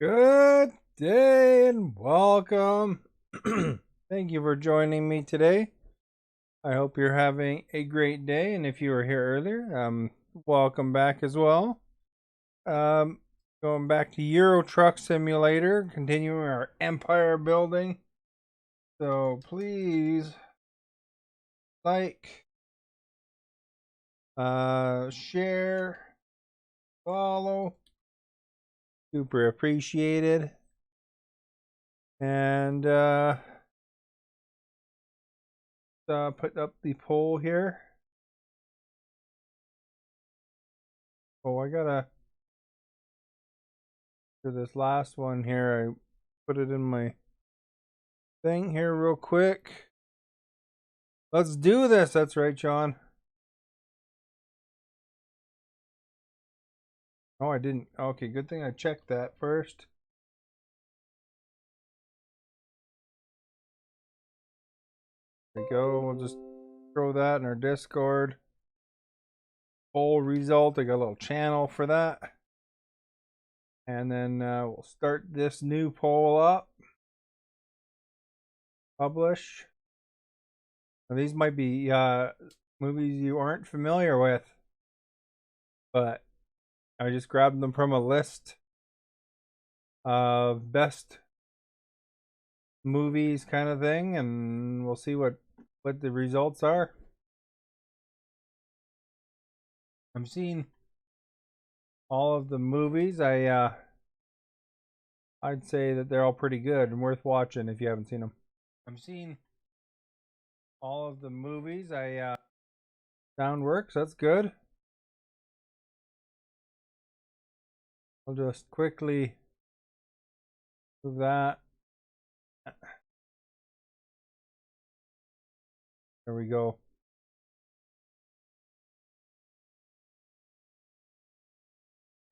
Good day and welcome. Thank you for joining me today. I hope you're having a great day, and if you were here earlier, welcome back as well. Um, Going back to Euro Truck Simulator, continuing our empire building. So please like, share, follow. Super appreciated. And put up the poll here. Oh, I gotta for this last one here. I put it in my thing here real quick. Let's do this. That's right, Sean. Oh, I didn't. Okay, good thing I checked that first. There we go. We'll just throw that in our Discord. Poll result. I got a little channel for that. And then we'll start this new poll up. Publish. Now, these might be movies you aren't familiar with, but I just grabbed them from a list of best movies kind of thing, and we'll see what the results are. I'm seeing all of the movies. I'd say that they're all pretty good and worth watching if you haven't seen them. I'm seeing all of the movies. Sound works. That's good. I'll just quickly move that. There we go.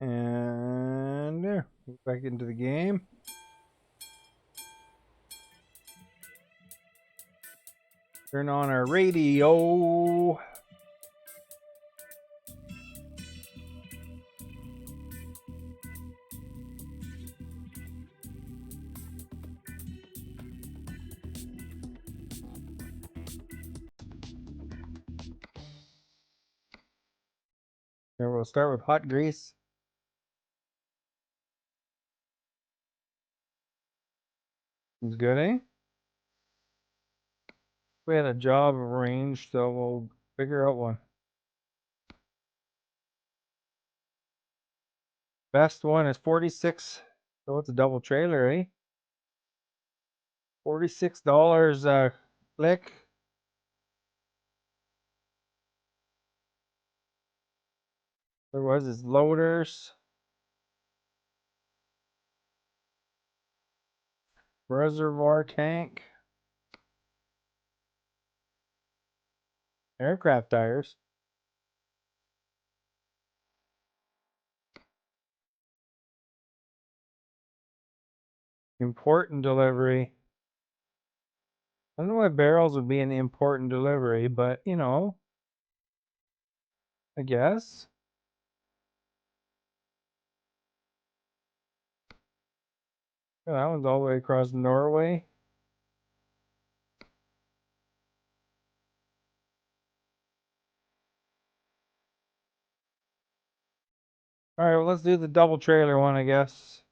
And there, back into the game. Turn on our radio. There, we'll start with hot grease. It's good, eh? We had a job arranged, so we'll figure out one. Best one is 46. So it's a double trailer, eh? $46 click. Otherwise, it's loaders. Reservoir tank. Aircraft tires. Important delivery. I don't know why barrels would be an important delivery, but you know, I guess. Oh, that one's all the way across Norway. Alright, well, let's do the double trailer one, I guess.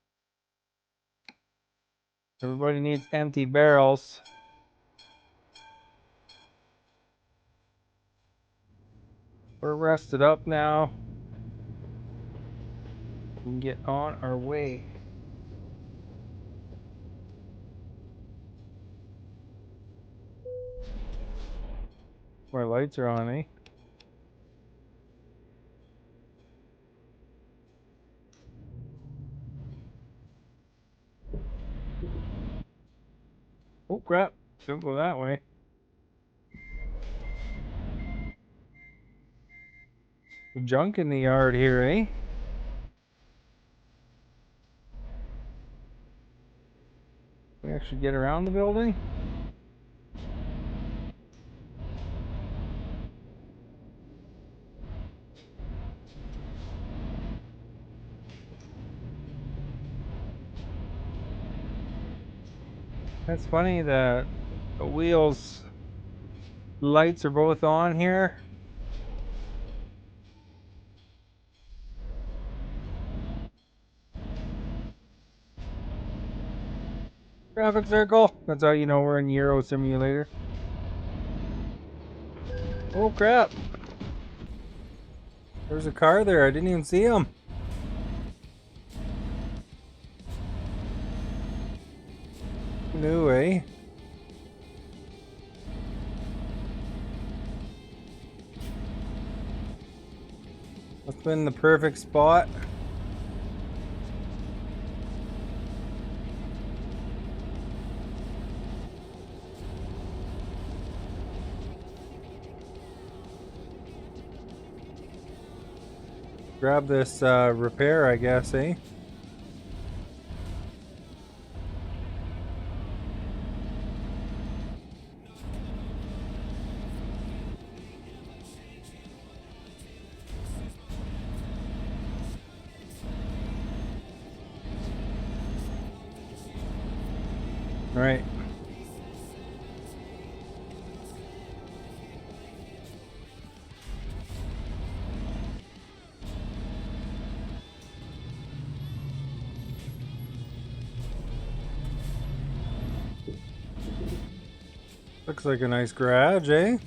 Everybody needs empty barrels. We're rested up now. We can get on our way. Our lights are on, eh? Oh crap, don't go that way. Junk in the yard here, eh? We actually get around the building? That's funny that the wheels lights are both on here. Traffic circle. That's how you know we're in Euro Simulator. Oh crap. There's a car there. I didn't even see him. New, eh? That's been the perfect spot. Grab this repair, I guess, eh? Right. Looks like a nice garage, eh?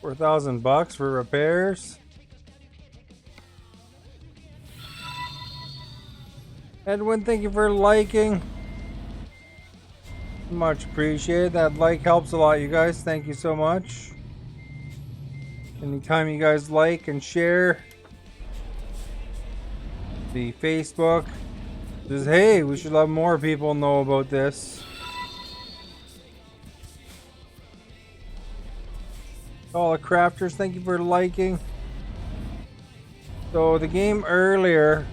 $4,000 for repairs. Edwin, thank you for liking. Much appreciated. That like helps a lot, you guys. Thank you so much. Anytime you guys like and share the Facebook, says, hey, we should let more people know about this. All the crafters, thank you for liking. So the game earlier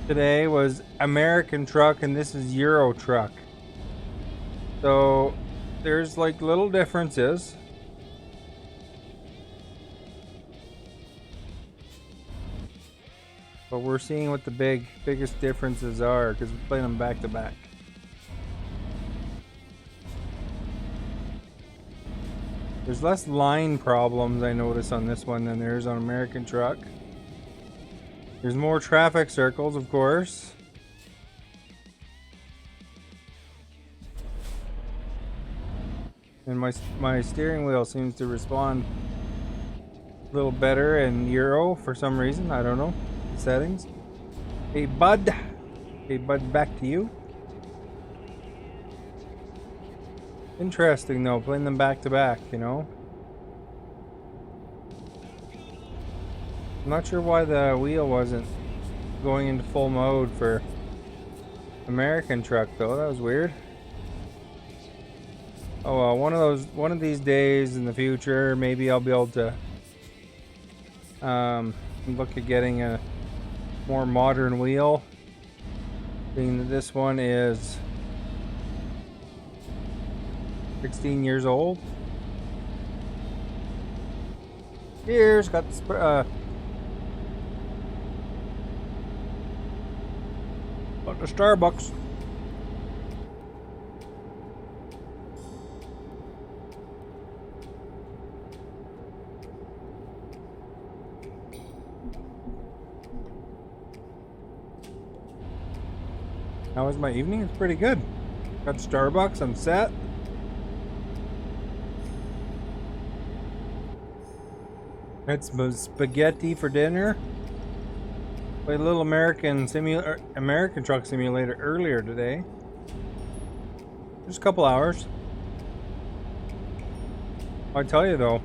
today was American Truck, and this is Euro Truck. So there's like little differences. But we're seeing what the biggest differences are because we're playing them back to back. There's less line problems I notice on this one than there is on American Truck. There's more traffic circles, of course. And my steering wheel seems to respond a little better in Euro for some reason. I don't know. Settings. Hey, bud. Hey, bud, back to you. Interesting, though, playing them back to back, you know? I'm not sure why the wheel wasn't going into full mode for American Truck, though. That was weird. Oh well, one of these days in the future, maybe I'll be able to look at getting a more modern wheel. Being that this one is 16 years old. Here's got the Starbucks. How was my evening? It's pretty good. Got Starbucks, I'm set. Had some spaghetti for dinner. Played a little American Truck Simulator earlier today. Just a couple hours. I tell you though,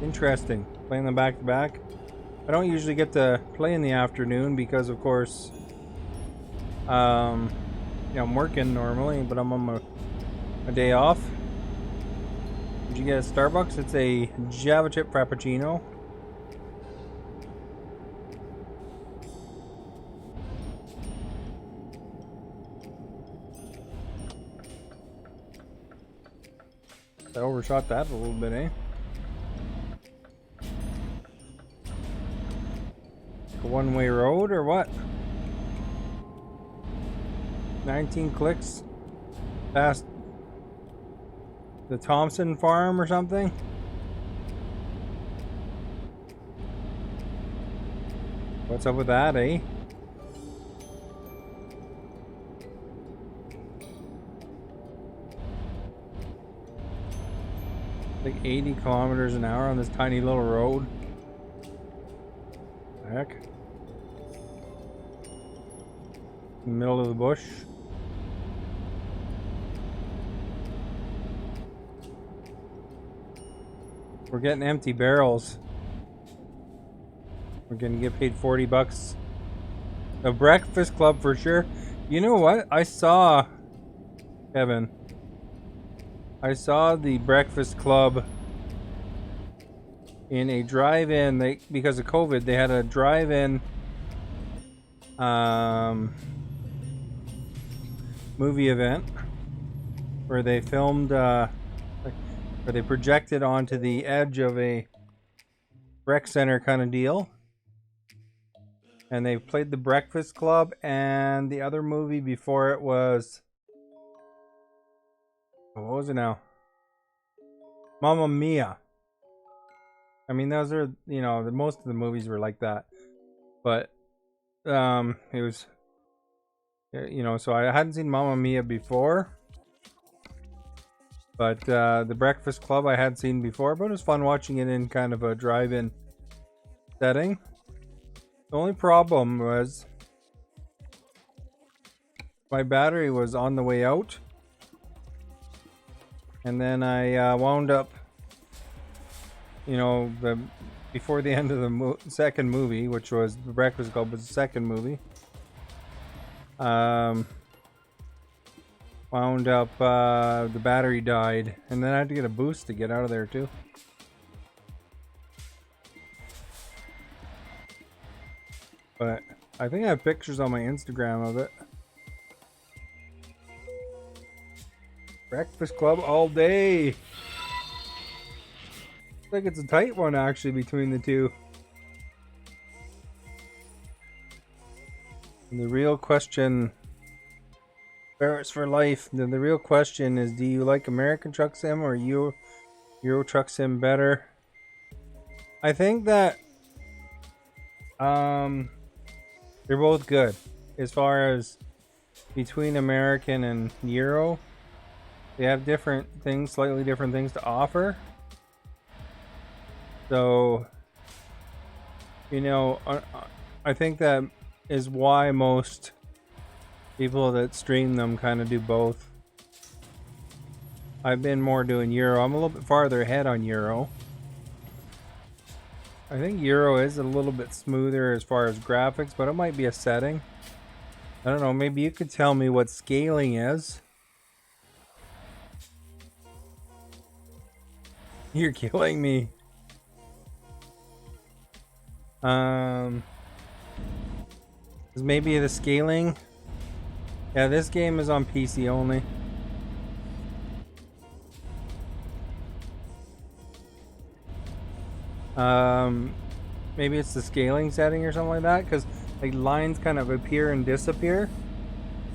interesting playing them back to back. I don't usually get to play in the afternoon because, of course, I'm working normally, but I'm on a day off. Did you get a Starbucks? It's a Java chip Frappuccino. I overshot that a little bit, eh? a one-way road or what? 19 clicks past the Thompson farm or something? What's up with that, eh? Like 80 kilometers an hour on this tiny little road. Heck. In the middle of the bush. We're getting empty barrels. We're gonna get paid $40. A Breakfast Club for sure. You know what? I saw, Kevin. I saw the Breakfast Club in a drive-in. Because of COVID, they had a drive-in movie event where they filmed, where they projected onto the edge of a rec center kind of deal. And they played the Breakfast Club, and the other movie before it was, what was it now? Mamma Mia. I mean, those are, you know, most of the movies were like that. But it was, you know, so I hadn't seen Mamma Mia before. But the Breakfast Club I had seen before, but it was fun watching it in kind of a drive-in setting. The only problem was my battery was on the way out, and then I wound up, you know, before the end of the second movie, which was The Breakfast Club, was the second movie. Wound up, the battery died, and then I had to get a boost to get out of there too. But I think I have pictures on my Instagram of it. Breakfast Club all day. Looks like it's a tight one actually between the two. And the real question, Barrett's for life. The real question is, do you like American Truck Sim or Euro Truck Sim better? I think that they're both good as far as between American and Euro. They have different things, slightly different things to offer. So, you know, I think that is why most people that stream them kind of do both. I've been more doing Euro. I'm a little bit farther ahead on Euro. I think Euro is a little bit smoother as far as graphics, but it might be a setting. I don't know, maybe you could tell me what scaling is. You're killing me. Is maybe the scaling? Yeah, this game is on PC only. Maybe it's the scaling setting or something like that, because like lines kind of appear and disappear.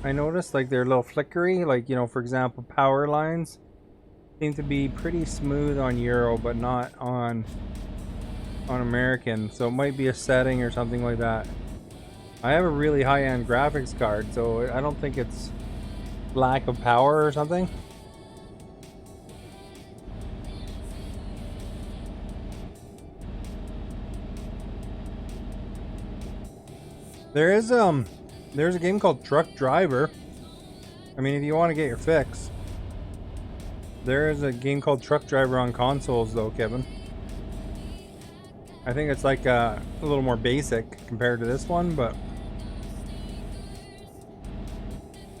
I noticed like they're a little flickery, like, you know, for example, power lines seem to be pretty smooth on Euro, but not on American. So it might be a setting or something like that. I have a really high-end graphics card, so I don't think it's lack of power or something. There's a game called Truck Driver. I mean, if you want to get your fix, there is a game called Truck Driver on consoles, though, Kevin. I think it's like a little more basic compared to this one, but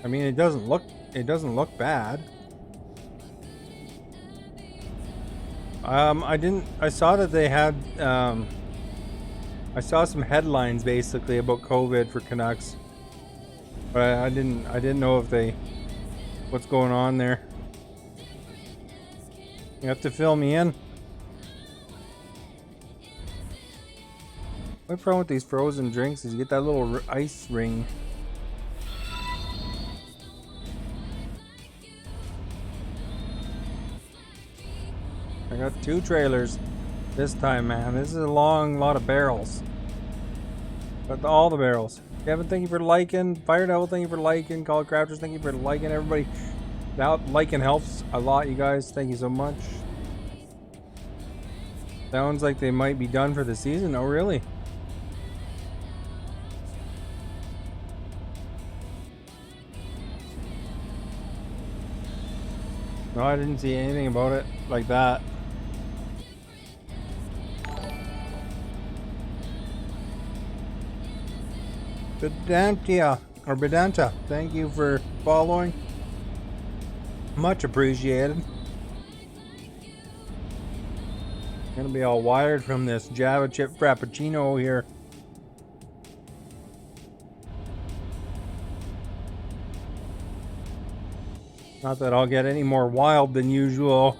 I mean, it doesn't look bad. I saw that they had I saw some headlines basically about COVID for Canucks, but I didn't know if what's going on there. You have to fill me in. My problem with these frozen drinks is you get that little ice ring. I got 2 trailers this time, man. This is a long lot of barrels. Got all the barrels. Kevin, thank you for liking. Fire Devil, thank you for liking. Call Crafters, thank you for liking. Everybody, that liking helps a lot, you guys. Thank you so much. Sounds like they might be done for the season. Oh, really? No, I didn't see anything about it like that. Bedanta, thank you for following. Much appreciated. Gonna be all wired from this Java chip frappuccino here. Not that I'll get any more wild than usual.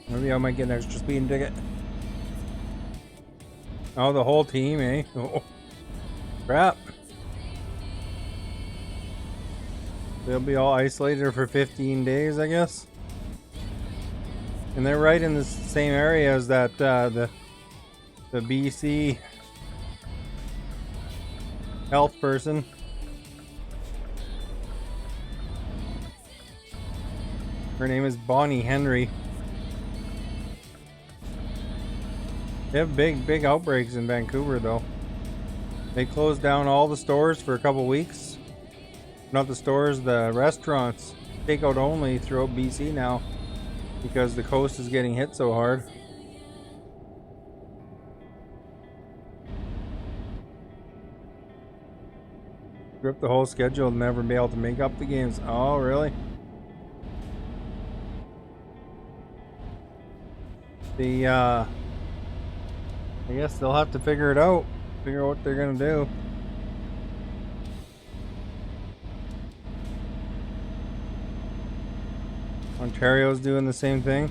Maybe I might get an extra speeding ticket. Oh, the whole team, eh? Oh, crap. They'll be all isolated for 15 days, I guess. And they're right in the same area as that, the BC health person. Her name is Bonnie Henry. They have big outbreaks in Vancouver, though. They closed down all the stores for a couple weeks. Not the stores, the restaurants. Takeout only throughout BC now because the coast is getting hit so hard. Rip the whole schedule and never be able to make up the games. Oh, really? I guess they'll have to figure it out. Figure out what they're gonna do. Ontario's doing the same thing.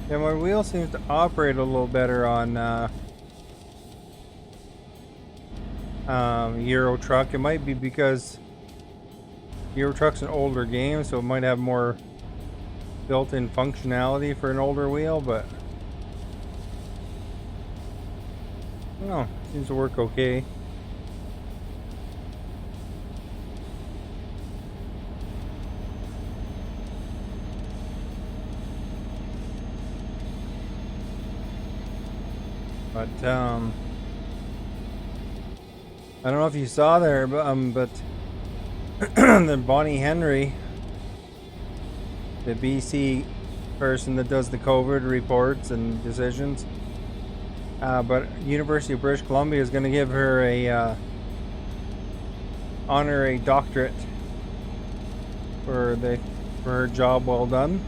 Yeah, my wheel seems to operate a little better on Euro Truck. It might be because Euro Truck's an older game, so it might have more built-in functionality for an older wheel, but I don't know, seems to work okay. But I don't know if you saw there, but the Bonnie Henry, the BC person that does the COVID reports and decisions, but University of British Columbia is going to give her a honorary doctorate for her job well done.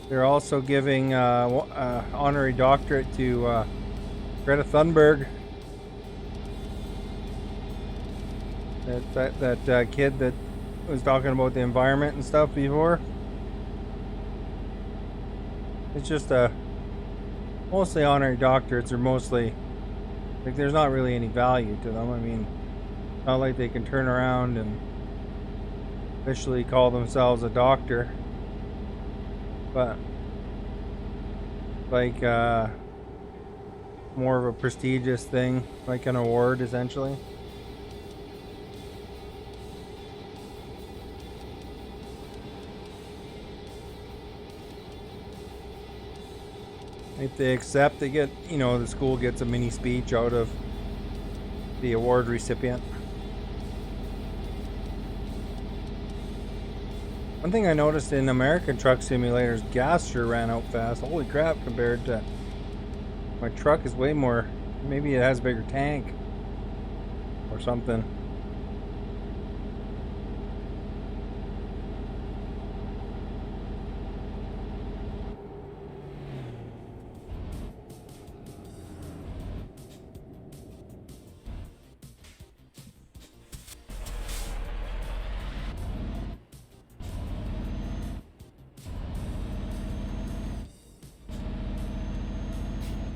They're also giving honorary doctorate to Greta Thunberg. That kid that was talking about the environment and stuff before. It's just mostly honorary doctorates are mostly like there's not really any value to them. I mean, not like they can turn around and officially call themselves a doctor, but like more of a prestigious thing, like an award essentially. If they accept, they get, the school gets a mini speech out of the award recipient. One thing I noticed in American Truck Simulators, gas sure ran out fast. Holy crap, compared to my truck is way more, maybe it has a bigger tank or something.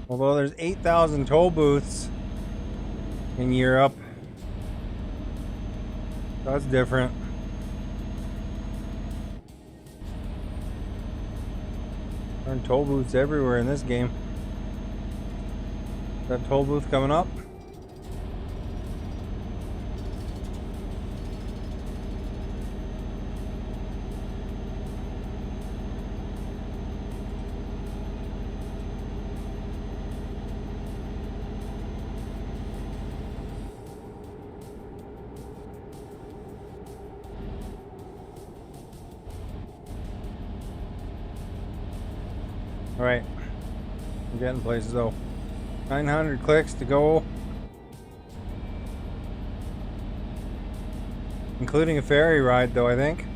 Although there's 8,000 toll booths in Europe. That's different. There are toll booths everywhere in this game. Is that toll booth coming up? Alright. I'm getting places though. 900 clicks to go. Including a ferry ride though, I think.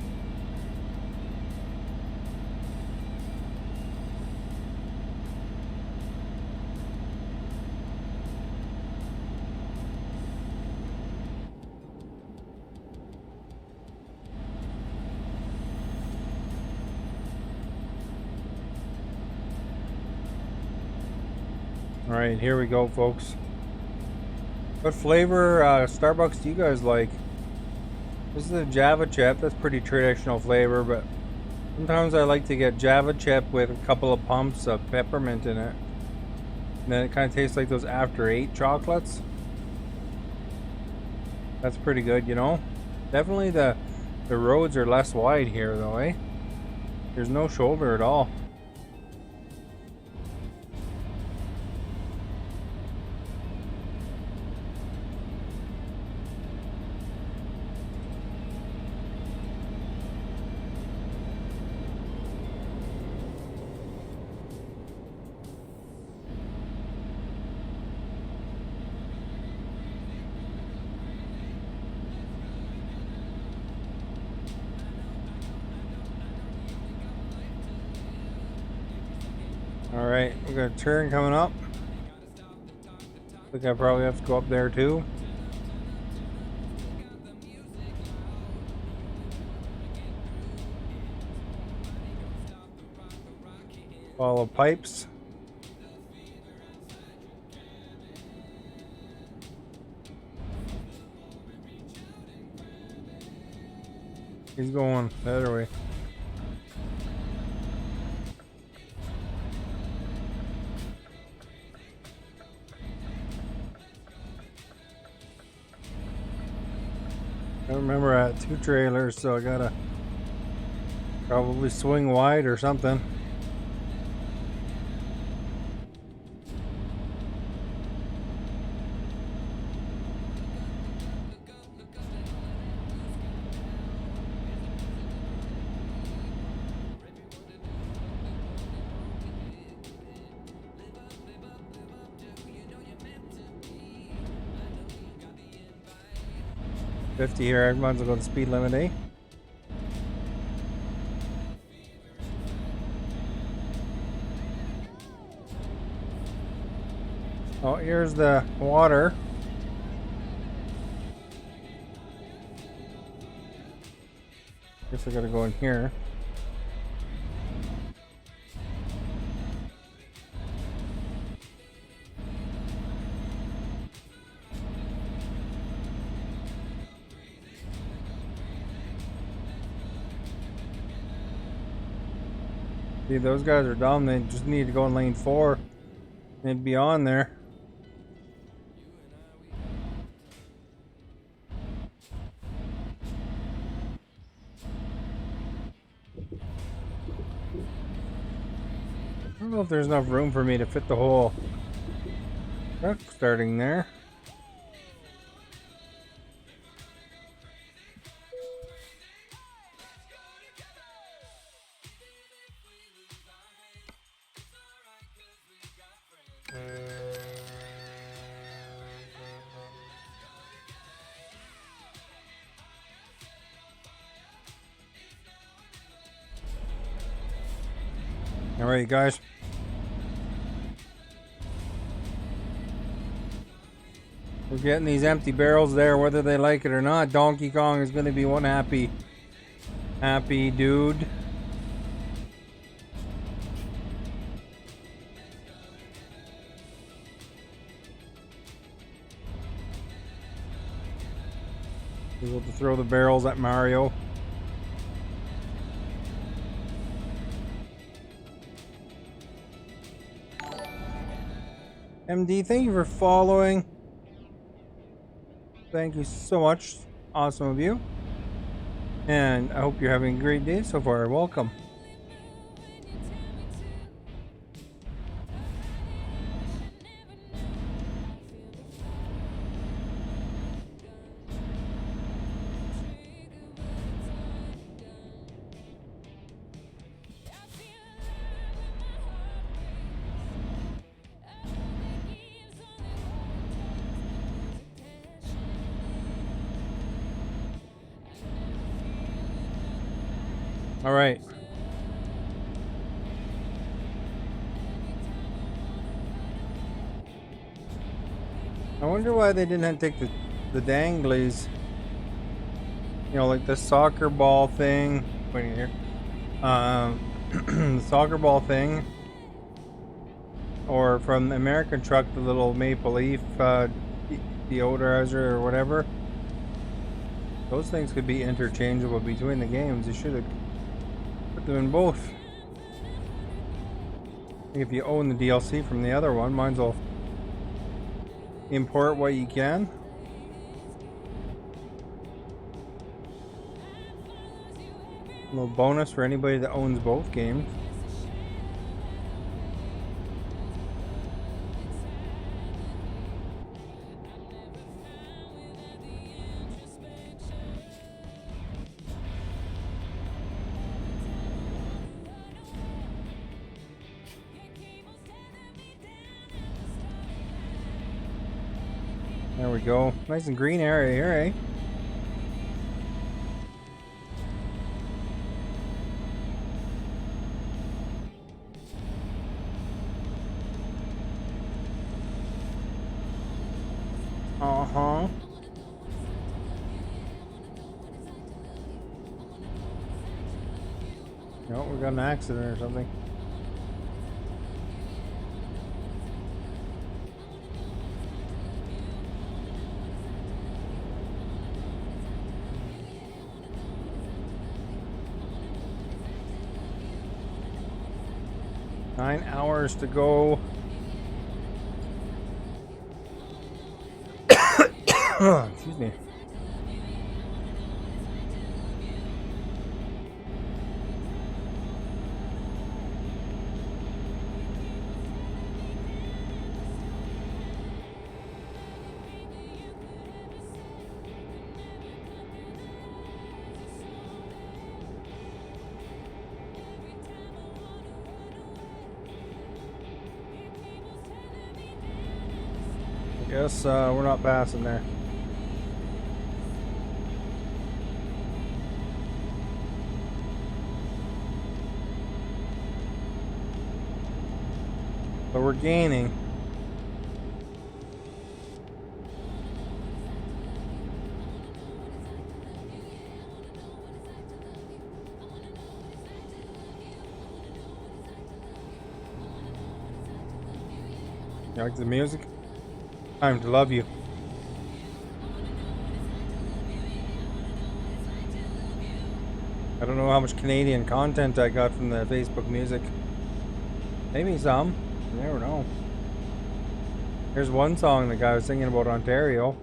Alright, here we go, folks. What flavor Starbucks do you guys like? This is a Java chip. That's pretty traditional flavor, but sometimes I like to get Java chip with a couple of pumps of peppermint in it. And then it kind of tastes like those After 8 chocolates. That's pretty good, you know? Definitely the roads are less wide here, though, eh? There's no shoulder at all. Alright, we got a turn coming up. I think I probably have to go up there too. Follow pipes. He's going the other way. I remember I had 2 trailers, so I gotta probably swing wide or something. $50 here, everyone's going to speed limit, eh? Oh, here's the water. Guess I gotta go in here. See, those guys are dumb. They just need to go in lane 4 and be on there. I don't know if there's enough room for me to fit the whole truck starting there. All right, guys. We're getting these empty barrels there, whether they like it or not. Donkey Kong is going to be one happy dude. able to throw the barrels at Mario. MD, thank you for following. Thank you so much. Awesome of you. And I hope you're having a great day so far. Welcome. All right. I wonder why they didn't take the danglies. You know, like the soccer ball thing. Wait here. The soccer ball thing. Or from American Truck, the little maple leaf deodorizer or whatever. Those things could be interchangeable between the games. You should have put them in both. If you own the DLC from the other one, might as well import what you can. A little bonus for anybody that owns both games. There we go. Nice and green area here, eh? Uh-huh. No, we got an accident or something. Nine hours to go. Excuse me. Guess we're not passing there. But we're gaining. You like the music? Time to love you. I don't know how much Canadian content I got from the Facebook music. Maybe some. You never know. Here's one song the guy was singing about Ontario.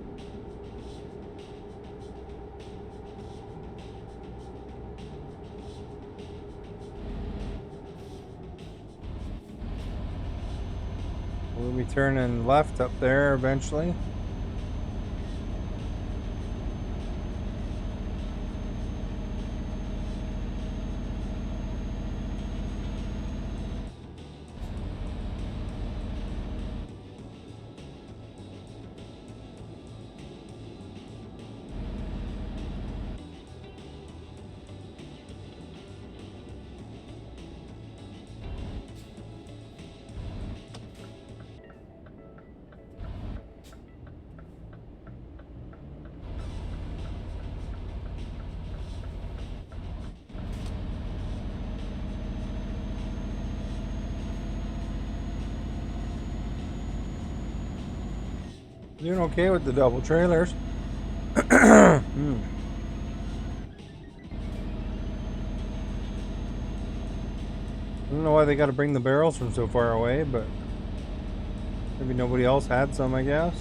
We'll be turning left up there eventually. Doing okay with the double trailers. I don't know why they got to bring the barrels from so far away, but maybe nobody else had some, I guess.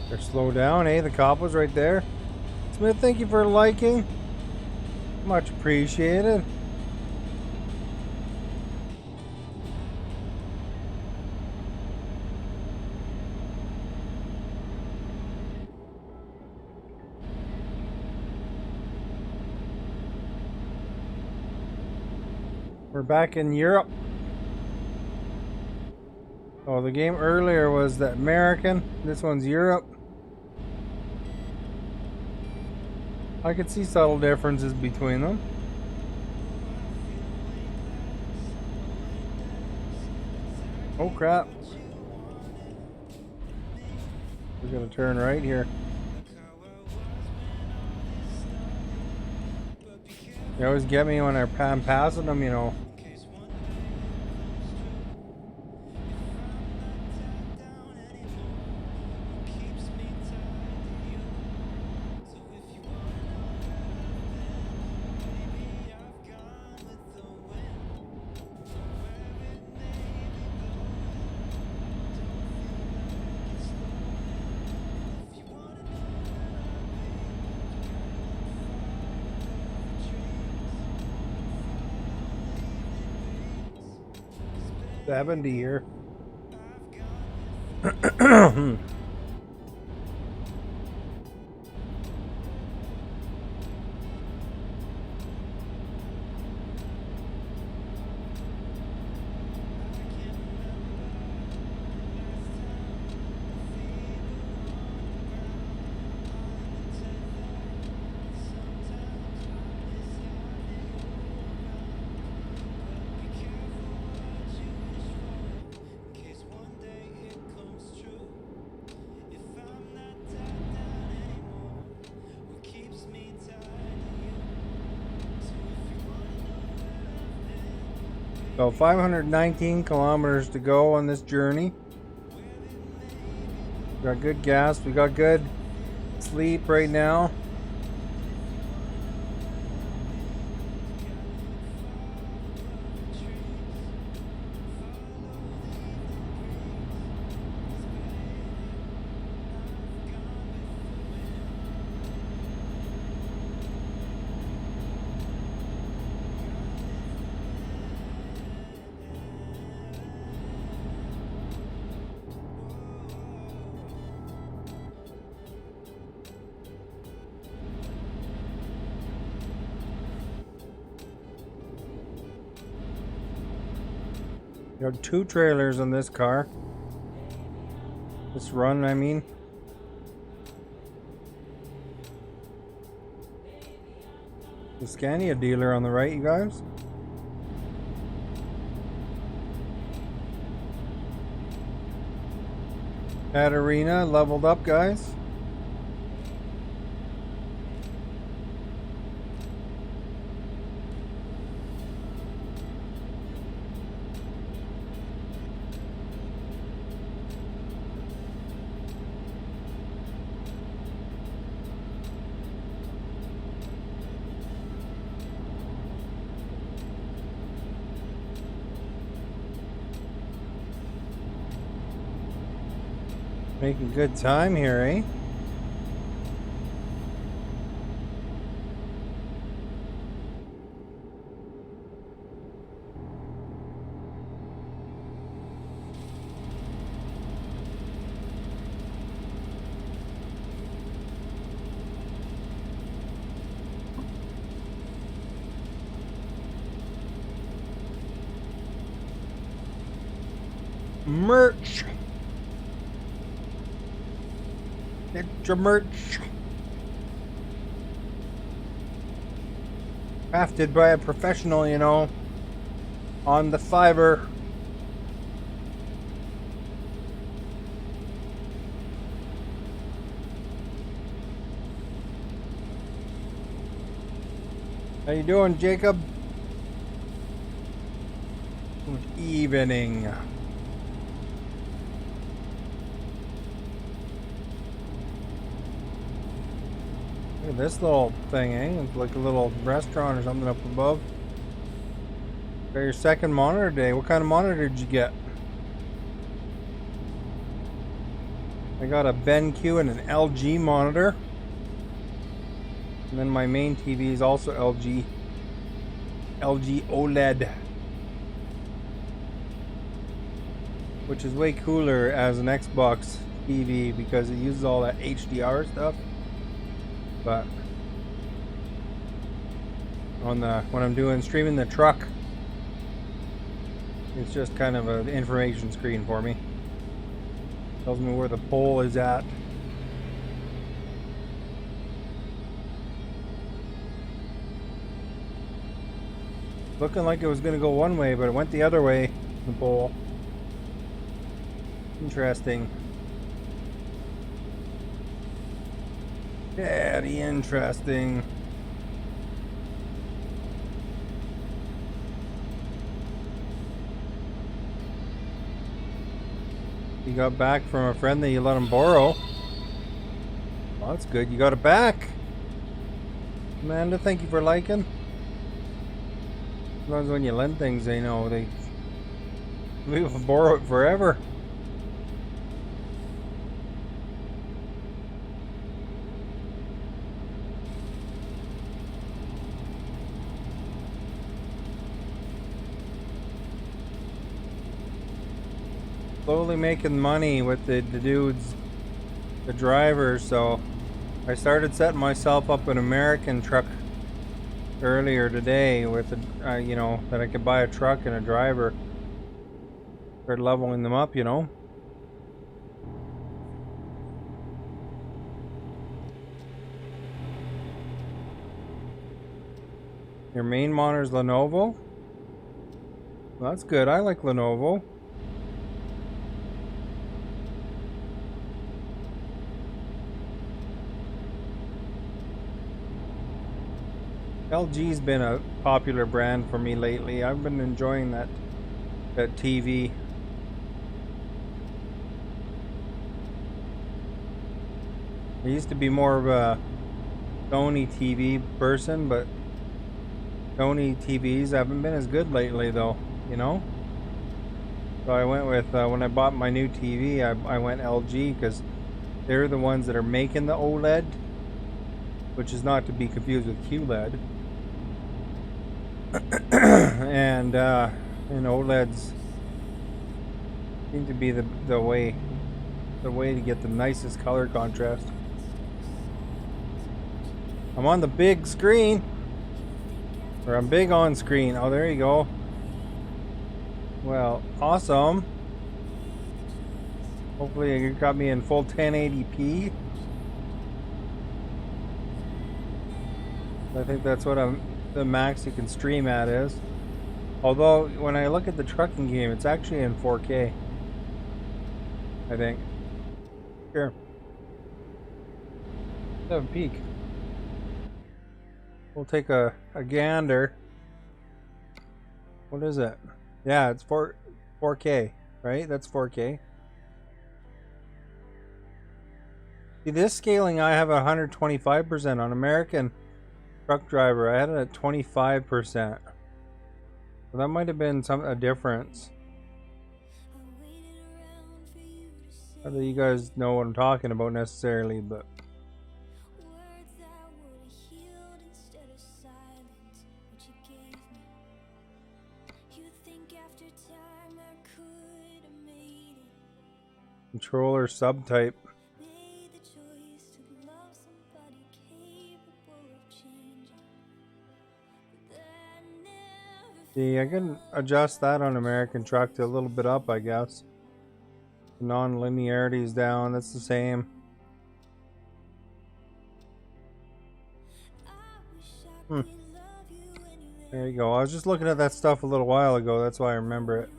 They're slow down, eh? The cop was right there. Smith, thank you for liking. Much appreciated. We're back in Europe. Oh, the game earlier was the American. This one's Europe. I could see subtle differences between them. Oh crap. We're gonna turn right here. They always get me when I'm passing them, you know. $70 here. So 519 kilometers to go on this journey. We got good gas. We got good sleep right now. We got 2 trailers on this car. This run, I mean. The Scania dealer on the right, you guys. Katarina leveled up, guys. Making good time here, eh? Merch. Get your merch. Crafted by a professional, you know. On the Fiverr. How you doing, Jacob? Good evening. Look at this little thing, eh? It's like a little restaurant or something up above. Got your second monitor today. What kind of monitor did you get? I got a BenQ and an LG monitor. And then my main TV is also LG OLED. Which is way cooler as an Xbox TV because it uses all that HDR stuff. But on when I'm doing streaming the truck, it's just kind of an information screen for me. Tells me where the pole is at. Looking like it was going to go one way, but it went the other way, the pole. Interesting. Very interesting. You got back from a friend that you let him borrow. Well, that's good. You got it back. Amanda, thank you for liking. Sometimes when you lend things, they know they borrow it forever. Slowly making money with the dudes, the drivers, so I started setting myself up an American truck earlier today with a, you know, that I could buy a truck and a driver. Start leveling them up, you know. Your main monitor is Lenovo? Well, that's good. I like Lenovo. LG's been a popular brand for me lately. I've been enjoying that TV. I used to be more of a Sony TV person, but Sony TVs haven't been as good lately though, you know? So I went with, when I bought my new TV, I went LG because they're the ones that are making the OLED, which is not to be confused with QLED. and OLEDs seem to be the way to get the nicest color contrast. I'm on the big screen, or I'm big on screen. Oh, there you go. Well, awesome. Hopefully you got me in full 1080p. I think that's what the max you can stream at is. Although when I look at the trucking game, it's actually in 4K. I think. Sure. Let's have a peek. We'll take a gander. What is it? Yeah, it's 4K, right? That's 4K. See, this scaling I have 125% on American truck driver. I had it at 25%. So that might have been a difference. Not that you guys know what I'm talking about necessarily, but controller subtype. See, I can adjust that on American truck to a little bit up, I guess. Non-linearity is down. That's the same. There you go. I was just looking at that stuff a little while ago. That's why I remember it.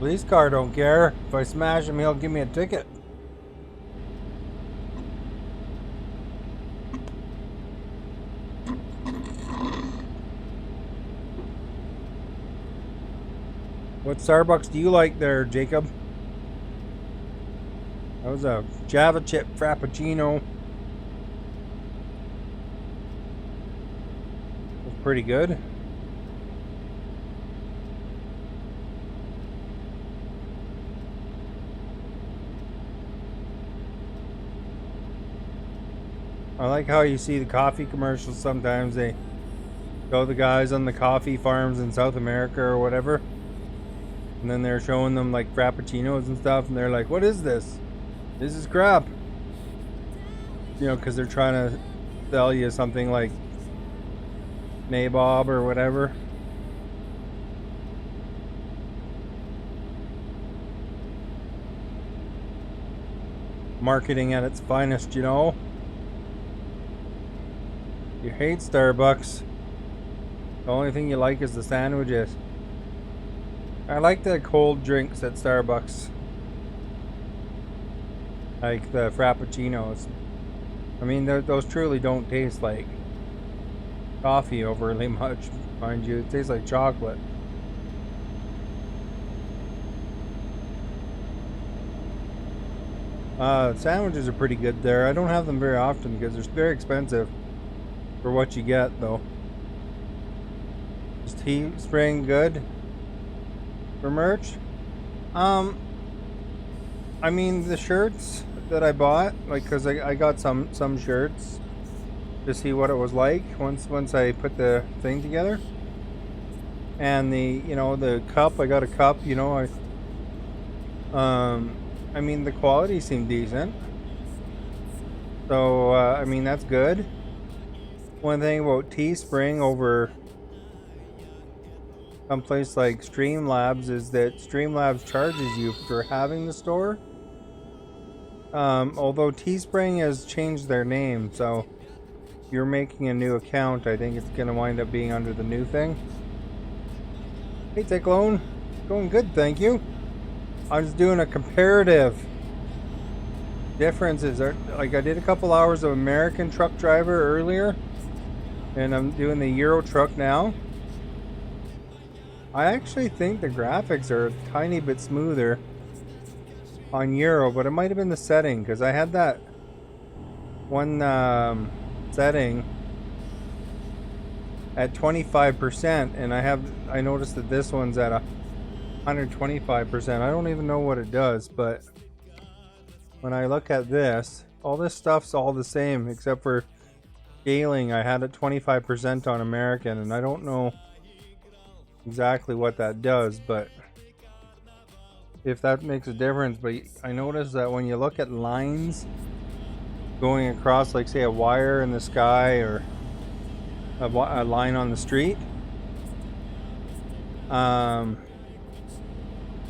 Police car don't care. If I smash him, he'll give me a ticket. What Starbucks do you like there, Jacob? That was a Java chip Frappuccino. Was pretty good. I like how you see the coffee commercials sometimes. They show the guys on the coffee farms in South America or whatever. And then they're showing them like Frappuccinos and stuff. And they're like, what is this? This is crap. You know, because they're trying to sell you something like nabob or whatever. Marketing at its finest, you know. You hate Starbucks. The only thing you like is the sandwiches. I like the cold drinks at Starbucks. Like the Frappuccinos. I mean, those truly don't taste like coffee overly much, mind you. It tastes like chocolate. Sandwiches are pretty good there. I don't have them very often because they're very expensive for what you get, though. Is Teespring good for merch? I mean, the shirts that I bought, like, because I got some shirts to see what it was like once I put the thing together. And the cup, I got a cup, I mean, the quality seemed decent. So, I mean, that's good. One thing about Teespring over someplace like Streamlabs is that Streamlabs charges you for having the store. Although Teespring has changed their name, so if you're making a new account, I think it's going to wind up being under the new thing. Hey, Cyclone. Going good, thank you. I'm just doing a comparative differences. Like, I did a couple hours of American Truck Driver earlier, and I'm doing the Euro Truck now. I actually think the graphics are a tiny bit smoother on Euro, but it might have been the setting, because I had that one setting at 25%, and I noticed that this one's at 125%. I don't even know what it does, but when I look at this, all this stuff's all the same except for scaling. I had it 25% on American, and I don't know exactly what that does, but if that makes a difference. But I noticed that when you look at lines going across, like say a wire in the sky or a line on the street, I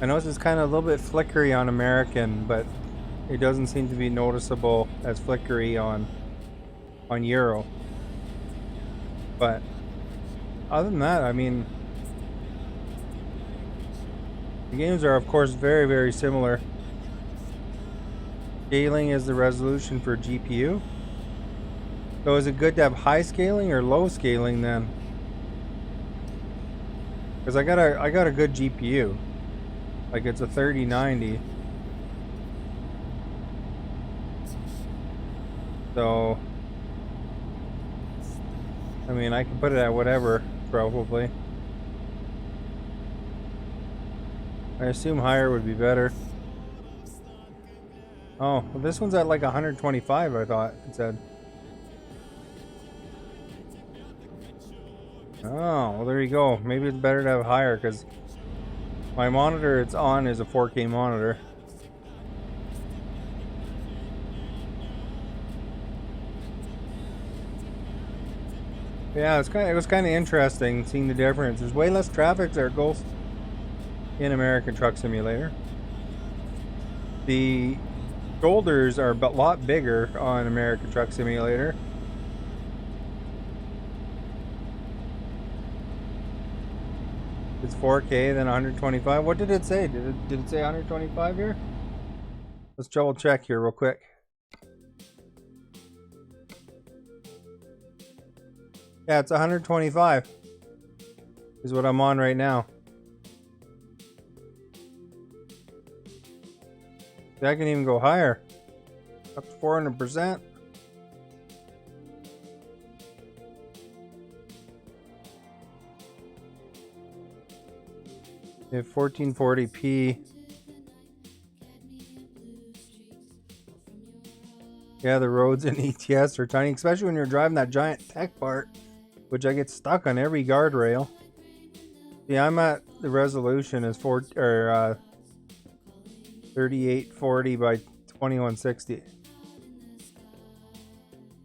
noticed it's kind of a little bit flickery on American, but it doesn't seem to be noticeable as flickery on Euro. But other than that, I mean, the games are of course very, very similar. Scaling is the resolution for GPU. So is it good to have high scaling or low scaling then? Because I got a good GPU. Like, it's a 3090. So I mean, I can put it at whatever, probably. I assume higher would be better. Oh, well, this one's at like 125, I thought it said. Oh, well, there you go. Maybe it's better to have higher, because my monitor it's on is a 4K monitor. Yeah, it was kind of interesting seeing the difference. There's way less traffic circles in American Truck Simulator. The shoulders are a lot bigger on American Truck Simulator. It's 4K, then 125. What did it say? Did it say 125 here? Let's double check here real quick. Yeah, it's 125 is what I'm on right now. I can even go higher, up to 400%. We have 1440p. Yeah, the roads in ETS are tiny, especially when you're driving that giant tech part, which I get stuck on every guardrail. Yeah, I'm at the resolution is 3840 by 2160.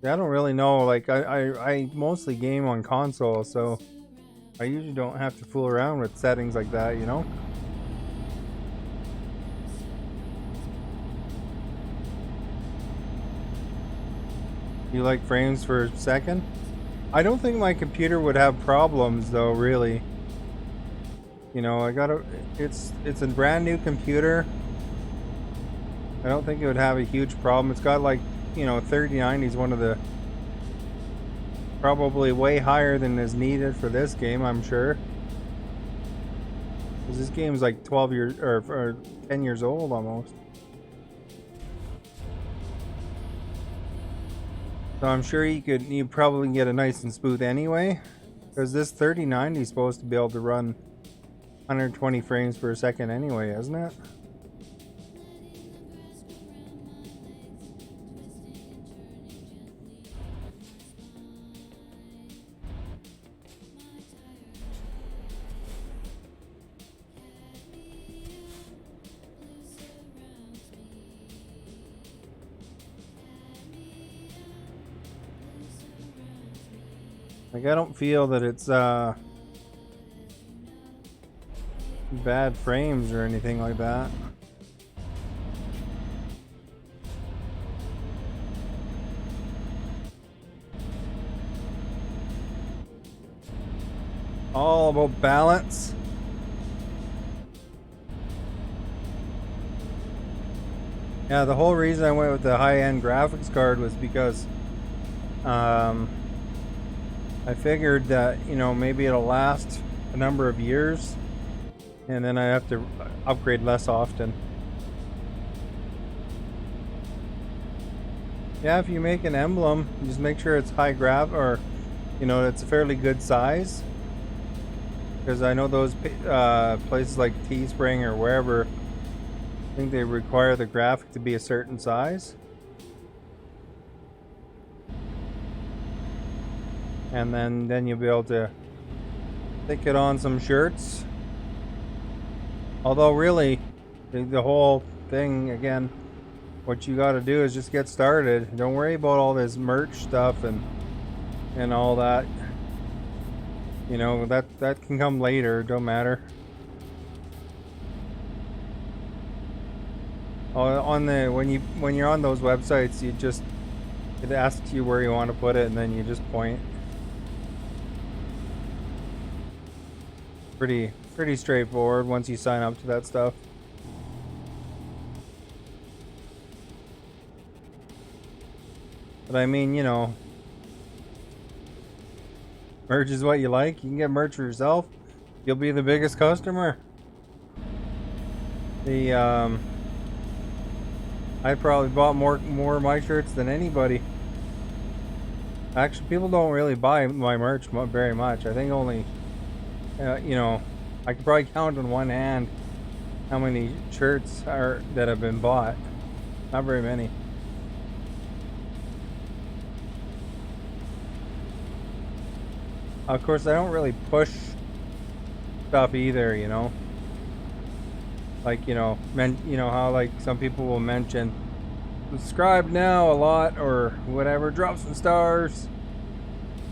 Yeah, I don't really know. Like I mostly game on console, so I usually don't have to fool around with settings like that, you know? You like frames per second? I don't think my computer would have problems though, really. You know, it's a brand new computer. I don't think it would have a huge problem. It's got like, you know, 3090 is one of the probably way higher than is needed for this game, I'm sure. Because this game's like 12 years or 10 years old almost. So I'm sure you probably get a nice and smooth anyway. Because this 3090 is supposed to be able to run 120 frames per second anyway, isn't it? Like, I don't feel that it's bad frames or anything like that. All about balance. Yeah, the whole reason I went with the high-end graphics card was because I figured that, you know, maybe it'll last a number of years and then I have to upgrade less often. Yeah, if you make an emblem, just make sure it's high graph, or, you know, it's a fairly good size. Because I know those places like Teespring or wherever, I think they require the graphic to be a certain size. And then you'll be able to stick it on some shirts. Although really, the whole thing, again, what you got to do is just get started. Don't worry about all this merch stuff and all that. You know, that can come later, don't matter. When you're on those websites, it asks you where you want to put it and then you just point. Pretty straightforward once you sign up to that stuff. But I mean, you know, merch is what you like. You can get merch for yourself. You'll be the biggest customer. I probably bought more of my shirts than anybody. Actually, people don't really buy my merch very much. I think only, you know, I could probably count on one hand how many shirts that have been bought. Not very many. Of course, I don't really push stuff either, you know. Like, you know, how like some people will mention subscribe now a lot or whatever, drop some stars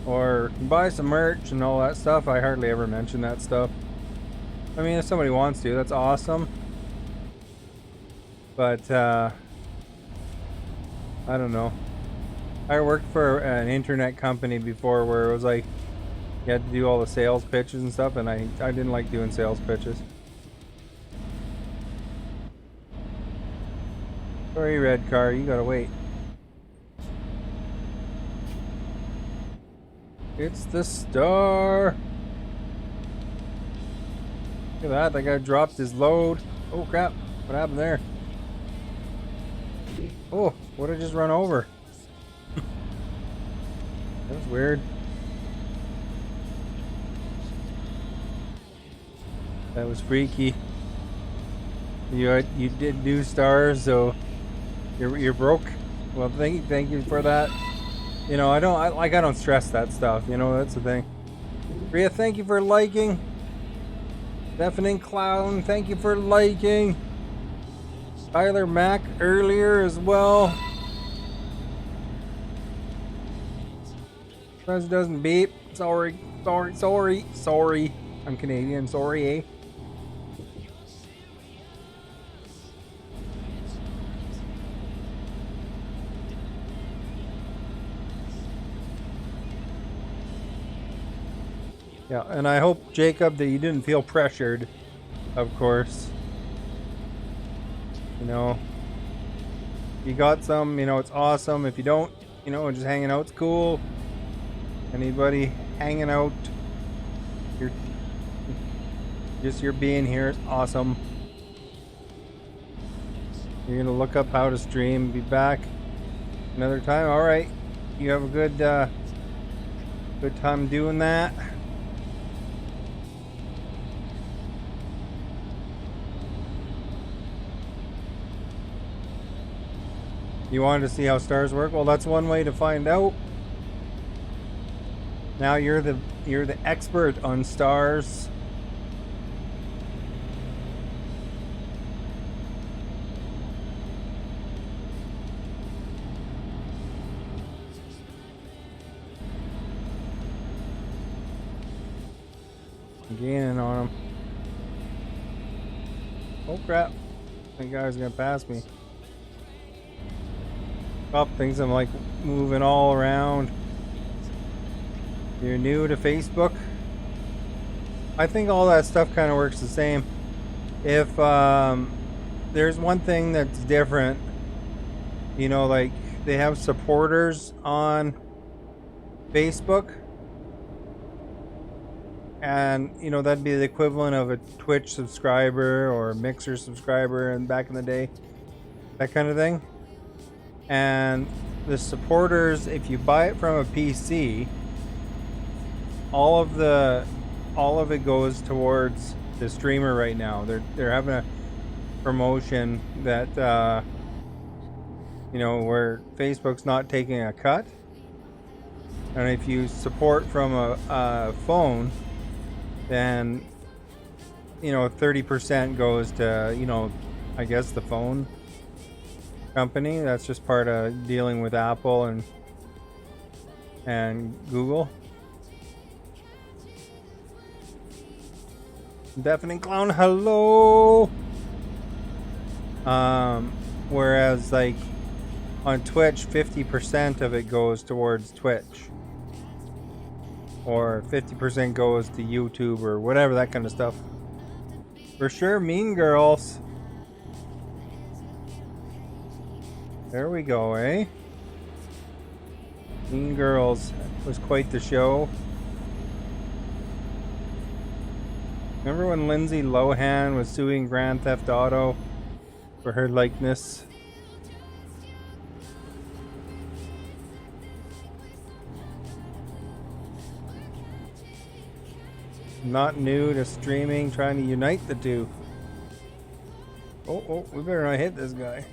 or buy some merch and all that stuff. I hardly ever mention that stuff. I mean, if somebody wants to, that's awesome. But I don't know. I worked for an internet company before where it was like You had to do all the sales pitches and stuff, and I didn't like doing sales pitches. Sorry, red car, you gotta wait. It's the star. Look at that guy dropped his load. Oh crap, what happened there? Oh, what did I just run over? That was weird. That was freaky. You did do stars, so you're broke. Well, thank you for that. You know, I don't stress that stuff. You know, that's the thing. Rhea, thank you for liking. Deafening Clown, thank you for liking. Tyler Mack earlier as well. Press doesn't beep. Sorry. I'm Canadian. Sorry, eh? Yeah, and I hope, Jacob, that you didn't feel pressured, of course. You know, you got some, you know, it's awesome. If you don't, you know, just hanging out's cool. Anybody hanging out, you're being here is awesome. You're gonna look up how to stream, be back another time. All right, you have a good time doing that. You wanted to see how stars work? Well, that's one way to find out. Now you're the expert on stars. I'm gaining on him. Oh crap! That guy's gonna pass me. Oh, things I'm like moving all around. You're new to Facebook? I think all that stuff kind of works the same. If there's one thing that's different, you know, like they have supporters on Facebook, and you know that'd be the equivalent of a Twitch subscriber or a Mixer subscriber, and back in the day, that kind of thing. And the supporters, if you buy it from a PC, all of it goes towards the streamer right now. They're having a promotion that you know, where Facebook's not taking a cut, and if you support from a phone, then you know 30% goes to, you know, I guess the phone company. That's just part of dealing with Apple and Google. Deafening Clown, hello. Whereas like on Twitch, 50% of it goes towards Twitch, or 50% goes to YouTube or whatever, that kind of stuff. For sure, Mean Girls. There we go, eh? Mean Girls was quite the show. Remember when Lindsay Lohan was suing Grand Theft Auto for her likeness? Not new to streaming, trying to unite the two. Oh, we better not hit this guy.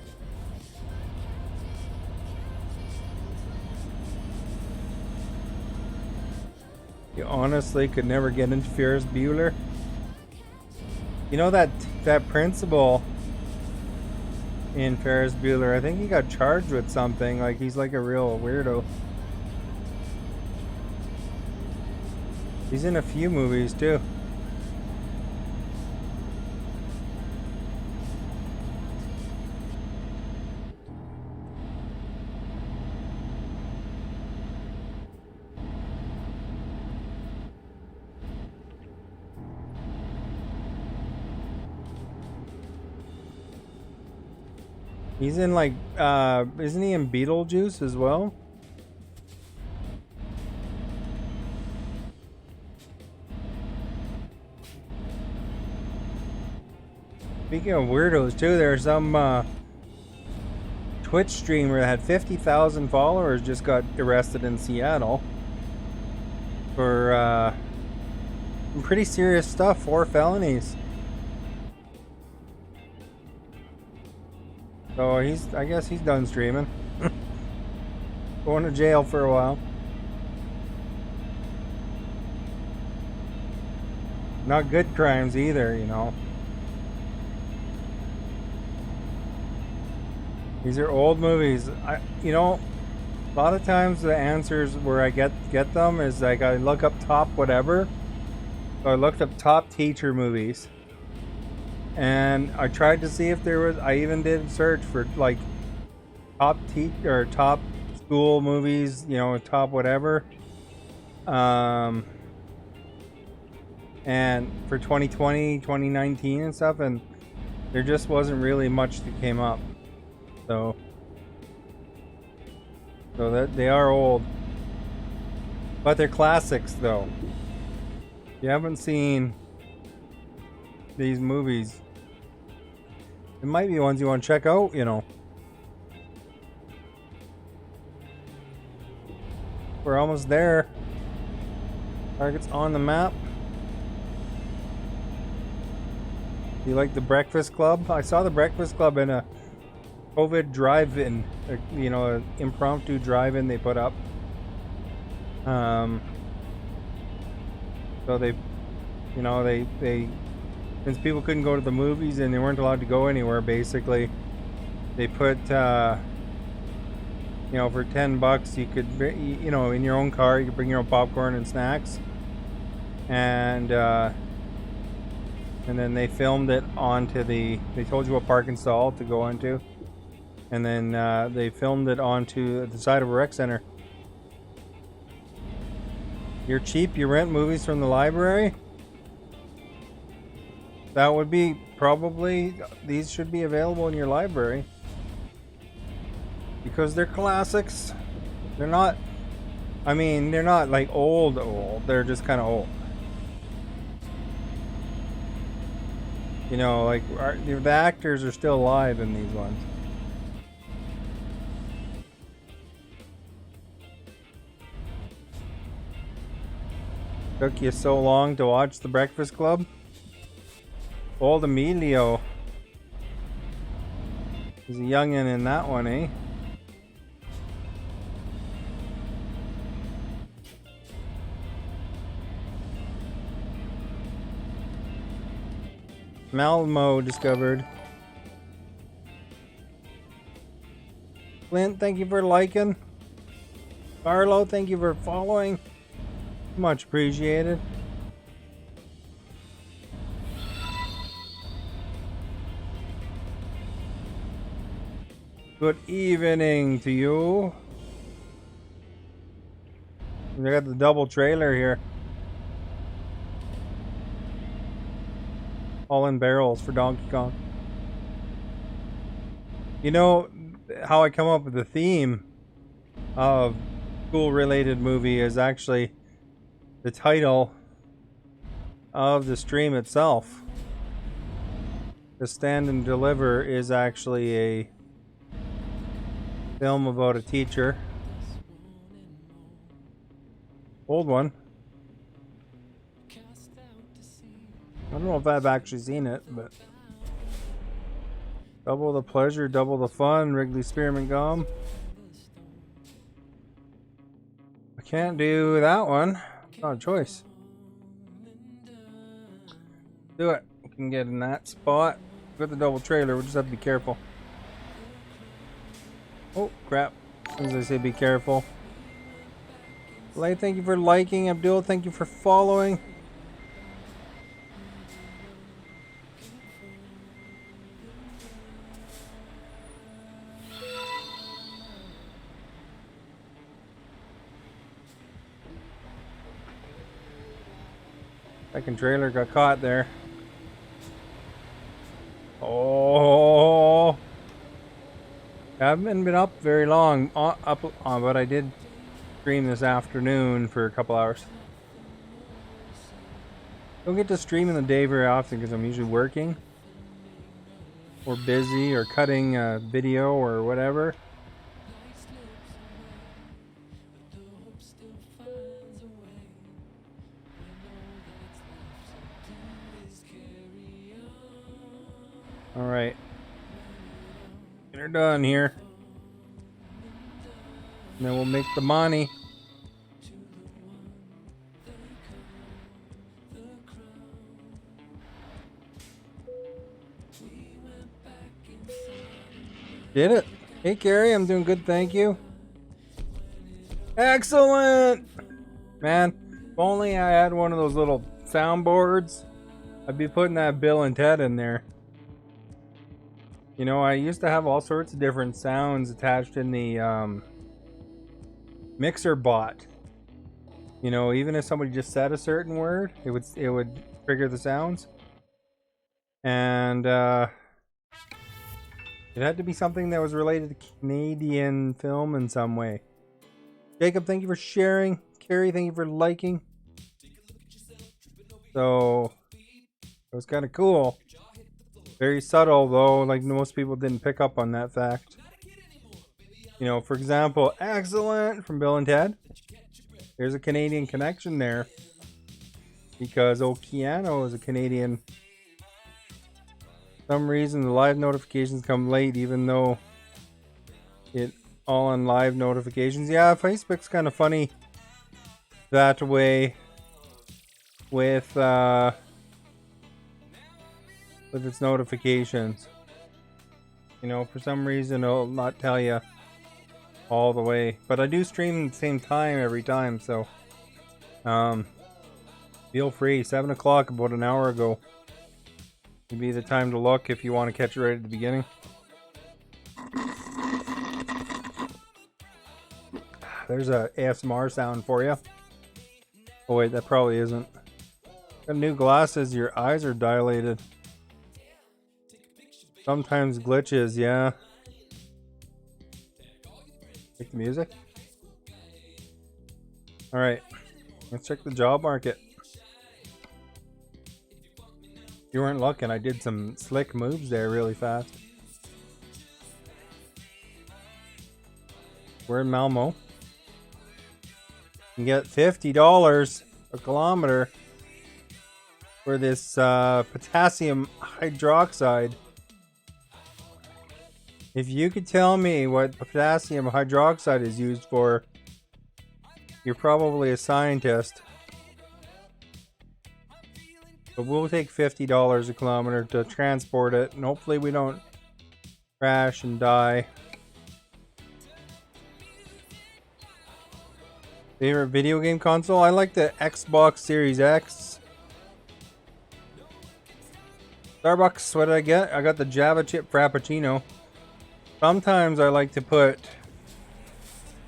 You honestly could never get into Ferris Bueller? You know that principal in Ferris Bueller, I think he got charged with something. Like, he's like a real weirdo. He's in a few movies too. He's in like, isn't he in Beetlejuice as well? Speaking of weirdos too, there's some Twitch streamer that had 50,000 followers just got arrested in Seattle for some pretty serious stuff, 4 felonies. So I guess he's done streaming. Going to jail for a while. Not good crimes either, you know. These are old movies. You know, a lot of times the answers where I get them is like I look up top whatever. So I looked up top teacher movies, and I tried to see if there was. I even did search for like top top school movies. You know, top whatever. And for 2020, 2019 and stuff, and there just wasn't really much that came up. So that they are old, but they're classics though. If you haven't seen these movies, it might be ones you want to check out, you know. We're almost there. Target's on the map. Do you like the Breakfast Club? I saw the Breakfast Club in a COVID drive-in, you know, an impromptu drive-in they put up. So they, you know, they since people couldn't go to the movies and they weren't allowed to go anywhere, basically, they put, you know, for $10 you could, you know, in your own car you could bring your own popcorn and snacks, and then they filmed it onto they told you what parking stall to go into. And then they filmed it onto the side of a rec center. You're cheap, you rent movies from the library? That would be probably, these should be available in your library. Because they're classics. They're not, I mean, they're not like old. They're just kind of old. You know, like the actors are still alive in these ones. Took you so long to watch The Breakfast Club? Old Emilio. He's a youngin' in that one, eh? Malmo discovered. Clint, thank you for liking. Carlo, thank you for following. Much appreciated. Good evening to you. We got the double trailer here. All in barrels for Donkey Kong. You know how I come up with the theme of school-related movie is actually the title of the stream itself. The Stand and Deliver is actually a film about a teacher. Old one. I don't know if I've actually seen it, but double the pleasure, double the fun, Wrigley Spearmint Gum. I can't do that one. Not a choice. Do it. We can get in that spot. Got the double trailer, we'll just have to be careful. Oh, crap. As I say, be careful. Light, thank you for liking. Abdul, thank you for following. Second trailer got caught there. Oh. haven't been up very long, but I did stream this afternoon for a couple hours. Don't get to stream in the day very often because I'm usually working or busy or cutting a video or whatever. All right, get her done here, and then we'll make the money. Did it. Hey, Carrie, I'm doing good, thank you. Excellent! Man, if only I had one of those little soundboards, I'd be putting that Bill and Ted in there. You know, I used to have all sorts of different sounds attached in the mixer bot. You know, even if somebody just said a certain word, it would trigger the sounds. And it had to be something that was related to Canadian film in some way. Jacob, thank you for sharing. Carrie, thank you for liking. So it was kind of cool. Very subtle though, like most people didn't pick up on that fact. You know, for example, excellent from Bill and Ted. There's a Canadian connection there. Because Okeano is a Canadian. For some reason the live notifications come late even though it all on live notifications. Yeah, Facebook's kind of funny that way with its notifications. You know, for some reason it'll not tell you all the way, but I do stream at the same time every time, so feel free. 7 o'clock, about an hour ago, would be the time to look if you want to catch it right at the beginning. There's a ASMR sound for you. Oh wait, that probably isn't. Got new glasses, your eyes are dilated. Sometimes glitches, yeah. Take the music. Alright, let's check the job market. If you weren't looking, I did some slick moves there really fast. We're in Malmo. You can get $50 a kilometer for this potassium hydroxide. If you could tell me what potassium hydroxide is used for, you're probably a scientist. But we'll take $50 a kilometer to transport it, and hopefully we don't crash and die. Favorite video game console? I like the Xbox Series X. Starbucks, what did I get? I got the Java chip Frappuccino. Sometimes I like to put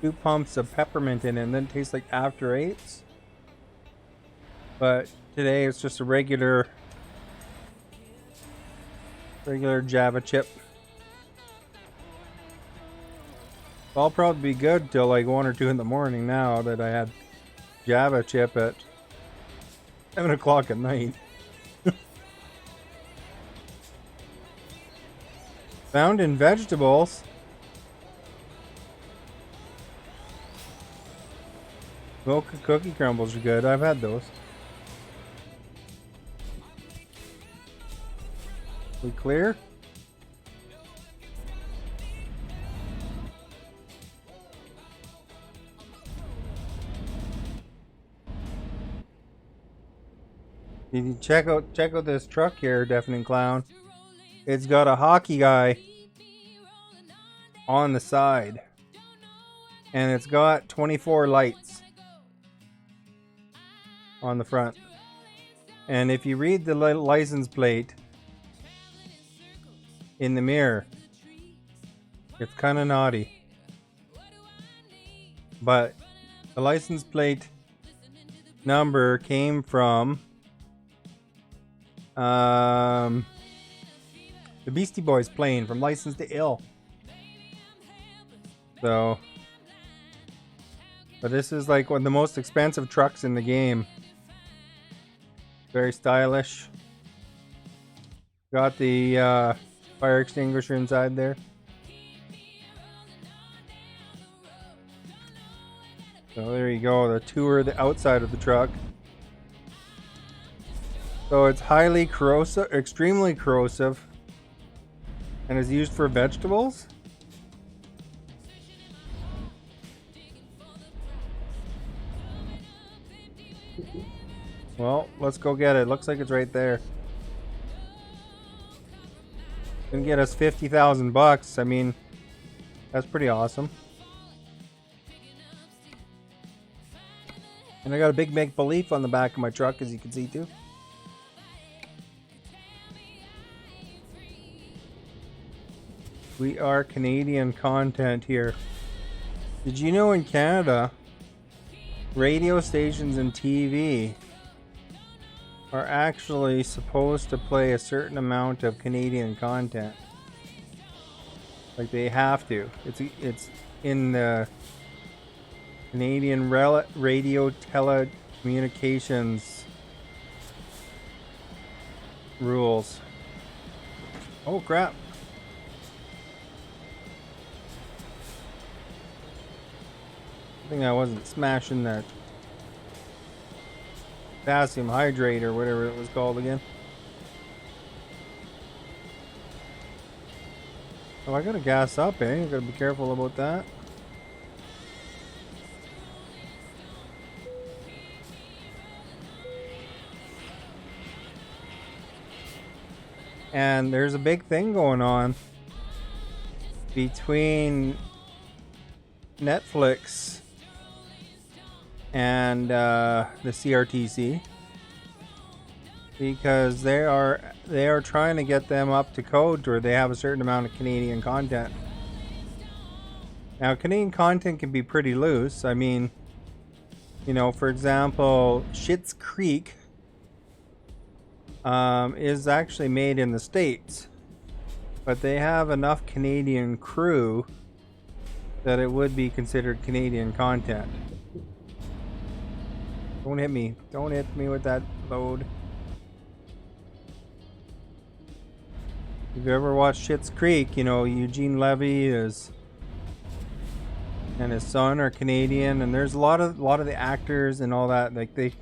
2 pumps of peppermint in it and then it tastes like After Eights. But today it's just a regular Java chip. I'll probably be good till like 1 or 2 in the morning now that I had Java chip at 7 o'clock at night. Found in vegetables. Mocha cookie crumbles are good. I've had those. We clear? You check out this truck here, Deafening Clown. It's got a hockey guy on the side. And it's got 24 lights on the front. And if you read the license plate in the mirror, it's kind of naughty. But the license plate number came from the Beastie Boys playing from License to Ill. So, but this is like one of the most expensive trucks in the game. Very stylish. Got the fire extinguisher inside there. So there you go, the tour, the outside of the truck. So it's highly corrosive, extremely corrosive, and is used for vegetables. Well, let's go get it. Looks like it's right there. Gonna get us 50,000 bucks. I mean, that's pretty awesome. And I got a big maple leaf on the back of my truck, as you can see too. We are Canadian content here. Did you know in Canada, radio stations and TV are actually supposed to play a certain amount of Canadian content? Like they have to. It's in the Canadian radio telecommunications rules. Oh crap. I think I wasn't smashing that potassium hydrate or whatever it was called again. Oh, I gotta gas up, eh? I gotta be careful about that. And there's a big thing going on between Netflix and the CRTC, because they are trying to get them up to code where they have a certain amount of Canadian content. Now, Canadian content can be pretty loose. I mean, you know, for example, Schitt's Creek is actually made in the States, but they have enough Canadian crew that it would be considered Canadian content. Don't hit me. Don't hit me with that load. If you ever watched Schitt's Creek, you know Eugene Levy is, and his son are Canadian, and there's a lot of the actors and all that. Like they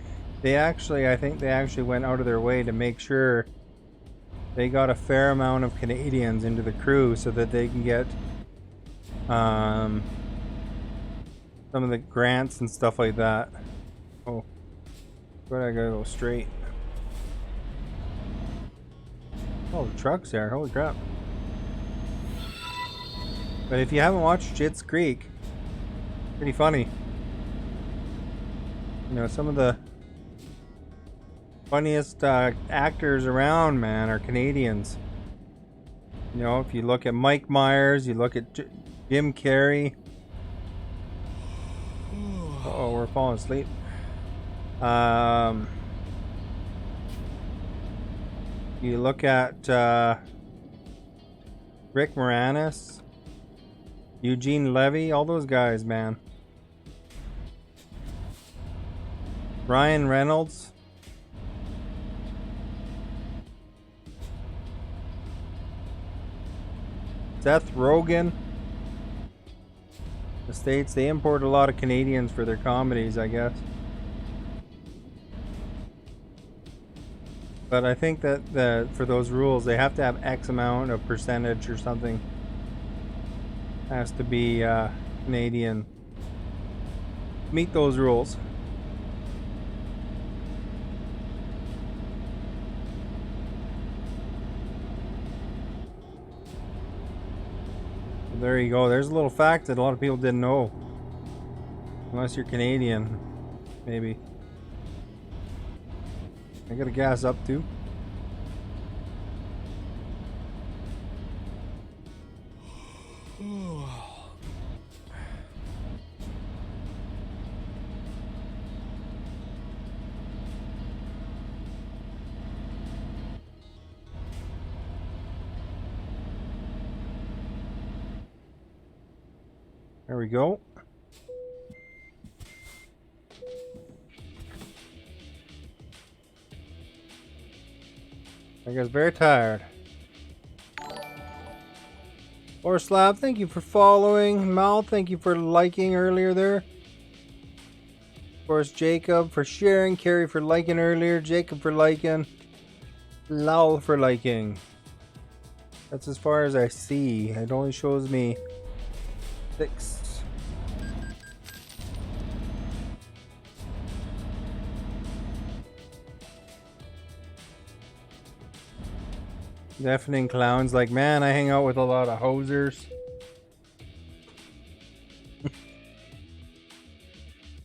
actually, I think they actually went out of their way to make sure they got a fair amount of Canadians into the crew so that they can get some of the grants and stuff like that. Oh, but I gotta go straight. Oh, the truck's there. Holy crap. But if you haven't watched Schitt's Creek, pretty funny. You know, some of the funniest actors around, man, are Canadians. You know, if you look at Mike Myers, you look at Jim Carrey. Uh-oh, we're falling asleep. You look at Rick Moranis, Eugene Levy, all those guys, man. Ryan Reynolds. Seth Rogen. The States, they import a lot of Canadians for their comedies, I guess. But I think that for those rules, they have to have X amount of percentage or something. Has to be Canadian. Meet those rules. There you go. There's a little fact that a lot of people didn't know. Unless you're Canadian, maybe. I gotta gas up too. There we go. I guess very tired. Or Slab, thank you for following. Mal, thank you for liking earlier there. Of course, Jacob for sharing. Carrie for liking earlier. Jacob for liking. Lowell for liking. That's as far as I see. It only shows me 6. Deafening Clowns like, man, I hang out with a lot of hosers.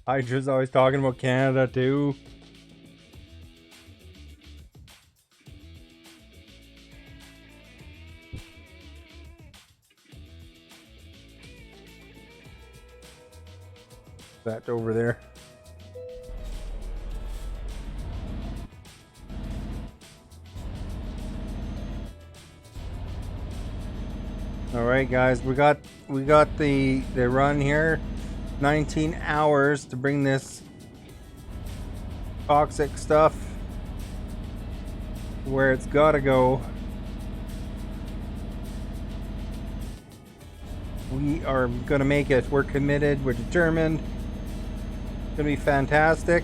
Hydra's always talking about Canada too. That over there. All right, guys, we got the run here. 19 hours to bring this toxic stuff where it's gotta go. We are gonna make it. We're committed. We're determined. It's gonna be fantastic.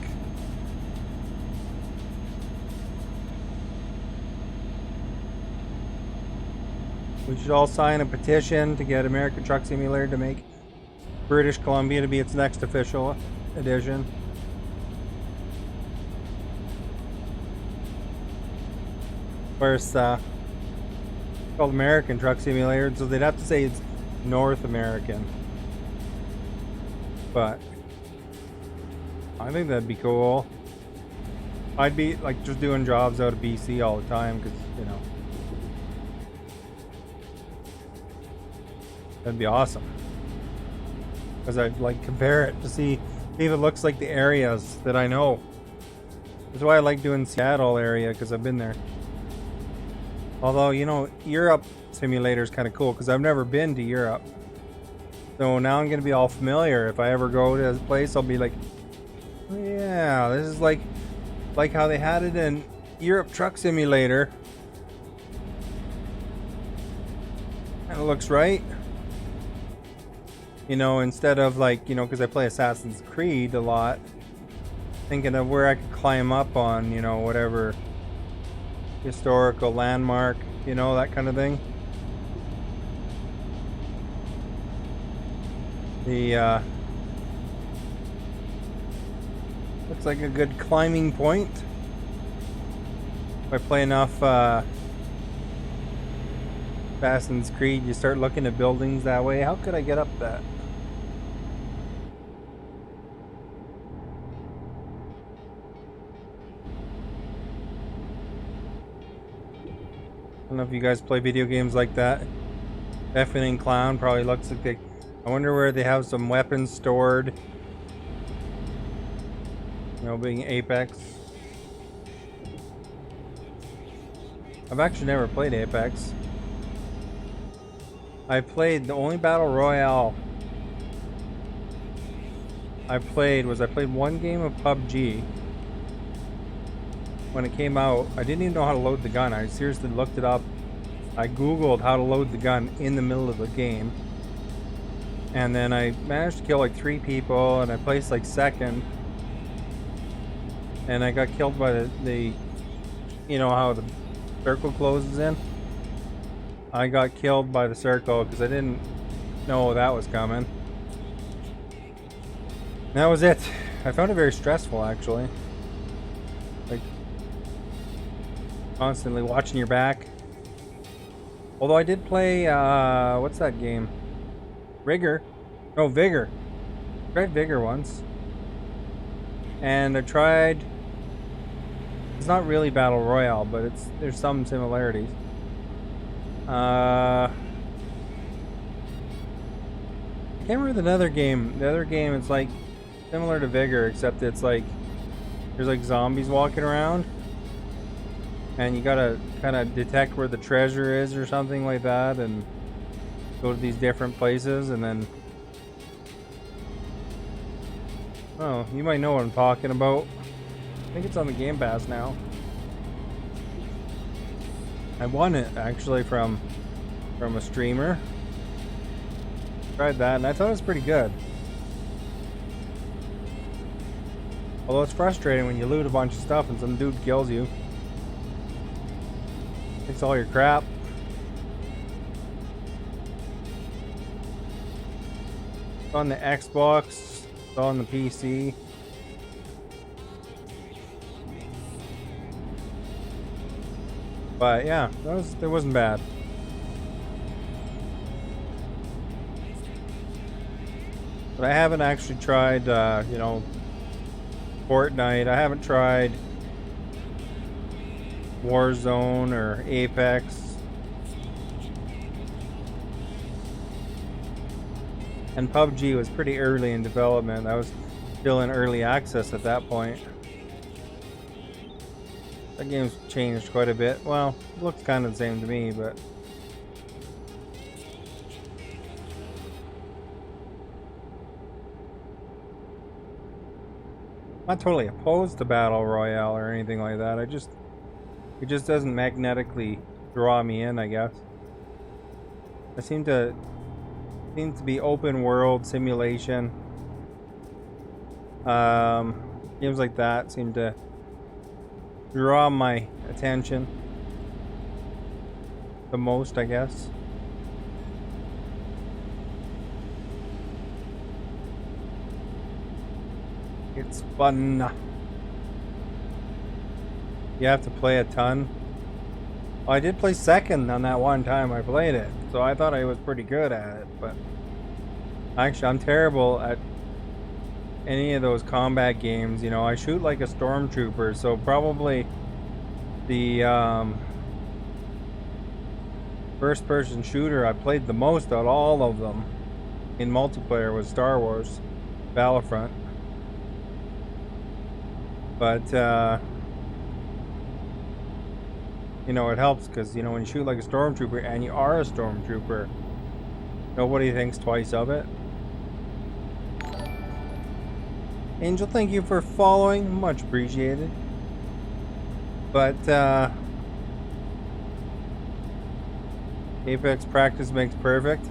We should all sign a petition to get American Truck Simulator to make British Columbia to be its next official edition. Whereas it's called American Truck Simulator, so they'd have to say it's North American. But I think that'd be cool. I'd be like just doing jobs out of BC all the time because, you know, that'd be awesome. Because I'd like compare it to see if it looks like the areas that I know. That's why I like doing Seattle area, because I've been there. Although, you know, Europe simulator is kind of cool because I've never been to Europe. So now I'm going to be all familiar. If I ever go to this place, I'll be like, oh, yeah, this is like how they had it in Europe Truck Simulator. And it looks right. You know, instead of like, you know, because I play Assassin's Creed a lot, thinking of where I could climb up on, you know, whatever historical landmark, you know, that kind of thing. The looks like a good climbing point. If I play enough Assassin's Creed, you start looking at buildings that way. How could I get up that? I don't know if you guys play video games like that. Deafening Clown probably looks like they... I wonder where they have some weapons stored. You know, being Apex. I've actually never played Apex. I played the only battle royale I played one game of PUBG. When it came out, I didn't even know how to load the gun. I seriously looked it up. I googled how to load the gun in the middle of the game. And then I managed to kill like 3 people, and I placed like second. And I got killed by the you know how the circle closes in? I got killed by the circle because I didn't know that was coming. And that was it. I found it very stressful, actually. Like, constantly watching your back. Although I did play, what's that game? Vigor. I tried Vigor once. And I tried... It's not really Battle Royale, but there's some similarities. I can't remember the other game. The other game is like similar to Vigor, except it's like there's like zombies walking around, and you gotta kind of detect where the treasure is or something like that, and go to these different places, and then Oh, you might know what I'm talking about. I think it's on the Game Pass now. I won it actually from a streamer. Tried that and I thought it was pretty good. Although it's frustrating when you loot a bunch of stuff and some dude kills you. Takes all your crap. It's on the Xbox, it's on the PC. But yeah, that wasn't bad. But I haven't actually tried, you know, Fortnite. I haven't tried Warzone or Apex. And PUBG was pretty early in development. I was still in early access at that point. That game's changed quite a bit. Well, it looks kind of the same to me, but I'm not totally opposed to Battle Royale or anything like that. It just doesn't magnetically draw me in, I guess. I seems to be open world simulation. Games like that seem to draw my attention the most, I guess. It's fun. You have to play a ton. Well, I did play second on that one time I played it, so I thought I was pretty good at it, but actually I'm terrible at any of those combat games. You know, I shoot like a stormtrooper, so probably the first person shooter I played the most out of all of them in multiplayer was Star Wars Battlefront. But you know, it helps because, you know, when you shoot like a stormtrooper and you are a stormtrooper, nobody thinks twice of it. Angel, thank you for following, much appreciated. But Apex practice makes perfect.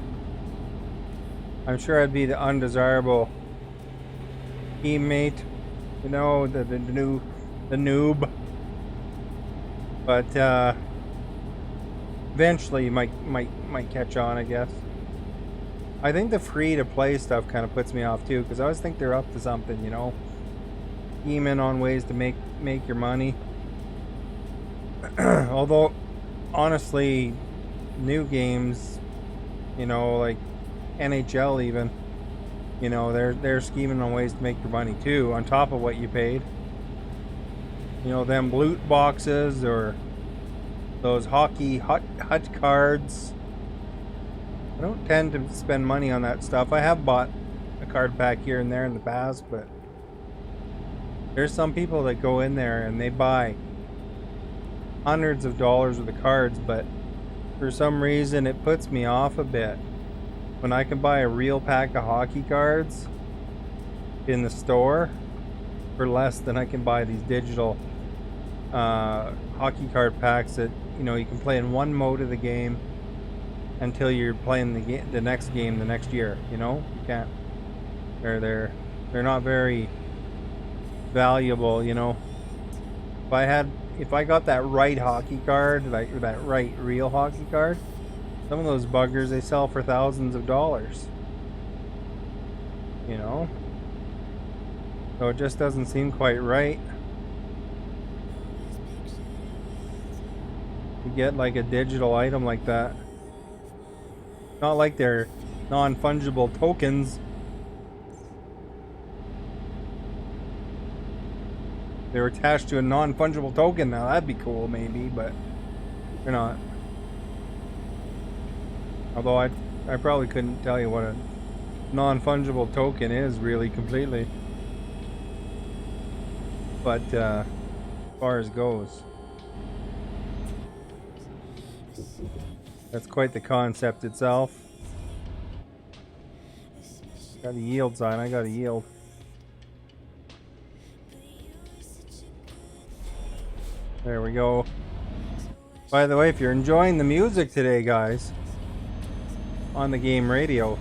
I'm sure I'd be the undesirable teammate, you know, the noob. But eventually you might catch on, I guess. I think the free-to-play stuff kind of puts me off too, because I always think they're up to something, you know, scheming on ways to make your money. Although, honestly, new games, you know, like NHL even, you know, they're scheming on ways to make your money too, on top of what you paid. You know, them loot boxes or those hockey hut cards. I don't tend to spend money on that stuff. I have bought a card pack here and there in the past, but there's some people that go in there and they buy hundreds of dollars worth of cards, but for some reason it puts me off a bit when I can buy a real pack of hockey cards in the store for less than I can buy these digital hockey card packs that, you know, you can play in one mode of the game until you're playing the next game the next year. You know, you can't. They're not very valuable. You know, if I got that right hockey card, like that right real hockey card, some of those buggers they sell for thousands of dollars. You know, so it just doesn't seem quite right to get like a digital item like that. Not like they're non-fungible tokens. They're attached to a non-fungible token now. That'd be cool maybe, but they're not. Although I probably couldn't tell you what a non-fungible token is really completely. But as far as goes, that's quite the concept itself. Got a yield sign. I got a yield. There we go. By the way, if you're enjoying the music today, guys, on the game radio,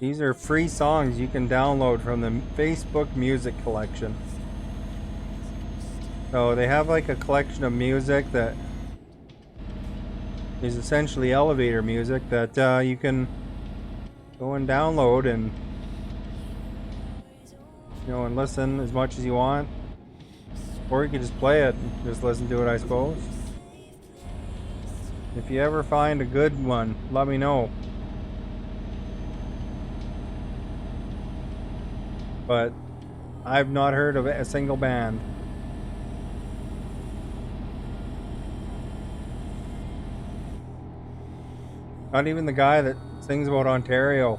these are free songs you can download from the Facebook music collection. So they have like a collection of music that is essentially elevator music that you can go and download and and listen as much as you want, or you can just play it and just listen to it, I suppose. If you ever find a good one, let me know. But I've not heard of a single band. Not even the guy that sings about Ontario.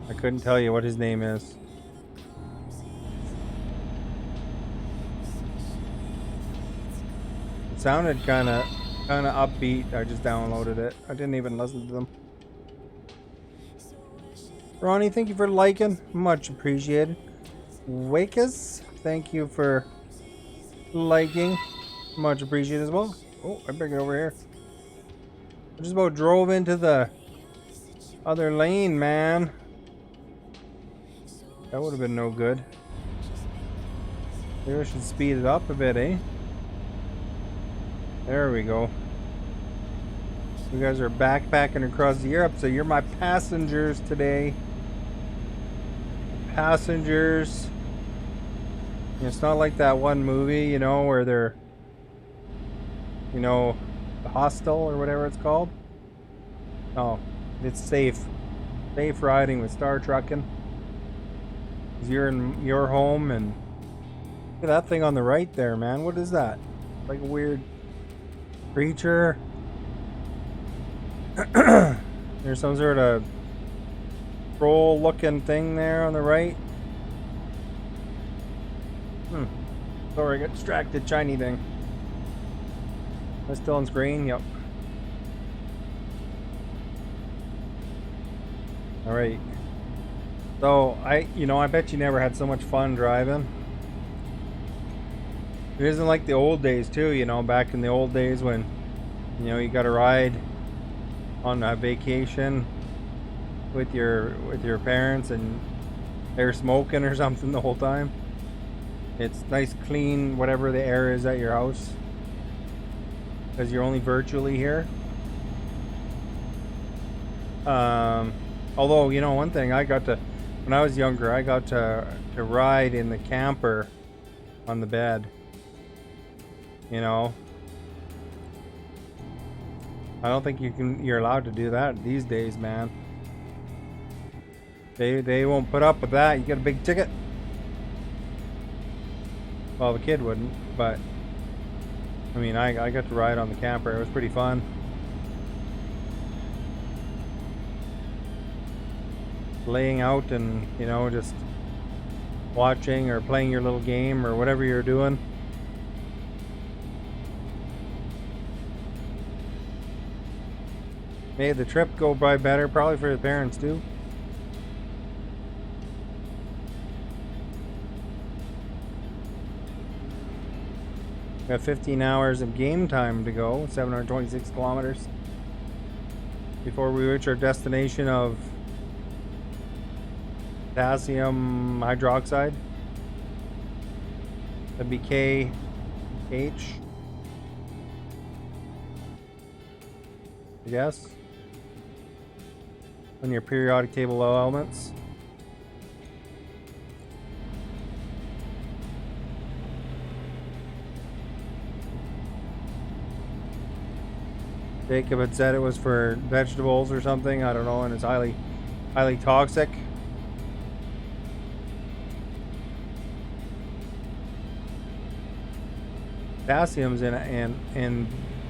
I couldn't tell you what his name is. It sounded kind of upbeat. I just downloaded it. I didn't even listen to them. Ronnie, thank you for liking. Much appreciated. Wakus, thank you for liking. Much appreciated as well. Oh, I better get over here. I just about drove into the other lane, man. That would have been no good. Maybe I should speed it up a bit, eh? There we go. You guys are backpacking across Europe, so you're my passengers today. Passengers. It's not like that one movie, where they're, the hostel or whatever it's called. Oh, it's safe. Safe riding with Star Trucking. You're in your home, and look at that thing on the right there, man. What is that? Like a weird creature. There's some sort of troll looking thing there on the right. Sorry, I got distracted. Shiny thing. Am I still on screen? Yep. Alright. So, I bet you never had so much fun driving. It isn't like the old days too, back in the old days when, you got to ride on a vacation with your parents and they're smoking or something the whole time. It's nice, clean, whatever the air is at your house, because you're only virtually here. Although, one thing when I was younger, I got to ride in the camper on the bed. I don't think you're allowed to do that these days, man. They won't put up with that. You get a big ticket. Well, the kid wouldn't, but I got to ride on the camper. It was pretty fun. Laying out and just watching or playing your little game or whatever you're doing. Made the trip go by better, probably for the parents too. Got 15 hours of game time to go, 726 kilometers, before we reach our destination of potassium hydroxide. That'd be KH. I guess. On your periodic table of elements. Jacob had said it was for vegetables or something, I don't know, and it's highly toxic. Potassium's in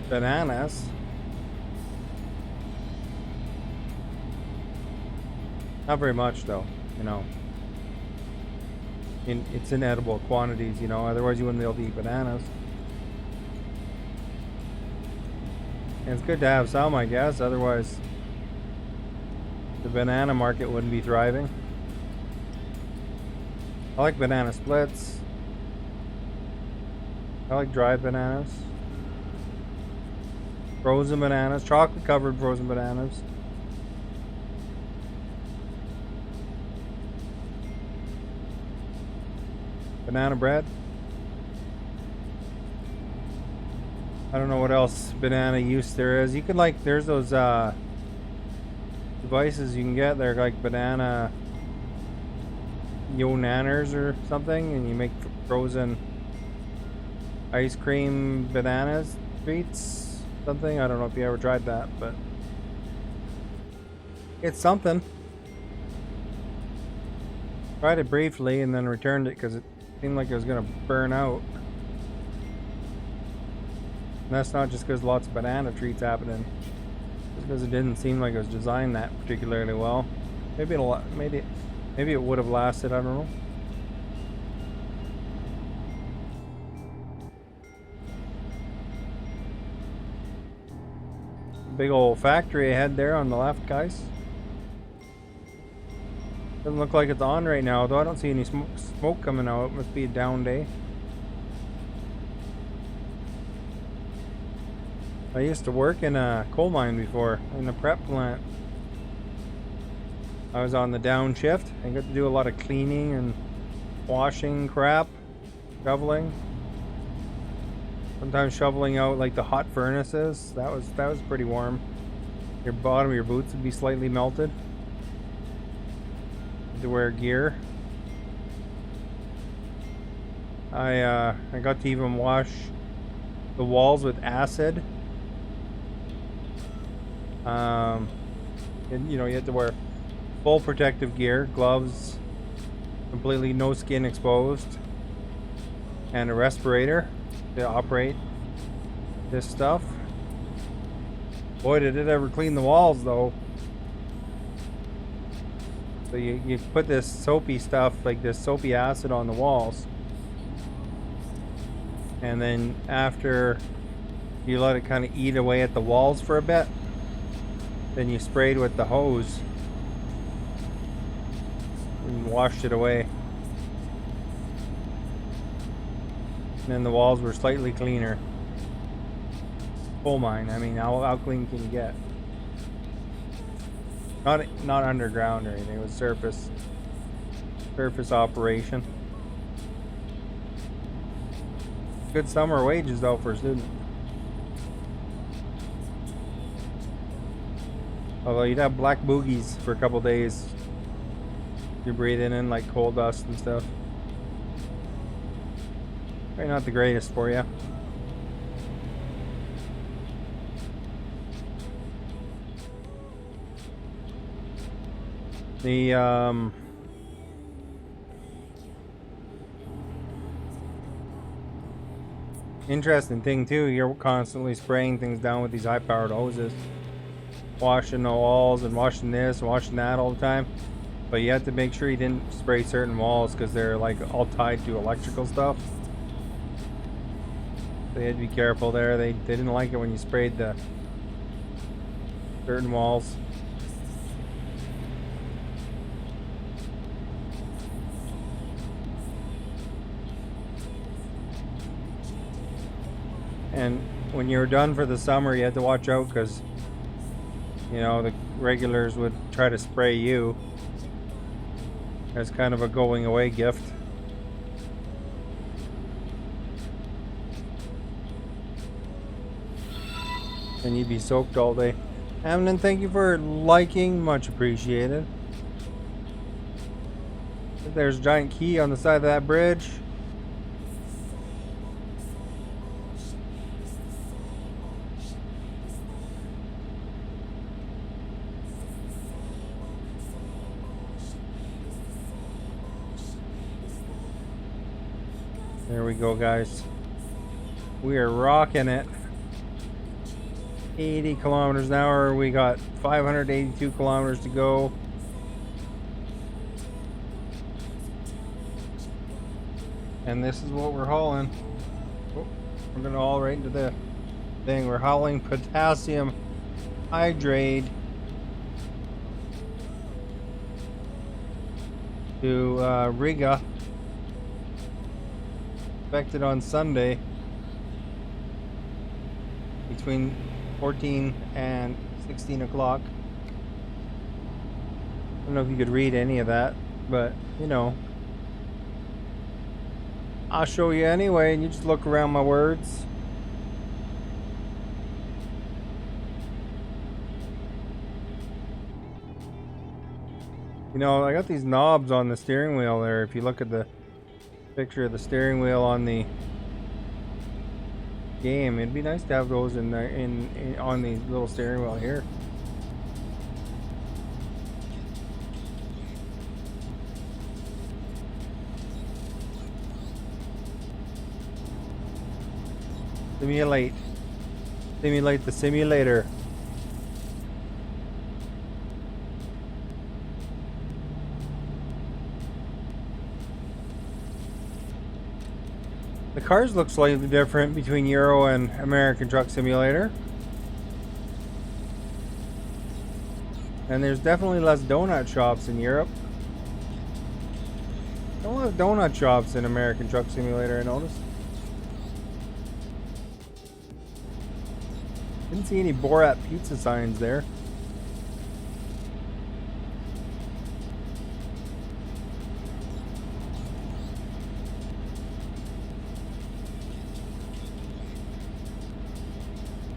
bananas. Not very much though, It's in edible quantities, otherwise you wouldn't be able to eat bananas. And it's good to have some, I guess, otherwise the banana market wouldn't be thriving. I like banana splits. I like dried bananas. Frozen bananas, chocolate covered frozen bananas. Banana bread. I don't know what else banana use there is. You could like, there's those devices you can get. They're like banana yo-nanners or something, and you make frozen ice cream bananas treats, something. I don't know if you ever tried that, but it's something. Tried it briefly and then returned it because it seemed like it was gonna burn out. And that's not just because lots of banana treats happening, just because it didn't seem like it was designed that particularly well. Maybe it would have lasted. I don't know. Big old factory ahead there on the left, guys. Doesn't look like it's on right now, though. I don't see any smoke coming out. It must be a down day. I used to work in a coal mine before, in a prep plant. I was on the down shift. I got to do a lot of cleaning and washing crap, shoveling. Sometimes shoveling out like the hot furnaces. That was pretty warm. Your bottom of your boots would be slightly melted. To wear gear. I got to even wash the walls with acid. And, you know, you had to wear full protective gear, gloves, completely no skin exposed, and a respirator to operate this stuff. Boy, did it ever clean the walls, though. So you put this soapy stuff, like this soapy acid on the walls, and then after you let it kind of eat away at the walls for a bit, then you sprayed with the hose and washed it away. And then the walls were slightly cleaner. Coal mine, I mean, how clean can you get? Not underground or anything. It was surface operation. Good summer wages though for a student. Although you'd have black boogies for a couple days. You're breathing in like coal dust and stuff. Probably not the greatest for you. The interesting thing too, you're constantly spraying things down with these high-powered hoses, washing the walls and washing this and washing that all the time, but you have to make sure you didn't spray certain walls because they're like all tied to electrical stuff. So you had to be careful there. They didn't like it when you sprayed the certain walls. And when you were done for the summer, you had to watch out because, you know, the regulars would try to spray you as kind of a going away gift. And you'd be soaked all day. Amnon, thank you for liking, much appreciated. There's a giant key on the side of that bridge. There we go, guys. We are rocking it. 80 kilometers an hour. We got 582 kilometers to go. And this is what we're hauling. Oh, we're gonna haul right into the thing. We're hauling potassium hydrate to Riga, expected on Sunday between 14 and 16 o'clock. I don't know if you could read any of that, but you know, I'll show you anyway, and you just look around my words. You know, I got these knobs on the steering wheel there. If you look at the picture of the steering wheel on the game, it'd be nice to have those in there on the little steering wheel here. Simulate the simulator. The cars look slightly different between Euro and American Truck Simulator. And there's definitely less donut shops in Europe. Don't have donut shops in American Truck Simulator, I noticed. Didn't see any Borat pizza signs there.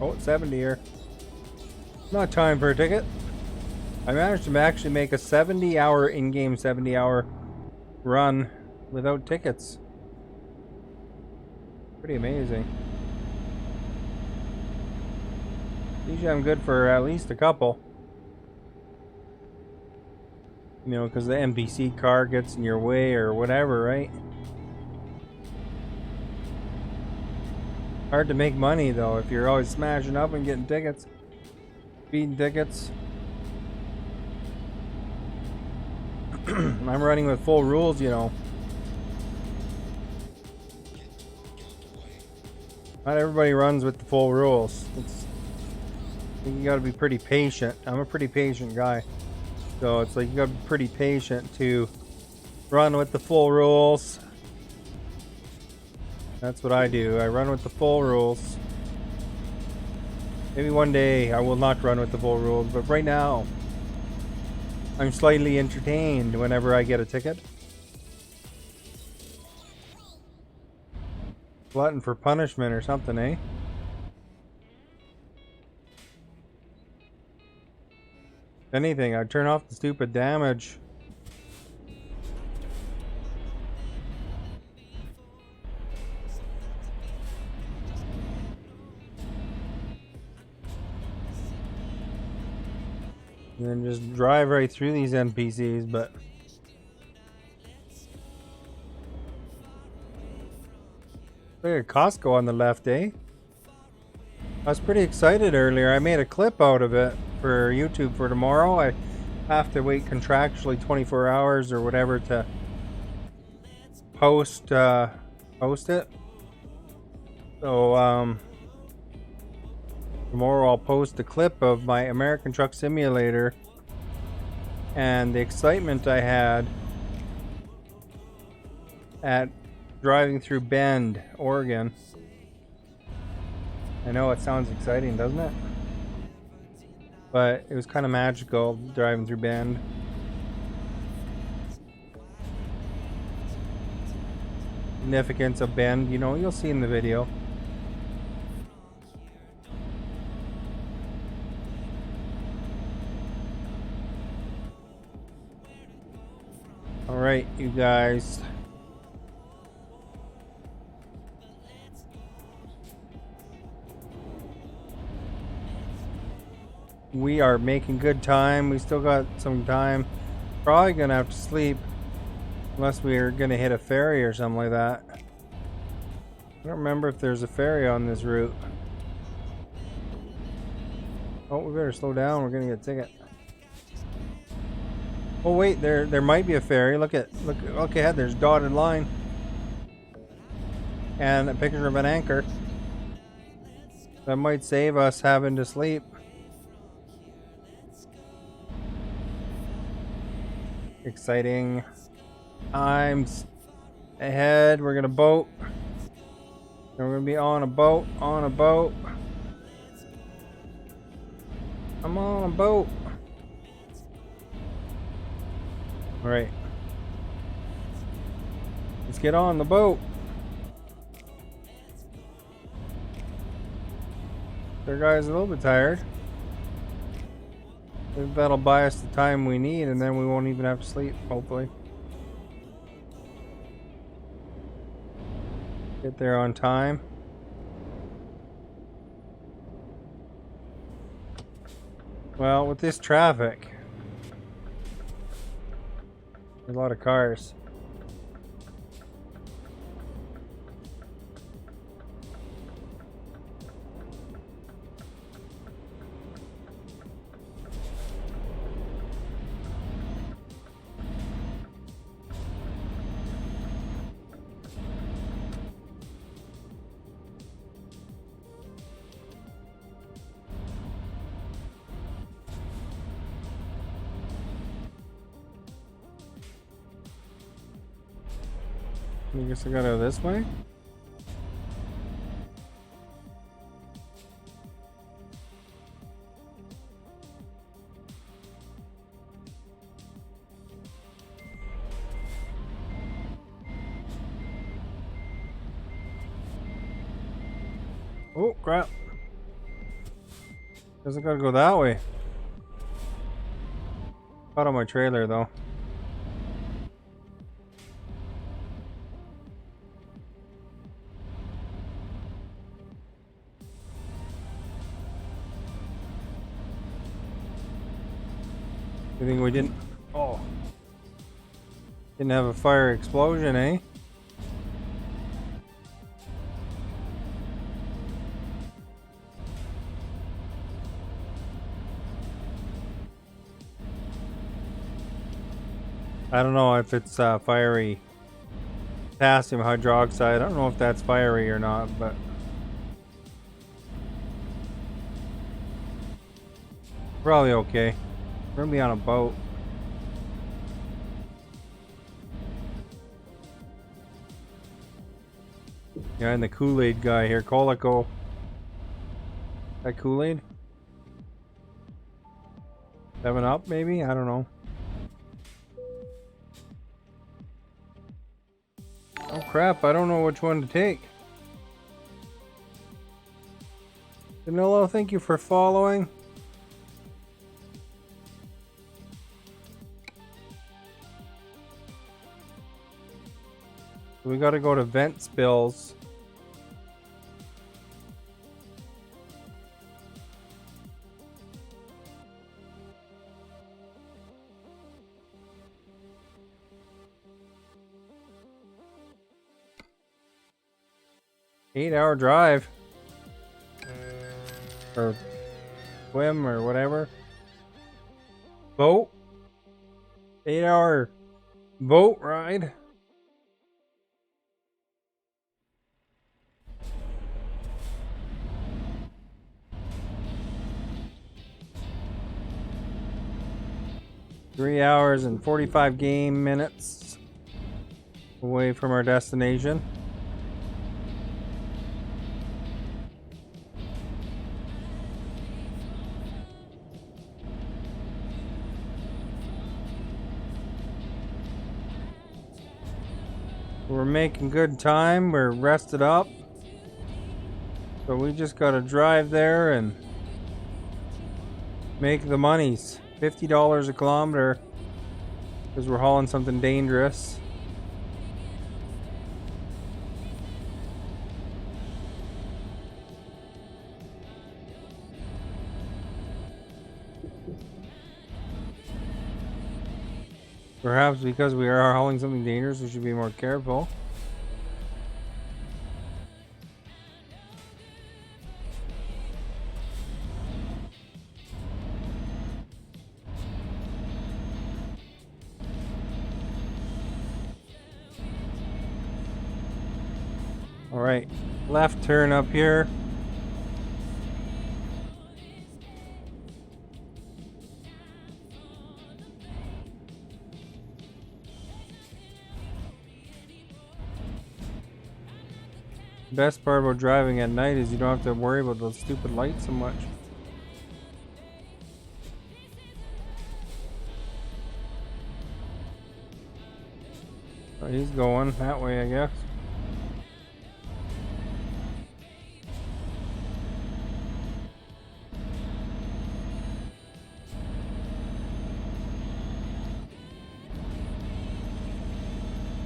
Oh, it's 70 here. Not time for a ticket. I managed to actually make a 70-hour in-game 70-hour run without tickets. Pretty amazing. Usually I'm good for at least a couple. You know, because the NPC car gets in your way or whatever, right? Hard to make money though if you're always smashing up and getting tickets. Beating tickets. I'm running with full rules, you know. Not everybody runs with the full rules. You gotta be pretty patient. I'm a pretty patient guy. So it's like you gotta be pretty patient to run with the full rules. That's what I do. I run with the full rules. Maybe one day I will not run with the full rules, but right now I'm slightly entertained whenever I get a ticket. Glutton for punishment or something, eh? If anything, I'd turn off the stupid damage. And then just drive right through these NPCs, but look at Costco on the left, eh? I was pretty excited earlier. I made a clip out of it for YouTube for tomorrow. I have to wait contractually 24 hours or whatever to post it. So tomorrow I'll post a clip of my American Truck Simulator and the excitement I had at driving through Bend, Oregon. I know it sounds exciting, doesn't it? But it was kind of magical driving through Bend. Significance of Bend, you know, you'll see in the video. Alright, you guys. We are making good time. We still got some time. Probably gonna have to sleep. Unless we're gonna hit a ferry or something like that. I don't remember if there's a ferry on this route. Oh, we better slow down. We're gonna get a ticket. Oh wait, there might be a ferry. Look ahead. There's dotted line and a picture of an anchor. That might save us having to sleep. Exciting times ahead. We're gonna boat. And we're gonna be on a boat, on a boat. I'm on a boat. All right. Let's get on the boat. Their guy's a little bit tired. Maybe that'll buy us the time we need, and then we won't even have to sleep, hopefully. Get there on time. Well, with this traffic, there's a lot of cars. I guess I gotta go this way. Oh, crap. Guess I gotta go that way. Caught on my trailer, though. You think we didn't... Oh. Didn't have a fire explosion, eh? I don't know if it's fiery potassium hydroxide. I don't know if that's fiery or not, but... Probably okay. We're gonna be on a boat. Yeah, and the Kool-Aid guy here, Colico. That Kool-Aid? 7-Up, maybe? I don't know. Oh crap, I don't know which one to take. Danilo, thank you for following. We gotta go to vent spills. Eight-hour drive. Or swim or whatever. Boat. 8-hour boat ride. Three hours and 45 game minutes away from our destination. We're making good time. We're rested up. So we just gotta drive there and make the monies. $50 a kilometer because we're hauling something dangerous. Perhaps because we are hauling something dangerous, we should be more careful. Alright, left turn up here. Best part about driving at night is you don't have to worry about those stupid lights so much. So he's going that way, I guess.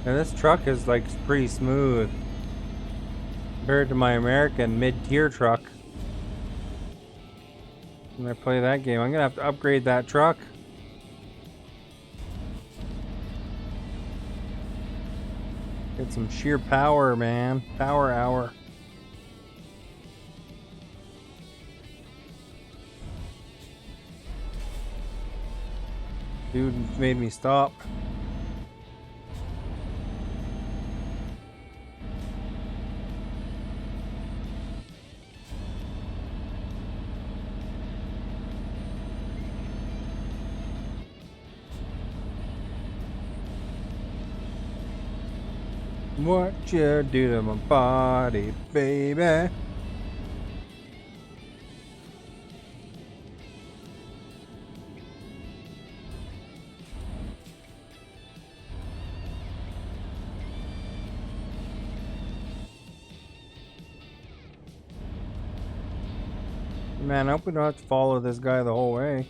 And this truck is like pretty smooth compared to my American mid-tier truck. When I play that game, I'm gonna have to upgrade that truck. Get some sheer power, man. Power hour. Dude made me stop. What you do to my body, baby? Man, I hope we don't have to follow this guy the whole way.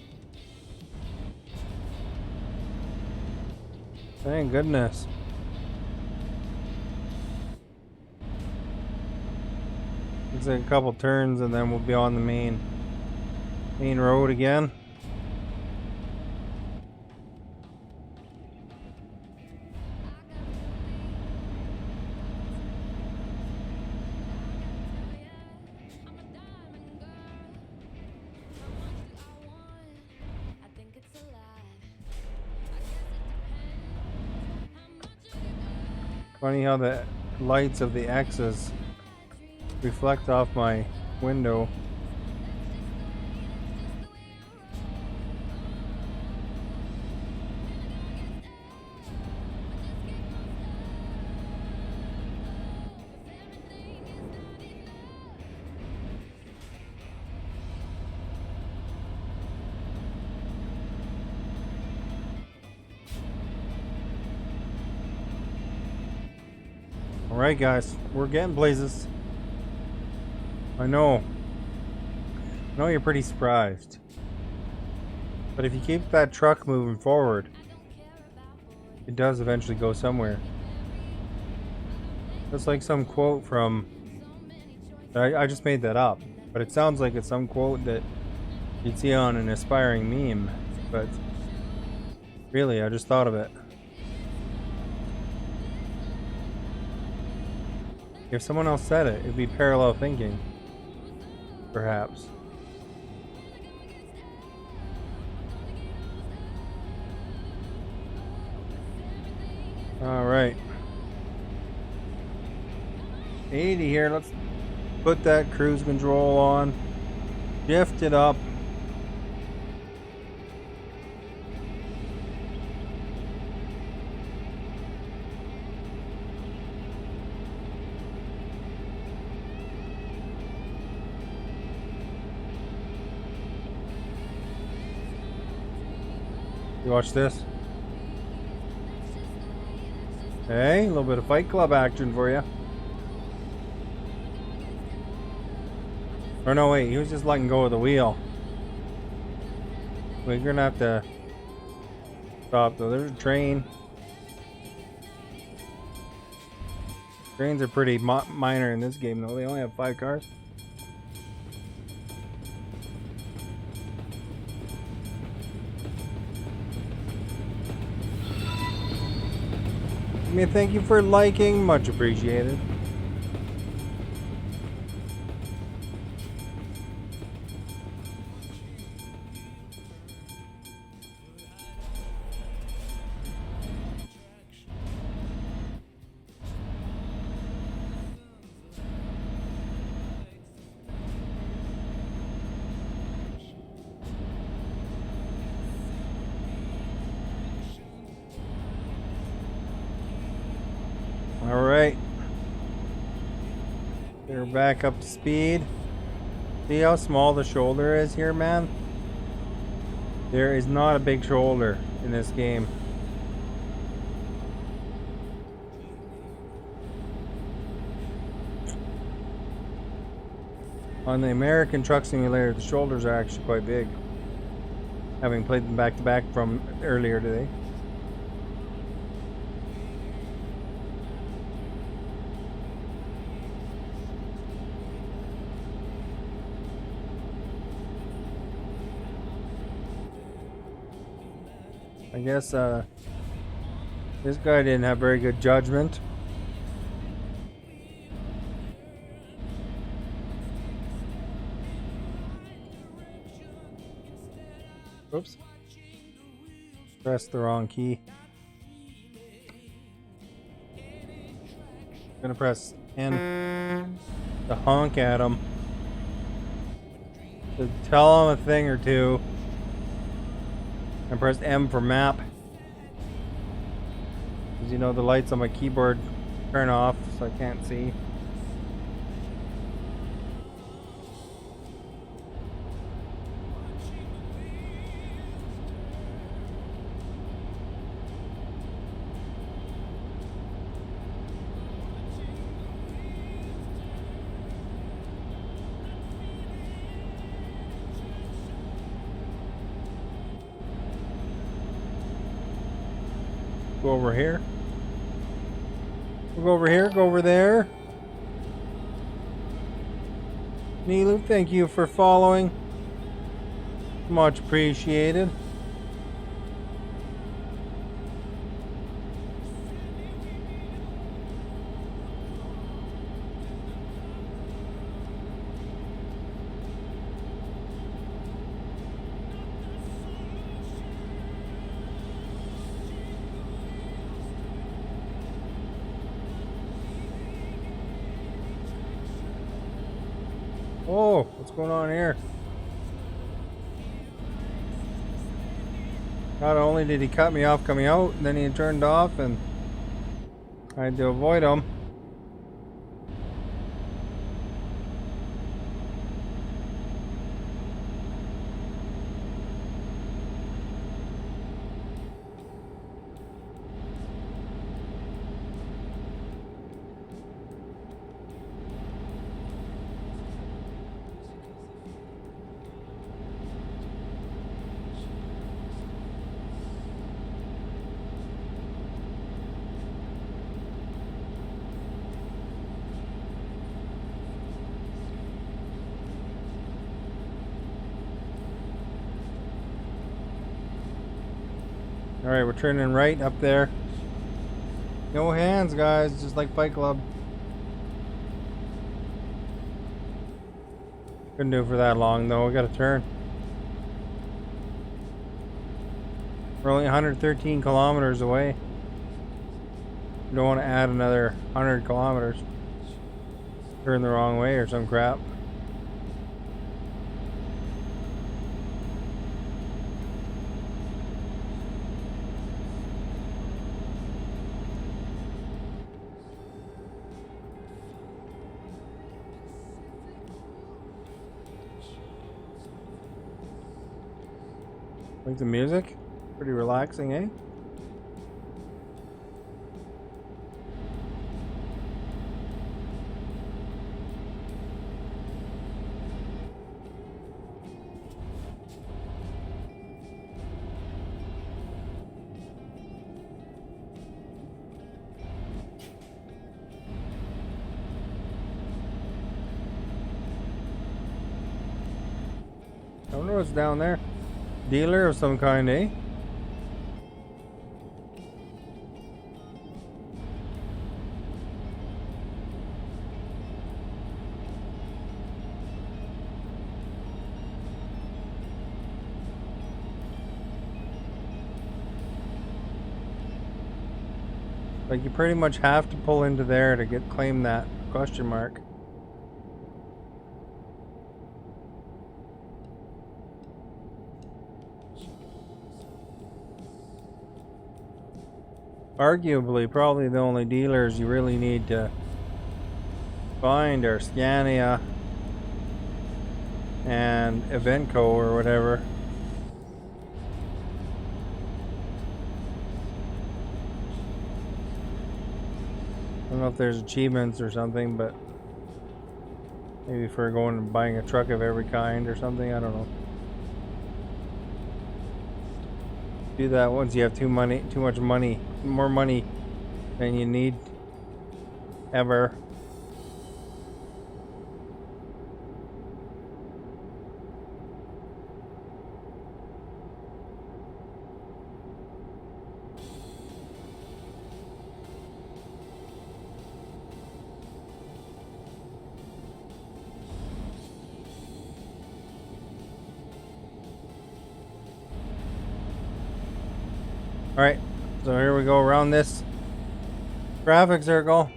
Thank goodness. It's like a couple turns and then we'll be on the main road again. Funny how the lights of the X's reflect off my window. Alright guys, we're getting places. I know you're pretty surprised. But if you keep that truck moving forward, it does eventually go somewhere. That's like some quote from... I just made that up. But it sounds like it's some quote that you'd see on an aspiring meme. But really, I just thought of it. If someone else said it, it'd be parallel thinking. Perhaps. Alright. 80 here. Let's put that cruise control on. Shift it up. You watch this. Hey, a little bit of Fight Club action for you. Or no, wait, he was just letting go of the wheel. We're gonna have to stop though. There's a train. Trains are pretty minor in this game though. They only have 5 cars. Thank you for liking, much appreciated. All right. They're back up to speed. See how small the shoulder is here, man? There is not a big shoulder in this game. On the American Truck Simulator, the shoulders are actually quite big. Having played them back to back from earlier today. I guess this guy didn't have very good judgment. Oops. Pressed the wrong key. I'm gonna press N to honk at him. To tell him a thing or two. And press M for map. As you know, the lights on my keyboard turn off, so I can't see. Go over here. We'll go over here, go over there. Nilu, thank you for following. Much appreciated. Oh, what's going on here? Not only did he cut me off coming out, then he turned off and I had to avoid him. Alright, we're turning right up there. No hands, guys, just like Fight Club. Couldn't do it for that long, though. We gotta turn. We're only 113 kilometers away. We don't want to add another 100 kilometers. Turn the wrong way or some crap. Like the music? Pretty relaxing, eh? I don't know what's down there. Dealer of some kind, eh? Like you pretty much have to pull into there to claim that question mark. Arguably, probably the only dealers you really need to find our Scania and Eventco or whatever. I don't know if there's achievements or something, but maybe for going and buying a truck of every kind or something, I don't know. Do that once you have too much money, more money than you need ever. Alright, so here we go around this traffic circle.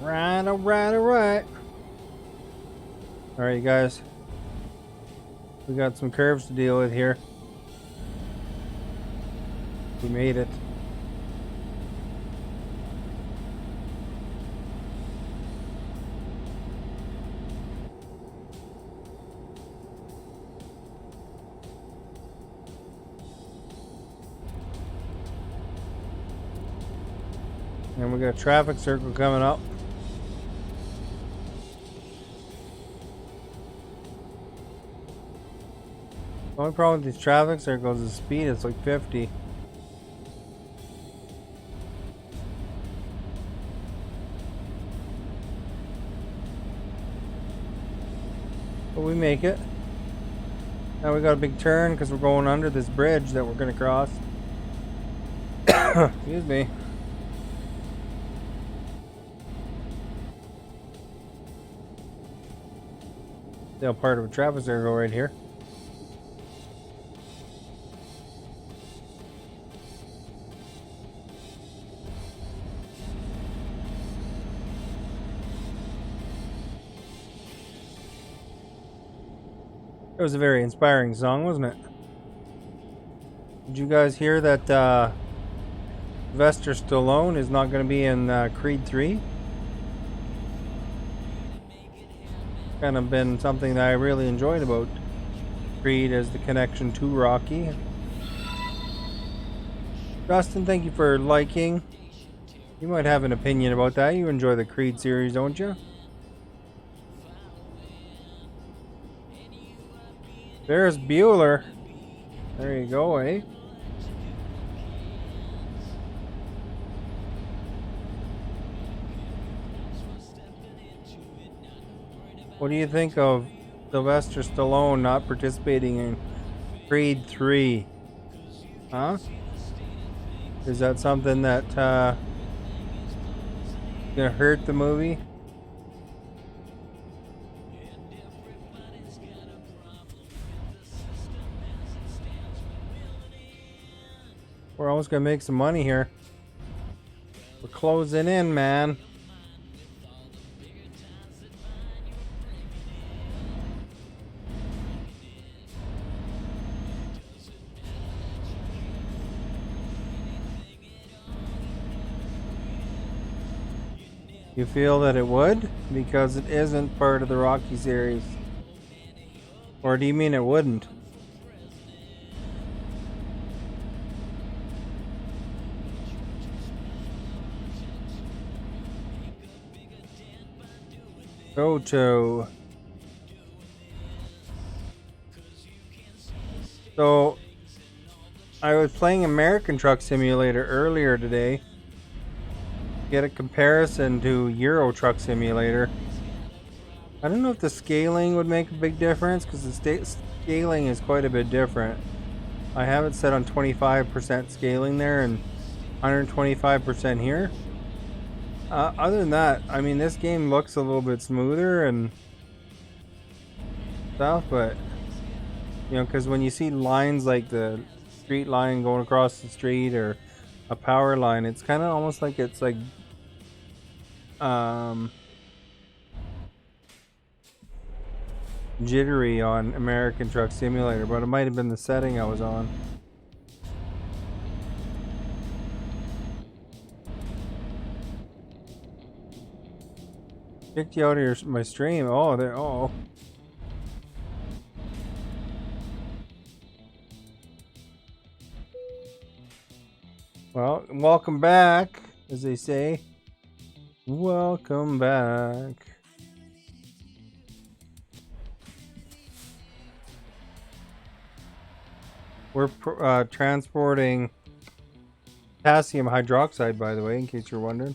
Alright, alright, alright. Alright, you guys. We got some curves to deal with here. We made it. And we got a traffic circle coming up. The only problem with these traffic circles is speed. It's like 50. But we make it. Now we got a big turn because we're going under this bridge that we're going to cross. Excuse me. Still part of a traffic circle right here. It was a very inspiring song, wasn't it? Did you guys hear that Sylvester Stallone is not going to be in Creed 3? Kind of been something that I really enjoyed about Creed as the connection to Rocky. Justin, thank you for liking. You might have an opinion about that. You enjoy the Creed series, don't you? There's Bueller. There you go, eh? What do you think of Sylvester Stallone not participating in Creed 3? Huh? Is that something that gonna hurt the movie? We're almost gonna make some money here. We're closing in, man. You feel that it would? Because it isn't part of the Rocky series. Or do you mean it wouldn't? Goto. So, I was playing American Truck Simulator earlier today. get a comparison to Euro Truck Simulator. I don't know if the scaling would make a big difference, because the scaling is quite a bit different. I have it set on 25% scaling there and 125% here. Other than that, I mean, this game looks a little bit smoother and stuff, but you know, because when you see lines like the street line going across the street or a power line, it's kind of almost like it's like jittery on American Truck Simulator, but it might have been the setting I was on. Kicked you out of my stream. Oh, there. Oh. Well, welcome back, as they say. Welcome back. We're transporting potassium hydroxide, by the way, in case you're wondering.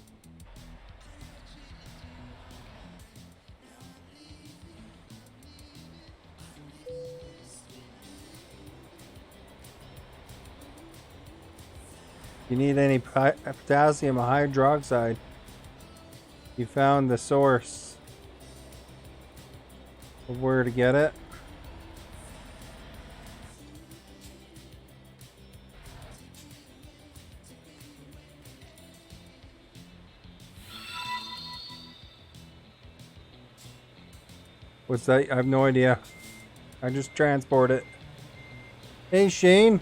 If you need any potassium hydroxide, you found the source of where to get it. What's that? I have no idea. I just transport it. Hey, Shane.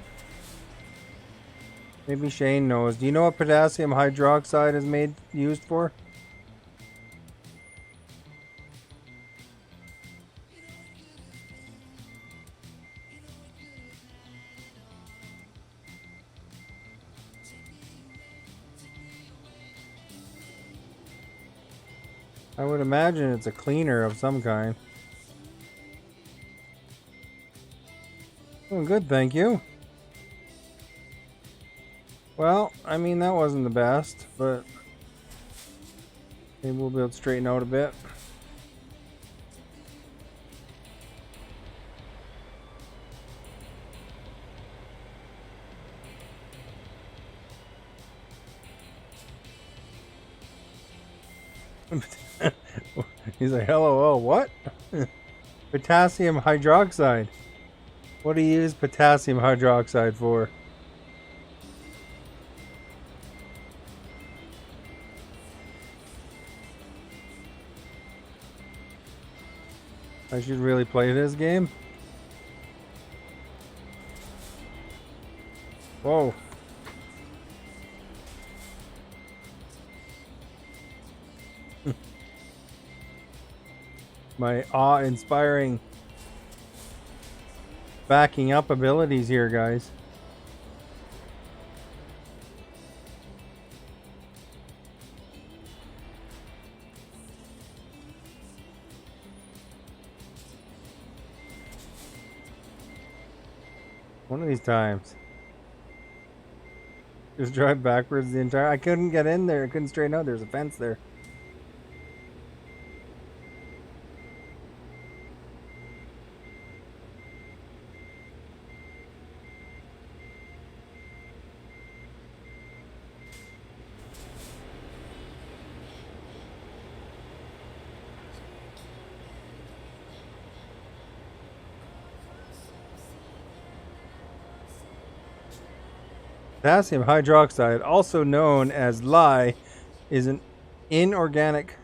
Maybe Shane knows. Do you know what potassium hydroxide is used for? I would imagine it's a cleaner of some kind. Oh, good, thank you. Well, I mean, that wasn't the best, but maybe we'll be able to straighten out a bit. He's like, hello, what? Potassium hydroxide. What do you use potassium hydroxide for? I should really play this game. Whoa. My awe-inspiring backing up abilities here, guys. One of these times. Just drive backwards the entire... I couldn't get in there. I couldn't straighten out. There's a fence there. Potassium hydroxide, also known as lye, is an inorganic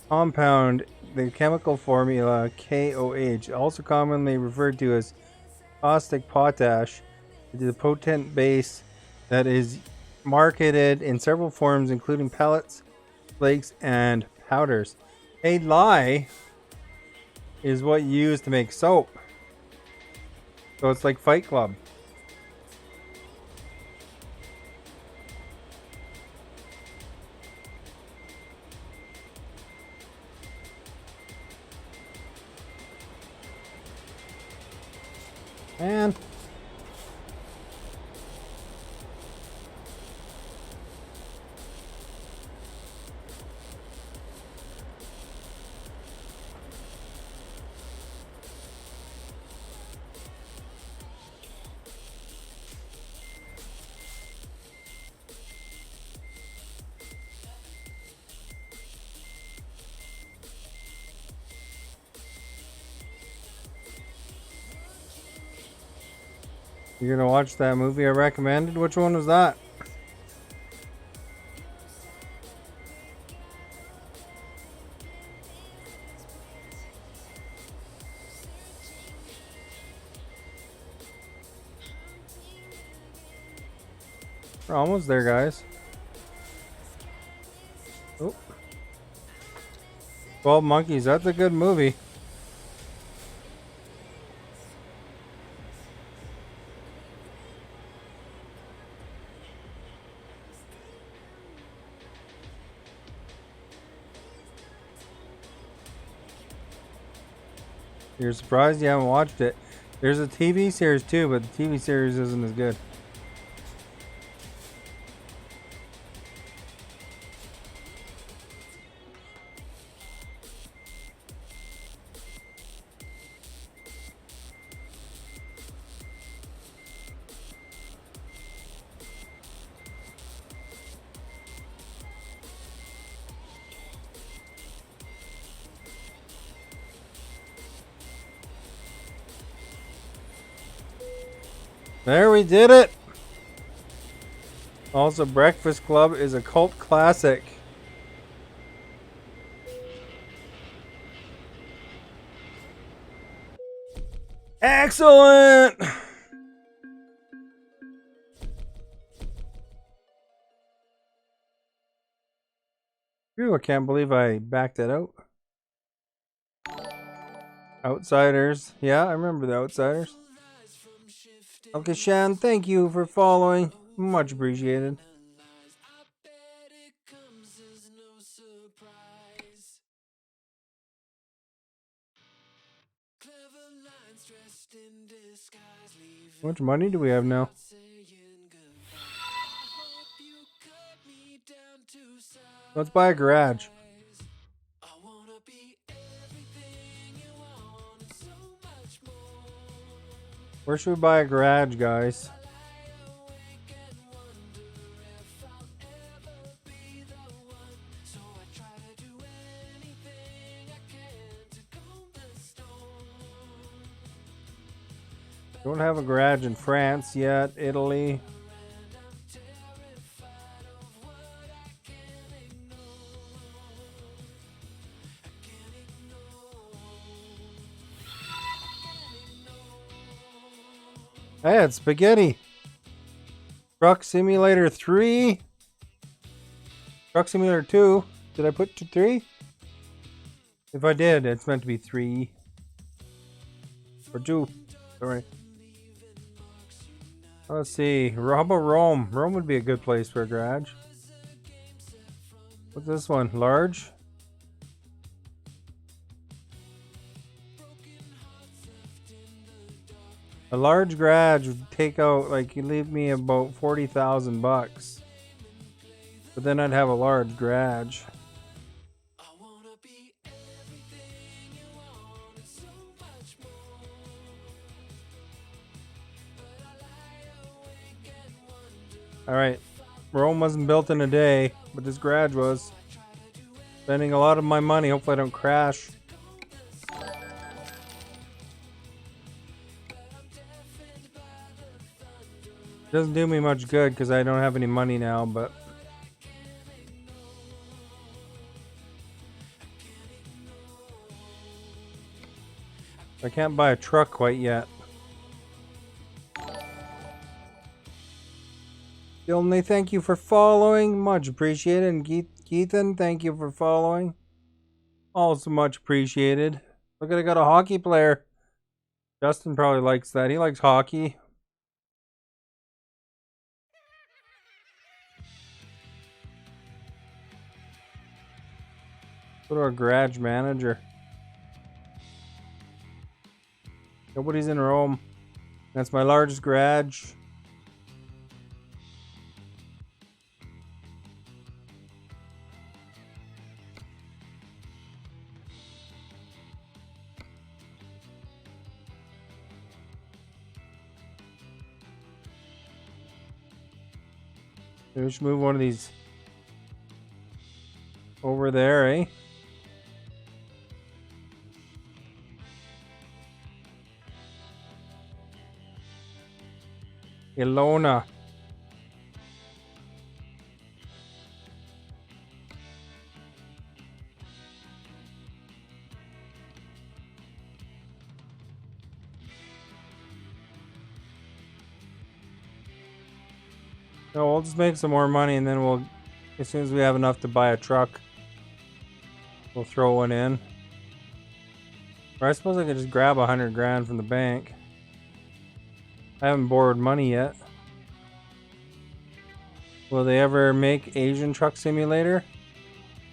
compound, the chemical formula KOH, also commonly referred to as caustic potash. It is a potent base that is marketed in several forms, including pellets, flakes, and powders. A lye is what you use to make soap. So it's like Fight Club. Man. You're gonna watch that movie I recommended? Which one was that? We're almost there, guys. Oh. 12 Monkeys, that's a good movie. You're surprised you haven't watched it. There's a TV series too, but the TV series isn't as good. There, we did it! Also, Breakfast Club is a cult classic. Excellent! Phew, I can't believe I backed it out. Outsiders. Yeah, I remember the Outsiders. Okay, Shan, thank you for following. Much appreciated. How much money do we have now? Let's buy a garage. Where should we buy a garage, guys? Don't have a garage in France yet. Italy. I had spaghetti. Truck Simulator 3. Truck Simulator 2. Did I put 3? If I did, it's meant to be 3. Or 2. Sorry. Let's see. How about Rome? Rome would be a good place for a garage. What's this one? Large? A large garage would take out, like, you leave me about 40,000 bucks. But then I'd have a large garage. Alright. Rome wasn't built in a day, but this garage was. Spending a lot of my money. Hopefully I don't crash. Doesn't do me much good because I don't have any money now, but I can't buy a truck quite yet. Gilney, thank you for following. Much appreciated. And Keithan, thank you for following. Also much appreciated. Look at I got a hockey player. Justin probably likes that. He likes hockey. Go to our garage manager. Nobody's in Rome. That's my largest garage. Maybe we should move one of these over there, eh? Ilona. No, we'll just make some more money and then we'll, as soon as we have enough to buy a truck, we'll throw one in. Or I suppose I could just grab 100 grand from the bank. I haven't borrowed money yet. Will they ever make Asian Truck Simulator?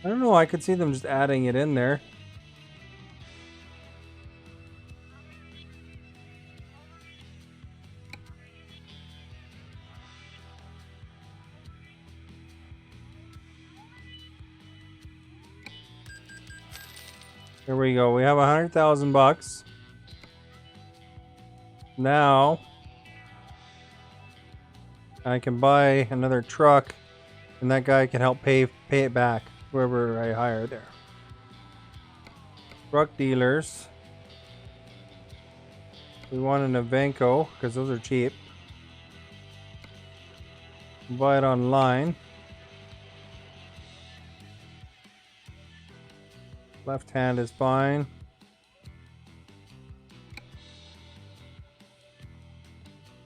I don't know, I could see them just adding it in there. Here we go. We have 100,000 bucks. Now I can buy another truck, and that guy can help pay it back. Whoever I hire there. Truck dealers. We want an Iveco because those are cheap. Buy it online. Left hand is fine.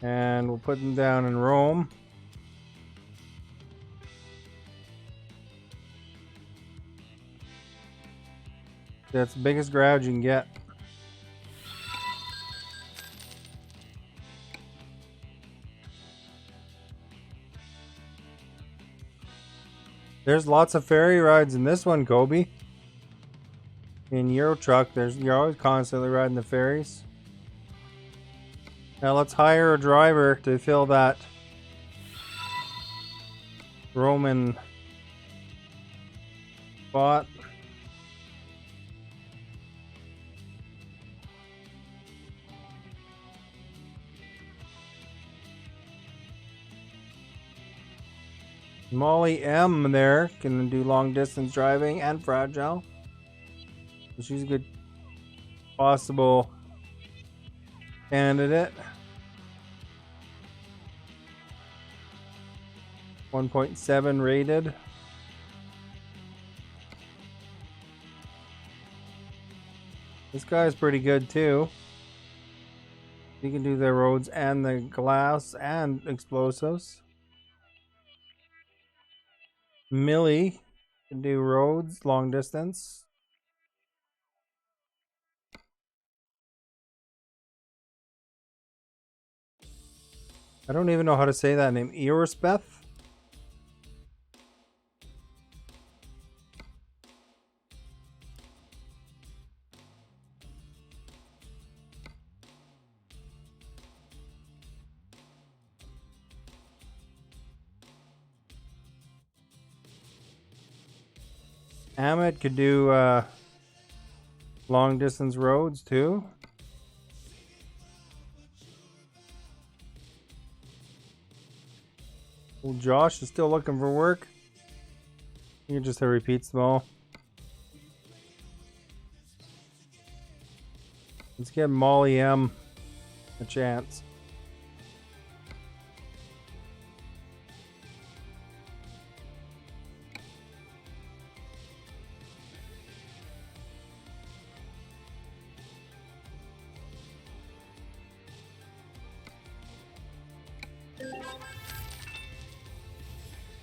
And we'll put them down in Rome. That's the biggest garage you can get. There's lots of ferry rides in this one, Kobe. In Euro Truck, you're always constantly riding the ferries. Now let's hire a driver to fill that Roman spot. Molly M there can do long distance driving and fragile. So she's a good possible candidate. 1.7 rated. This guy's pretty good too. He can do the roads and the glass and explosives. Millie can do roads, long distance. I don't even know how to say that name. Eorspeth? Ahmed could do long distance roads too. Well, Josh is still looking for work. You can just repeat them all. Let's give Molly M a chance.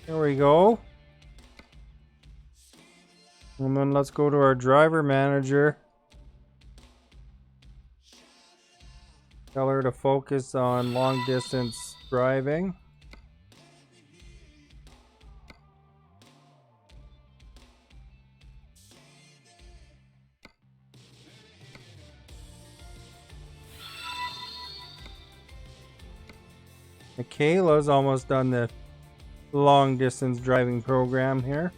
There we go. And then let's go to our driver manager. Tell her to focus on long distance driving. Michaela's almost done the long distance driving program here.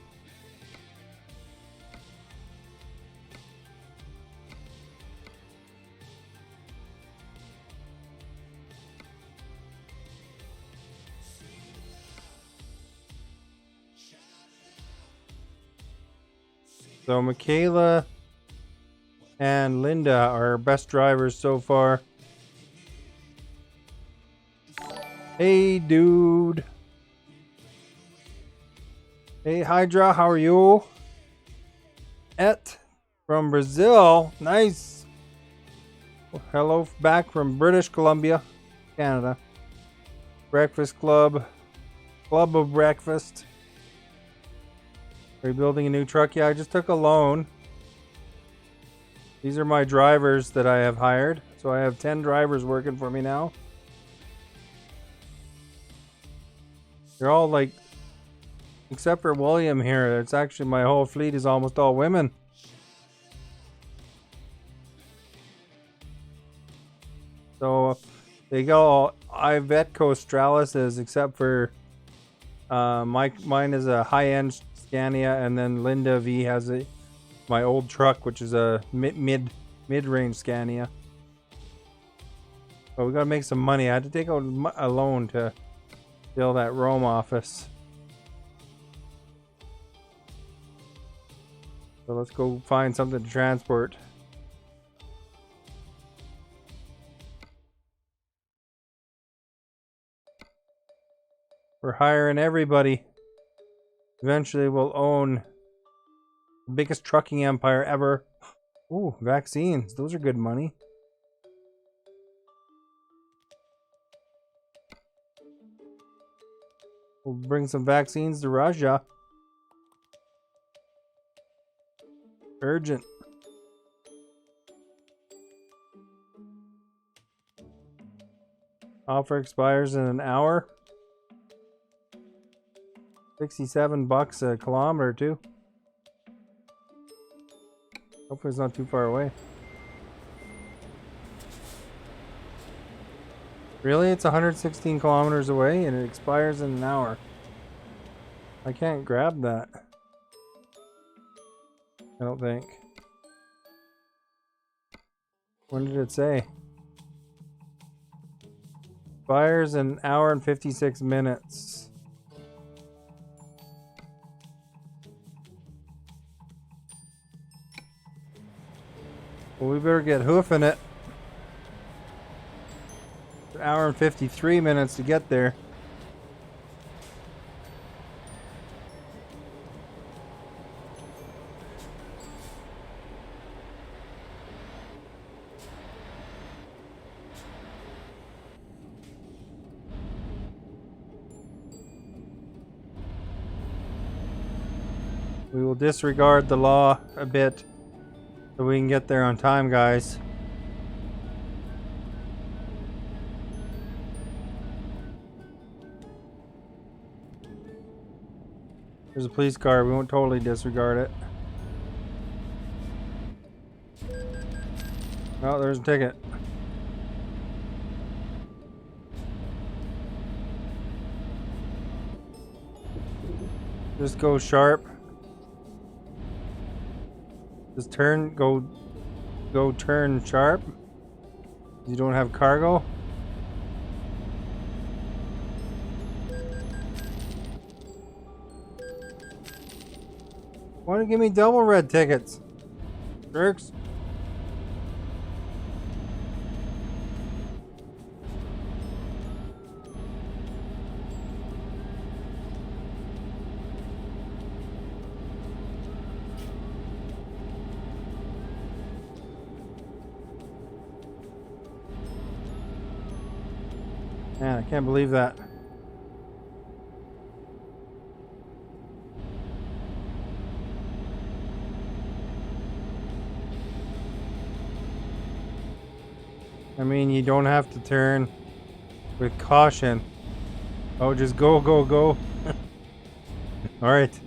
So Michaela and Linda are our best drivers so far. Hey, dude. Hey, Hydra, how are you? Et from Brazil. Nice. Hello, back from British Columbia, Canada. Breakfast Club. Club of Breakfast. Are you building a new truck? Yeah, I just took a loan. These are my drivers that I have hired. So I have 10 drivers working for me now. They're all like, except for William here. It's actually, my whole fleet is almost all women. So they go Iveco Stralises, except for mine is a high-end Scania, and then Linda V has my old truck, which is a mid-range Scania. But we gotta make some money. I had to take out a loan to fill that Rome office. So let's go find something to transport. We're hiring everybody. Eventually we'll own the biggest trucking empire ever. Ooh, vaccines. Those are good money. We'll bring some vaccines to Russia. Urgent. Offer expires in an hour. $67 a kilometer too. Hopefully it's not too far away. Really? It's 116 kilometers away and it expires in an hour. I can't grab that. I don't think. When did it say? Expires in an hour and 56 minutes. Well, we better get hoofing it. An hour and 53 minutes to get there. We will disregard the law a bit so we can get there on time, guys. There's a police car. We won't totally disregard it. Oh, there's a ticket. Just go sharp. Just turn, go turn sharp. You don't have cargo. Why don't you give me double red tickets? Jerks. Man, I can't believe that. I mean, you don't have to turn with caution. Oh, just go, go, go. All right.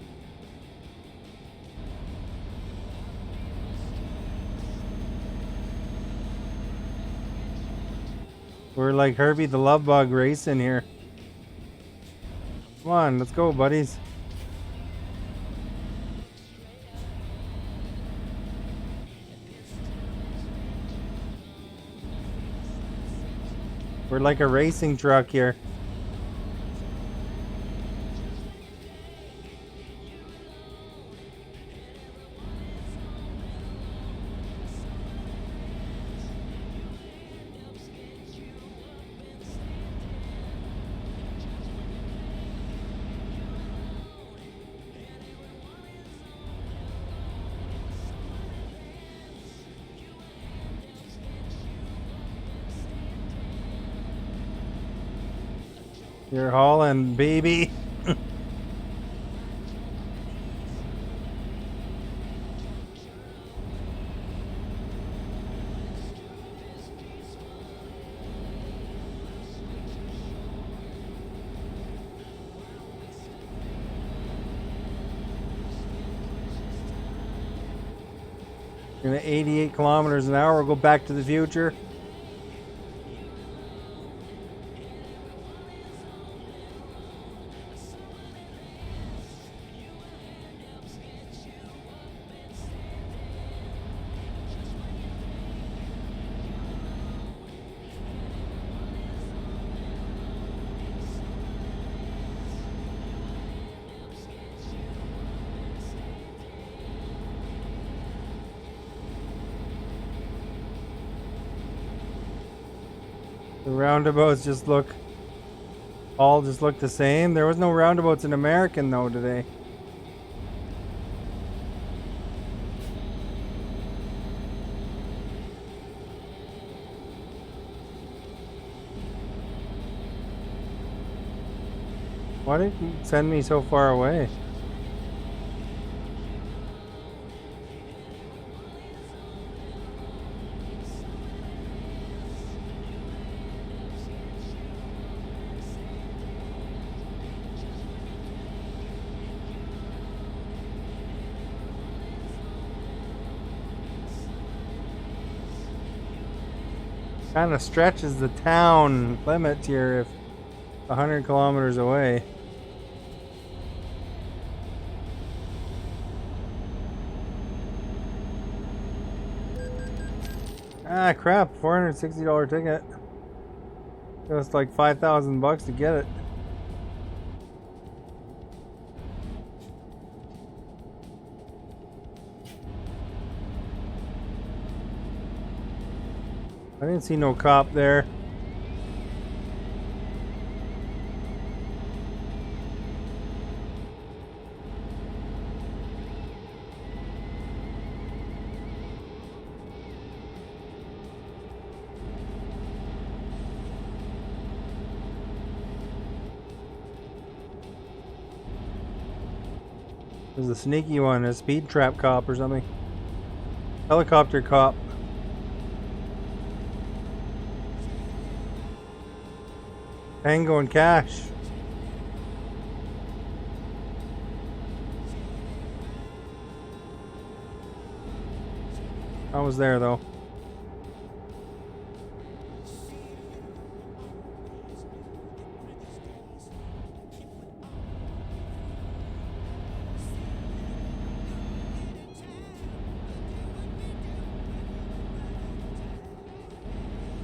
We're like Herbie the Love Bug racing here. Come on, let's go, buddies. We're like a racing truck here. You're hauling, baby. Gonna 88 kilometers an hour. We'll go back to the future. The roundabouts just look the same. There was no roundabouts in American though today. Why did you send me so far away? Kind of stretches the town limit here if 100 kilometers away. Ah, crap! $460 ticket. It was like $5,000 to get it. I didn't see no cop there. There's a sneaky one, a speed trap cop or something. Helicopter cop. Tango and Cash. I was there though.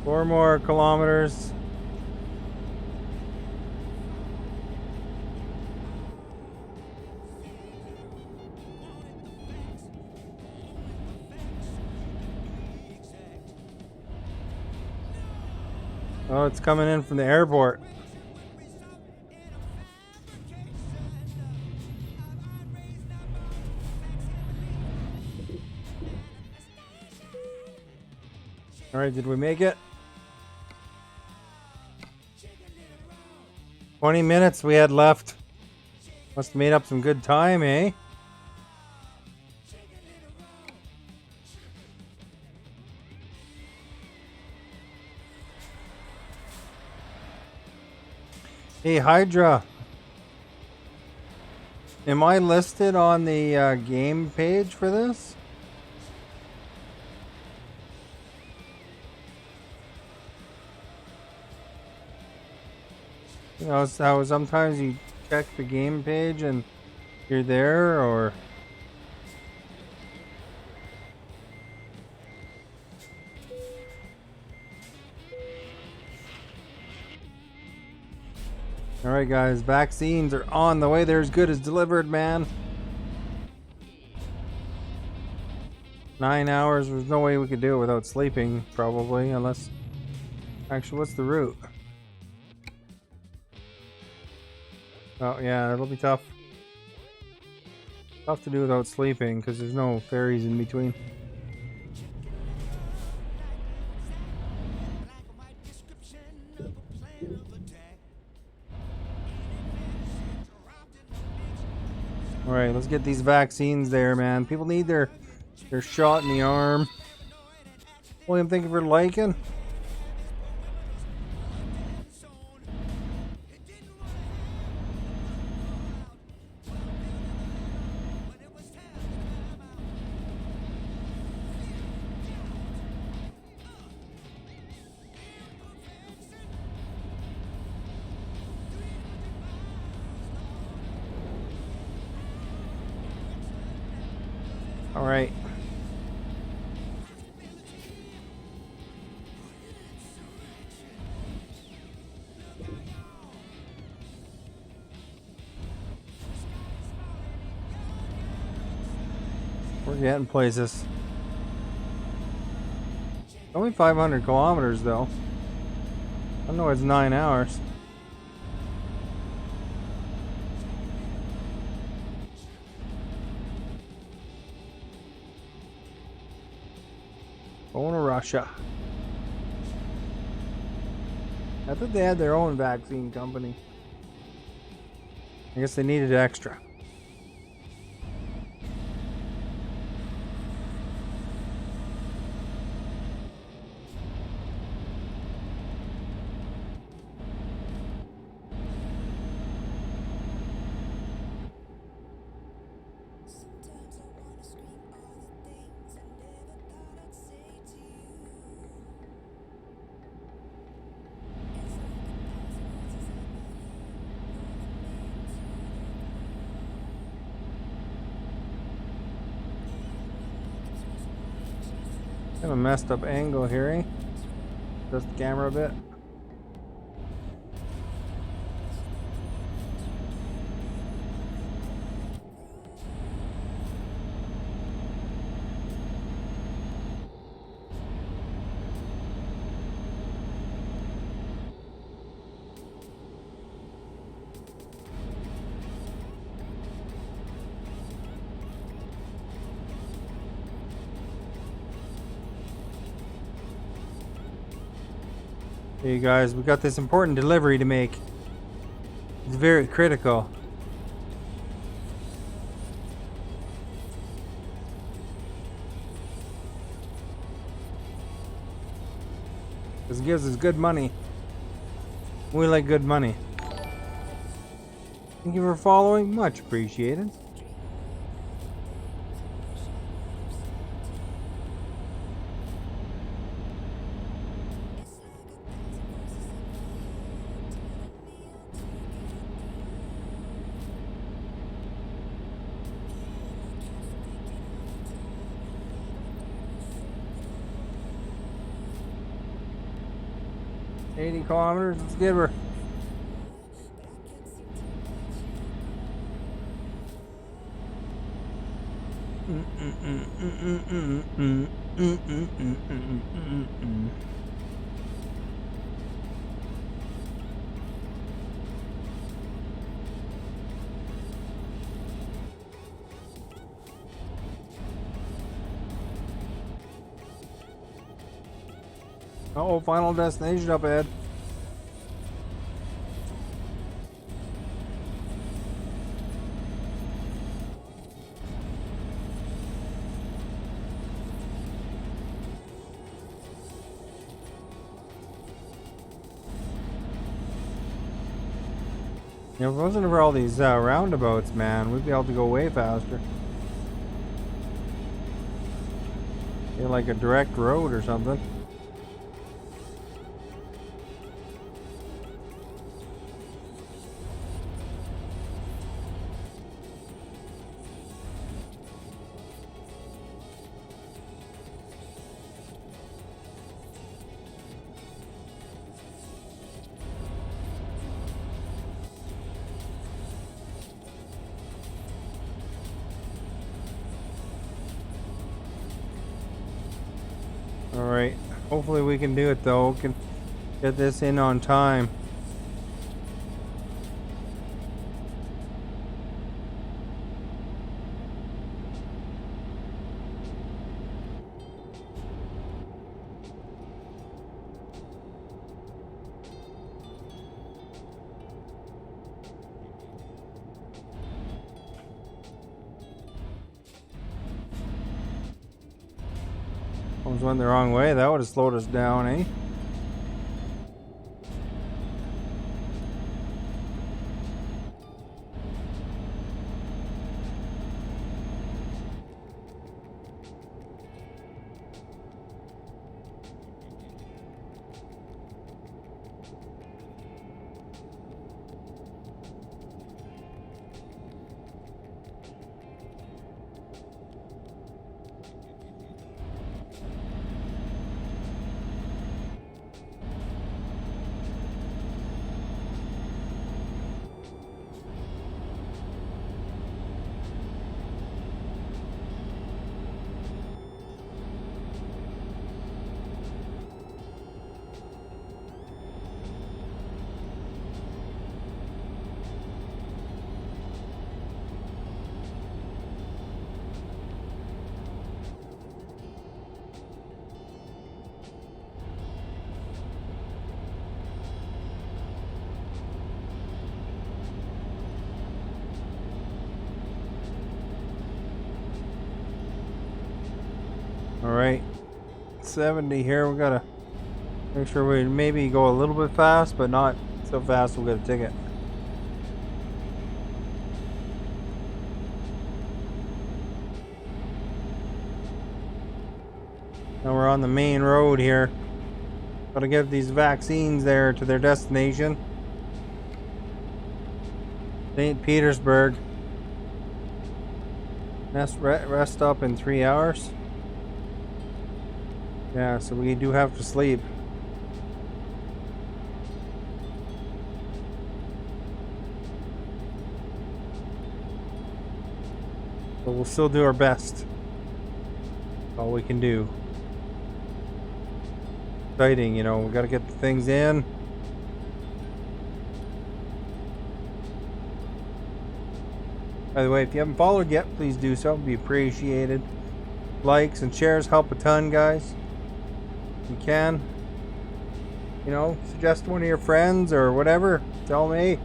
Four more kilometers. Oh, it's coming in from the airport. All right, did we make it? 20 minutes we had left. Must have made up some good time, eh? Hey, Hydra. Am I listed on the game page for this? You know, how sometimes you check the game page and you're there, or... Alright guys, vaccines are on the way. They're as good as delivered, man. 9 hours, there's no way we could do it without sleeping, probably, unless... Actually, what's the route? Oh yeah, it'll be tough. Tough to do without sleeping, because there's no ferries in between. All right, let's get these vaccines there, man. People need their shot in the arm. William, thank you for liking. All right. We're getting places. Only 500 kilometers, though. I know it's 9 hours. Going to Russia. I thought they had their own vaccine company. I guess they needed extra. Kind of a messed up angle here, eh? Just the camera a bit. Hey guys, we got this important delivery to make. It's very critical. This gives us good money. We like good money. Thank you for following, much appreciated. $80 kilometers, let's give her. Uh-oh, final destination up ahead. If it wasn't for all these roundabouts, man, we'd be able to go way faster. Get like a direct road or something. Alright, hopefully we can do it though. We can get this in on time. Almost went the wrong way. That would have slowed us down, eh? Alright, 70 here. We gotta make sure we maybe go a little bit fast, but not so fast we'll get a ticket. Now we're on the main road here. Gotta get these vaccines there to their destination. St. Petersburg. Rest stop in 3 hours. Yeah, so we do have to sleep. But we'll still do our best. That's all we can do. Exciting, you know, we gotta get the things in. By the way, if you haven't followed yet, please do so. It'd be appreciated. Likes and shares help a ton, guys. You can, you know, suggest one of your friends or whatever. Tell them, hey,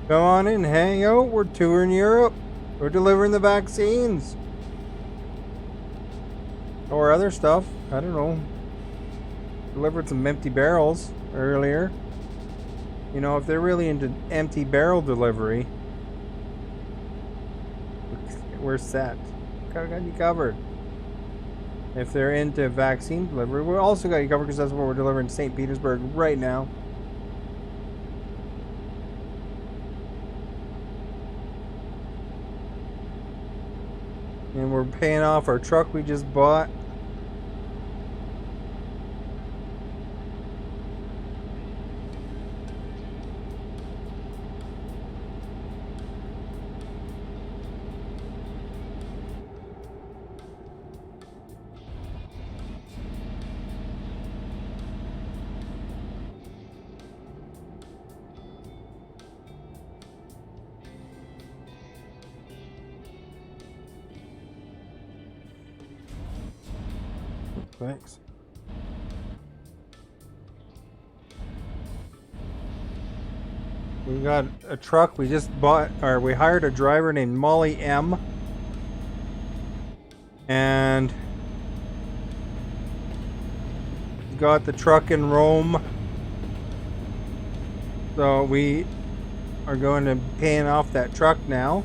come on in, hang out. We're touring Europe. We're delivering the vaccines. Or other stuff. I don't know. Delivered some empty barrels earlier. You know, if they're really into empty barrel delivery, we're set. Got you covered. If they're into vaccine delivery, we also got you covered because that's what we're delivering to St. Petersburg right now. And we're paying off our truck we just bought. Thanks. We got a truck we just bought, or we hired a driver named Molly M. And got the truck in Rome. So we are going to paying off that truck now.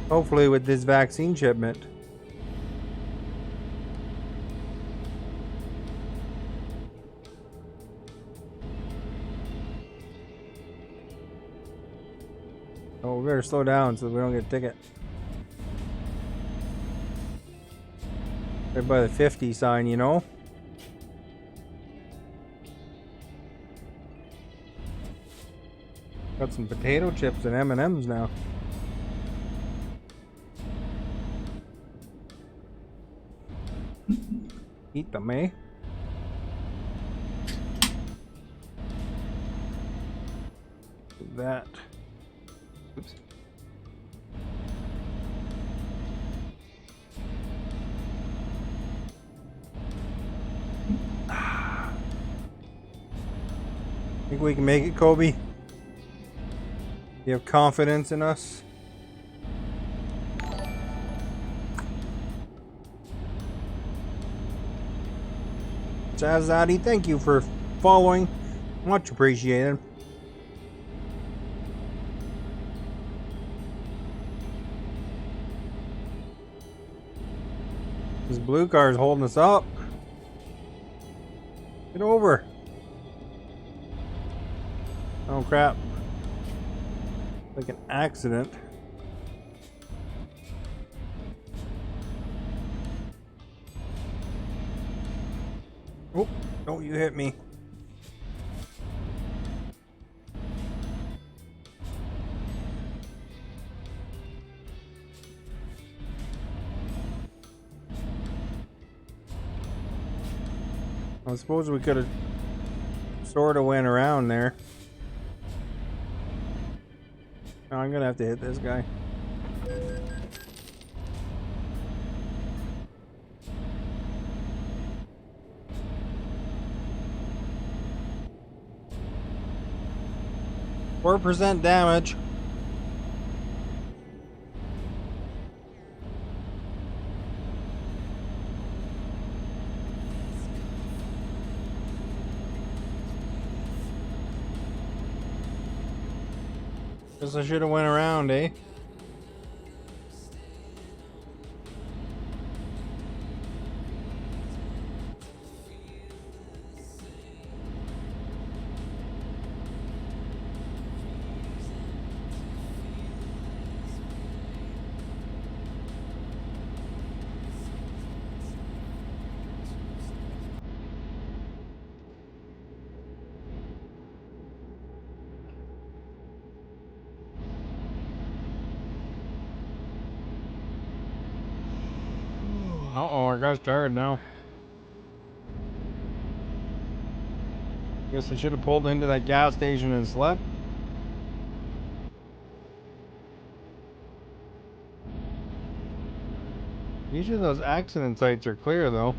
Hopefully with this vaccine shipment. Oh, we better slow down so we don't get a ticket. Right by the 50 sign, you know? Got some potato chips and M&Ms now. Eat them, eh? That. Oops. Think we can make it, Kobe? You have confidence in us? much, Azadi. Thank you for following. Much appreciated. This blue car is holding us up. Get over. Oh crap. Like an accident. Oh, don't you hit me. I suppose we could have sort of went around there. No, I'm gonna have to hit this guy. %4 damage. Guess I should have went around, eh? Uh-oh, our guy's tired now. Guess I should have pulled into that gas station and slept. Usually those accident sites are clear though.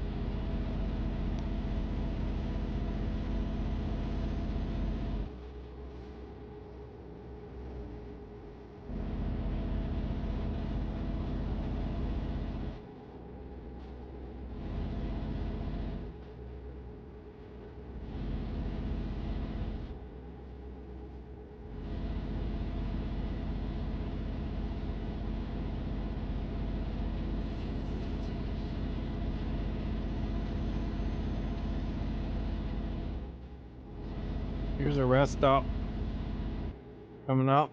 Here's a rest stop coming up.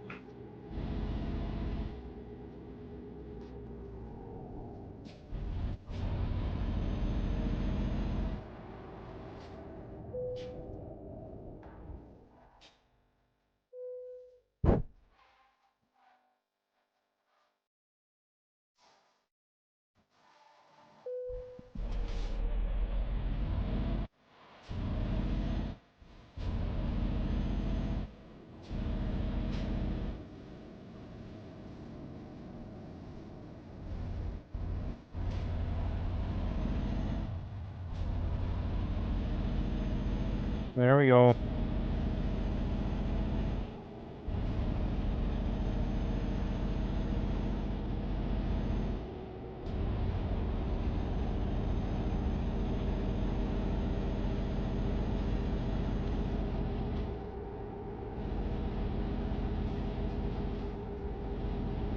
There we go.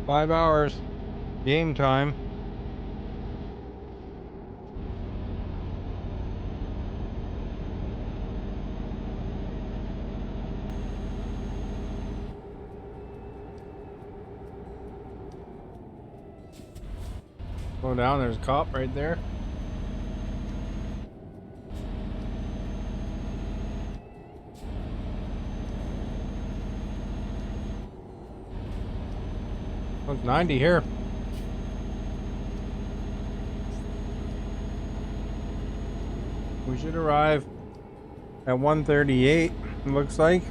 Five hours. Game time. Slow down, there's a cop right there. Oh, it's 90 here. We should arrive at 138, it looks like.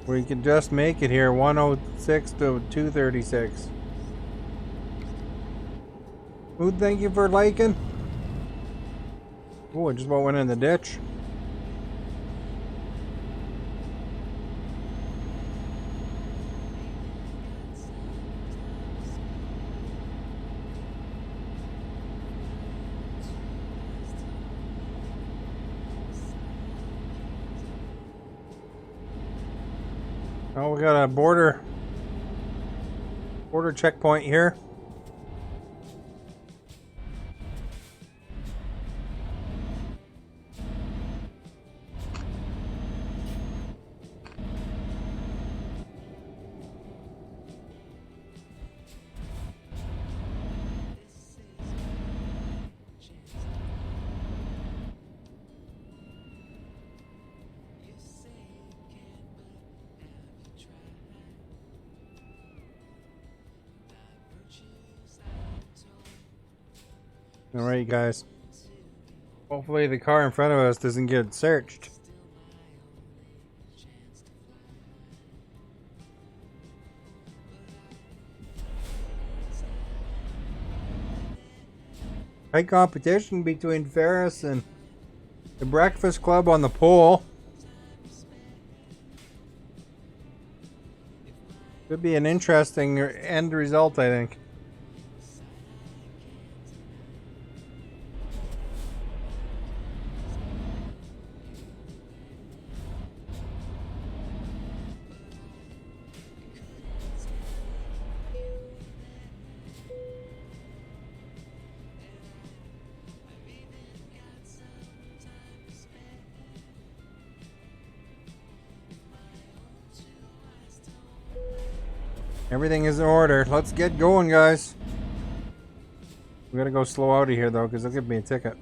We can just make it here, 106 to 236. Ooh, thank you for liking. Oh, I just about went in the ditch. Oh, we got a border checkpoint here. Alright, guys. Hopefully the car in front of us doesn't get searched. High competition between Ferris and the Breakfast Club on the pole. Could be an interesting end result, I think. Everything is in order. Let's get going, guys. We gotta go slow out of here, though, because they'll give me a ticket.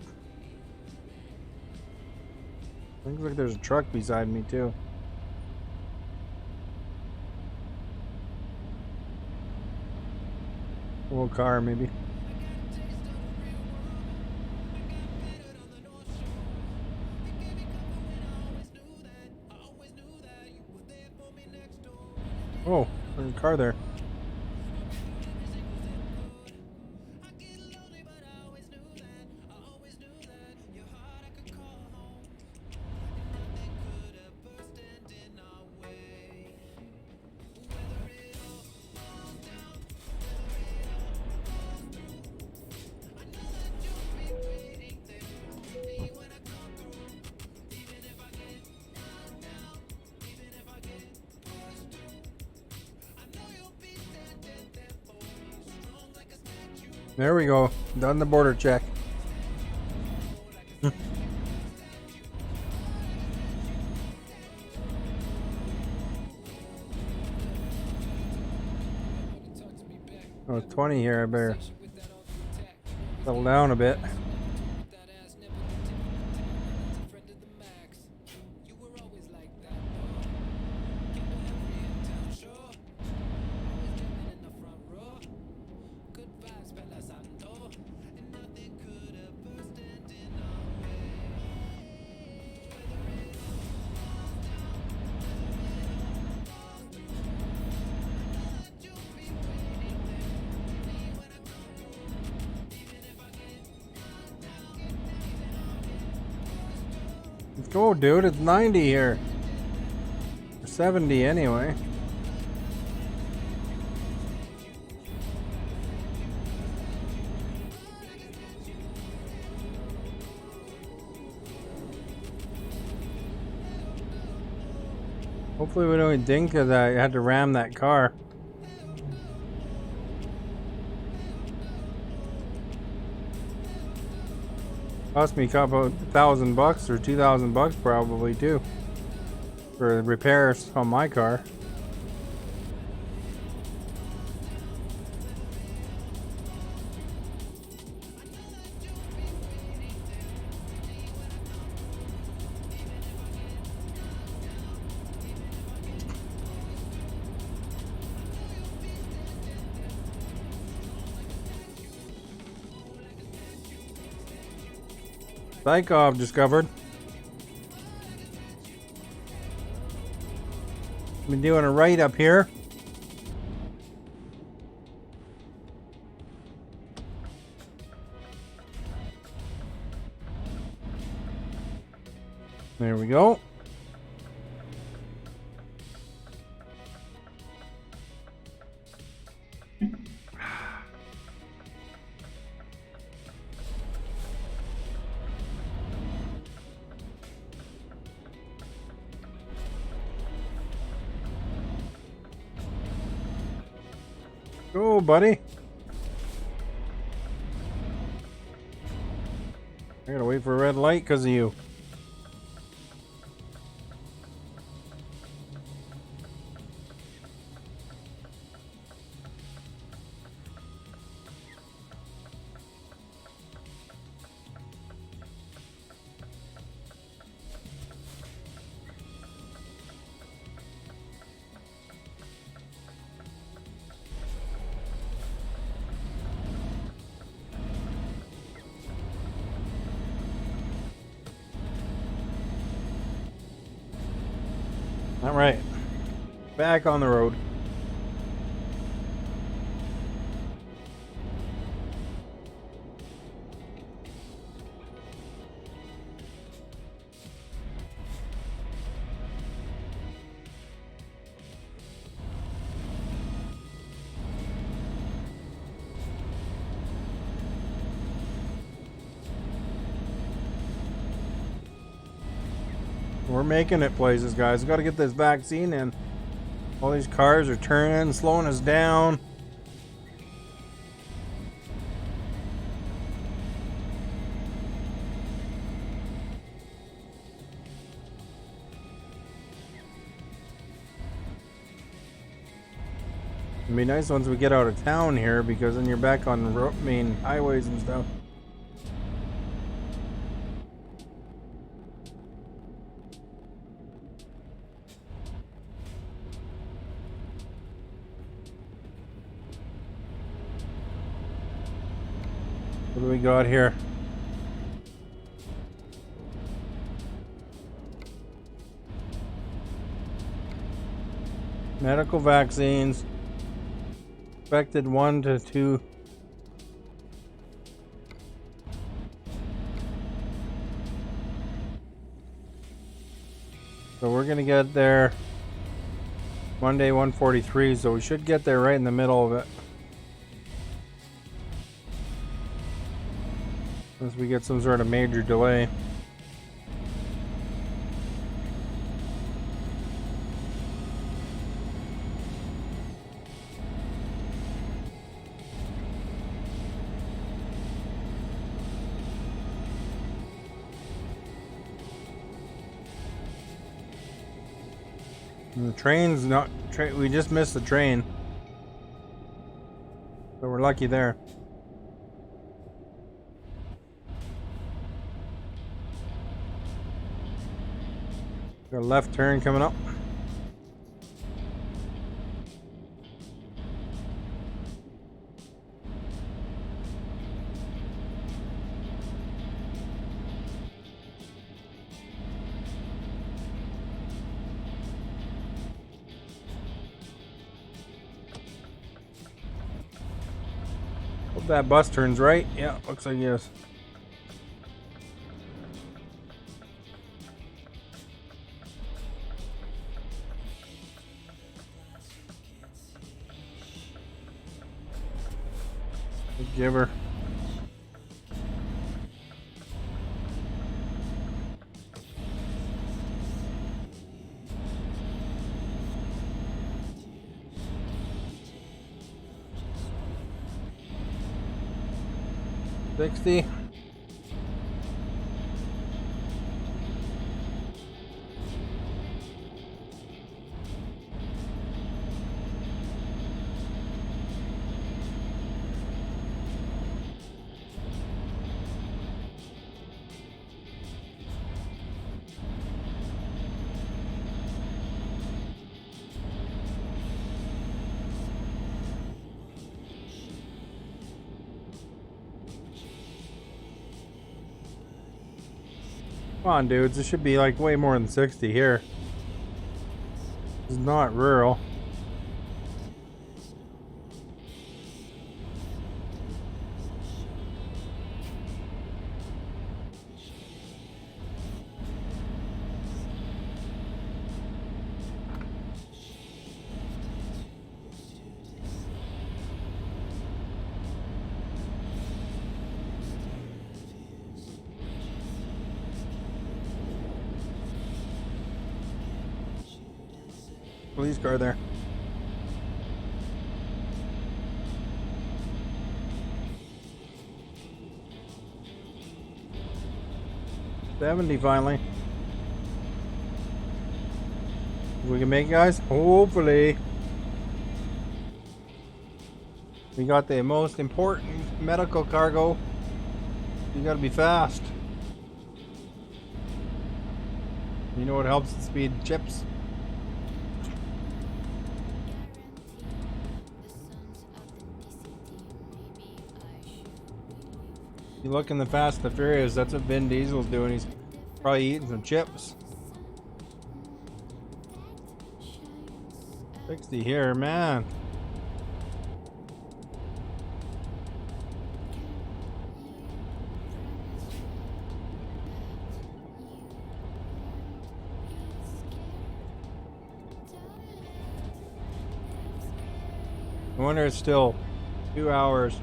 Looks like there's a truck beside me, too. A little car, maybe. Oh, there's a car there. There we go. Done the border check. Oh, 20 here. I better settle down a bit. Let's go, dude. It's 90 here. Or 70 anyway. Hopefully we don't get dinged because I had to ram that car. Cost me a couple $1,000 or $2,000 probably too for repairs on my car. Psychov discovered. Been doing a right up here. There we go. Go, buddy. I gotta wait for a red light because of you. All right, back on the road. We're making it places, guys. We got to get this vaccine in. All these cars are turning, slowing us down. It'd be nice once we get out of town here, because then you're back on the main highways and stuff. What do we got here? Medical vaccines. Expected 1 to 2. So we're gonna get there Monday 1:43, so we should get there right in the middle of it. Unless we get some sort of major delay. And the train's not. We just missed the train, so we're lucky there. Got a left turn coming up. Hope that bus turns right. Yeah, looks like yes. Giver. $60. Come on, dudes. This should be like way more than 60 here. It's not rural. Police car there. 70 finally. If we can make it, guys. Hopefully. We got the most important medical cargo. You gotta be fast. You know what helps the speed? Chips. You look in the Fast and the Furious, that's what Vin Diesel's doing. He's probably eating some chips. 60 here, man. I wonder it's still 2 hours,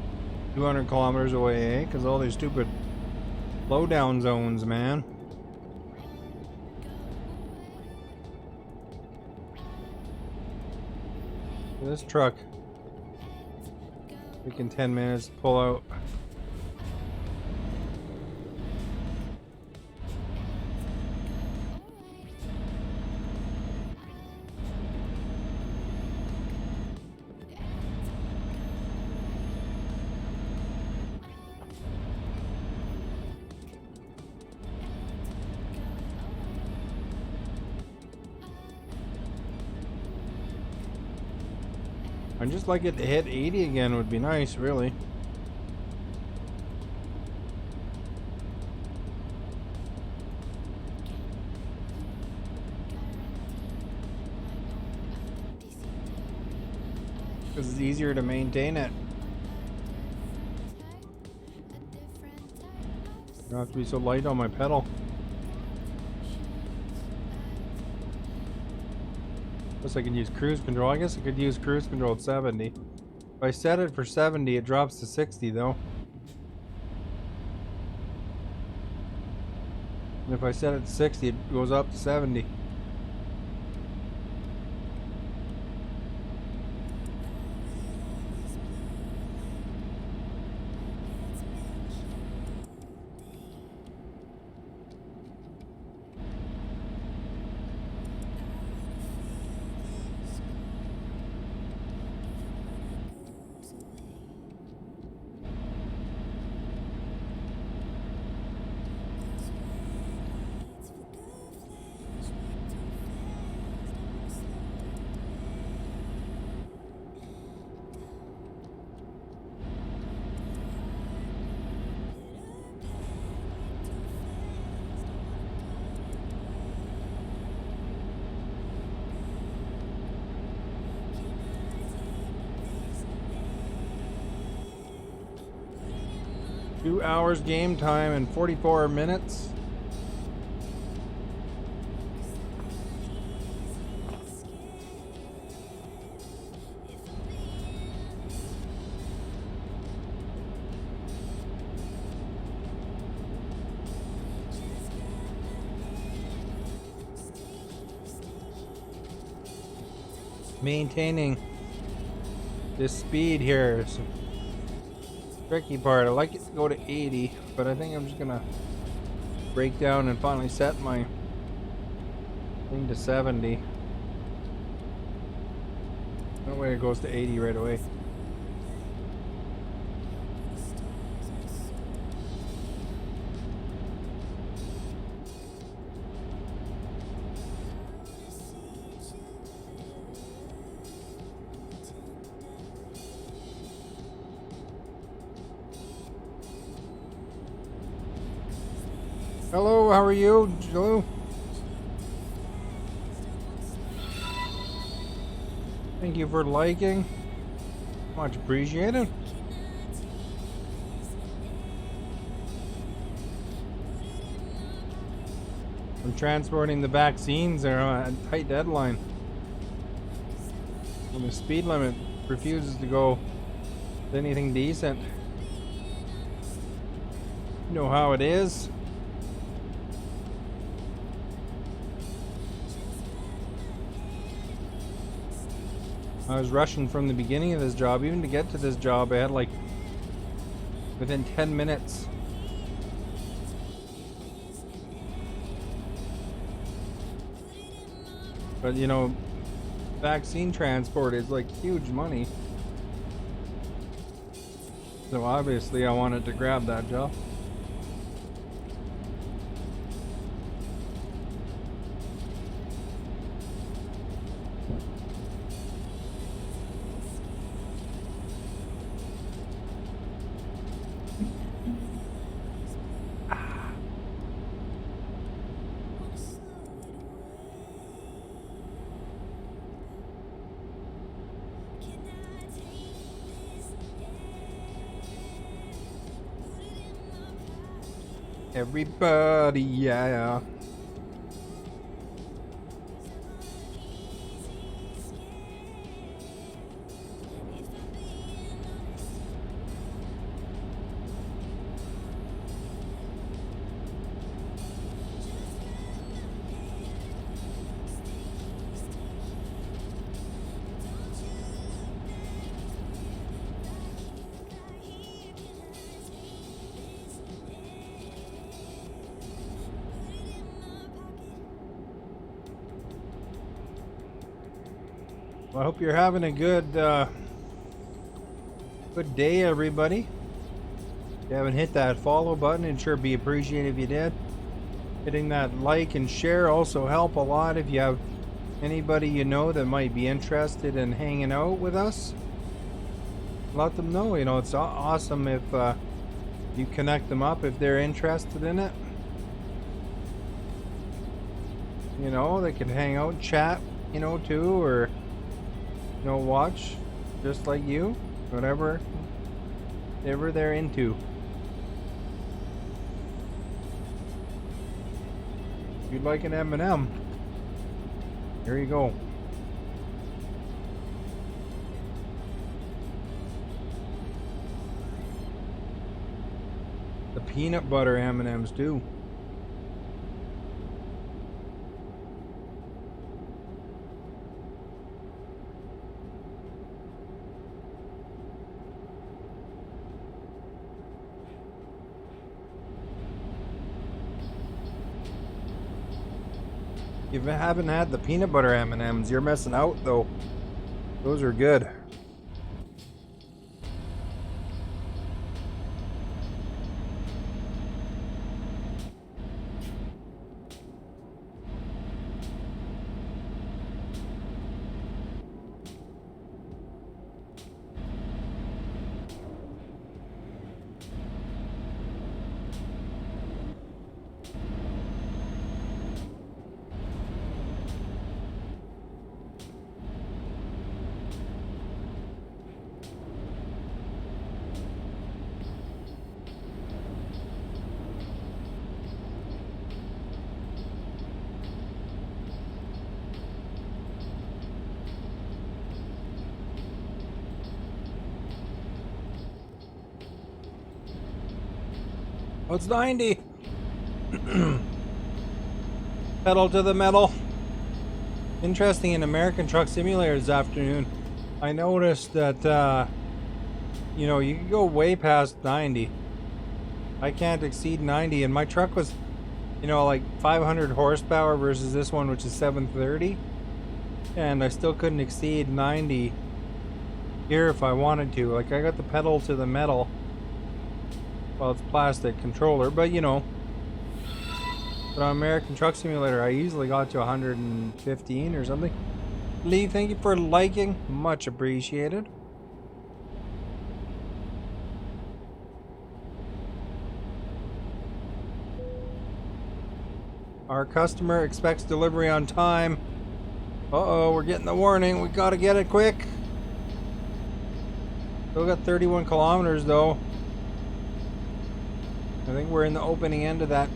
200 kilometers away, eh? Because all these stupid low-down zones, man. This truck, taking 10 minutes to pull out. I'd just like it to hit 80 again, would be nice, really. Because it's easier to maintain it. I don't have to be so light on my pedal. Plus I can use cruise control. I guess I could use cruise control at 70. If I set it for 70, it drops to 60 though. And if I set it to 60, it goes up to 70. Two hours game time and 44 minutes. Maintaining this speed here is tricky part. I like it to go to 80, but I think I'm just gonna break down and finally set my thing to 70. That way it goes to 80 right away. Hello, how are you, Hello. Thank you for liking. Much appreciated. I'm transporting the vaccines. They're on a tight deadline. And the speed limit refuses to go to anything decent. You know how it is. I was rushing from the beginning of this job. Even to get to this job, I had like within 10 minutes But you know, vaccine transport is like huge money. So obviously I wanted to grab that job. Everybody, yeah. Well, I hope you're having a good day, everybody. If you haven't hit that follow button, it'd sure be appreciated if you did. Hitting that like and share also help a lot. If you have anybody you know that might be interested in hanging out with us, let them know. You know, it's awesome if you connect them up if they're interested in it. You know, they could hang out, chat, you know, too, or you know, watch just like you, whatever they're into. If you'd like an M&M, here you go. The peanut butter M&Ms too. If you haven't had the peanut butter M&Ms, you're missing out though. Those are good. Oh, it's 90. Pedal to the metal. Interesting, in American Truck Simulator this afternoon, I noticed that, you know, you can go way past 90. I can't exceed 90, and my truck was, you know, like 500 horsepower versus this one, which is 730. And I still couldn't exceed 90 here if I wanted to. Like, I got the pedal to the metal. Well, it's plastic controller, but you know. But on American Truck Simulator, I easily got to 115 or something. Lee, thank you for liking. Much appreciated. Our customer expects delivery on time. Uh-oh, we're getting the warning. We gotta get it quick. Still got 31 kilometers though. I think we're in the opening end of that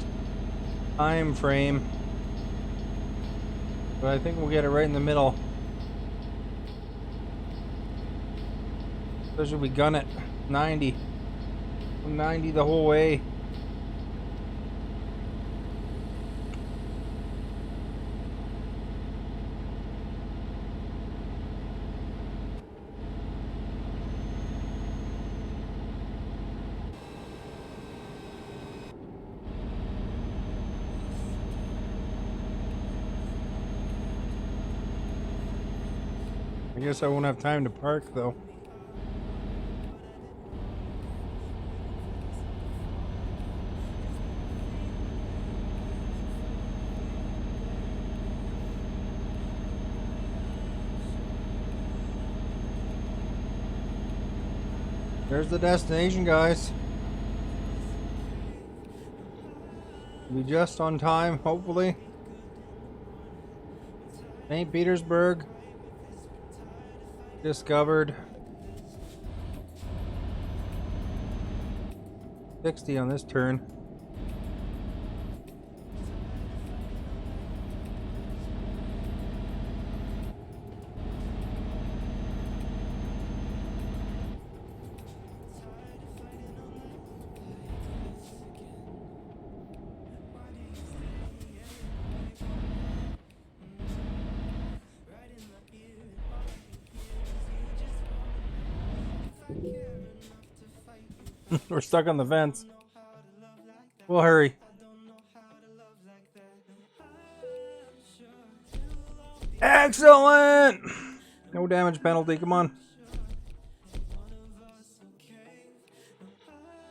time frame. But I think we'll get it right in the middle. Especially if we gun it 90. 90 the whole way. I guess I won't have time to park though. There's the destination, guys. Be just on time, hopefully. St. Petersburg. Discovered. 60 on this turn. We're stuck on the fence. We'll hurry. Excellent! No damage penalty, come on.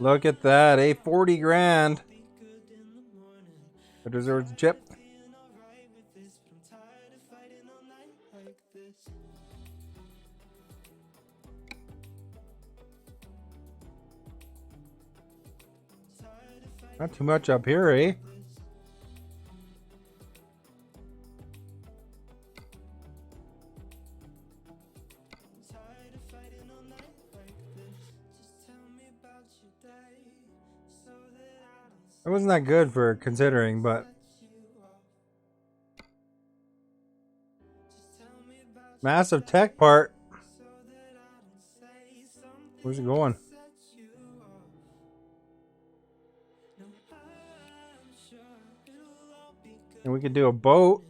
Look at that, a 40 grand. It deserves a chip. Not too much up here, eh? It wasn't that good for considering, but massive tech part. Where's it going? And we could do a boat.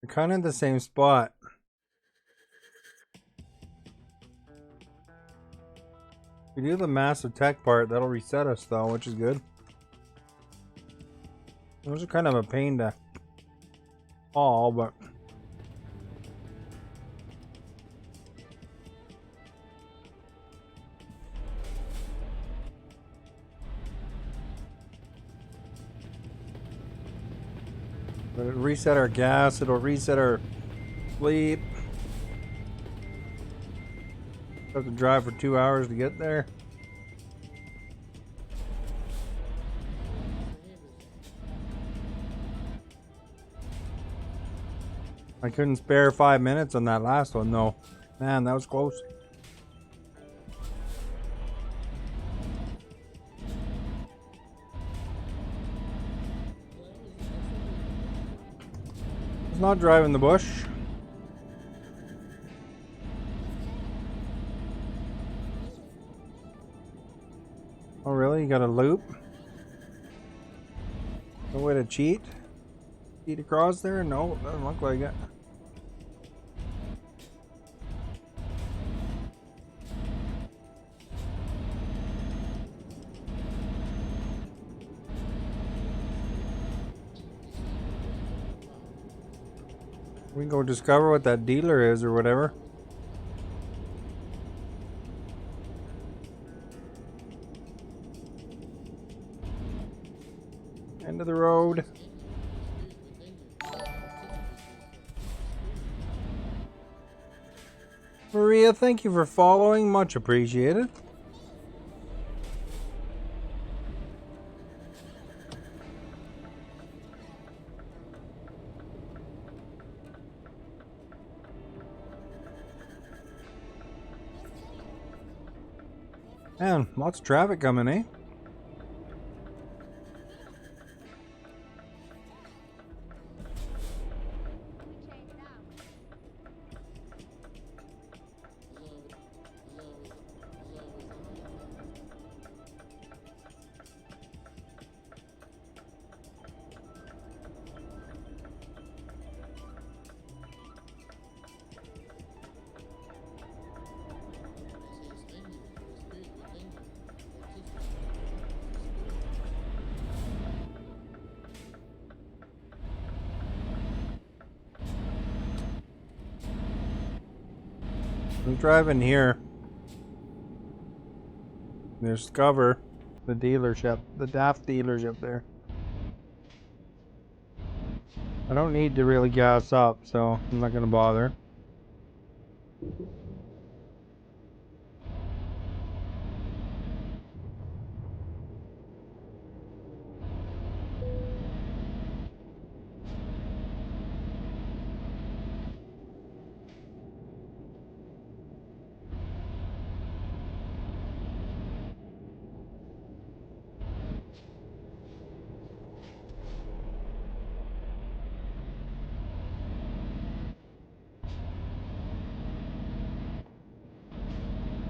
We're kind of in the same spot. If we do the massive tech part, that'll reset us though, which is good. Those are kind of a pain to haul, but it'll reset our gas, it'll reset our sleep. Have to drive for 2 hours to get there. I couldn't spare 5 minutes on that last one though. Man, that was close. It's not driving the bush. Oh really? You got a loop? No way to cheat? Cheat across there? No, doesn't look like it. We can go discover what that dealer is or whatever. End of the road. Maria, thank you for following. Much appreciated. Man, lots of traffic coming, eh? I'm driving here. Discover the dealership, the Daft dealership there. I don't need to really gas up, so I'm not gonna bother.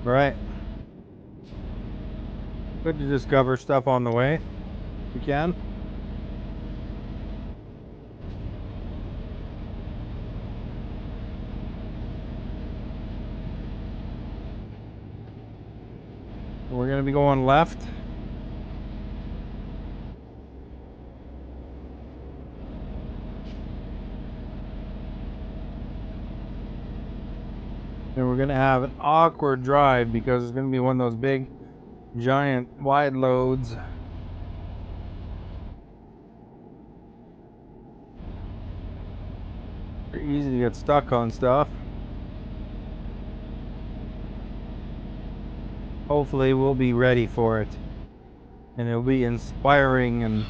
Right. Good to discover stuff on the way. We can. We're gonna be going left. And we're gonna have an awkward drive because it's gonna be one of those big, giant, wide loads. They're easy to get stuck on stuff. Hopefully we'll be ready for it. And it'll be inspiring and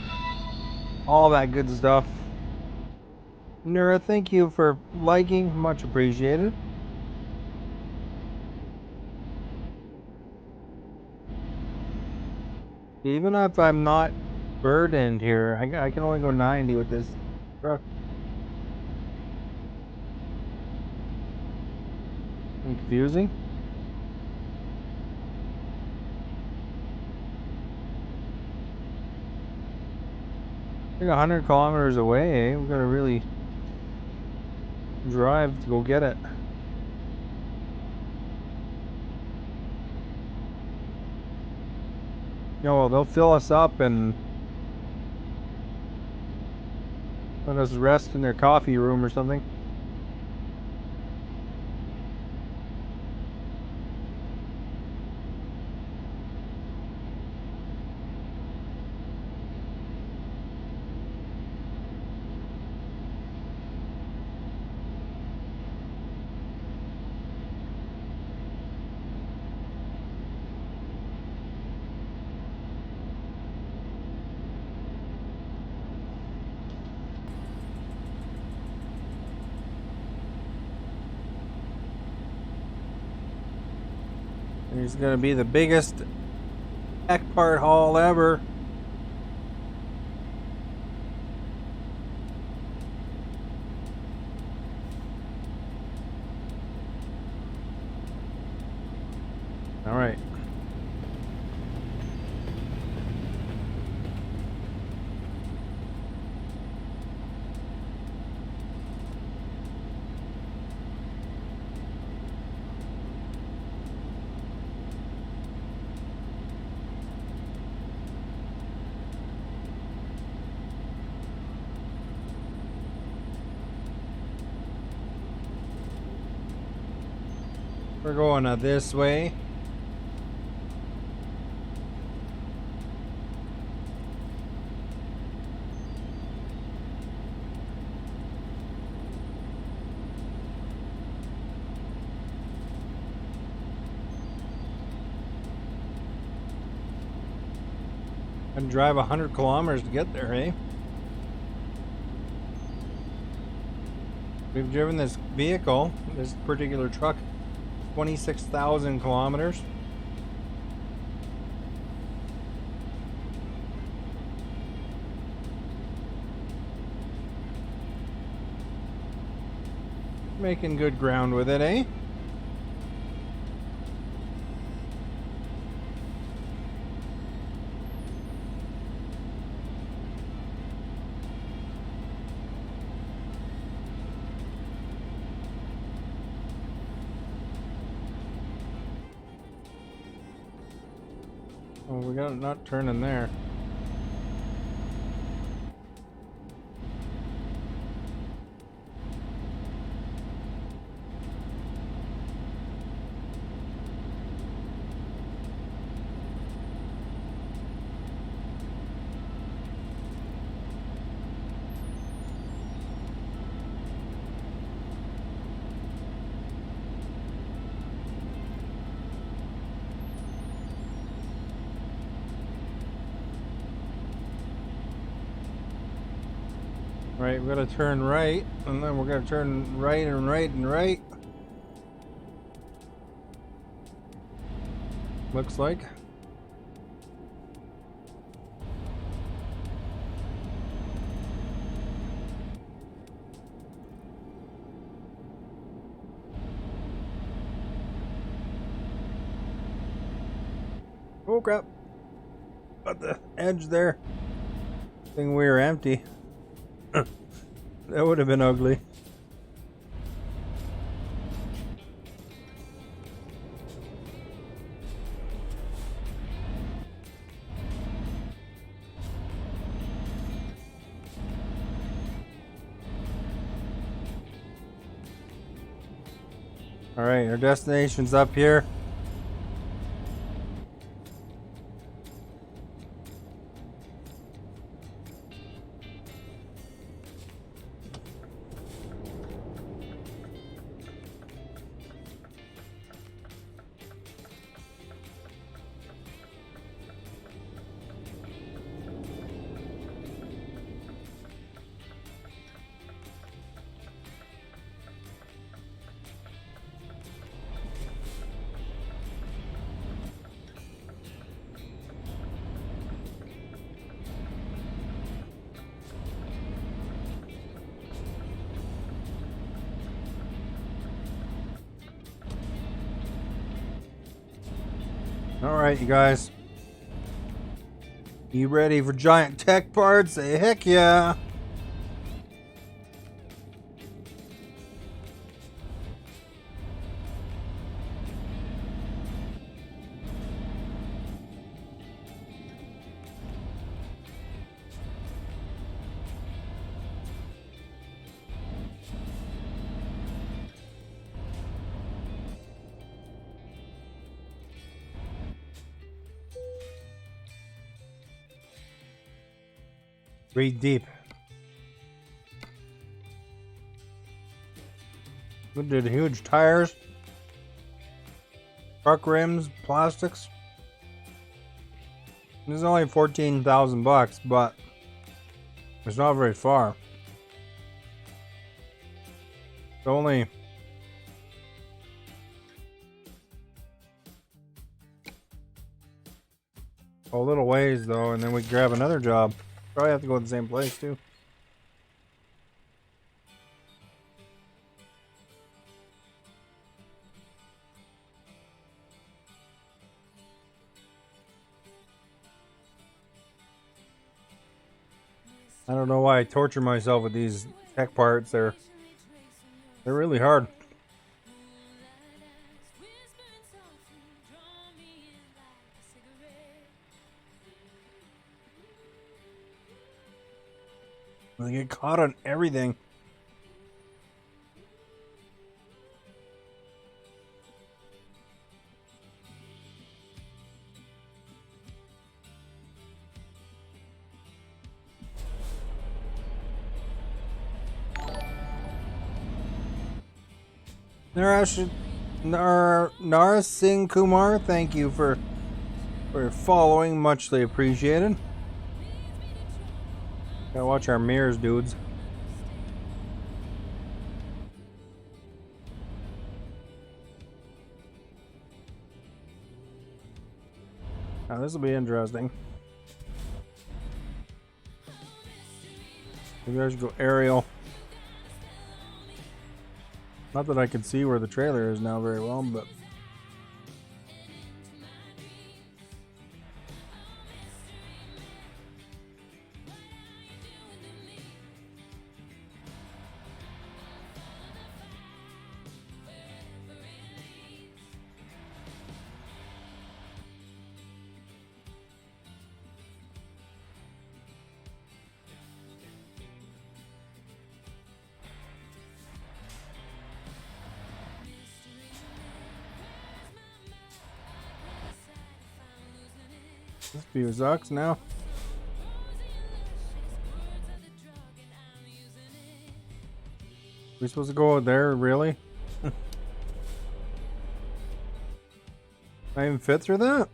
all that good stuff. Nura, thank you for liking. Much appreciated. Even if I'm not burdened here, I can only go 90 with this truck. Confusing. I think 100 kilometers away, eh? We gotta really drive to go get it. You know, they'll fill us up and let us rest in their coffee room or something. There's gonna be the biggest back part haul ever. All right. We're going this way. And drive 100 kilometers to get there, eh? We've driven this vehicle, this particular truck, 26,000 kilometers. Making good ground with it, eh? Oh, we got it not turning there. Right, we're gonna turn right, and then we're gonna turn right and right and right. Looks like. Oh crap. At the edge there. Thing we were empty. That would have been ugly. Alright, our destination's up here. Alright, you guys. You ready for giant tech parts? Say heck yeah! Breathe deep. We did huge tires, truck rims, plastics. This is only $14,000, but it's not very far. It's only a little ways though, and then we grab another job. Probably have to go to the same place too. I don't know why I torture myself with these tech parts. They're really hard. They get caught on everything. Nara Singh Kumar, thank you for following. Muchly appreciated. Gotta watch our mirrors, dudes. Now this will be interesting. Maybe I should go aerial. Not that I can see where the trailer is now very well, but this view sucks now. We supposed to go out there, really? I even fit through that?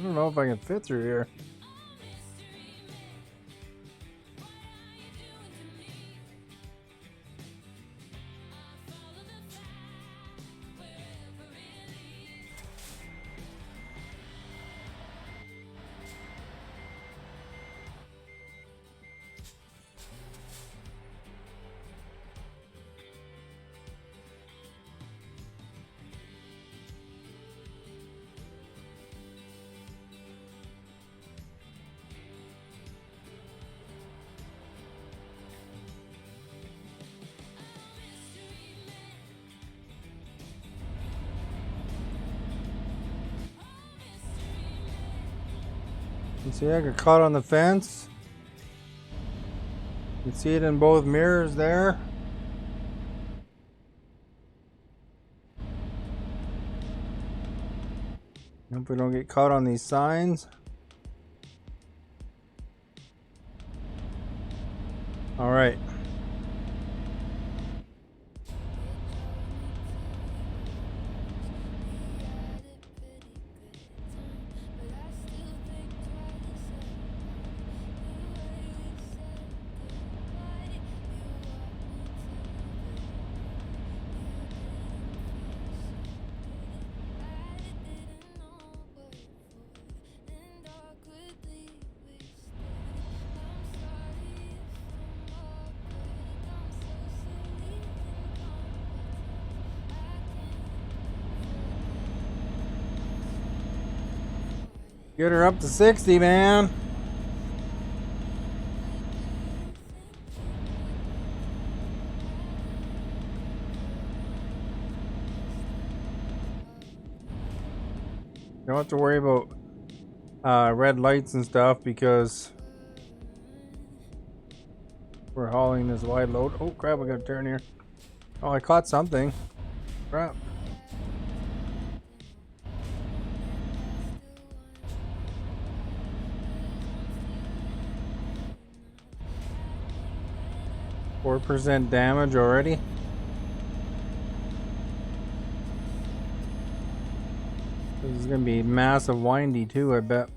don't know if I can fit through here. You see, I got caught on the fence. You can see it in both mirrors there. Hope we don't get caught on these signs. All right. Get her up to 60, man. You don't have to worry about red lights and stuff because we're hauling this wide load. Oh crap, we gotta turn here. Oh, I caught something. Crap. %4 damage already. This is gonna be massive windy too, I bet.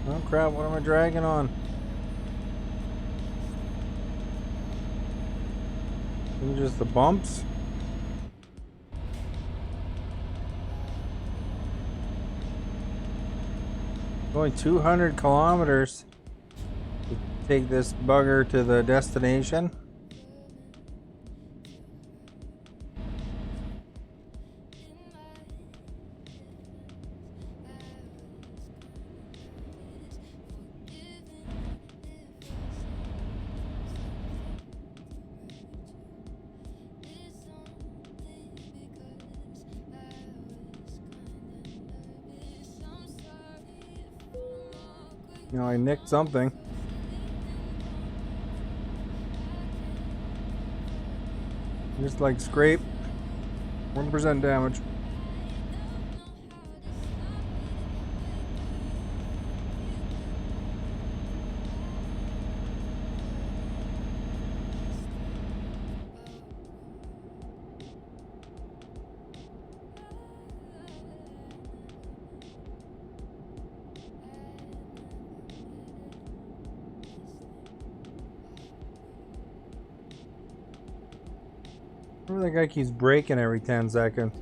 Oh crap, what am I dragging on? Is it just the bumps? Going 200 kilometers to take this bugger to the destination. You know, I nicked something. Just like scrape. 1% damage. That guy keeps breaking every 10 seconds.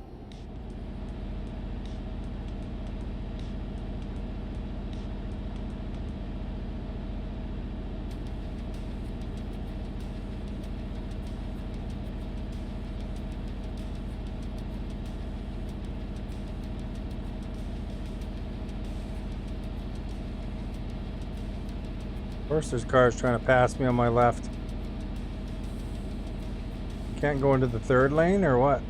Of course, there's cars trying to pass me on my left. Can't go into the third lane or what?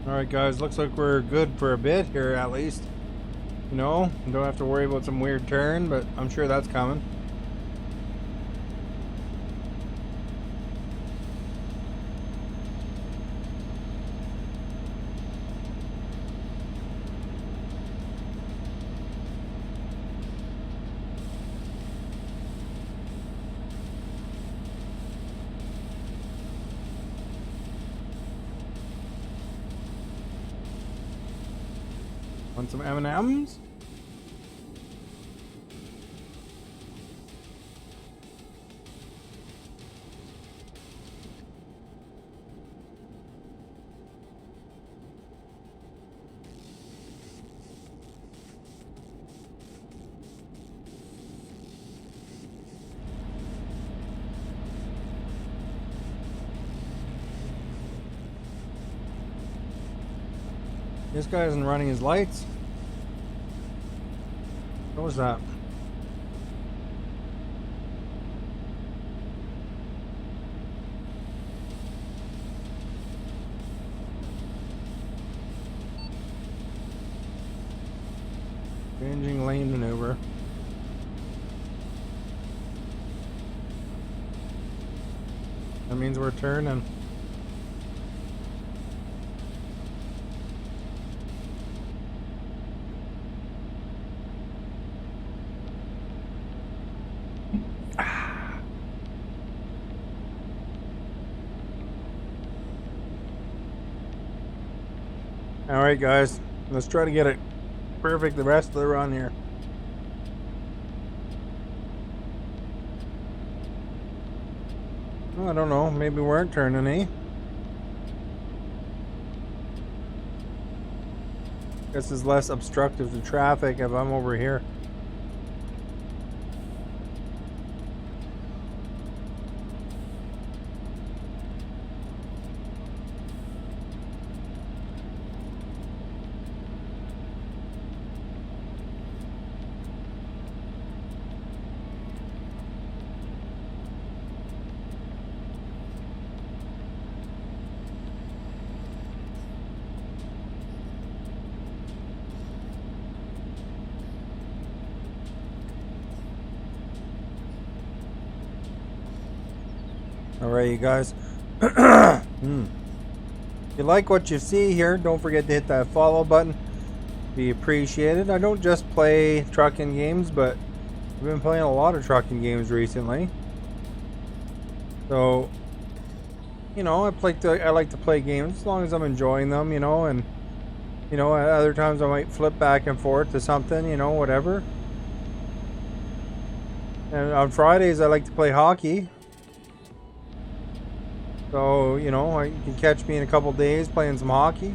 Alright guys, looks like we're good for a bit here at least. You know, don't have to worry about some weird turn, but I'm sure that's coming. Want some M&Ms? This guy isn't running his lights. What was that? Changing lane maneuver. That means we're turning. Alright guys, let's try to get it perfect the rest of the run here. Well, I don't know, maybe we weren't turning, eh? Guess it's less obstructive to traffic if I'm over here. Alright, you guys. If you like what you see here, don't forget to hit that follow button. Be appreciated. I don't just play trucking games, but I've been playing a lot of trucking games recently. So, you know, I like to play games as long as I'm enjoying them, you know, and you know, at other times I might flip back and forth to something, you know, whatever. And on Fridays I like to play hockey. So, you know, you can catch me in a couple days playing some hockey.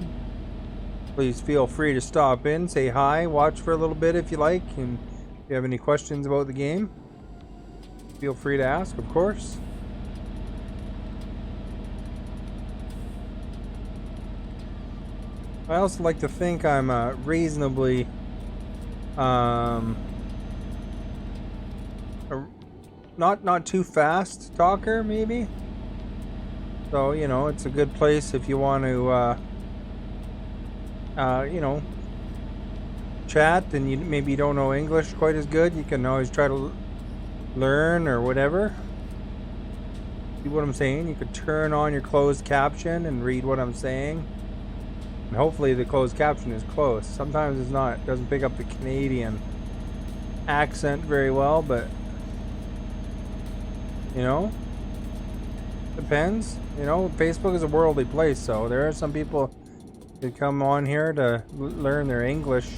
Please feel free to stop in, say hi, watch for a little bit if you like, and if you have any questions about the game, feel free to ask, of course. I also like to think I'm a reasonably not too fast talker, maybe. So, you know, it's a good place if you want to, you know, chat and maybe you don't know English quite as good. You can always try to learn or whatever. See what I'm saying? You could turn on your closed caption and read what I'm saying. And hopefully the closed caption is close. Sometimes it's not. It doesn't pick up the Canadian accent very well, but, you know. Depends. You know, Facebook is a worldly place, so there are some people that come on here to learn their English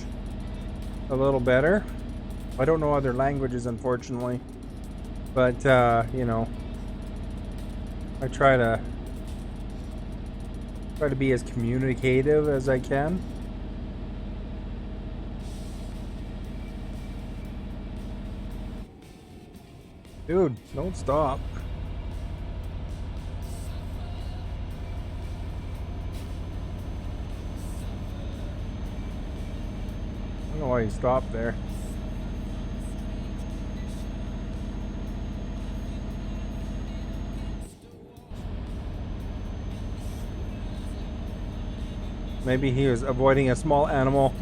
a little better. I don't know other languages, unfortunately, but you know, I try to be as communicative as I can. Dude, don't stop. I don't know why you stopped there. Maybe he was avoiding a small animal.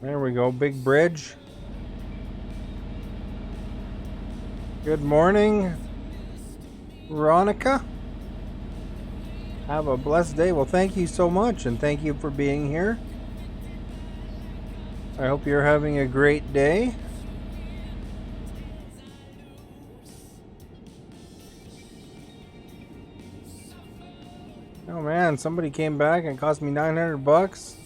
There we go, big bridge. Good morning, Veronica. Have a blessed day. Well, thank you so much, and thank you for being here. I hope you're having a great day. Oh man, somebody came back and cost me 900 bucks.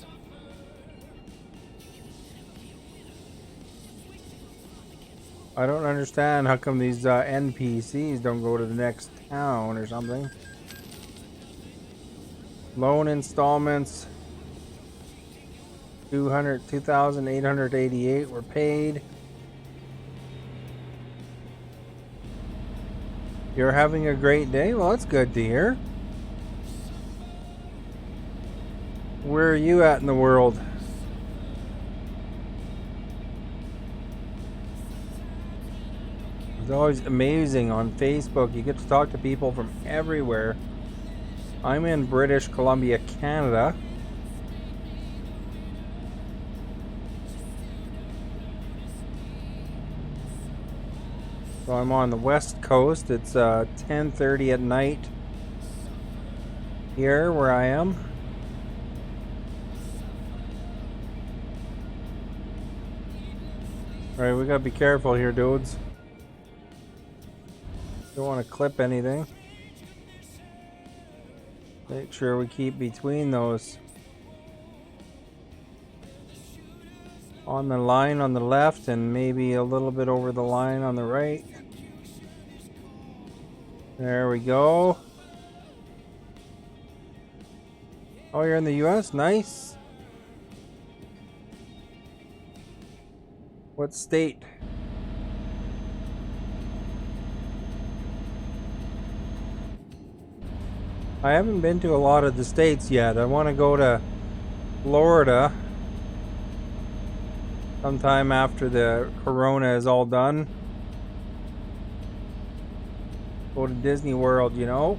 I don't understand how come these NPCs don't go to the next town or something. Loan installments 2,888 were paid. You're having a great day? Well, that's good to hear. Where are you at in the world? It's always amazing on Facebook. You get to talk to people from everywhere. I'm in British Columbia, Canada. So I'm on the west coast. It's 10:30 at night here where I am. Alright, we gotta be careful here, dudes. Don't want to clip anything. Make sure we keep between those. On the line on the left and maybe a little bit over the line on the right. There we go. Oh, you're in the US? Nice. What state? I haven't been to a lot of the states yet. I want to go to Florida sometime after the corona is all done. Go to Disney World, you know.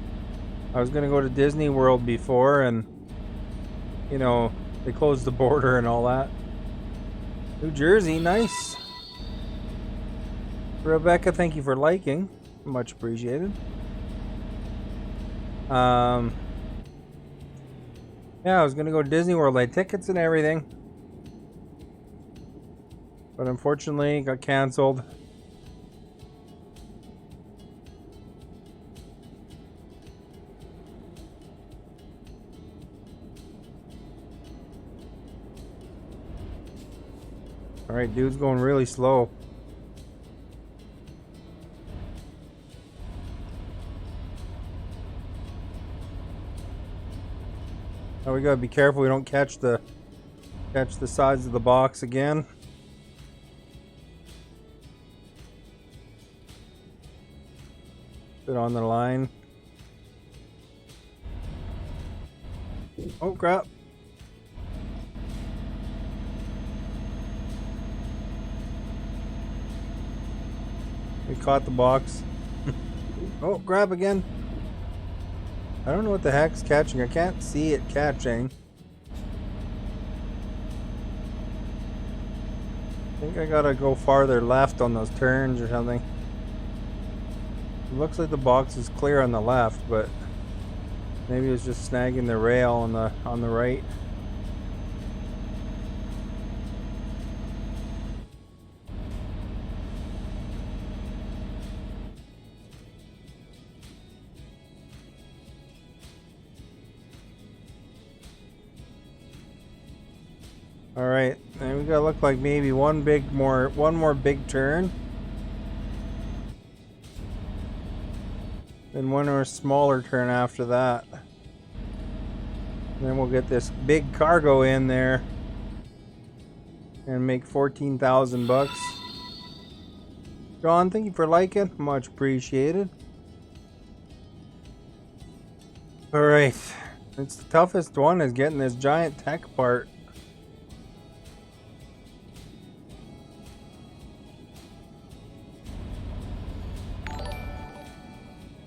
I was going to go to Disney World before and, you know, they closed the border and all that. New Jersey, nice. Rebecca, thank you for liking. Much appreciated. Yeah, I was gonna go to Disney World. I had tickets and everything, but unfortunately got canceled. All right, dude's going really slow. Now we gotta be careful we don't catch the sides of the box again. Put on the line. Oh crap. We caught the box. Oh, grab again. I don't know what the heck's catching. I can't see it catching. I think I gotta go farther left on those turns or something. It looks like the box is clear on the left, but maybe it was just snagging the rail on the right. All right, and we gotta look like maybe one more big turn, then one more smaller turn after that. And then we'll get this big cargo in there and make 14,000 bucks. John, thank you for liking, much appreciated. All right, It's the toughest one is getting this giant tech part.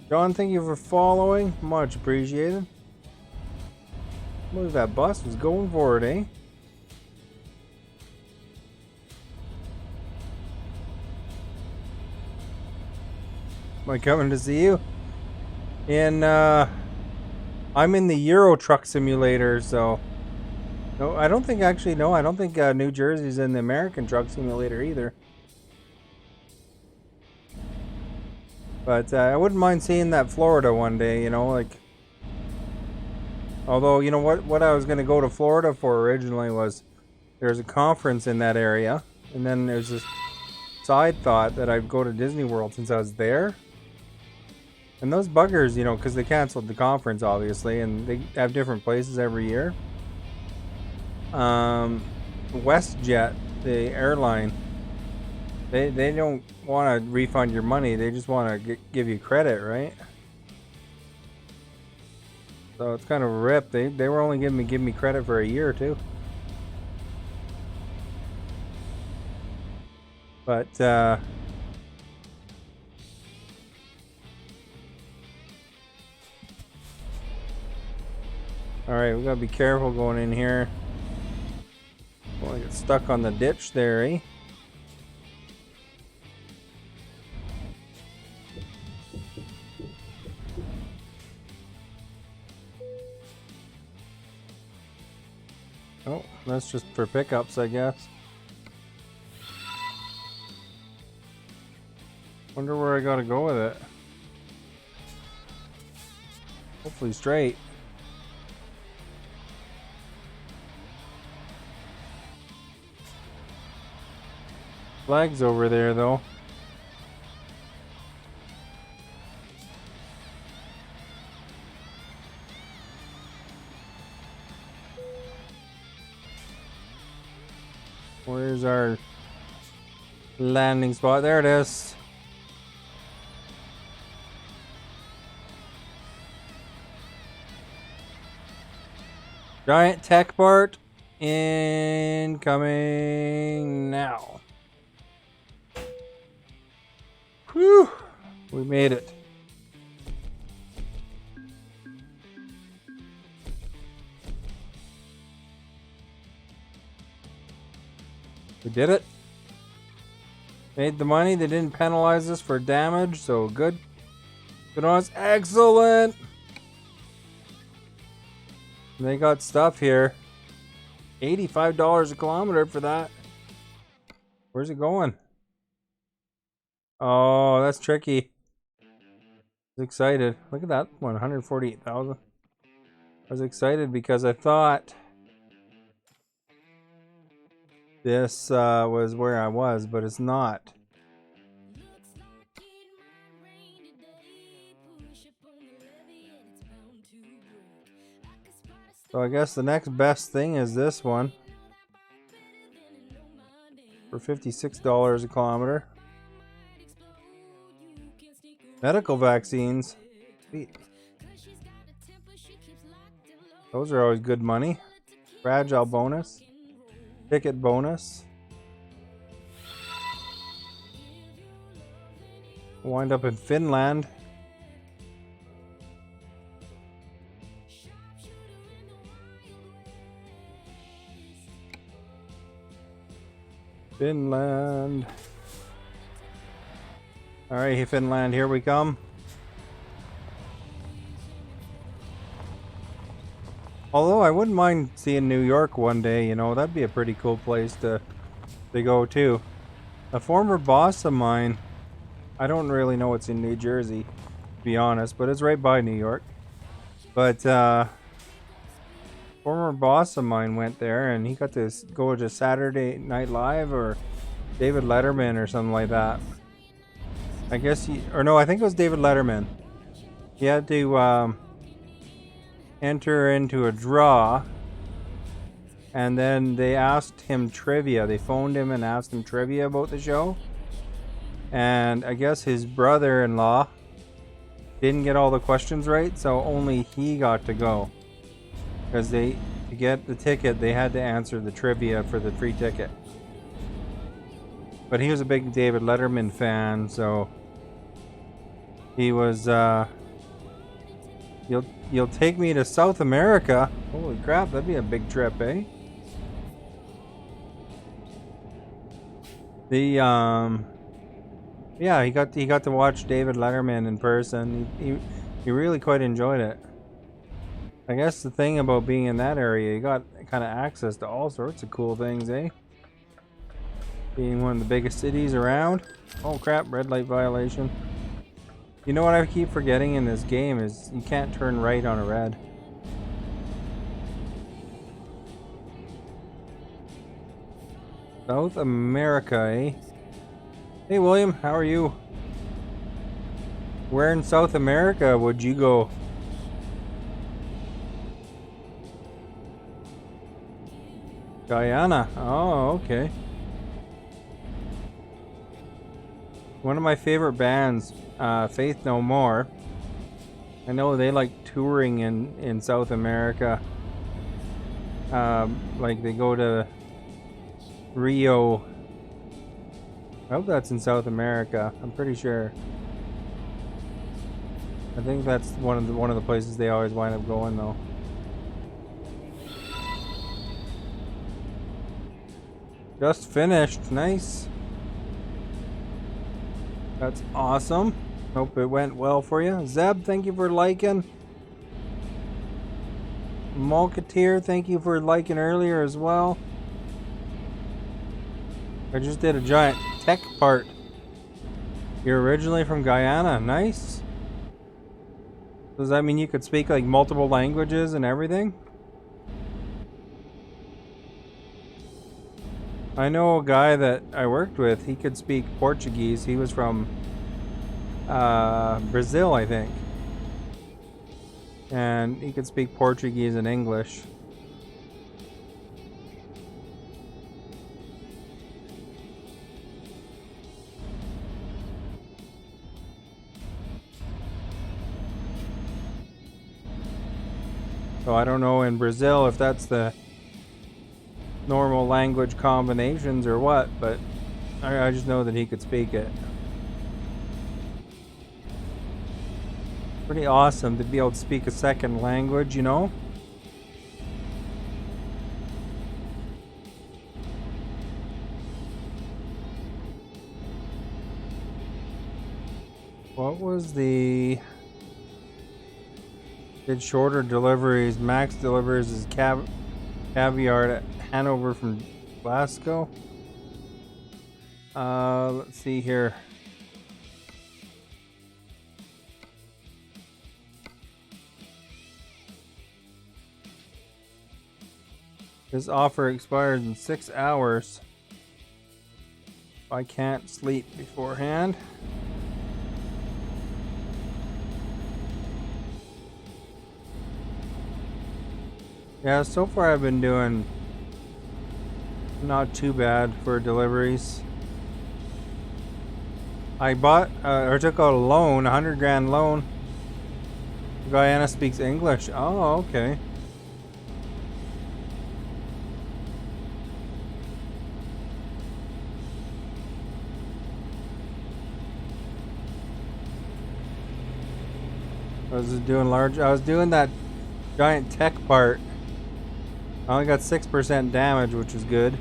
John, thank you for following. Much appreciated. I believe that bus was going for it, eh? Am I coming to see you? I'm in the Euro Truck Simulator, so... No, I don't think actually, no, I don't think New Jersey's in the American Truck Simulator either. But I wouldn't mind seeing that Florida one day, you know, like... Although, you know, what I was going to go to Florida for originally was... There's a conference in that area, and then there's this side thought that I'd go to Disney World since I was there. And those buggers, you know, because they canceled the conference, obviously, and they have different places every year. WestJet, the airline, they don't want to refund your money. They just want to give you credit, right? So it's kind of a rip. They were only giving me credit for a year or two. But alright, we gotta be careful going in here. Don't want to get stuck on the ditch there, eh? Oh, that's just for pickups, I guess. Wonder where I gotta go with it. Hopefully straight. Flag's over there though. Where's our landing spot? There it is. Giant tech part incoming now. Whew, we made it. We did it. Made the money. They didn't penalize us for damage, so good. Good on us. Excellent. They got stuff here. $85 a kilometer for that. Where's it going? Oh, that's tricky. I was excited. Look at that one, 148,000. I was excited because I thought this was where I was, but it's not. So I guess the next best thing is this one for $56 a kilometer. Medical vaccines. Sweet. Those are always good money. Fragile bonus. Ticket bonus. Wind up in Finland. Finland. Alright, Finland, here we come. Although I wouldn't mind seeing New York one day, you know, that'd be a pretty cool place to go to. A former boss of mine, I don't really know what's in New Jersey, to be honest, but it's right by New York. But former boss of mine went there and he got to go to Saturday Night Live or David Letterman or something like that. I guess I think it was David Letterman. He had to enter into a draw, and then they asked him trivia. They phoned him and asked him trivia about the show, and I guess his brother-in-law didn't get all the questions right, so only he got to go. because to get the ticket, they had to answer the trivia for the free ticket. But he was a big David Letterman fan, so he was, you'll take me to South America? Holy crap, that'd be a big trip, eh? Yeah, he got to watch David Letterman in person. He really quite enjoyed it. I guess the thing about being in that area, you got kind of access to all sorts of cool things, eh? Being one of the biggest cities around. Oh crap, red light violation. You know what I keep forgetting in this game is you can't turn right on a red. South America, eh? Hey William, how are you? Where in South America would you go? Guyana. Oh, okay. One of my favorite bands, Faith No More. I know they like touring in South America. Like they go to Rio. I hope that's in South America. I'm pretty sure. I think that's one of the places they always wind up going though. Just finished. Nice. That's awesome. Hope it went well for you. Zeb, thank you for liking. Mulketeer, thank you for liking earlier as well. I just did a giant tech part. You're originally from Guyana. Nice. Does that mean you could speak like multiple languages and everything? I know a guy that I worked with, he could speak Portuguese. He was from Brazil, I think. And he could speak Portuguese and English. So I don't know in Brazil if that's the normal language combinations or what, but I just know that he could speak it. Pretty awesome to be able to speak a second language, you know? What was the... Did shorter deliveries, max deliveries is caviar at Hanover from Glasgow. Let's see here. This offer expires in 6 hours. I can't sleep beforehand. Yeah, so far I've been doing not too bad for deliveries. I bought or took out a loan, $100,000 loan. Guyana speaks English. Oh, okay. I was doing that giant tech part. I only got 6% damage, which is good.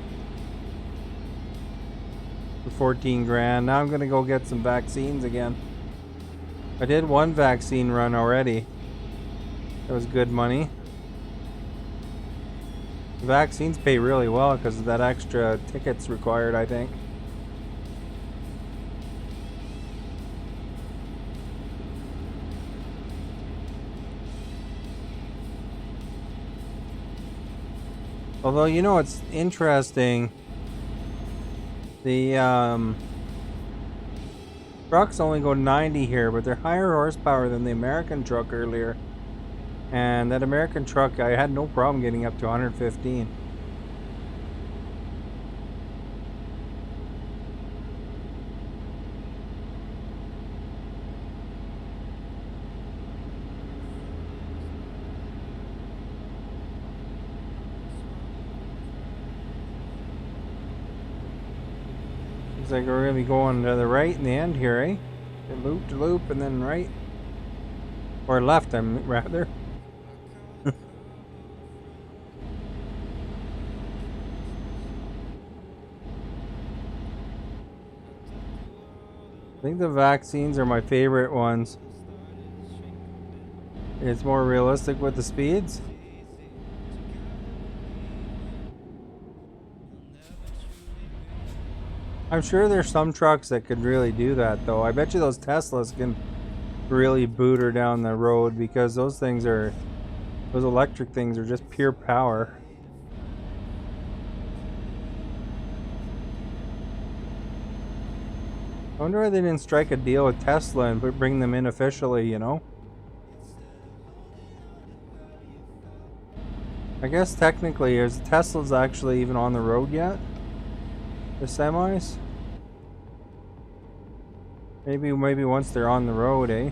For 14 grand. Now I'm gonna go get some vaccines again. I did one vaccine run already. That was good money. The vaccines pay really well because of that extra tickets required, I think. Although, you know, it's interesting. The trucks only go 90 here, but they're higher horsepower than the American truck earlier. And that American truck, I had no problem getting up to 115. Looks like we're gonna be going to the right in the end here, eh? Loop to loop and then right. Or left, I'm rather. I think the vaccines are my favorite ones. It's more realistic with the speeds. I'm sure there's some trucks that could really do that though. I bet you those Teslas can really boot her down the road because those electric things are just pure power. I wonder why they didn't strike a deal with Tesla and bring them in officially, you know? I guess technically, is Tesla's actually even on the road yet? The semis? Maybe once they're on the road, eh?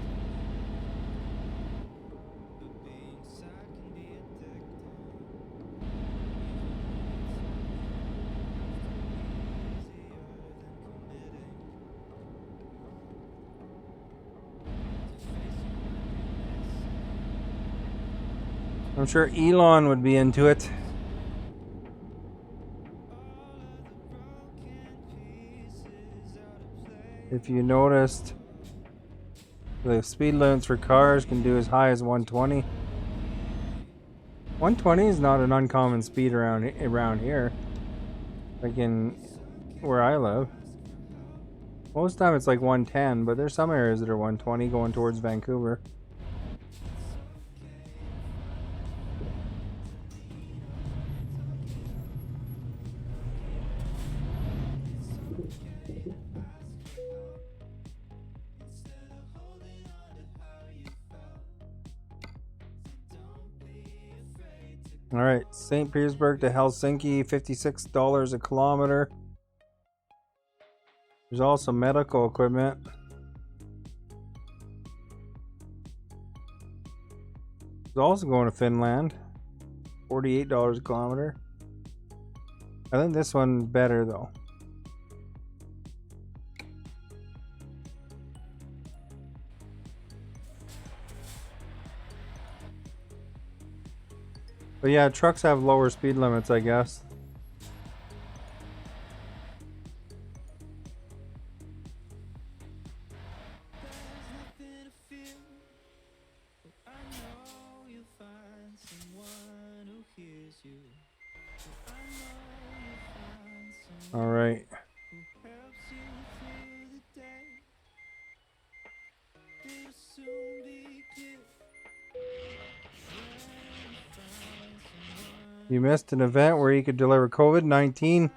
I'm sure Elon would be into it. If you noticed, the speed limits for cars can do as high as 120. 120 is not an uncommon speed around here. Like in where I live. Most of the time it's like 110, but there's some areas that are 120 going towards Vancouver. Alright, St. Petersburg to Helsinki, $56 a kilometer. There's also medical equipment. It's also going to Finland, $48 a kilometer. I think this one's better though. But yeah, trucks have lower speed limits, I guess. All right. You missed an event where you could deliver COVID-19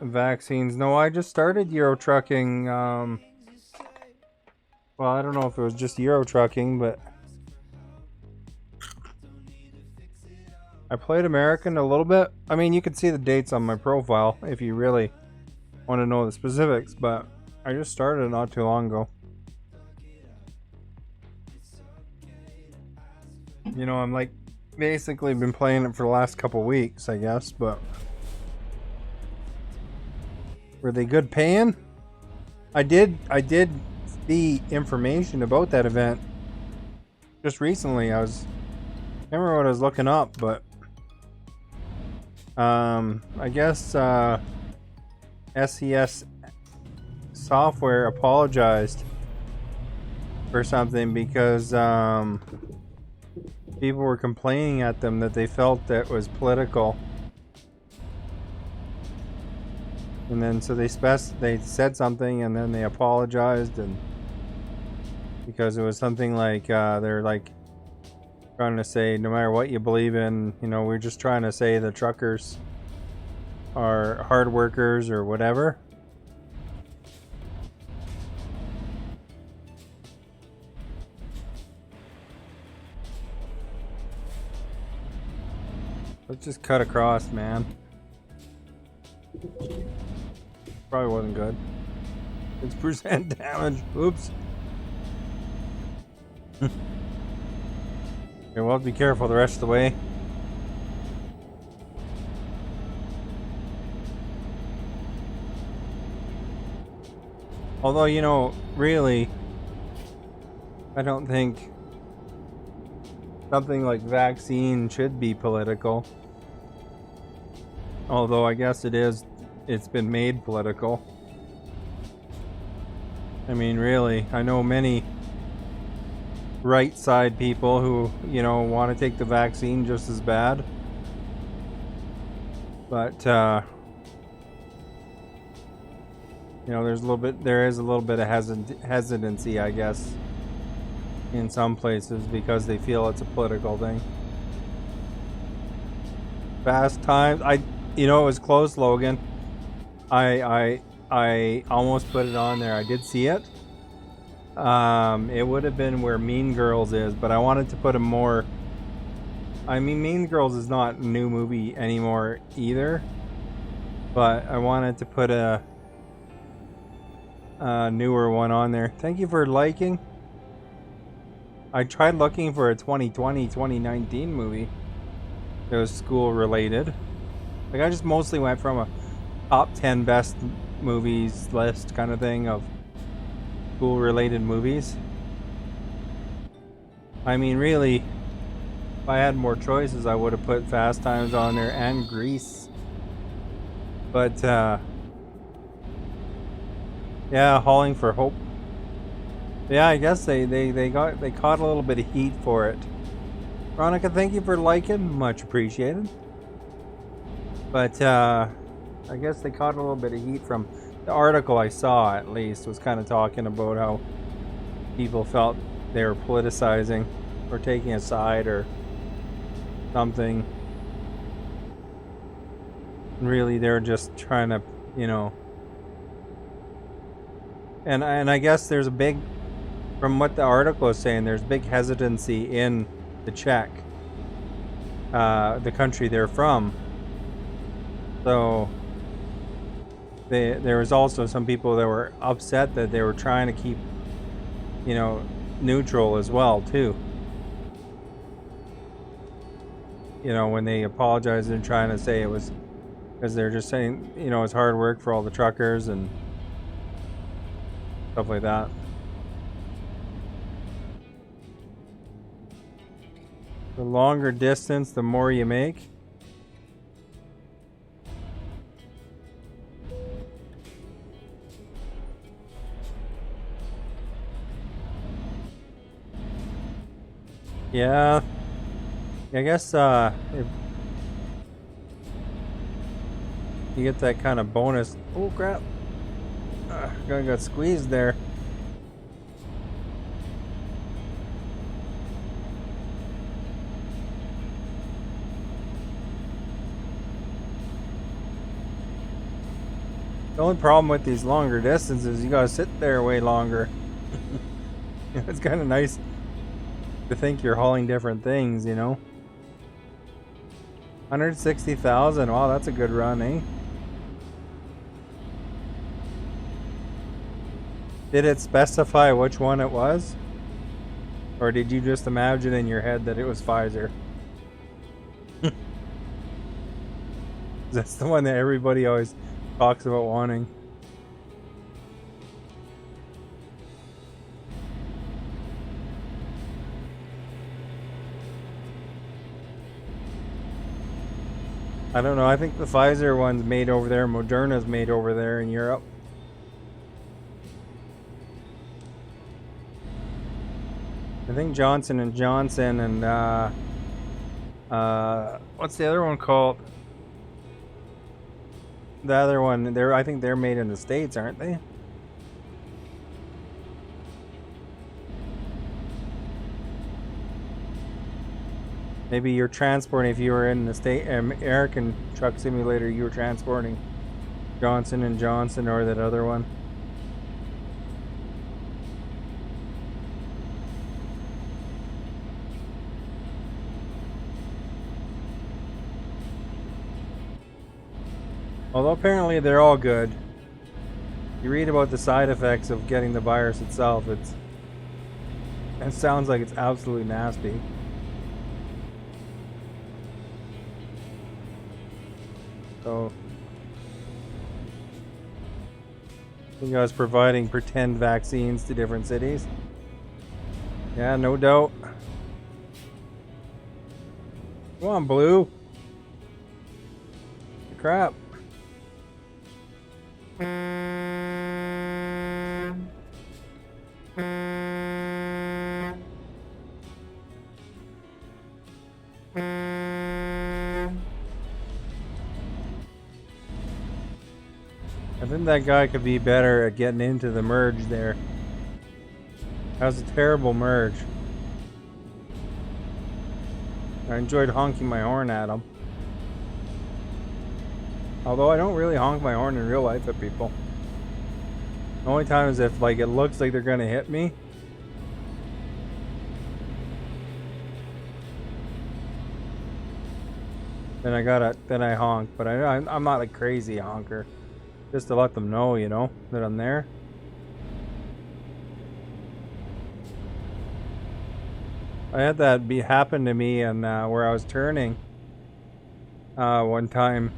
vaccines. No, I just started Euro trucking. Well, I don't know if it was just Euro trucking, but I played American a little bit. I mean, you can see the dates on my profile if you really want to know the specifics, but I just started not too long ago. You know, I'm like basically been playing it for the last couple weeks, I guess, but were they good paying? I did see information about that event just recently. I can't remember what I was looking up, but I guess SES software apologized for something because people were complaining at them that they felt that was political, and then so they said something and then they apologized, and because it was something like they're like trying to say no matter what you believe in, you know, we're just trying to say the truckers are hard workers or whatever. Let's just cut across, man. Probably wasn't good. It's percent damage. Oops. Okay, we'll have to be careful the rest of the way. Although, really, I don't think something like vaccine should be political. Although I guess it is, it's been made political. I mean, really, I know many right side people who, want to take the vaccine just as bad. But, there is a little bit of hesitancy, I guess, in some places because they feel it's a political thing. Fast Times, it was close, Logan. I almost put it on there. I did see it. It would have been where Mean Girls is, but I wanted to put a more. I mean, Mean Girls is not a new movie anymore either, but I wanted to put a newer one on there. Thank you for liking. I tried looking for a 2020-2019 movie that was school related. Like, I just mostly went from a top 10 best movies list kind of thing of school related movies. I mean, really, if I had more choices, I would have put Fast Times on there and Grease. But, yeah, Hauling for Hope. Yeah, I guess they caught a little bit of heat for it. Veronica, thank you for liking, much appreciated. But I guess they caught a little bit of heat from the article I saw. At least was kind of talking about how people felt they were politicizing or taking a side or something. Really, they're just trying to, And I guess there's a big, from what the article is saying, there's big hesitancy in the Czech, the country they're from. So there was also some people that were upset that they were trying to keep, neutral as well too. When they apologized and trying to say it was because they're just saying, it's hard work for all the truckers and stuff like that. The longer distance, the more you make. Yeah. I guess if you get that kind of bonus. Oh crap. Got squeezed there. The only problem with these longer distances, you gotta sit there way longer. It's kind of nice to think you're hauling different things, 160,000. Wow, that's a good run, eh? Did it specify which one it was? Or did you just imagine in your head that it was Pfizer? That's the one that everybody always talks about wanting. I don't know. I think the Pfizer one's made over there. Moderna's made over there in Europe. I think Johnson and Johnson and what's the other one called? The other one, I think they're made in the States, aren't they? Maybe you're transporting, if you were in the state American Truck Simulator, you were transporting Johnson and Johnson or that other one. Although apparently they're all good. You read about the side effects of getting the virus itself, it sounds like it's absolutely nasty. So I think I was providing pretend vaccines to different cities. Yeah, no doubt. Come on, Blue. Crap. I think that guy could be better at getting into the merge there. That was a terrible merge. I enjoyed honking my horn at him. Although I don't really honk my horn in real life at people. The only time is if like it looks like they're gonna hit me. Then I honk, but I'm not like crazy honker. Just to let them know, you know, that I'm there. I had that happen to me and where I was turning one time,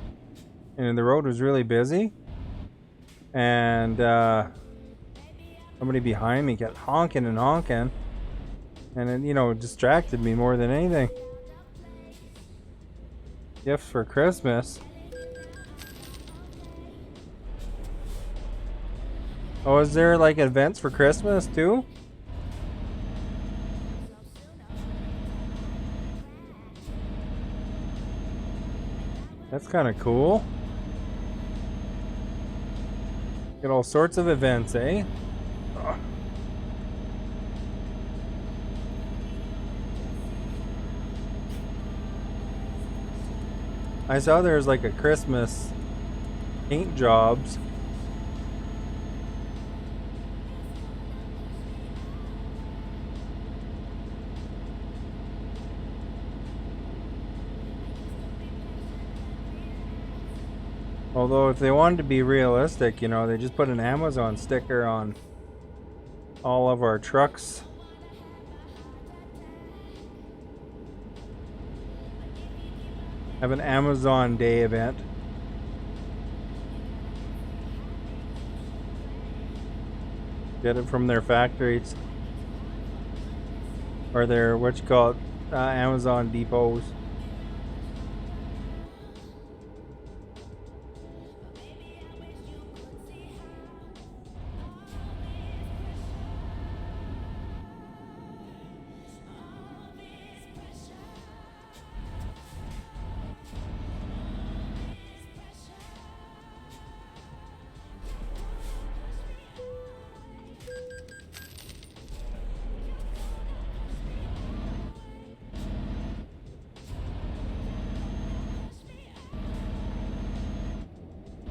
and the road was really busy, and somebody behind me kept honking and honking, and it, you know, distracted me more than anything. Gifts for Christmas. Oh, is there like events for Christmas too? That's kind of cool. Get all sorts of events, eh? Ugh. I saw there's like a Christmas paint jobs. Although if they wanted to be realistic, you know, they just put an Amazon sticker on all of our trucks. Have an Amazon Day event. Get it from their factories. Or their, what you call it, Amazon depots.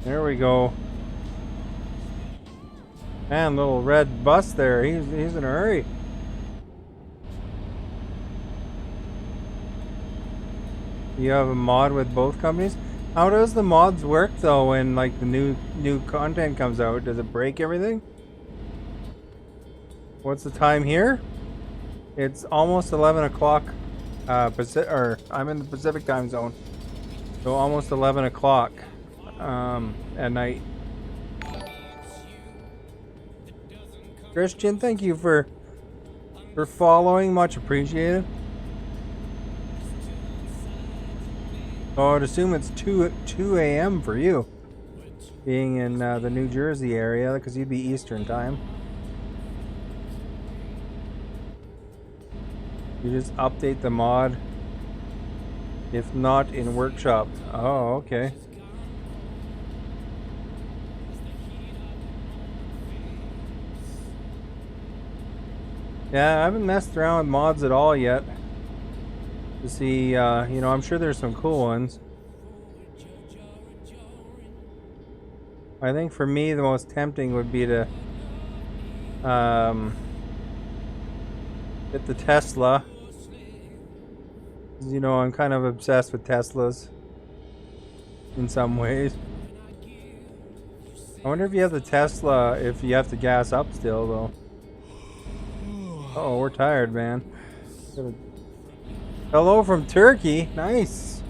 There we go. Man, little red bus there. He's in a hurry. You have a mod with both companies? How does the mods work though when like the new content comes out? Does it break everything? What's the time here? It's almost 11 o'clock. I'm in the Pacific time zone. So almost 11 o'clock at night. Christian, thank you for following. Much appreciated. Oh, I'd assume it's 2 a.m. for you, being in the New Jersey area, because you'd be Eastern time. You just update the mod, if not in workshop. Oh, okay. Yeah, I haven't messed around with mods at all yet. To see, you know, I'm sure there's some cool ones. I think for me the most tempting would be to get the Tesla. You know, I'm kind of obsessed with Teslas in some ways. I wonder if you have the Tesla, if you have to gas up still though. Oh, we're tired, man. Hello from Turkey. Nice.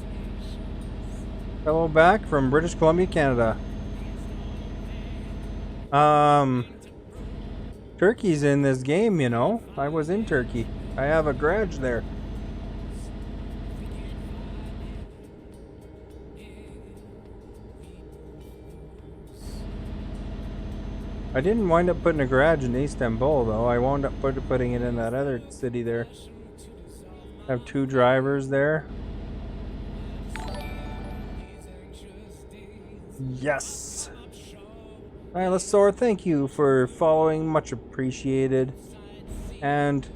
Hello back from British Columbia, Canada. Turkey's in this game, you know. I was in Turkey. I have a garage there. I didn't wind up putting a garage in Istanbul, though. I wound up putting it in that other city there. I have 2 drivers there. Yes! Alright, Soar, thank you for following. Much appreciated. And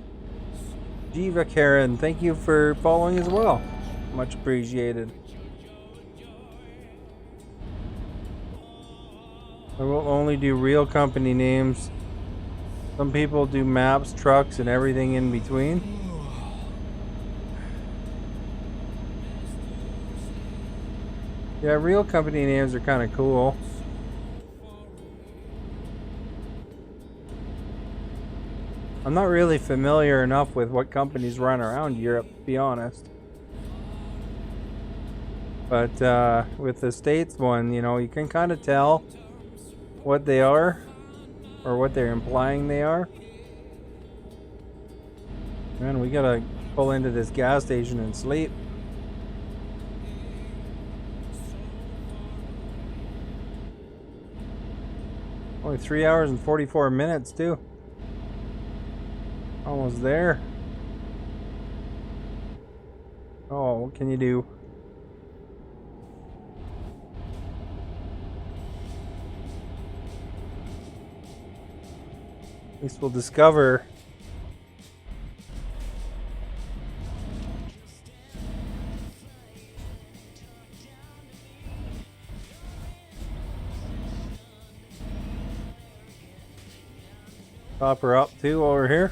Jiva Karen, thank you for following as well. Much appreciated. I will only do real company names. Some people do maps, trucks, and everything in between. Yeah, real company names are kind of cool. I'm not really familiar enough with what companies run around Europe, to be honest. But with the States one, you know, you can kind of tell what they are, or what they're implying they are. Man, we gotta pull into this gas station and sleep. Only 3 hours and 44 minutes too. Almost there. Oh, what can you do? At least we'll discover. Pop her up too over here.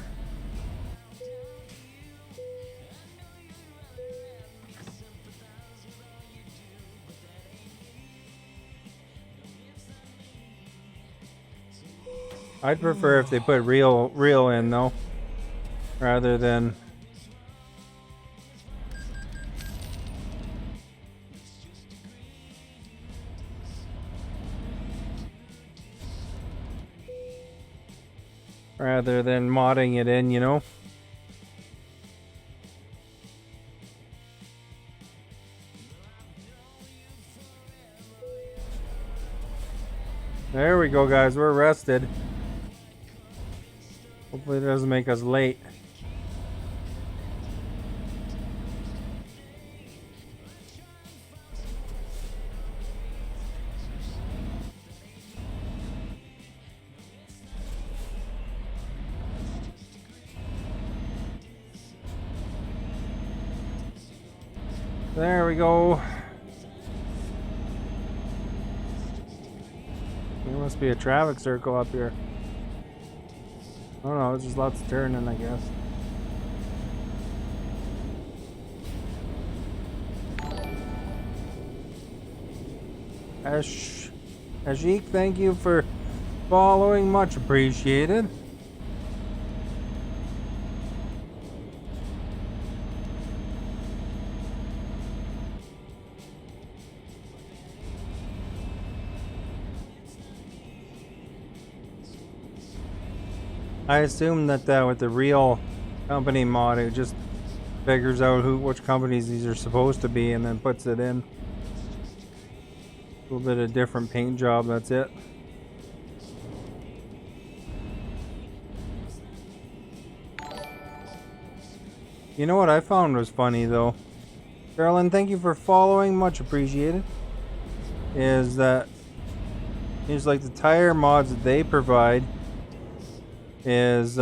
I'd prefer if they put real in though, rather than modding it in, you know. There we go, guys. We're rested. Hopefully it doesn't make us late. There we go. There must be a traffic circle up here. Oh no, there's just lots of turning, I guess. Ashik, thank you for following. Much appreciated. I assume that with the real company mod, it just figures out which companies these are supposed to be and then puts it in. A little bit of different paint job, that's it. You know what I found was funny though? Carolyn, thank you for following, much appreciated. Is that it's like the tire mods that they provide is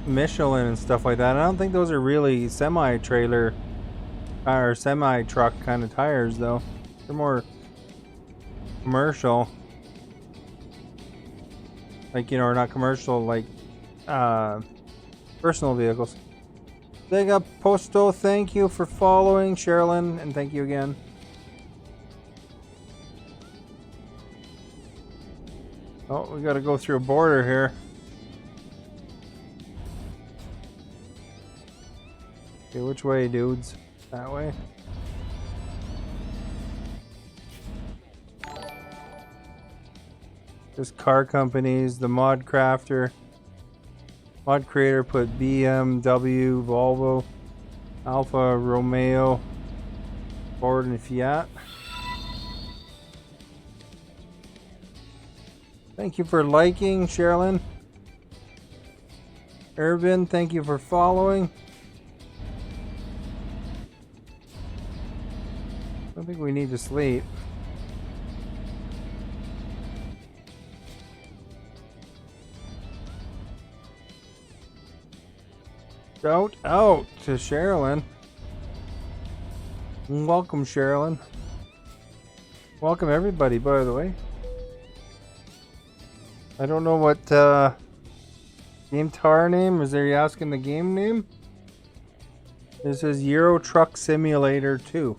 Michelin and stuff like that. I don't think those are really semi-trailer or semi-truck kind of tires though. They're more commercial. Like, you know, or not commercial, like personal vehicles. Sega Posto, thank you for following. Sherilyn, and thank you again. Oh, we gotta go through a border here. Okay, which way, dudes? that way. Just car companies, the mod creator put BMW, Volvo, Alfa Romeo, Ford, and Fiat. Thank you for liking, Sherilyn. Irvin, thank you for following. I don't think we need to sleep. Shout out to Sherilyn. Welcome, Sherilyn. Welcome everybody, by the way. I don't know what game tar name. Is there asking the game name? This is Euro Truck Simulator 2.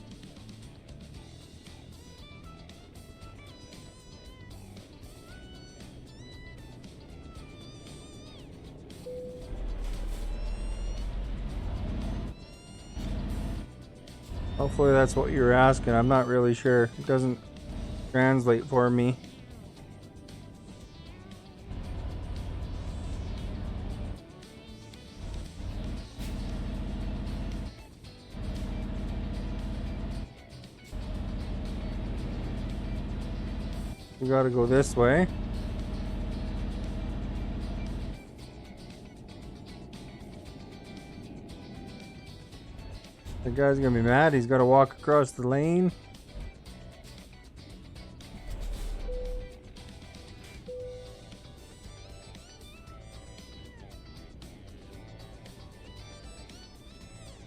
Hopefully that's what you're asking. I'm not really sure. It doesn't translate for me. We gotta go this way. The guy's gonna be mad. He's gotta walk across the lane.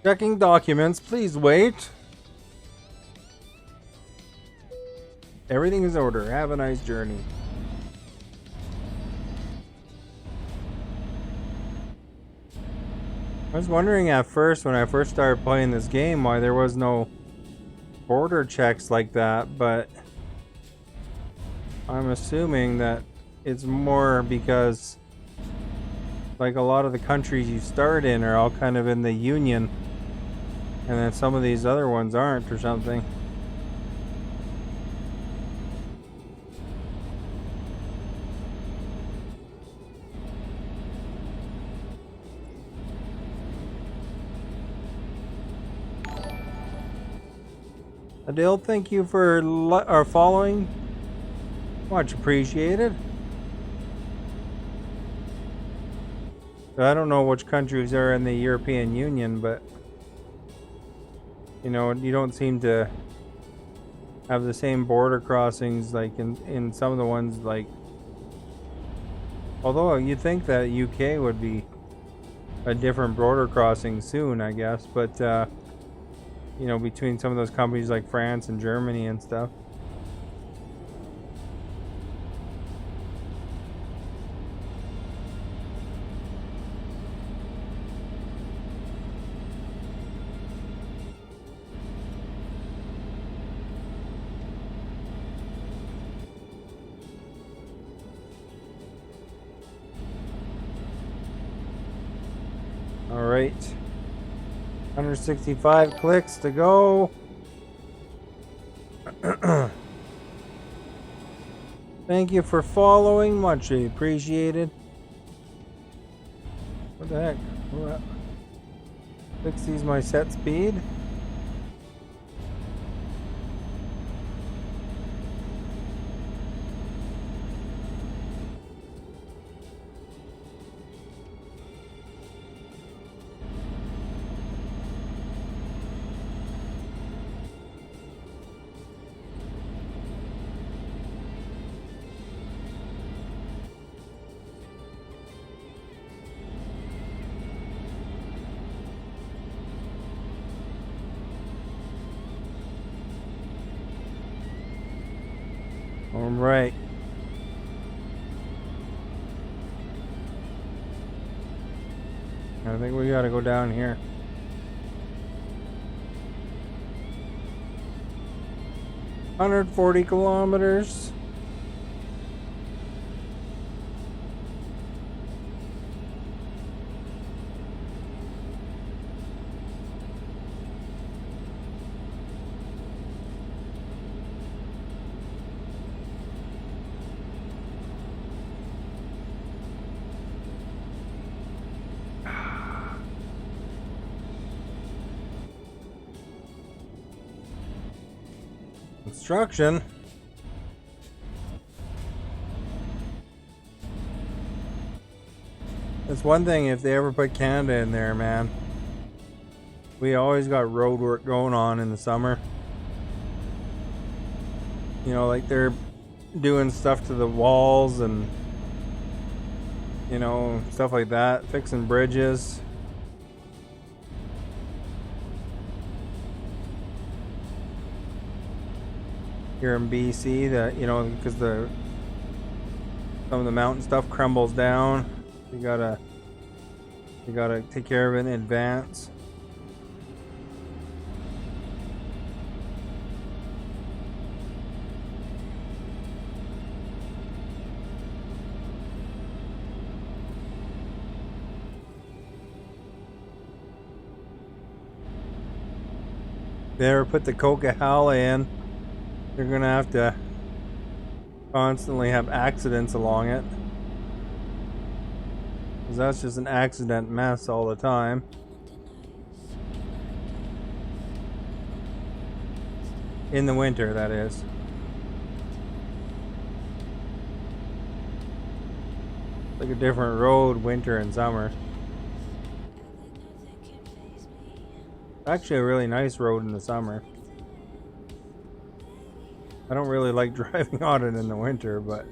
Checking documents. Please wait. Everything is in order. Have a nice journey. I was wondering at first when I first started playing this game why there was no border checks like that, but I'm assuming that it's more because like a lot of the countries you start in are all kind of in the Union, and then some of these other ones aren't or something. Adele, thank you for following. Much appreciated. I don't know which countries are in the European Union, but you know, you don't seem to have the same border crossings like in some of the ones like. Although you'd think that UK would be a different border crossing soon, I guess, but you know, between some of those companies like France and Germany and stuff. All right. 165 clicks to go. Thank you for following. Much appreciated. What the heck? 60 is my set speed. All right. I think we gotta go down here. $140 kilometers. Construction. It's one thing if they ever put Canada in there, man. We always got road work going on in the summer. You know, like they're doing stuff to the walls and, you know, stuff like that, fixing bridges. Here in BC, that, you know, because some of the mountain stuff crumbles down. You gotta take care of it in advance. If they ever put the Coquihalla in, you're gonna have to constantly have accidents along it. Because that's just an accident mess all the time. In the winter, that is. Like a different road, winter and summer. Actually a really nice road in the summer. I don't really like driving on it in the winter, but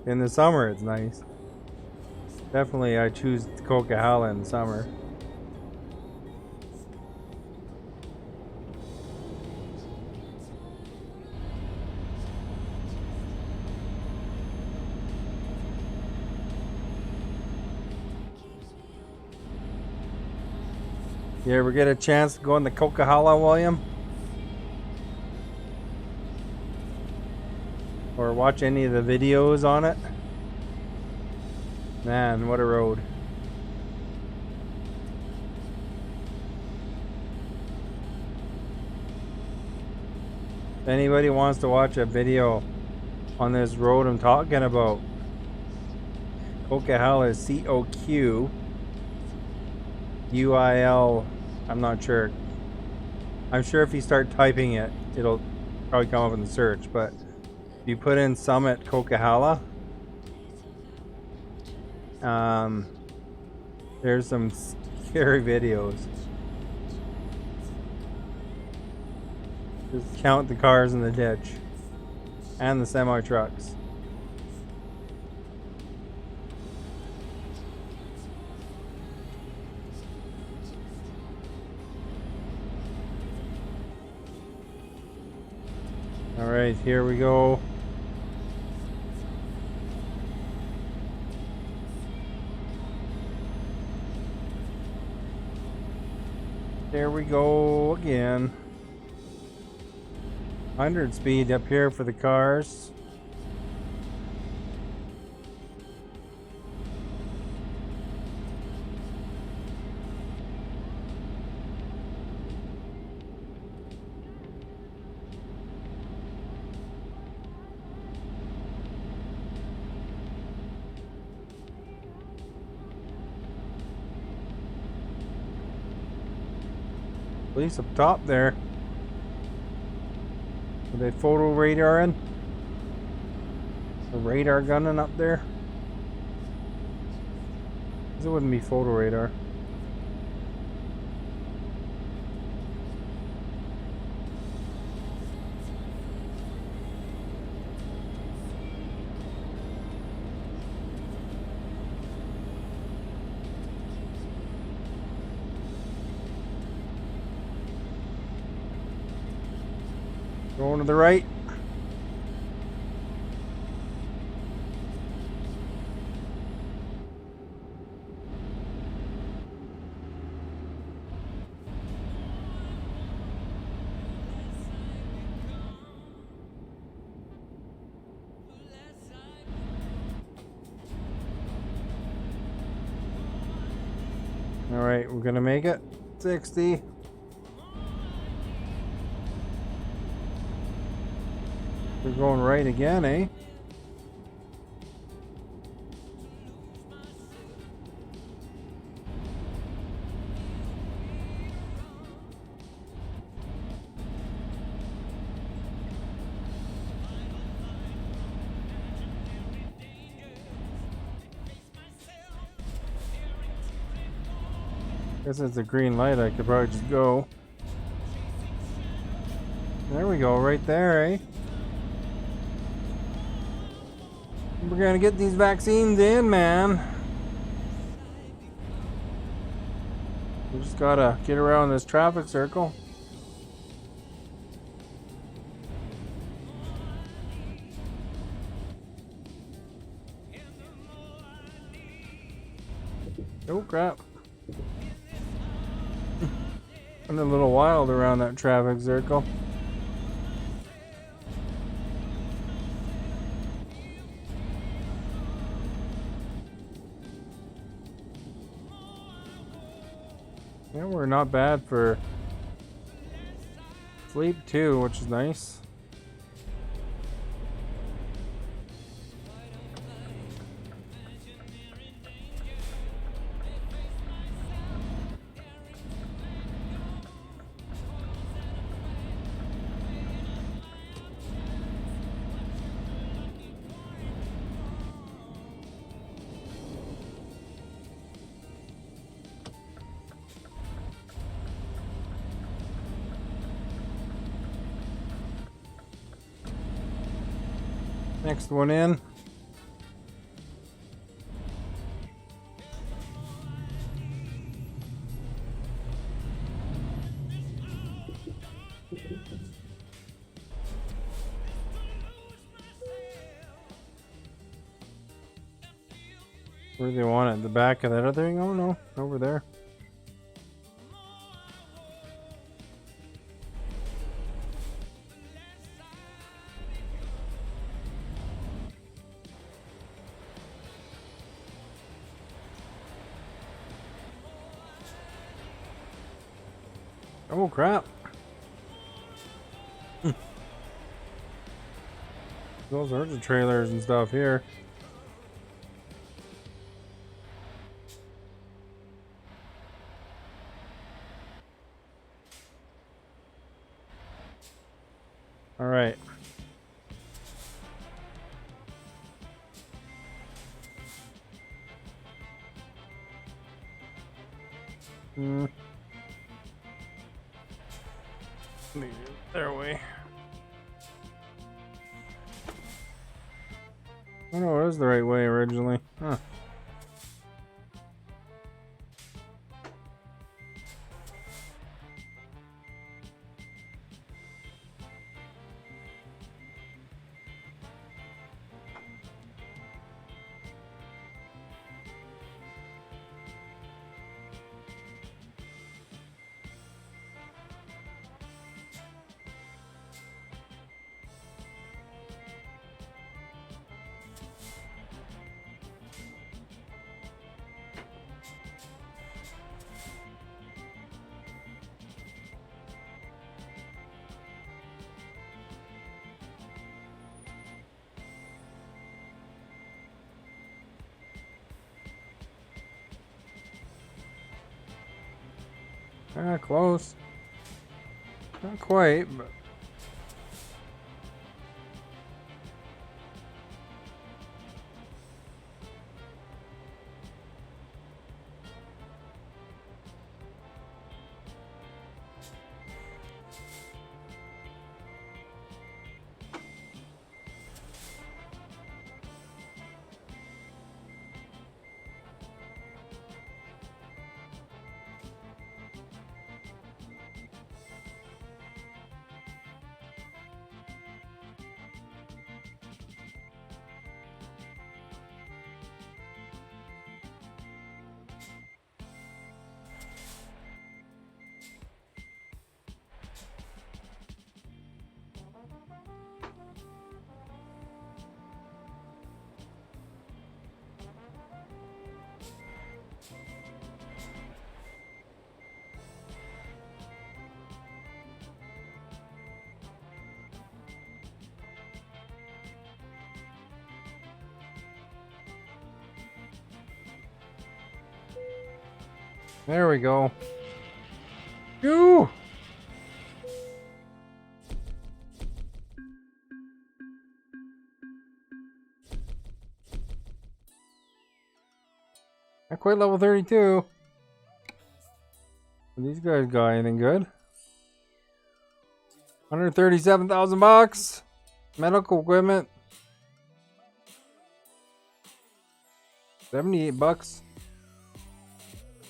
in the summer it's nice. Definitely I choose Coquihalla in the summer. You ever get a chance to go on the Coquihalla, William? Or watch any of the videos on it? Man, what a road. If anybody wants to watch a video on this road I'm talking about, Coquihalla is COQUIL. I'm not sure. I'm sure if you start typing it, it'll probably come up in the search, but if you put in Summit Coquihalla, there's some scary videos. Just count the cars in the ditch and the semi trucks. All right, here we go. There we go again. 100 speed up here for the cars. Police up top there. Are they photo radaring? The radar gunning up there? It wouldn't be photo radar. Going to the right. All right, we're gonna make it 60. We're going right again, eh? Guess it's a green light. I could probably just go. There we go, right there, eh? We're gonna get these vaccines in, man. We just gotta get around this traffic circle. Oh crap. I'm a little wild around that traffic circle. Yeah, we're not bad for sleep too, which is nice. Next one in. Where do they want it? The back of that other thing? Oh no, over there. Oh crap. Those are the trailers and stuff here. All right. Their way. Oh no, it was the right way originally. Huh. Ah, close. Not quite, but. There we go. Yoo! Not quite level 32. These guys got anything good? 137,000 bucks. Medical equipment. 78 bucks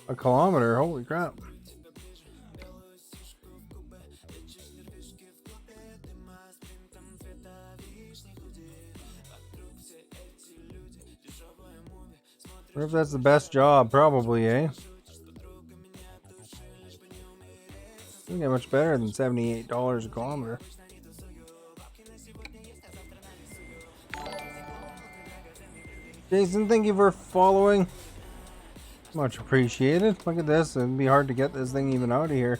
a kilometer. Holy crap. What if that's the best job? Probably, eh? Doesn't get much better than $78 a kilometer. Jason, thank you for following. Much appreciated. Look at this. It'd be hard to get this thing even out of here.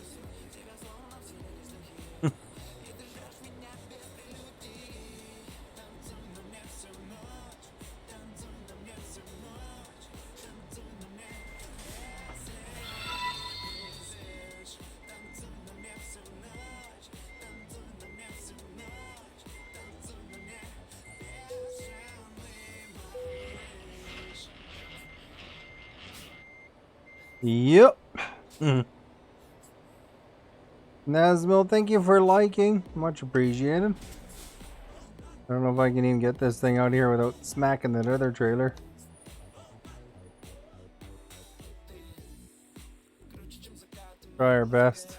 Yep. Nazmil, thank you for liking. Much appreciated. I don't know if I can even get this thing out here without smacking that other trailer. Try our best.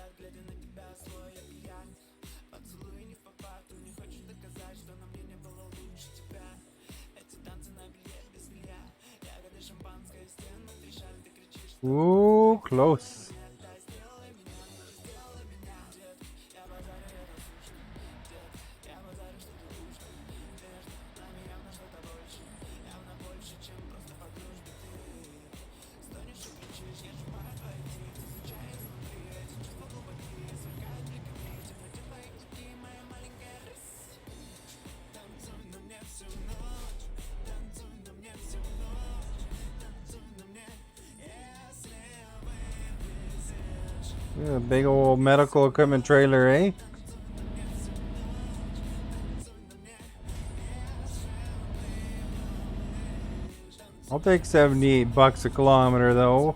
Ooh, close. Yeah, big old medical equipment trailer, eh? I'll take 78 bucks a kilometer though.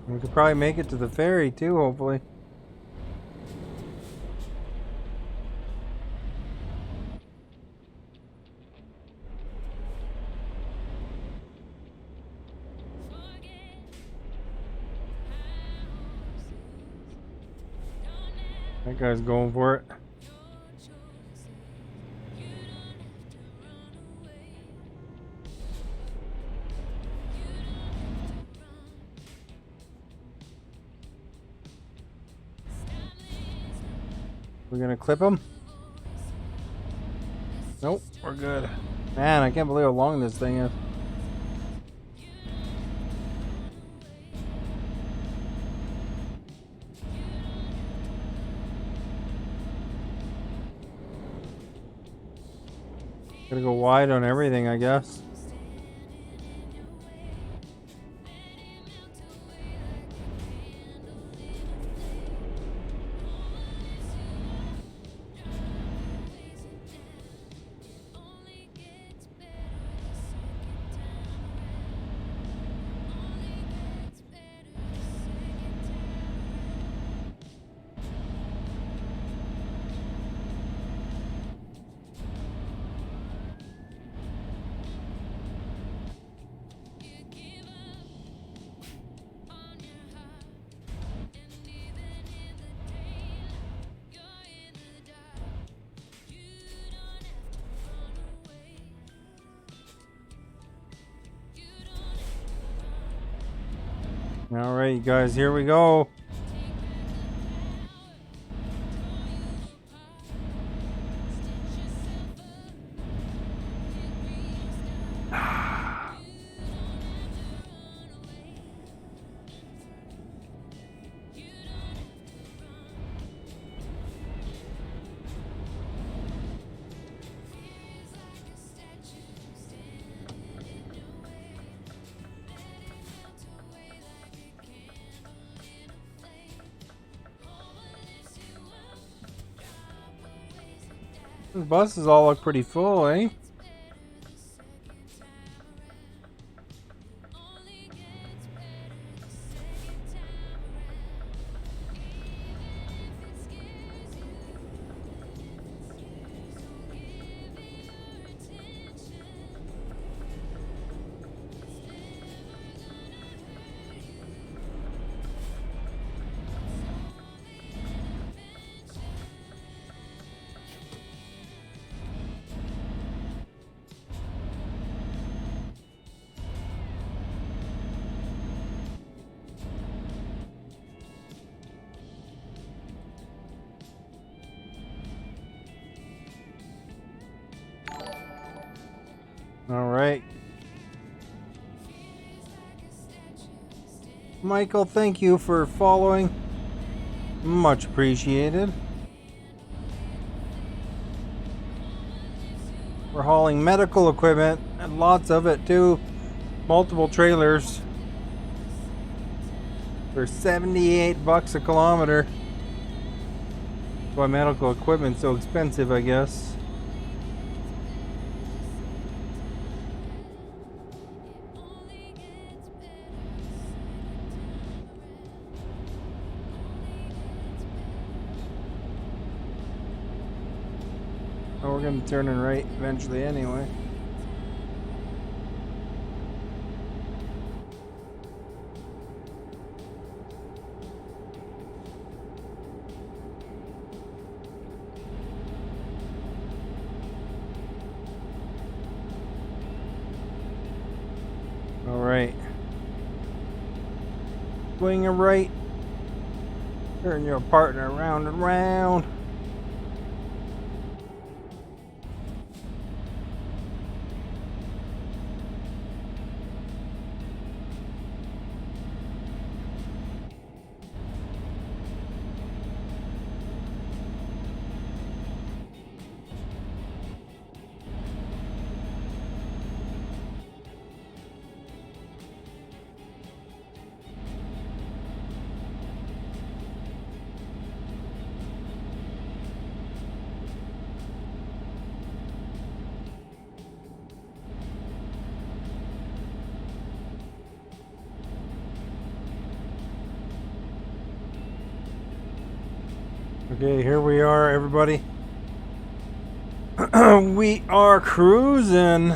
We could probably make it to the ferry too, hopefully. That guy's going for it. We're gonna clip him? Nope, we're good. Man, I can't believe how long this thing is. Gotta go wide on everything, I guess. Alright, guys, here we go. The buses all look pretty full, eh? All right. Michael, thank you for following. Much appreciated. We're hauling medical equipment, and lots of it too. Multiple trailers for $78 a kilometer. That's why medical equipment's so expensive, I guess. Oh, we're gonna turn in right eventually anyway. All right. Swing a right. Turn your partner around and round. Okay, here we are, everybody. We are cruising.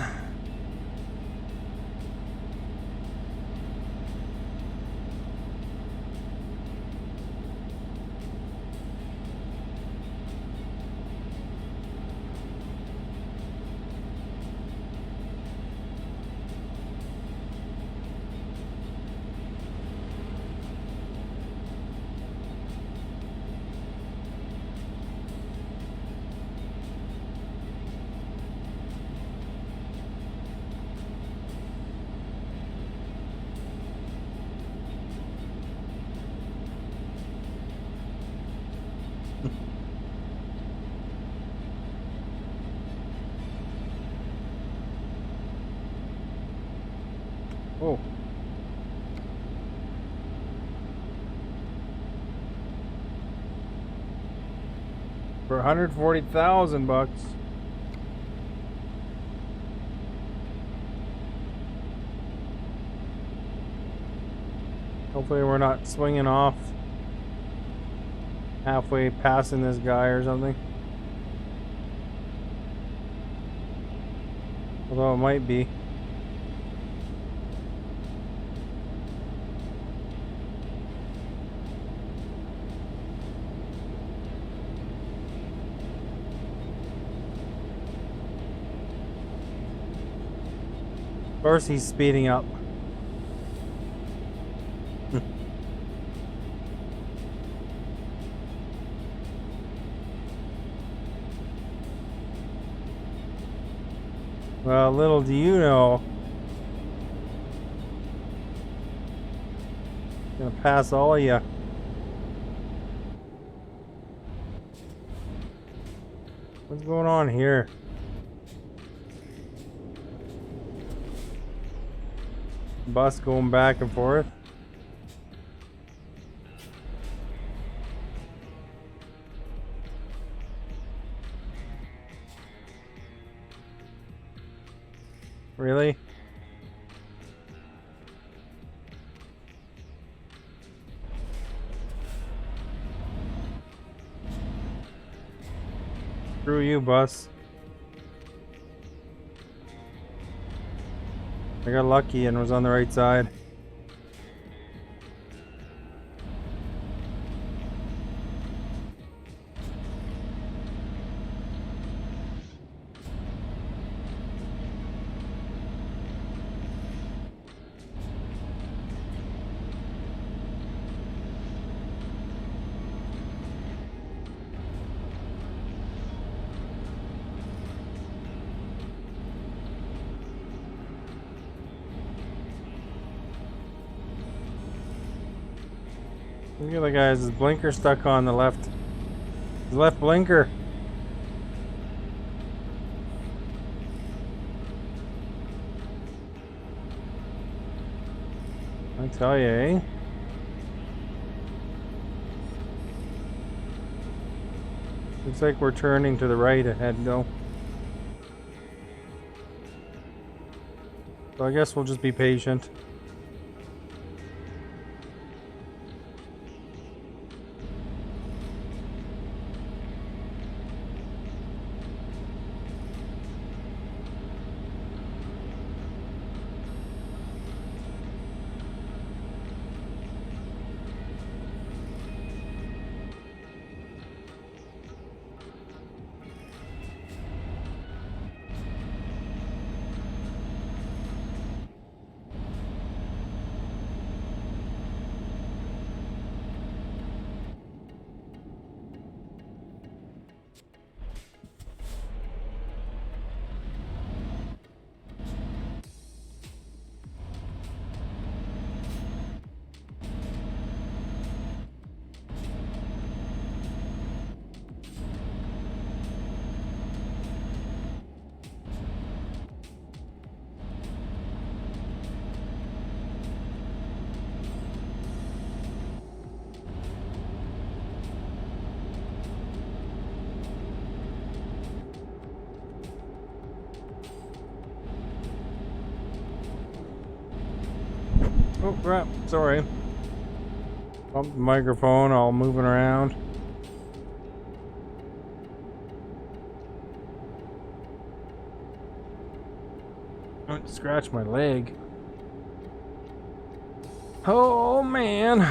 Oh. For $140,000. Hopefully we're not swinging off halfway passing this guy or something. Although it might be. Of course he's speeding up. Well, little do you know, I'm gonna pass all of you. What's going on here? Bus going back and forth. Really? Screw you, bus. I got lucky and was on the right side. Look at the guys, his blinker stuck on the left. His left blinker. I tell you, eh? Looks like we're turning to the right ahead, though. So I guess we'll just be patient. Oh crap, sorry. Bumped the microphone, all moving around. Oh, it scratched my leg. Oh man.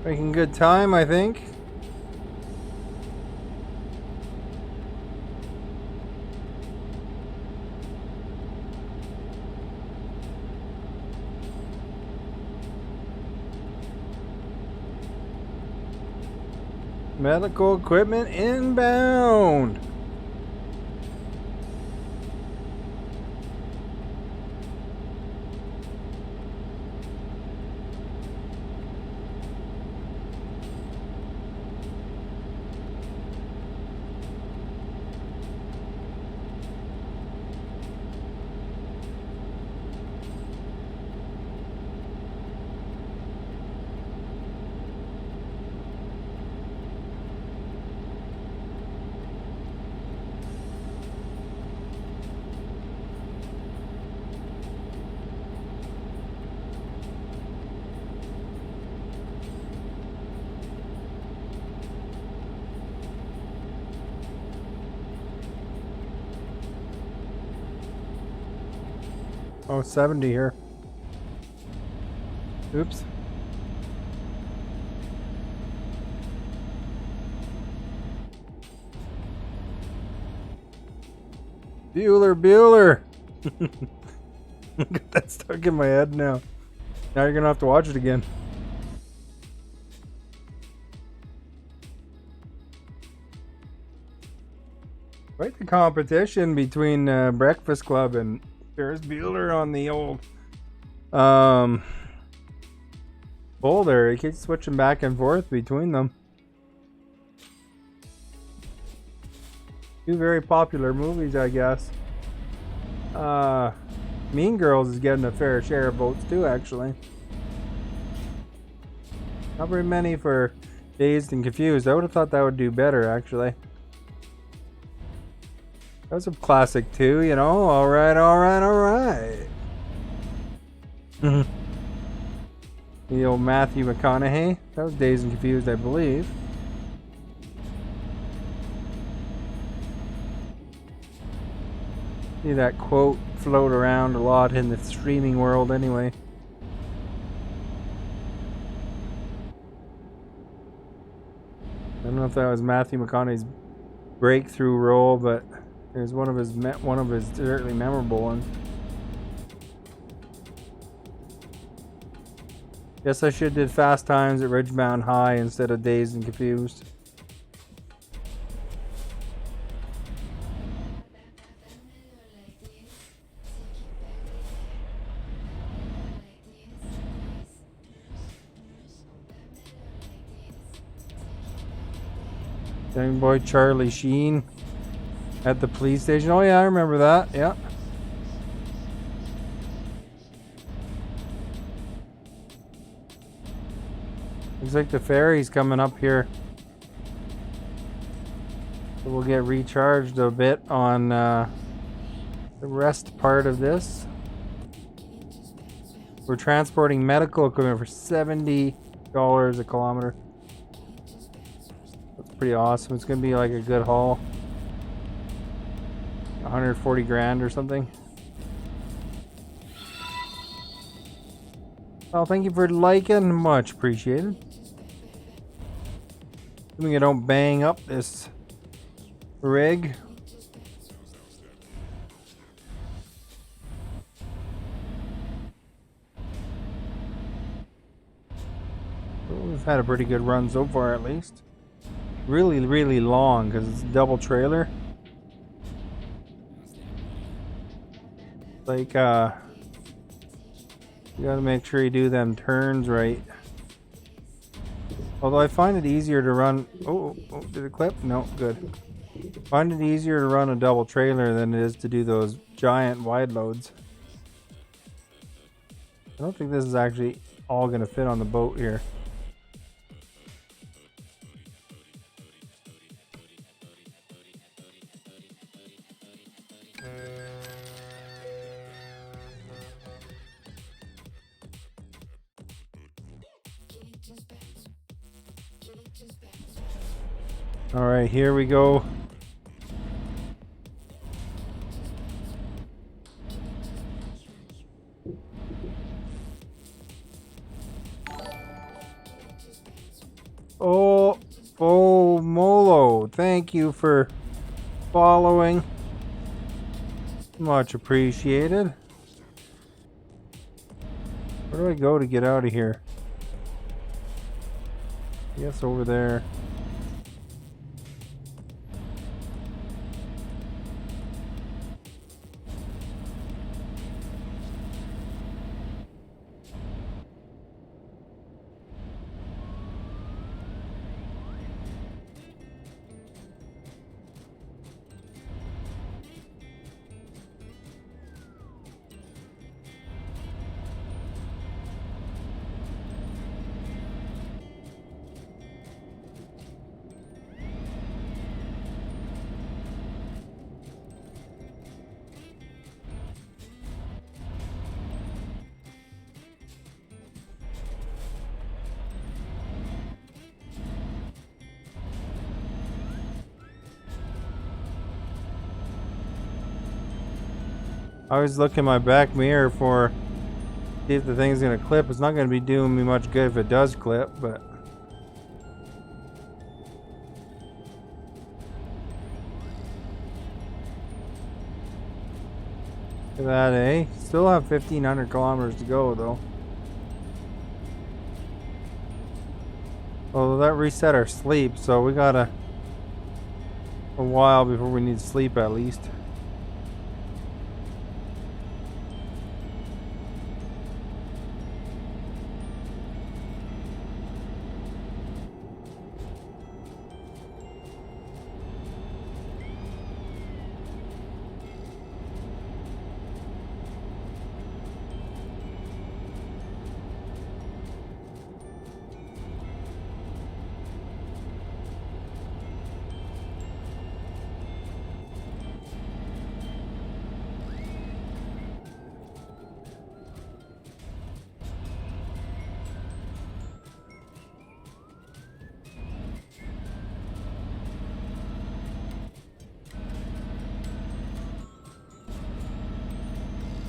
Making good time, I think. Medical equipment inbound. Oh, 70 here. Oops. Bueller. Got that stuck in my head now. Now you're gonna have to watch it again. Quite the competition between Breakfast Club and Ferris Bueller on the old pole there. He keeps switching back and forth between them. Two very popular movies, I guess. Mean Girls is getting a fair share of votes too, actually. Not very many for Dazed and Confused. I would have thought that would do better, actually. That was a classic too, you know. Alright. The old Matthew McConaughey. That was Dazed and Confused, I believe. See that quote float around a lot in the streaming world anyway. I don't know if that was Matthew McConaughey's breakthrough role, but it was one of his certainly memorable ones. Guess I should have did Fast Times at Ridgemount High instead of Dazed and Confused. Young boy Charlie Sheen at the police station. Oh yeah, I remember that. Yeah. Looks like the ferry's coming up here. So we'll get recharged a bit on the rest part of this. We're transporting medical equipment for $70 a kilometer. That's pretty awesome. It's gonna be like a good haul. 140 grand or something. Well, thank you for liking. Much appreciated. Assuming I don't bang up this rig. We've had a pretty good run so far, at least. Really long because it's a double trailer. Like, you gotta make sure you do them turns right. Although I find it easier to run. Oh, did it clip? No, good. Find it easier to run a double trailer than it is to do those giant wide loads. I don't think this is actually all gonna fit on the boat here. All right, here we go. Oh, Molo, thank you for following. Much appreciated. Where do I go to get out of here? I guess over there. I always look in my back mirror for see if the thing's gonna clip. It's not gonna be doing me much good if it does clip, but look at that, eh? Still have 1,500 kilometers to go though. Although that reset our sleep, so we got a while before we need sleep at least.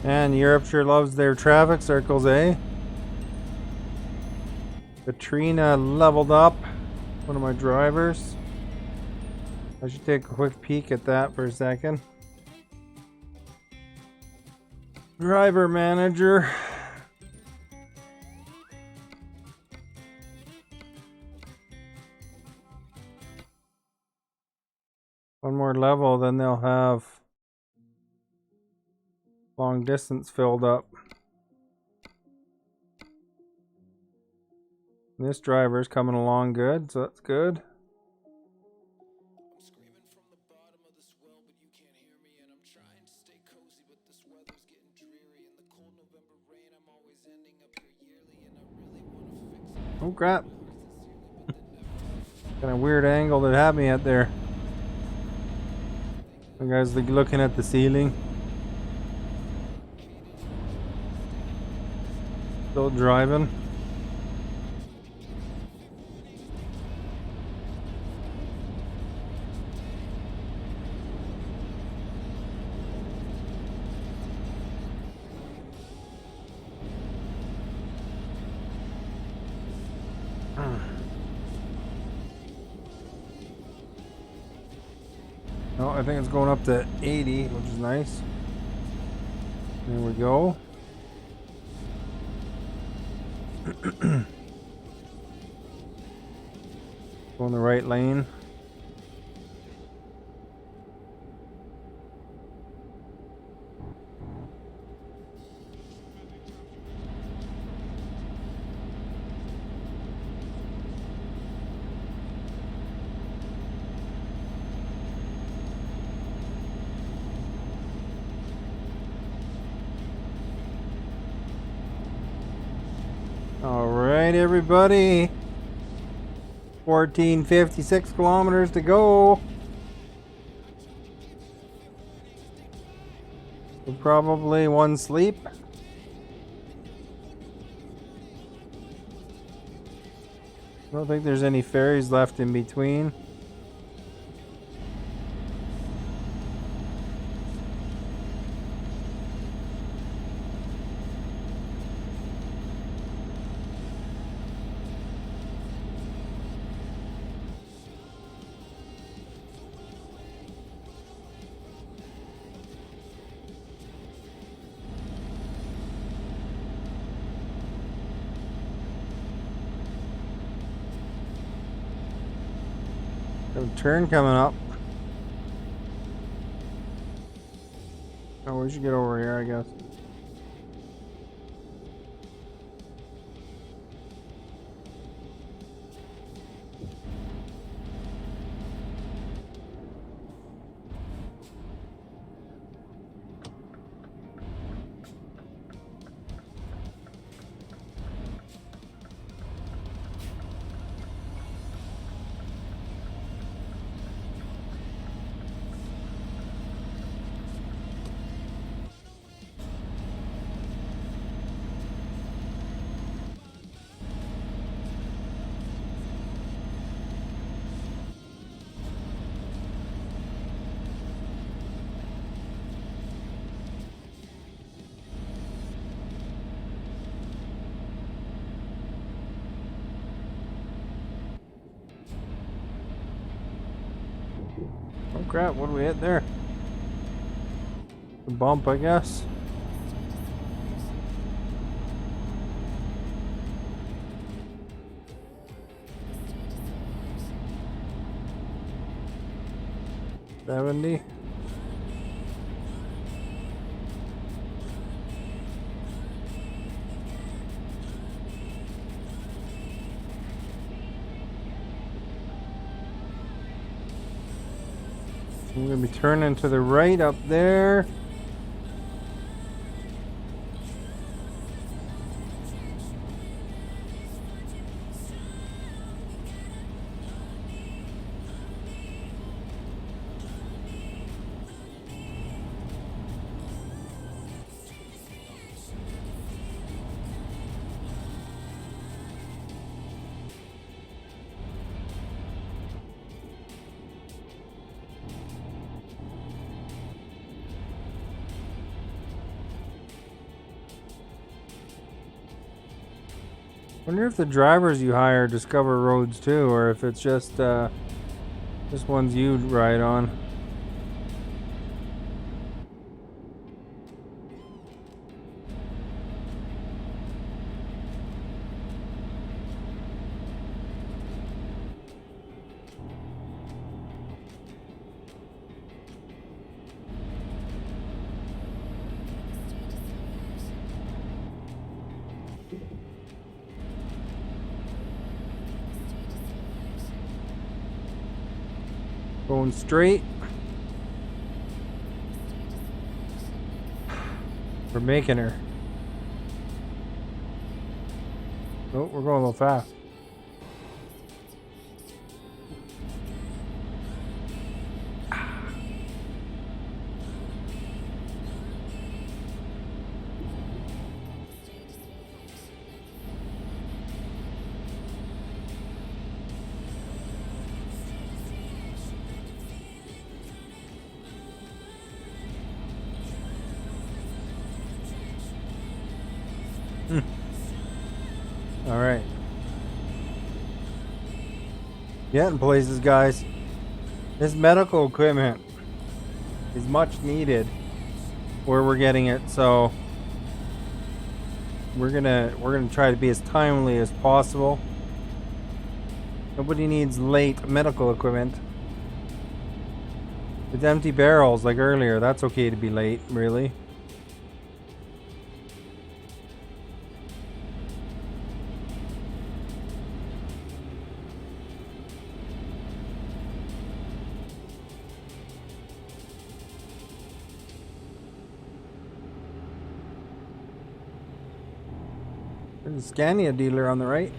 And Europe sure loves their traffic circles, eh? Katrina leveled up one of my drivers. I should take a quick peek at that for a second. Driver manager. One more level, then they'll have long distance filled up. And this driver's coming along good, so that's good. Oh crap. Kind of weird angle that had me at there. You guys looking at the ceiling. Still driving. Oh, I think it's going up to 80, which is nice. There we go. Go in the right lane. All right, everybody. 1456 kilometers to go. Probably one sleep. I don't think there's any ferries left in between. Got a turn coming up. Oh, we should get over here, I guess. Oh crap, what do we hit there? A bump, I guess. $70. I'm gonna be turning to the right up there. Wonder if the drivers you hire discover roads too, or if it's just ones you ride on. Going straight. We're making her. Oh, we're going a little fast. All right. Getting places, guys. This medical equipment is much needed where we're getting it, so we're gonna try to be as timely as possible. Nobody needs late medical equipment. With empty barrels like earlier, that's okay to be late, really. There's a Scania dealer on the right.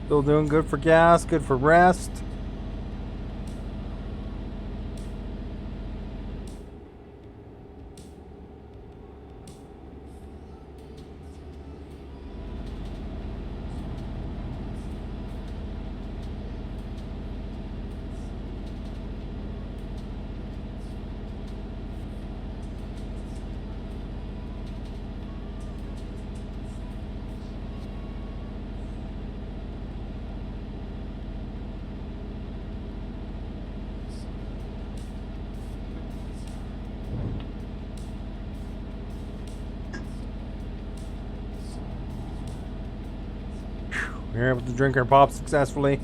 Still doing good for gas, good for rest. We were able to drink our pop successfully.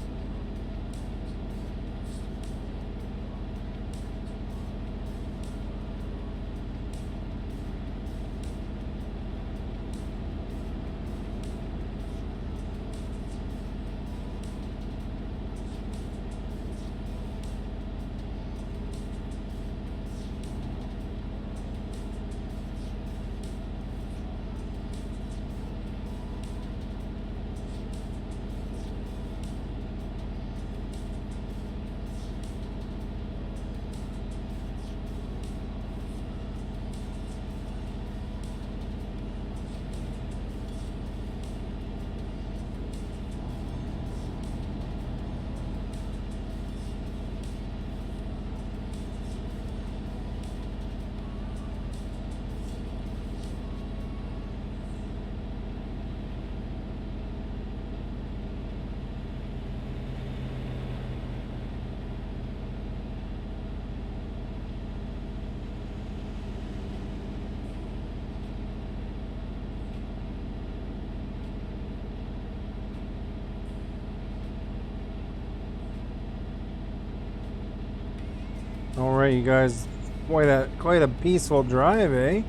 Alright, you guys, quite a peaceful drive, eh?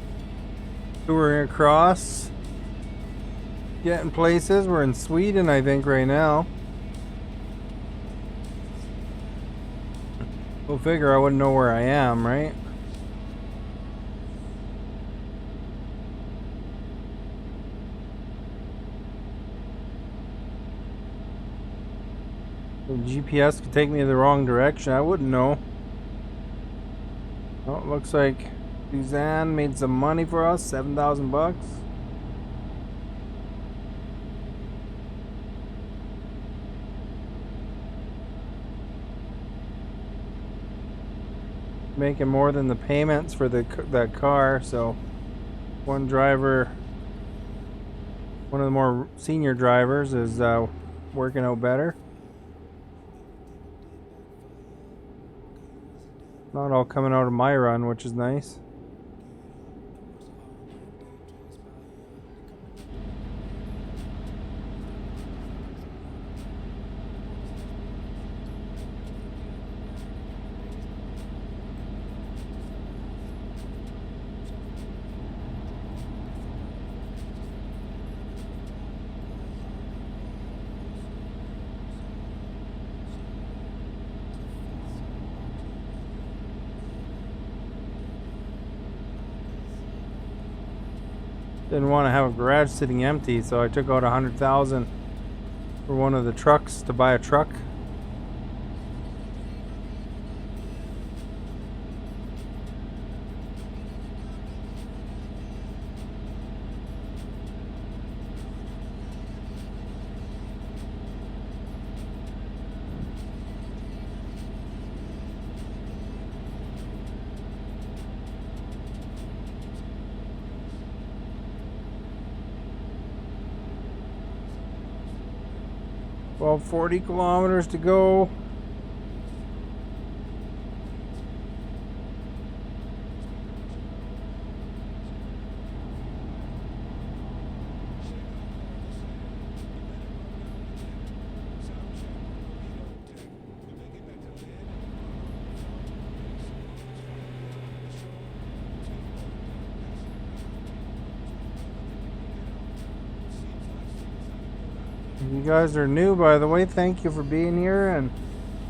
Touring across, getting places. We're in Sweden, I think, right now. Go figure, I wouldn't know where I am, right? The GPS could take me the wrong direction. I wouldn't know. Oh, it looks like Suzanne made some money for us, $7,000. Making more than the payments for that car, so one driver, one of the more senior drivers, is working out better. Not all coming out of my run, which is nice. Didn't want to have a garage sitting empty, so I took out $100,000 for one of the trucks to buy a truck. Well, 40 kilometers to go. If you guys are new, by the way, thank you for being here, and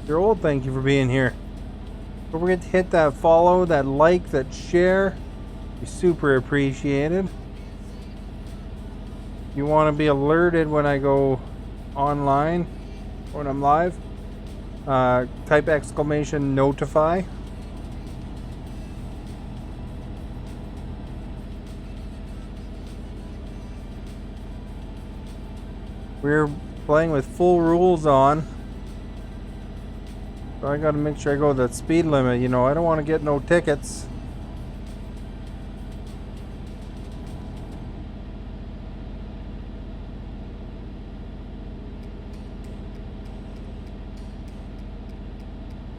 if you're old, thank you for being here. Don't forget to hit that follow, that like, that share. Be super appreciated. If you want to be alerted when I go online, when I'm live, type exclamation notify. We're playing with full rules on, so I gotta make sure I go that speed limit. You know, I don't want to get no tickets.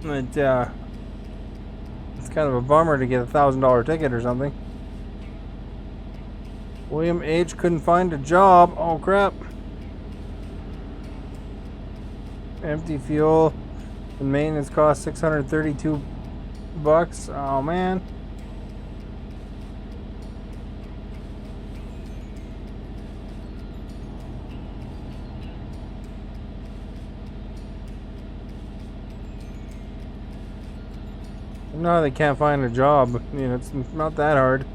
It's kind of a bummer to get a $1,000 ticket or something. William H. couldn't find a job. Oh crap. Empty fuel and maintenance cost $632. Oh man. No, they can't find a job. I mean, it's not that hard.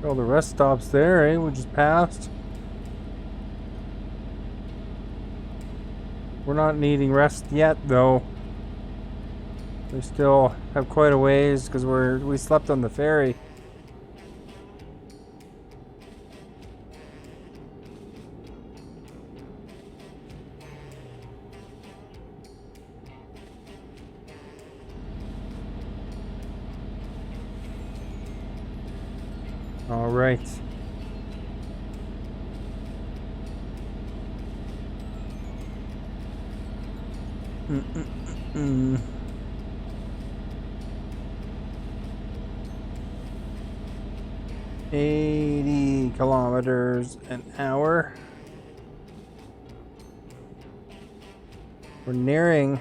Oh, the rest stops there, eh? We just passed. We're not needing rest yet, though. We still have quite a ways because we slept on the ferry. All right. Mm-mm-mm. 80 kilometers an hour. We're nearing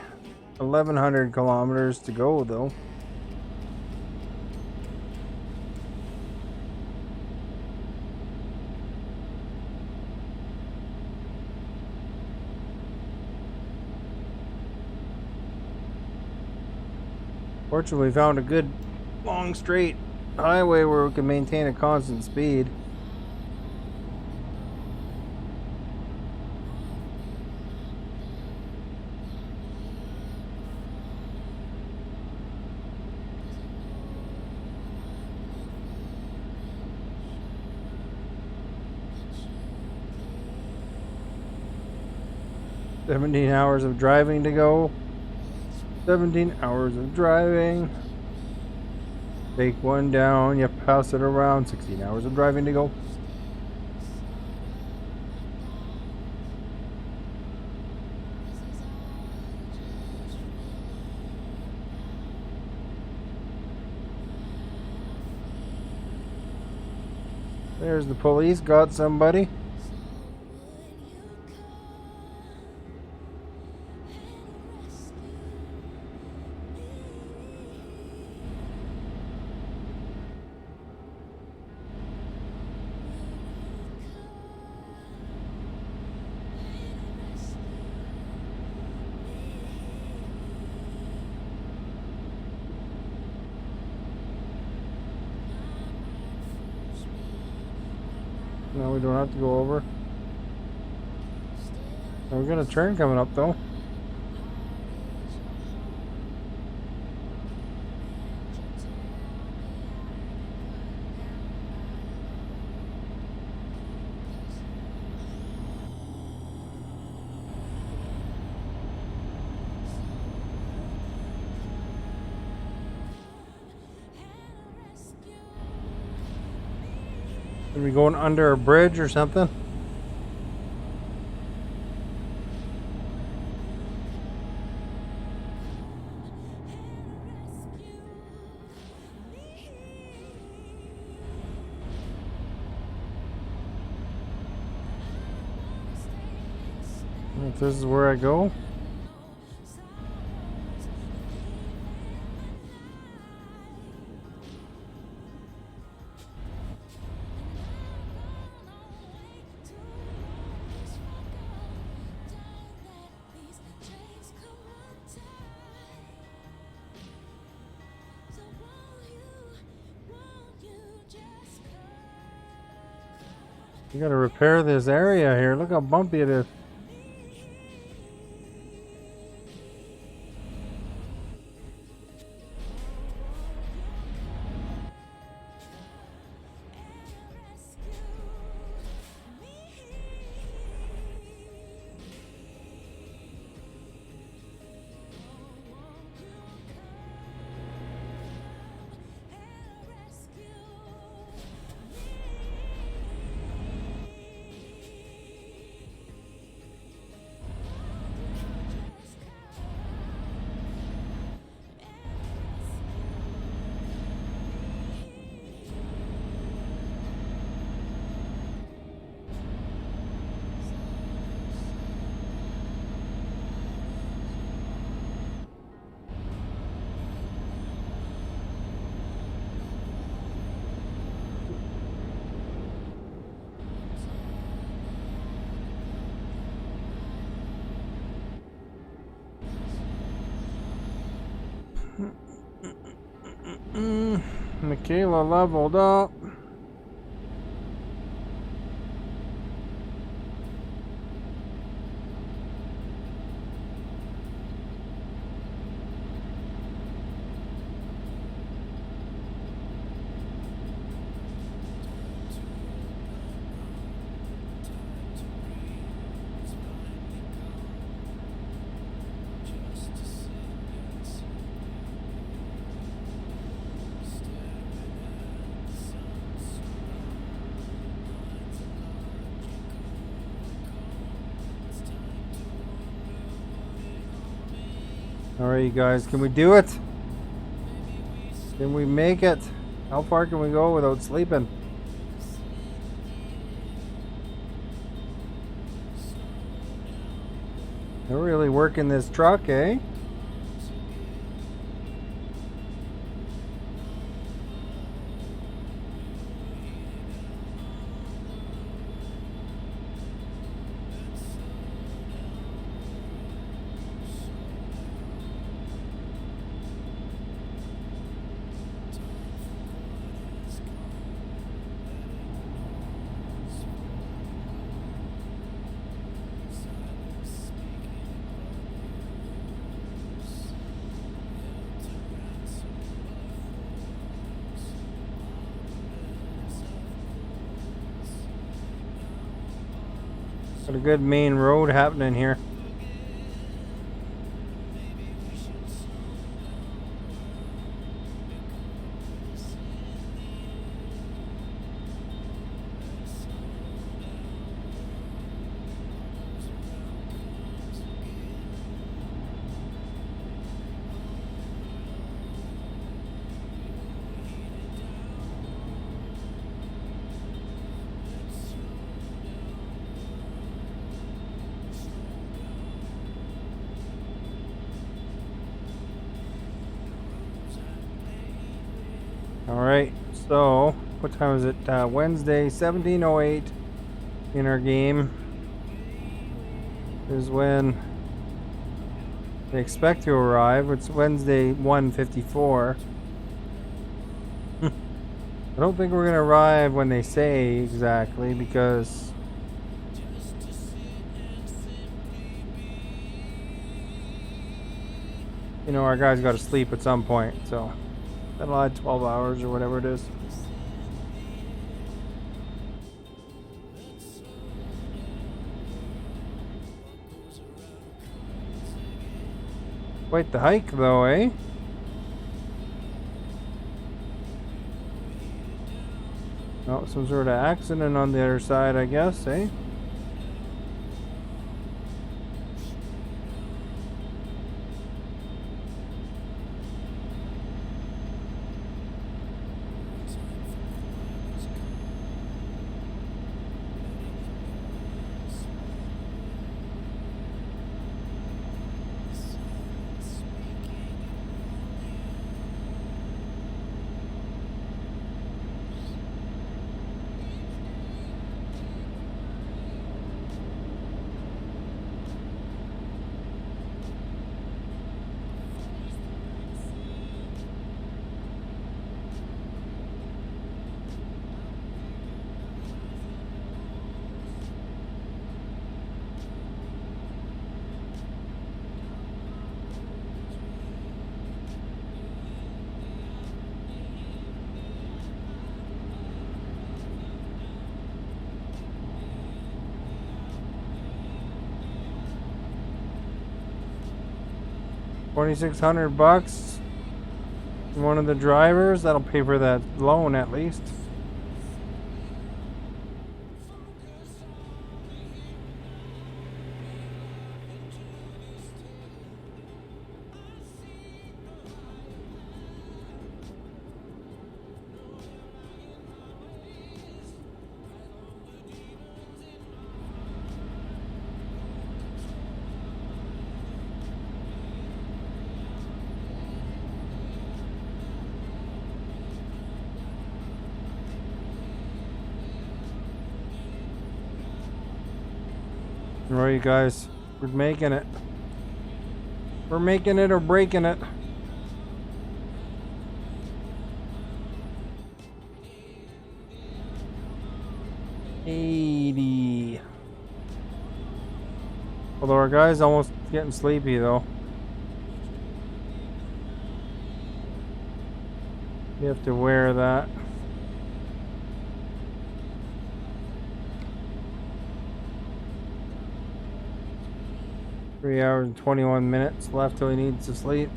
1100 kilometers to go though. Fortunately, we found a good long straight highway where we can maintain a constant speed. "17 hours of driving to go. 17 hours of driving. Take one down, you pass it around. 16 hours of driving to go." There's the police, got somebody. No, we don't have to go over. We're got a turn coming up though. Are we going under a bridge or something? If this is where I go. You gotta repair this area here. Look how bumpy it is. Michaela leveled up. Alright, you guys, can we do it? Can we make it? How far can we go without sleeping? They're really working this truck, eh? Got a good main road happening here. Alright, so what time is it? Wednesday, 17:08 in our game is when they expect to arrive. It's Wednesday, 1:54. I don't think we're gonna arrive when they say exactly, because you know our guys got to sleep at some point, so that'll add 12 hours or whatever it is. Quite the hike though, eh? Oh, some sort of accident on the other side, I guess, eh? $2,600. One of the drivers, that'll pay for that loan at least. Alright, you guys, we're making it. We're making it or breaking it. $80. Although our guy's almost getting sleepy though. You have to wear that. Three hours and 21 minutes left till he needs to sleep.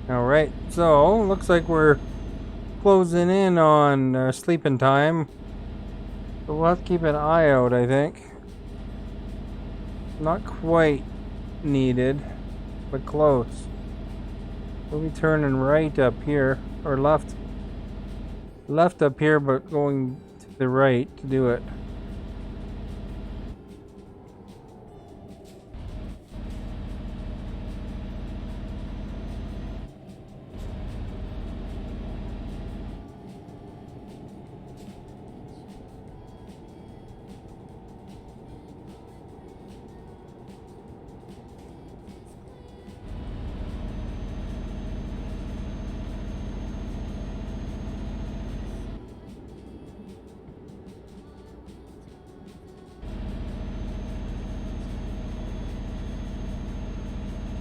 Alright, so looks like we're closing in on sleeping time. So we'll have to keep an eye out, I think. Not quite needed, but close. We'll be turning right up here, or left. Left up here, but going to the right to do it.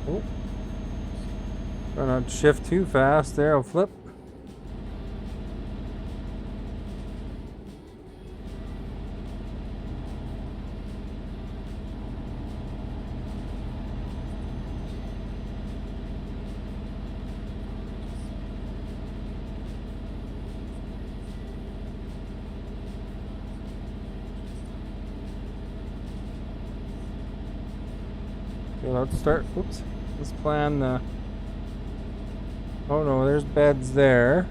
Oh. Try not to shift too fast there, I'll flip. Okay, let's start. Oops. Let's plan the. Oh no, there's beds there.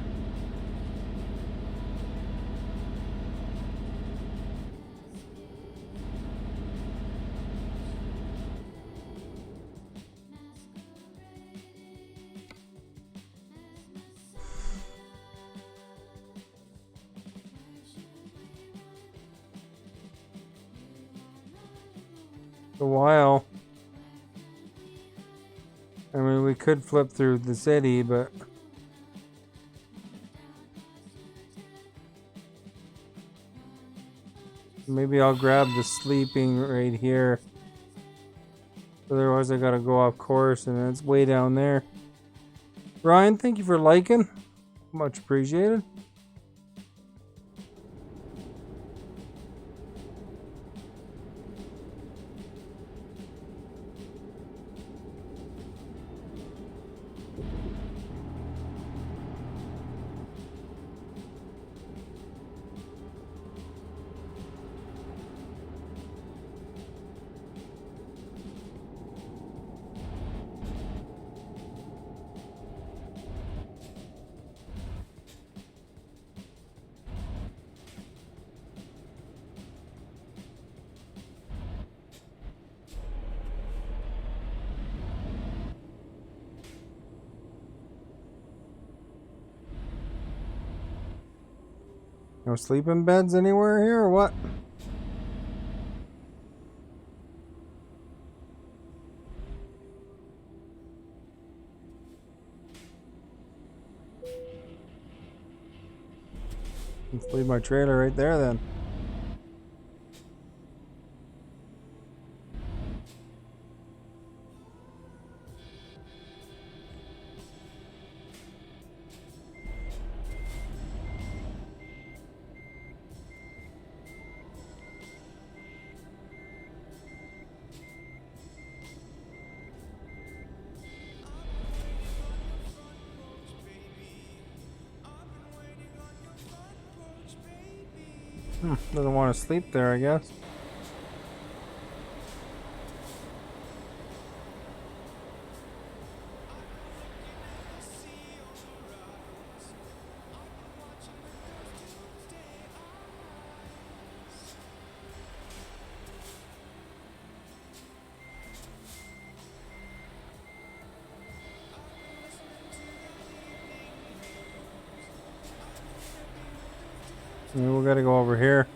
A while. I mean, we could flip through the city, but maybe I'll grab the sleeping right here. Otherwise, I gotta go off course, and it's way down there. Ryan, thank you for liking. Much appreciated. No sleeping beds anywhere here, or what? Let's leave my trailer right there then. Doesn't want to sleep there, I guess. We gotta go over here.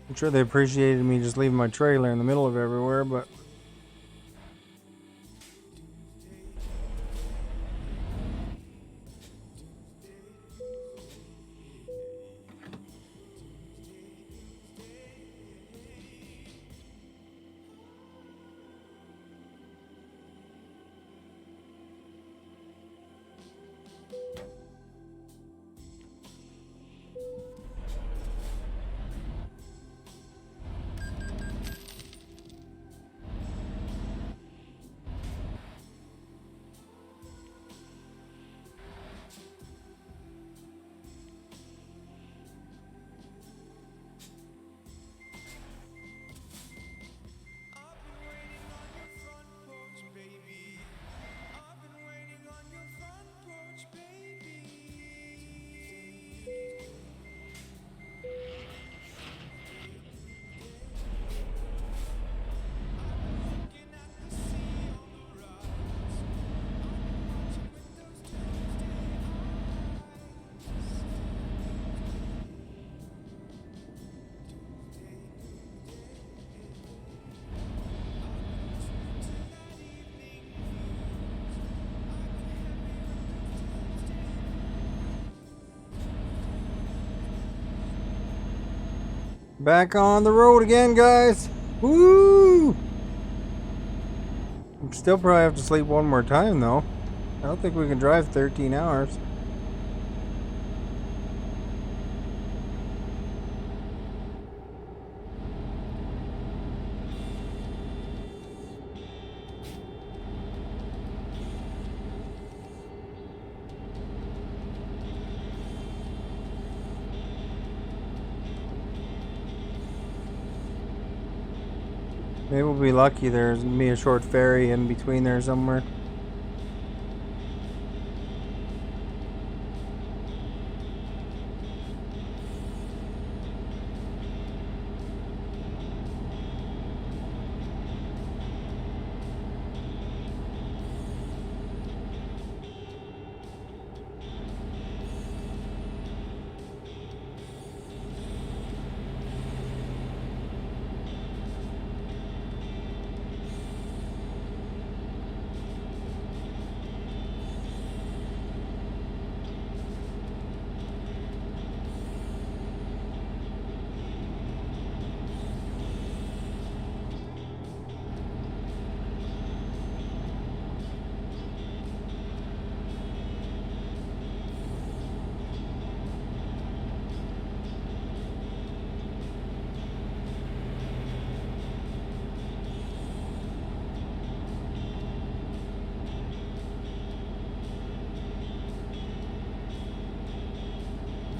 I'm sure they appreciated me just leaving my trailer in the middle of everywhere, but Back on the road again, guys. Woo! Still probably have to sleep one more time, though. I don't think we can drive 13 hours. Maybe we'll be lucky there's gonna be a short ferry in between there somewhere.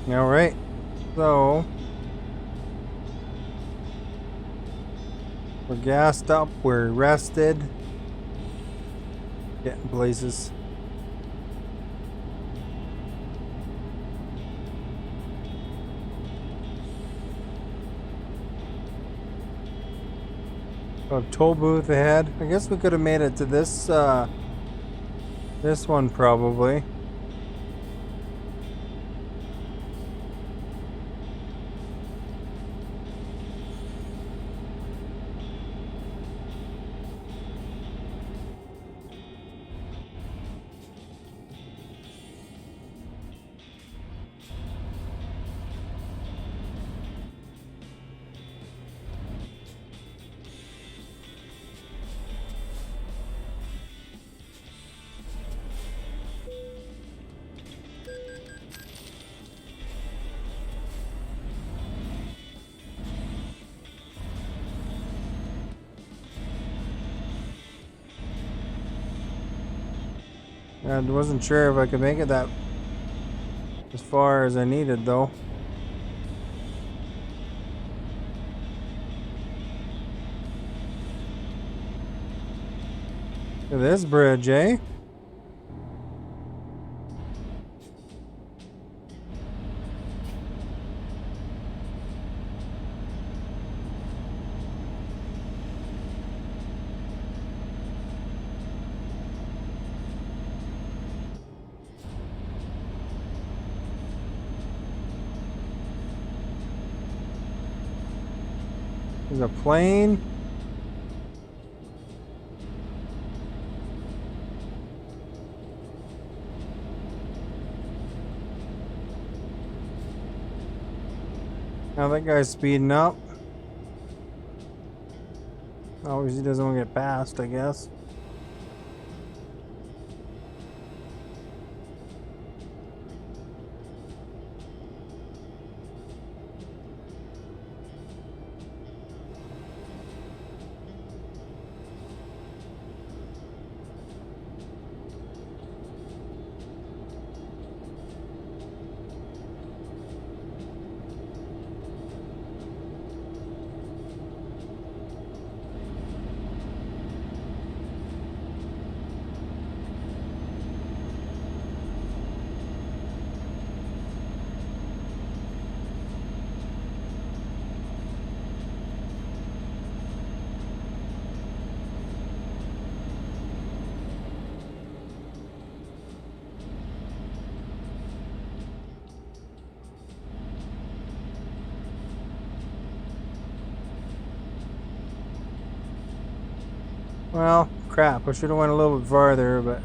Alright, so we're gassed up, we're rested, getting places. A toll booth ahead. I guess we could have made it to this one probably. I wasn't sure if I could make it that as far as I needed though. Look at this bridge, eh? There's a plane. Now that guy's speeding up. Obviously doesn't want to get past, I guess. Well, crap. I should have went a little bit farther, but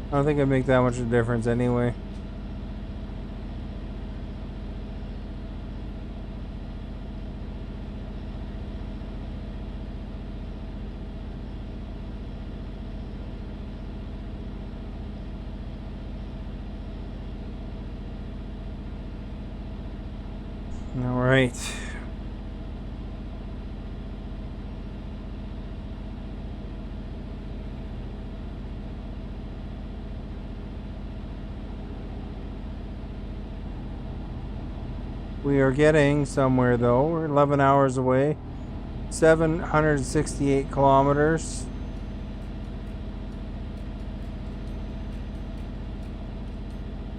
I don't think it'd make that much of a difference anyway. All right. We are getting somewhere though. We're 11 hours away. 768 kilometers.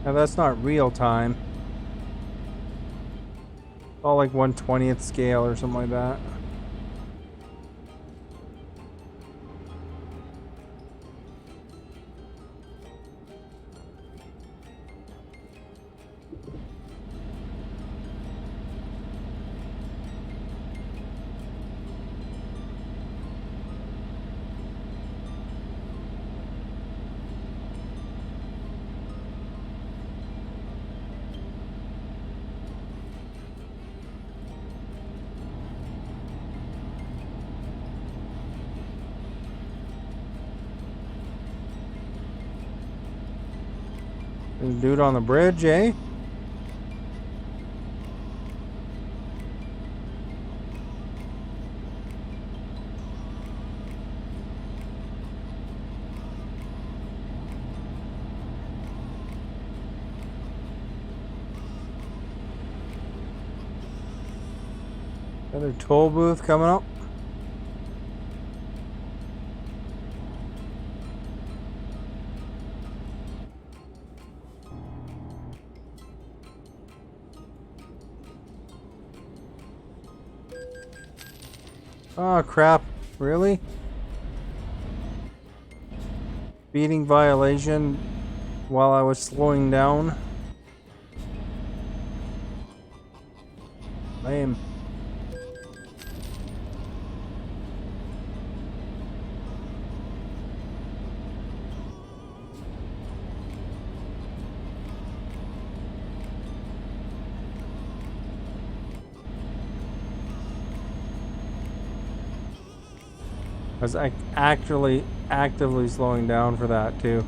Now that's not real time. All like 1/20th scale or something like that. There's a dude on the bridge, eh? Another toll booth coming up. Oh crap, really? Speeding violation while I was slowing down. Lame. I was actually actively slowing down for that too.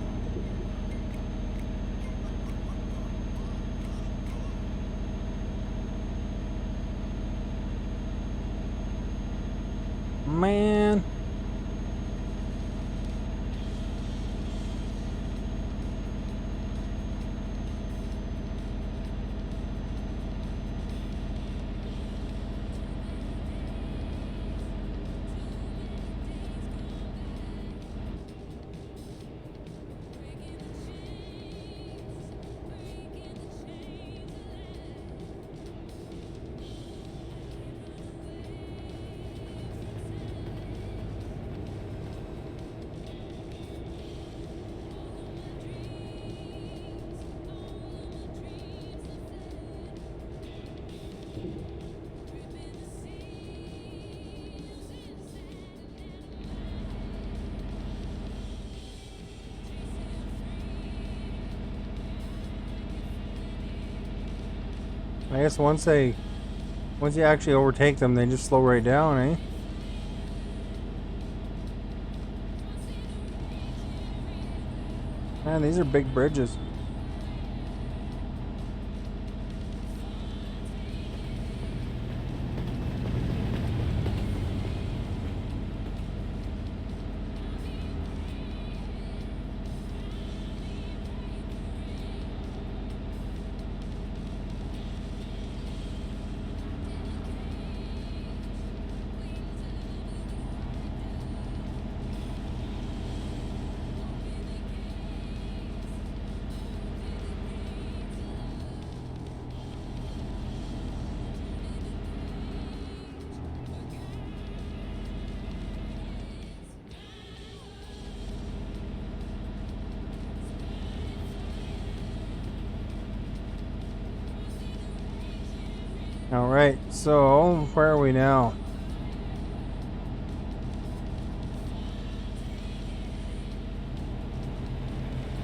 Man. I guess once you actually overtake them, they just slow right down, eh? Man, these are big bridges. Alright, so where are we now?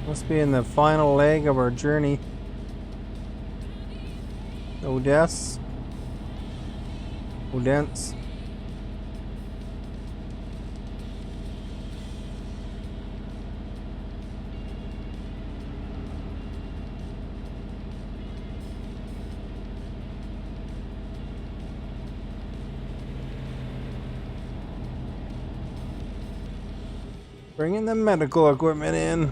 Must be in the final leg of our journey. Odense. Bringing the medical equipment in.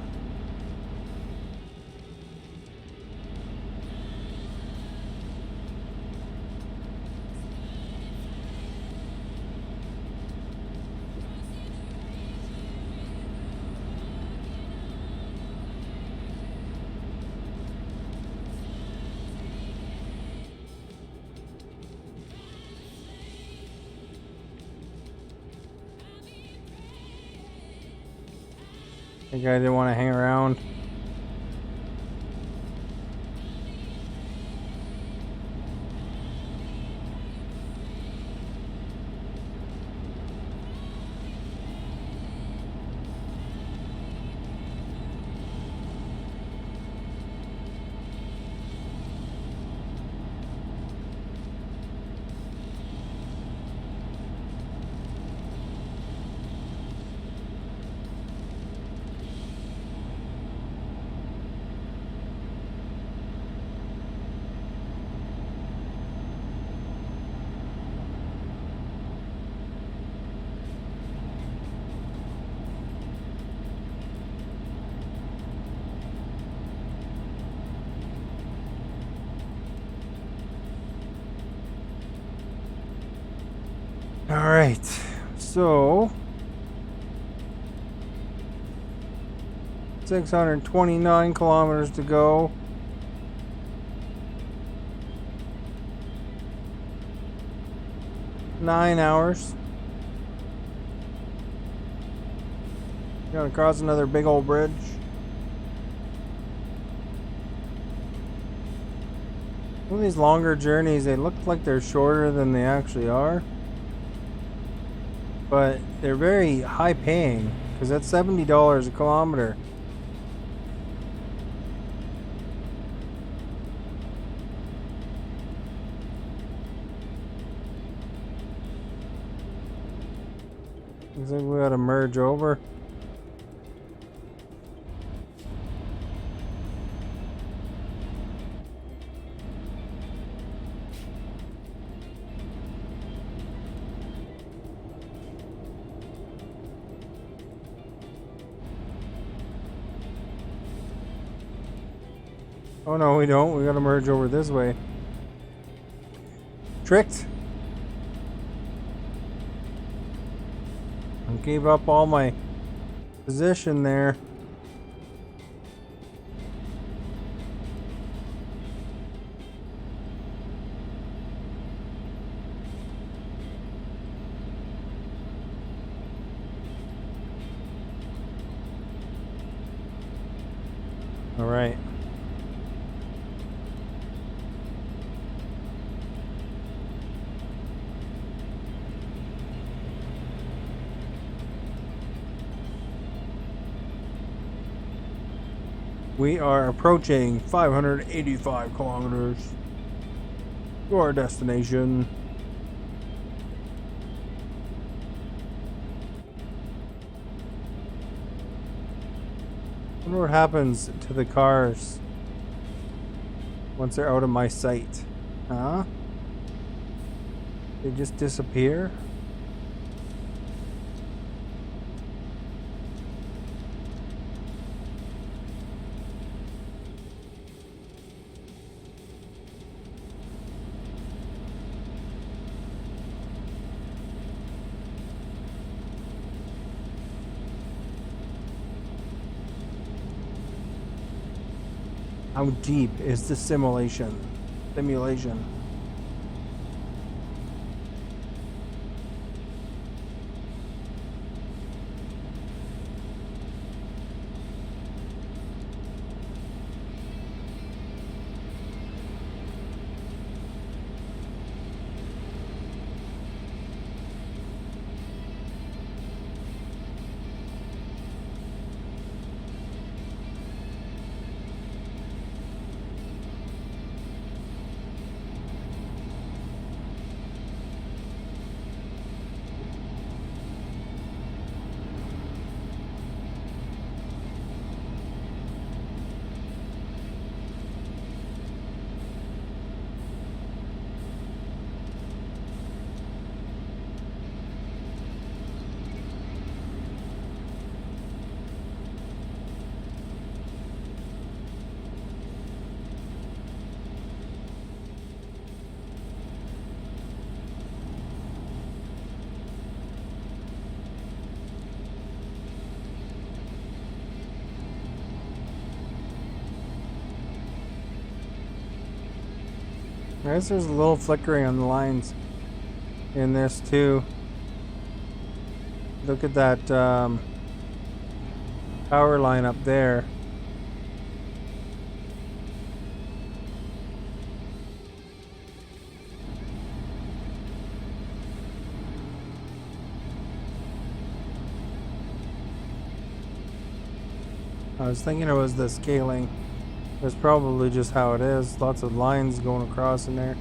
The guy didn't want to hang around. All right, so 629 kilometers to go. Nine hours. Gotta cross another big old bridge. Some of these longer journeys, they look like they're shorter than they actually are. But they're very high paying, because that's $70 a kilometer. Looks like we gotta merge over. Oh no, we don't. We gotta merge over this way. Tricked. I gave up all my position there. All right. We are approaching 585 kilometers to our destination. I wonder what happens to the cars once they're out of my sight. Huh? They just disappear? How deep is the simulation? I guess there's a little flickering on the lines in this too. Look at that power line up there. I was thinking it was the scaling. That's probably just how it is. Lots of lines going across in there.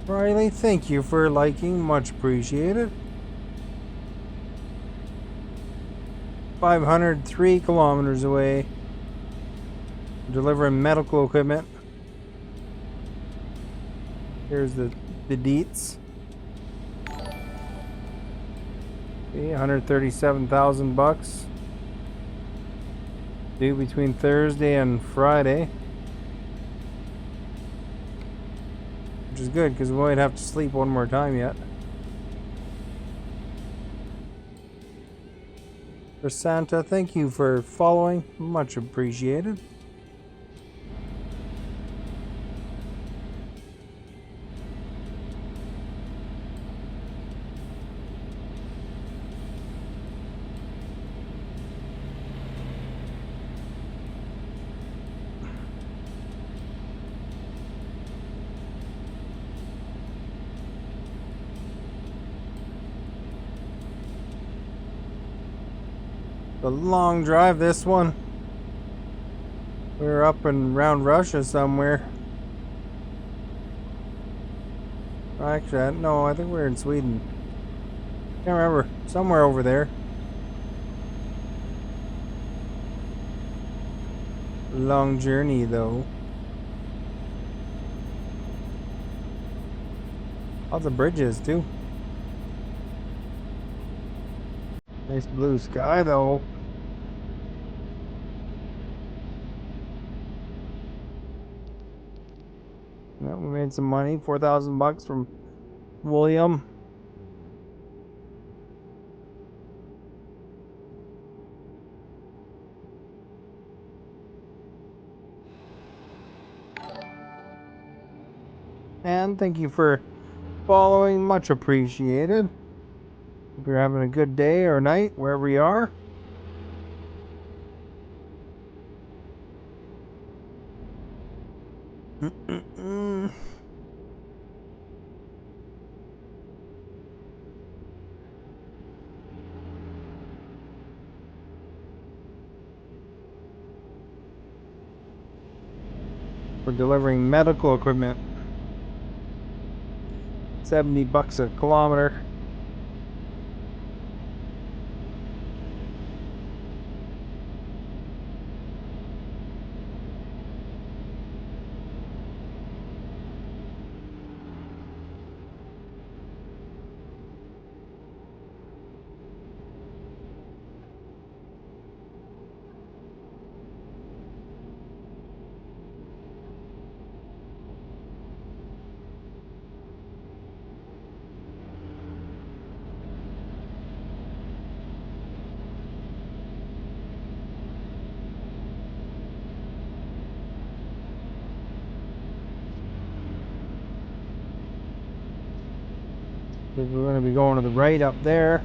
Riley, thank you for liking. Much appreciated. 503 kilometers away. Delivering medical equipment. Here's the deets. Okay, 137,000 bucks. Due between Thursday and Friday. Which is good because we might have to sleep one more time yet. For Santa, thank you for following. Much appreciated. The long drive, this one. We were up and around Russia somewhere. Actually, no, I think we were in Sweden. Can't remember. Somewhere over there. Long journey, though. Lots of bridges, too. Nice blue sky, though. Well, we made some money. 4,000 bucks from William. And thank you for following. Much appreciated. Hope you're having a good day or night wherever you are. We're delivering medical equipment. 70 bucks a kilometer. We're going to be going to the right up there.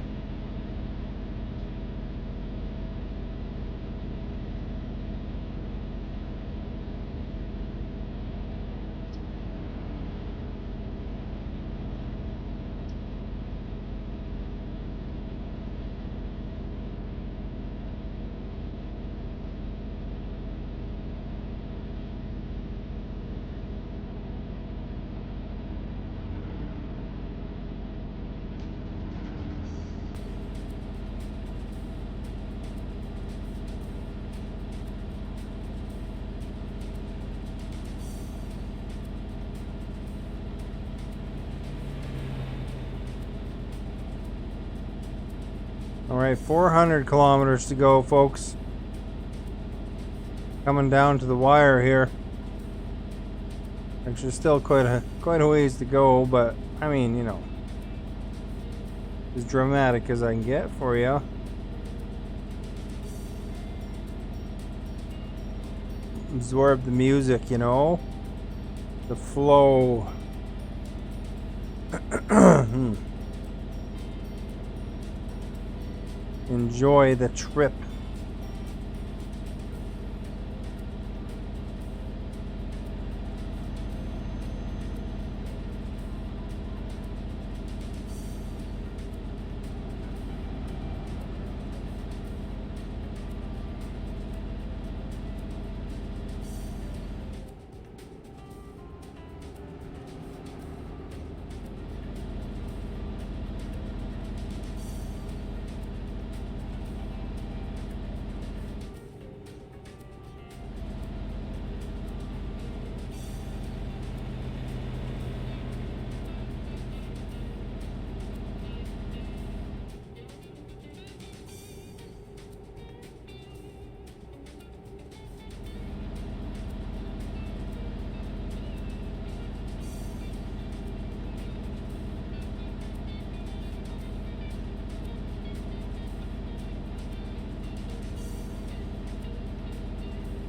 Alright, 400 kilometers to go, folks. Coming down to the wire here. Actually, still quite a ways to go, but I mean, you know, as dramatic as I can get for you. Absorb the music, you know, the flow. Enjoy the trip.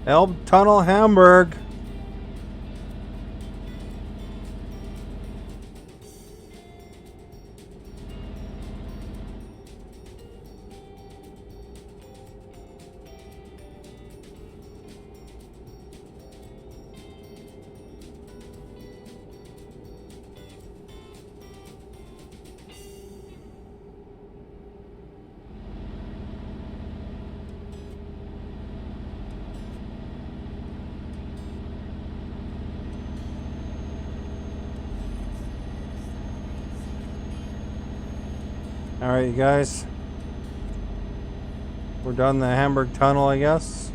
Elb Tunnel, Hamburg. Alright, you guys. We're done the Hamburg Tunnel, I guess.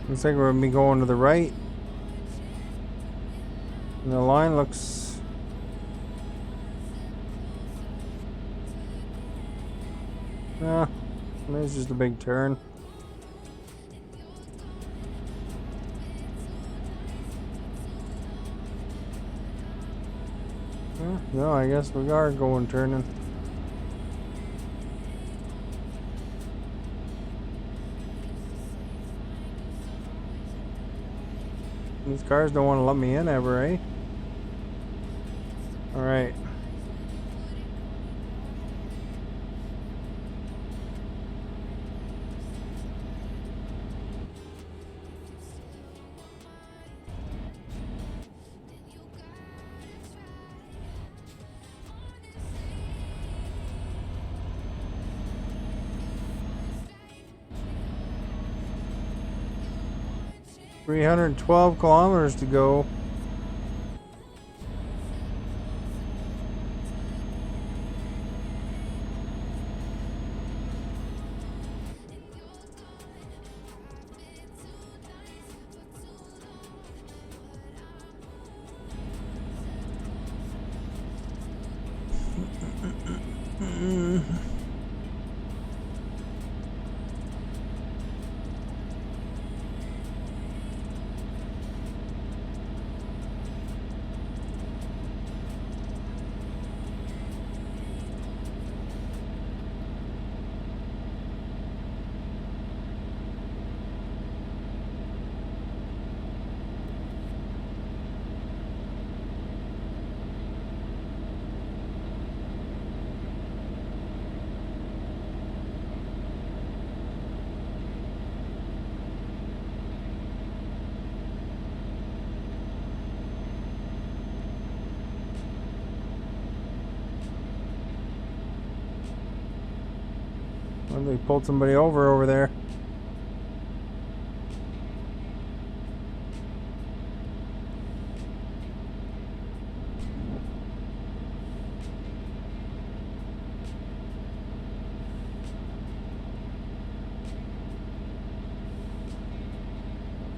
Looks like we're going to be going to the right. And the line looks... It's just a big turn. No, I guess we are going turning. These cars don't want to let me in ever, eh? Alright. $312 kilometers to go. Well, they pulled somebody over there.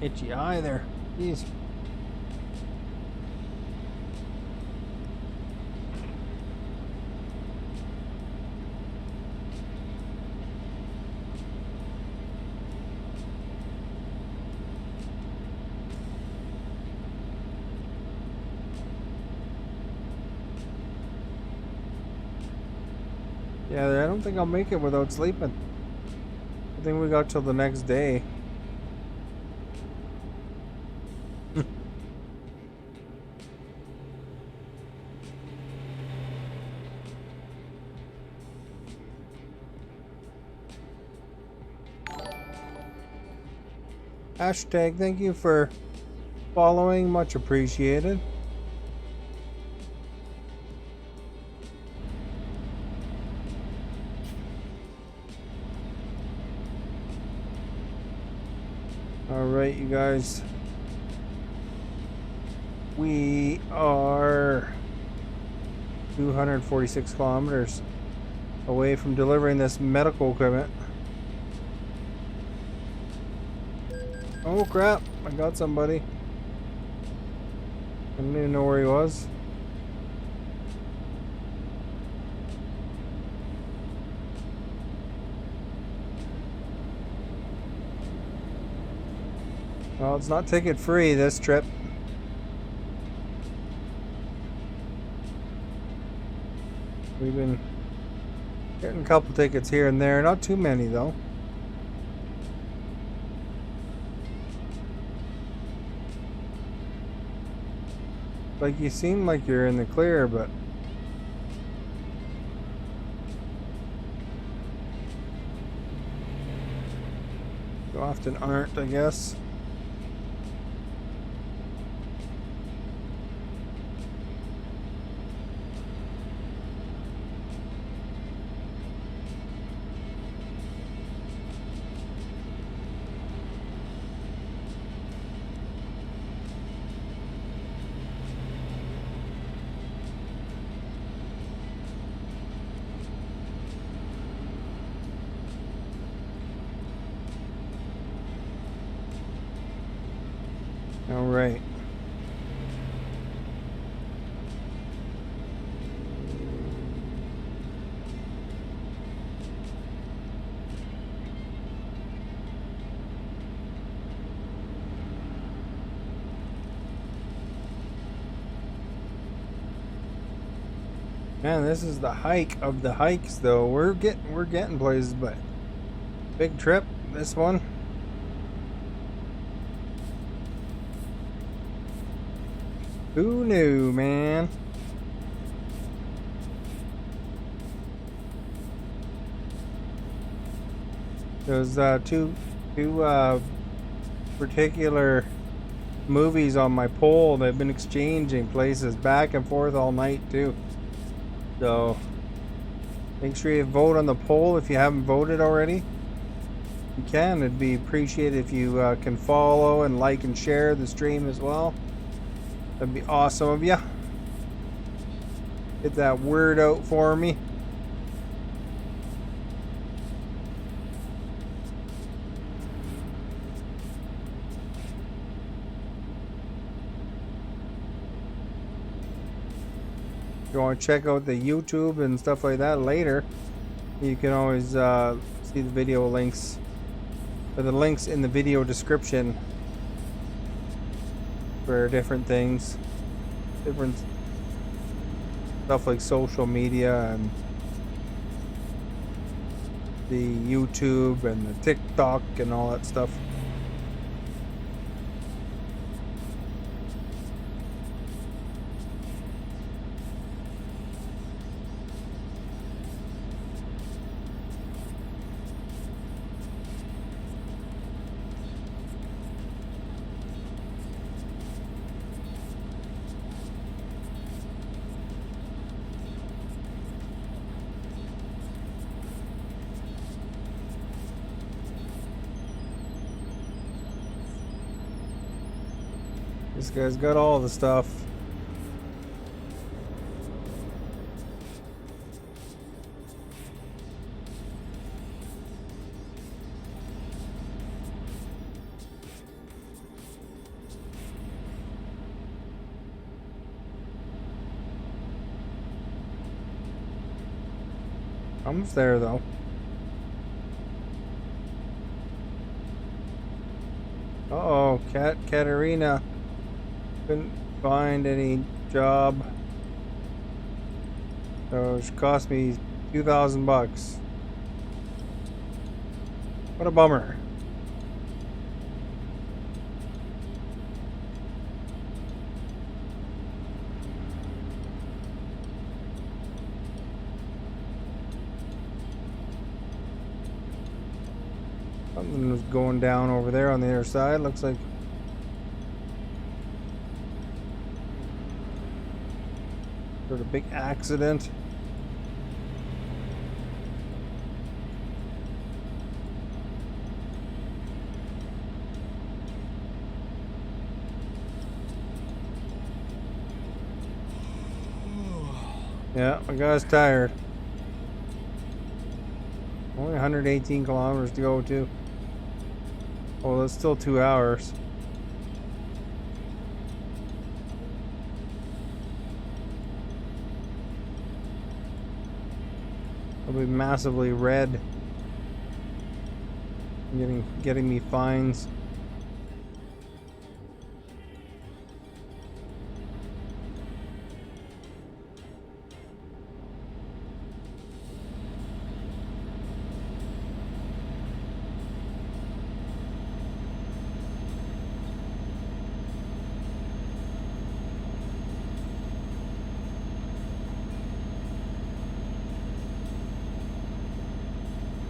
Itchy eye there. Jeez. Yeah, I don't think I'll make it without sleeping. I think we got till the next day. Hashtag, thank you for following. Much appreciated. Alright, you guys. We are 246 kilometers away from delivering this medical equipment. Oh crap, I got somebody. I didn't even know where he was. Well, it's not ticket free this trip. We've been getting a couple tickets here and there, not too many though. Like you seem like you're in the clear, but you often aren't, I guess. All right. Man, this is the hike of the hikes though. We're getting places, but big trip, this one. Who knew, man? There's two particular movies on my poll. They've been exchanging places back and forth all night too. So make sure you vote on the poll if you haven't voted already. You can. It'd be appreciated if you can follow and like and share the stream as well. That'd be awesome of you. Get that word out for me. If you want to check out the YouTube and stuff like that later, you can always see the video links, or the links in the video description for different things, different stuff like social media and the YouTube and the TikTok and all that stuff. This guy's got all the stuff. Almost there though. Uh-oh, Katerina couldn't find any job. So it cost me $2,000. What a bummer. Something was going down over there on the other side. Looks like sort of big accident. Yeah, my guy's tired. Only 118 kilometers to go too. Oh, that's still 2 hours. It'll be massively red. Getting me fines.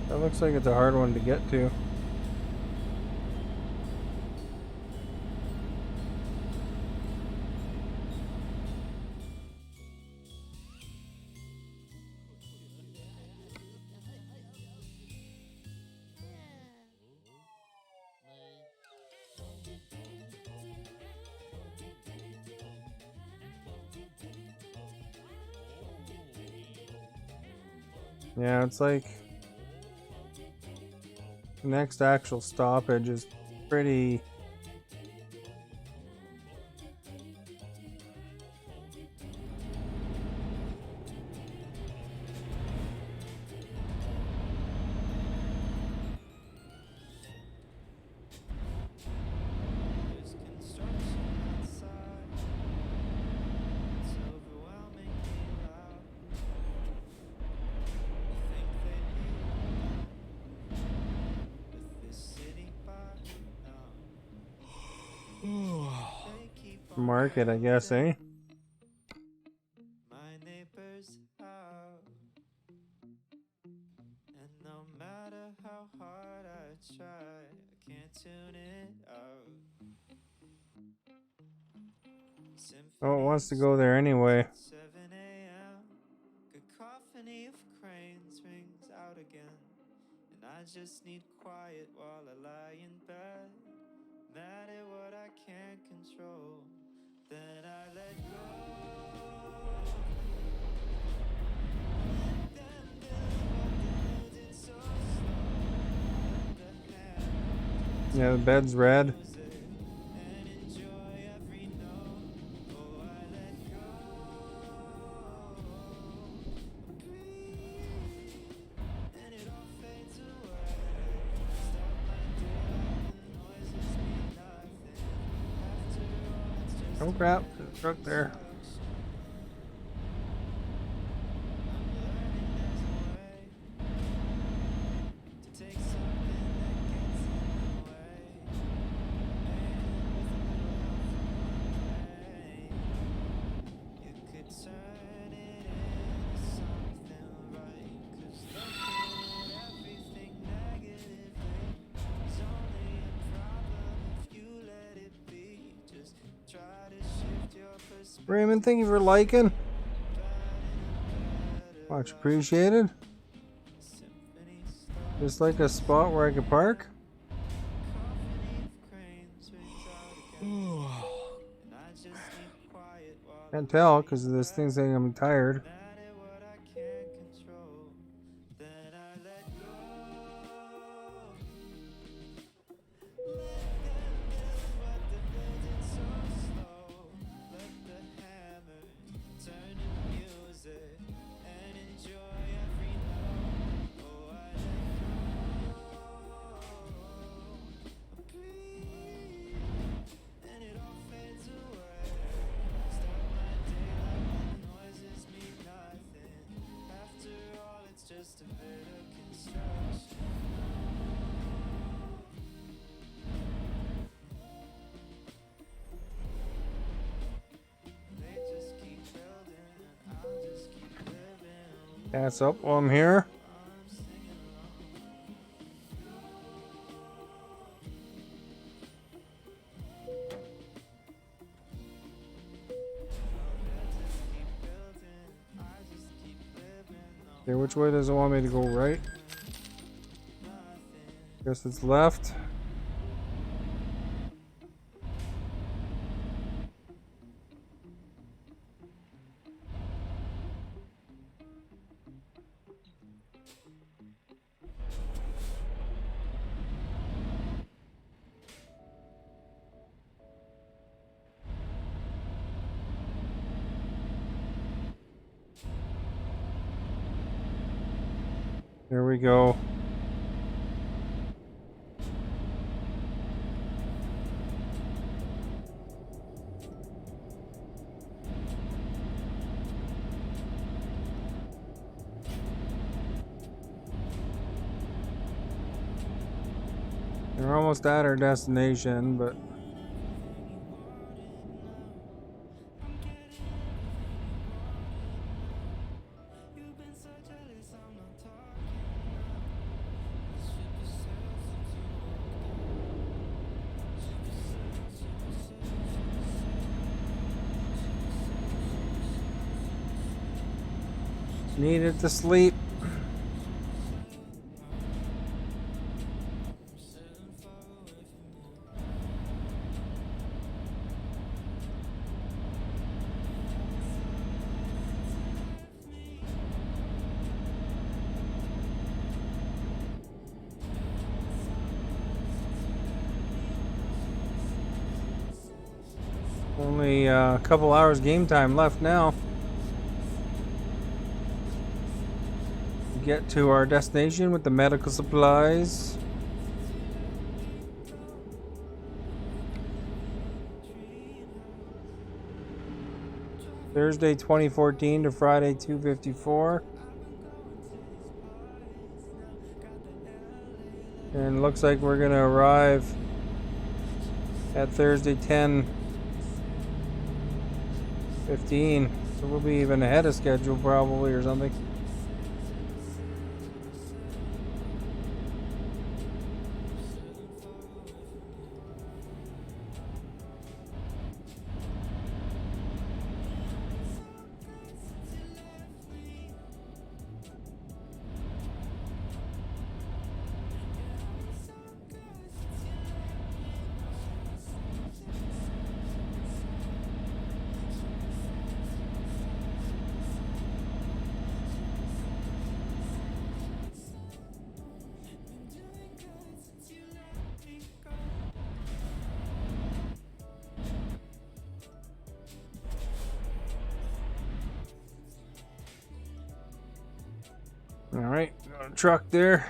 That looks like it's a hard one to get to. Yeah, it's like the next actual stoppage is pretty. Market, I guess, eh? My neighbor's out, and no matter how hard I try, I can't tune it out. Oh, it wants to Symphony go there starts anyway. at 7 a.m. Cacophony of cranes rings out again, and I just need quiet while I lie in bed. Mad at what I can't control, then I let go. Let them build what they're building so slow. Let the hammer Yeah, the turn bed's red. music and enjoy every note. Oh, I let go. Breathe, and it all fades away. Start my day like the noises mean nothing. After all, it's just Oh crap, another there's a truck there. construction. I'm learning there's a way to take something that gets in the way, and with a little help from my brain, you could turn it into something right. 'Cause looking at everything negatively is only a problem if you let it be. Just try to shift your perspective. Raymond, thank you for liking. Much appreciated. Symphony starts. Just like a spot where I could park. Cacophony of cranes rings out again, and I just need quiet while I Can't lie tell in because of this thing bed. saying I'm tired. Mad at what I can't control, then I let go. Let them build what they're building so slow. Let the hammer turn to music and enjoy every note. Pass up while I'm here. Okay, which way does it want me to go? Right? Guess it's left. There we go. We're almost at our destination, but needed to sleep. Only a couple hours game time left now. Get to our destination with the medical supplies. Thursday 2014 to Friday 254. And looks like we're gonna arrive at Thursday 10:15. So we'll be even ahead of schedule probably or something. Alright, got a truck there.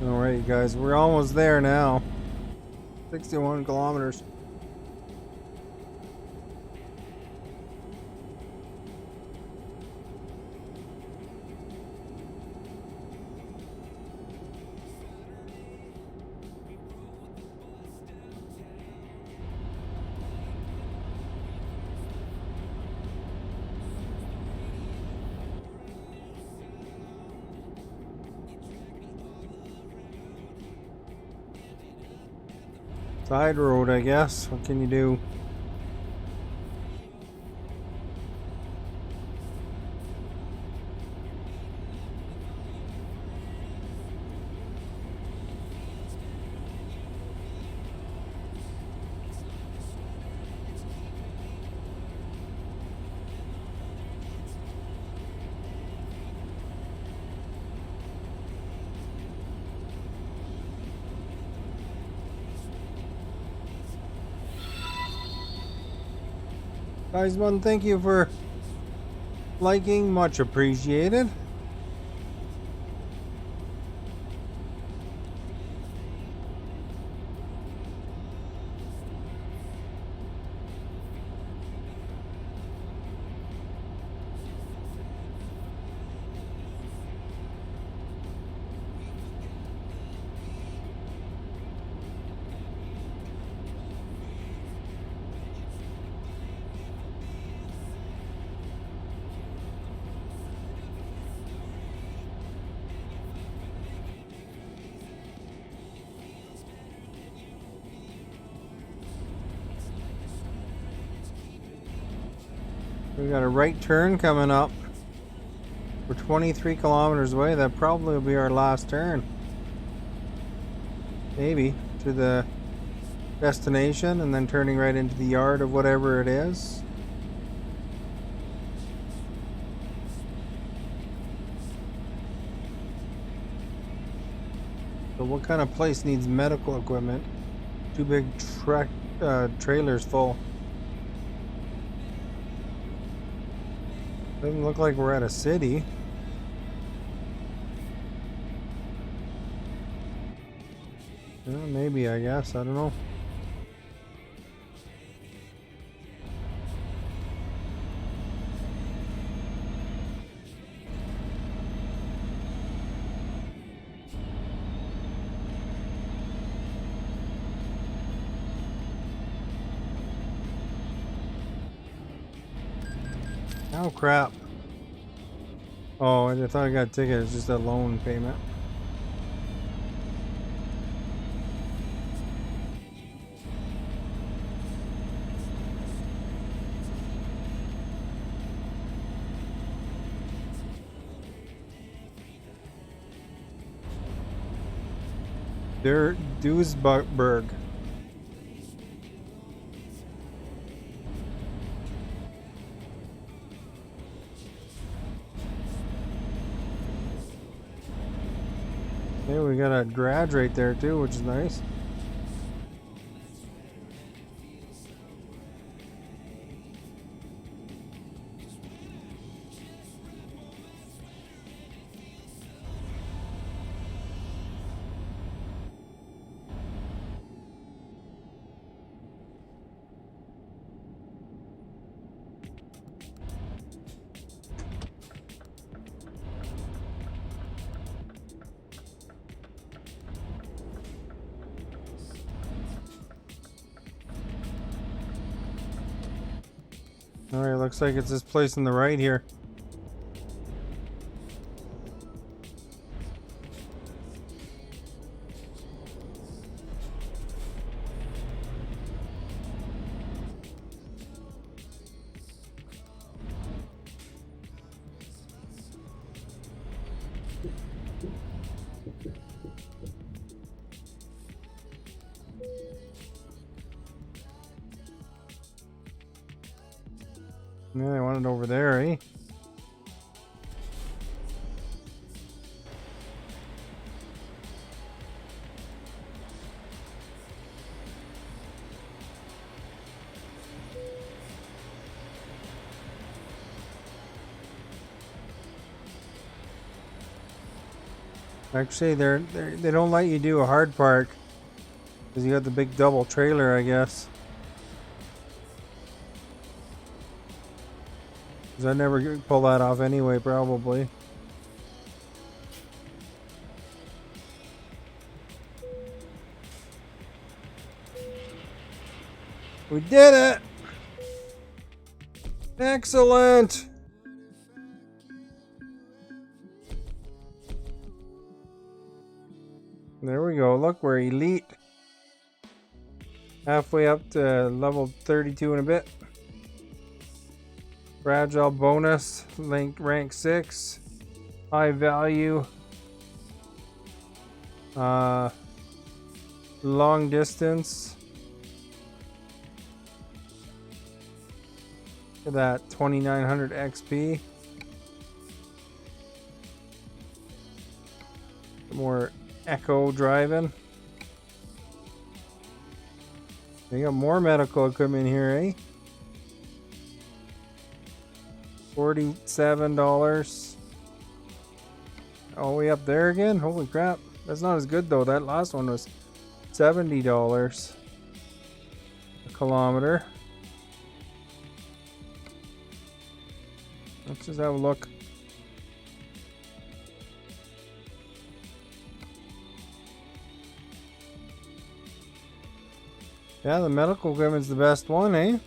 Alright, guys, we're almost there now. 61 kilometers. Side road, I guess. What can you do? Guys, one, thank you for liking, much appreciated. We got a right turn coming up. We're 23 kilometers away. That probably will be our last turn. Maybe to the destination and then turning right into the yard of whatever it is. So what kind of place needs medical equipment? Two big trailers full. Doesn't look like we're at a city. Yeah, maybe, I guess. I don't know. Oh, crap. Oh, I thought I got a ticket. It's just a loan payment. Duisburg. Hey, we got a garage right there too, which is nice. Alright, looks like it's this place on the right here. Yeah, I want it over there, eh? Actually, they don't let you do a hard park because you got the big double trailer, I guess. Because I never pull that off anyway, probably. We did it! Excellent! There we go. Look, we're elite. Halfway up to level 32 and a bit. Fragile bonus, rank 6. High value. Long distance. Look at that, 2900 XP. More echo driving. They got more medical equipment here, eh? $47. Oh, we up there again? Holy crap. That's not as good though. That last one was $70 a kilometer. Let's just have a look. Yeah, the medical equipment's the best one, eh?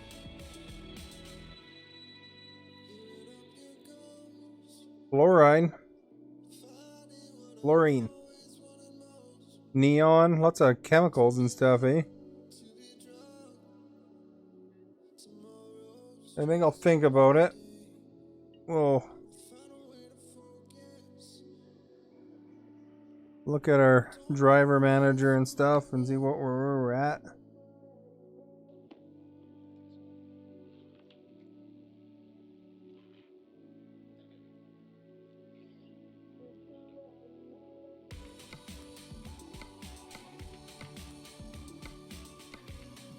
Fluorine. Fluorine. Neon. Lots of chemicals and stuff, eh? I think I'll think about it. We'll look at our driver manager and stuff and see where we're at.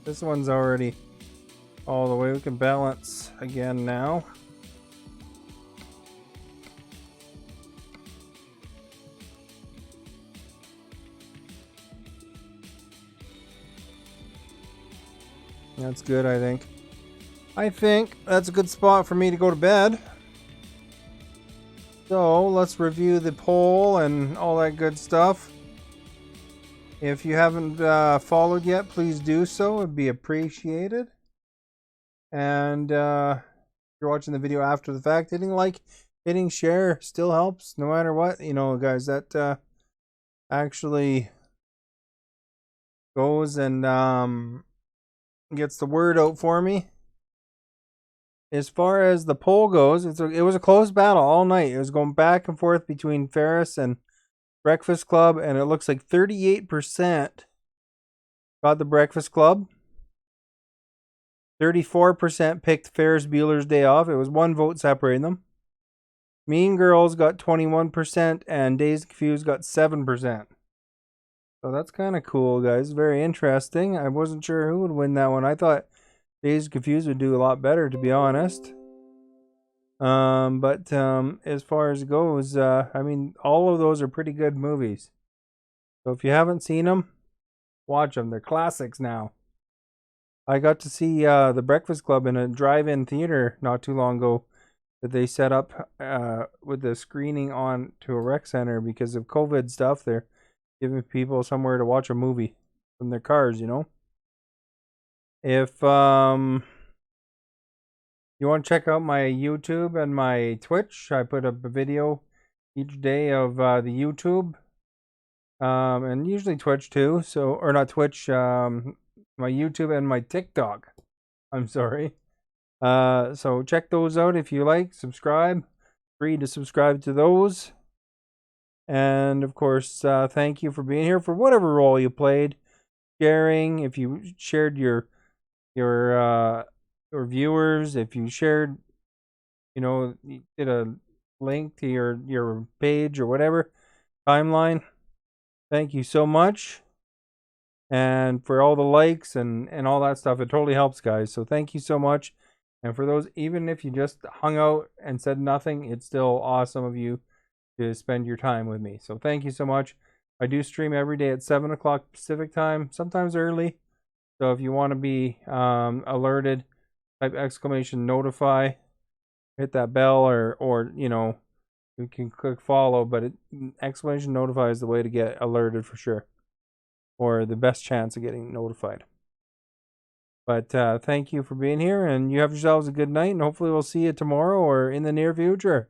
This one's already all the way. We can balance again now. That's good, I think. I think that's a good spot for me to go to bed. So let's review the poll and all that good stuff. If you haven't followed yet, please do so. It'd be appreciated. And if you're watching the video after the fact, hitting like, hitting share still helps no matter what. You know, guys, that actually goes and gets the word out for me. As far as the poll goes, it was a close battle all night. It was going back and forth between Ferris and Breakfast Club, and it looks like 38% got the Breakfast Club. 34% picked Ferris Bueller's Day Off. It was one vote separating them. Mean Girls got 21%, and Dazed and Confused got 7%. So that's kind of cool, guys. Very interesting. I wasn't sure who would win that one. I thought Dazed and Confused would do a lot better, to be honest. But as far as it goes, I mean, all of those are pretty good movies. So if you haven't seen them, watch them. They're classics now. I got to see The Breakfast Club in a drive-in theater not too long ago that they set up with the screening on to a rec center because of COVID stuff. They're giving people somewhere to watch a movie from their cars, you know. If you want to check out my YouTube and my Twitch, I put up a video each day of the YouTube and usually Twitch too. So, or not Twitch, my YouTube and my TikTok. I'm sorry. So check those out if you like. Subscribe. Free to subscribe to those. And of course, thank you for being here for whatever role you played. Sharing, if you shared your viewers, if you shared, you know, you did a link to your page or whatever timeline. Thank you so much. And for all the likes and all that stuff, it totally helps, guys. So thank you so much. And for those, even if you just hung out and said nothing, it's still awesome of you to spend your time with me. So thank you so much. I do stream every day at 7 o'clock Pacific time, sometimes early. So if you want to be alerted, type exclamation notify, hit that bell, or you know, you can click follow, but exclamation notify is the way to get alerted for sure, or the best chance of getting notified. But thank you for being here, and you have yourselves a good night, and hopefully we'll see you tomorrow or in the near future.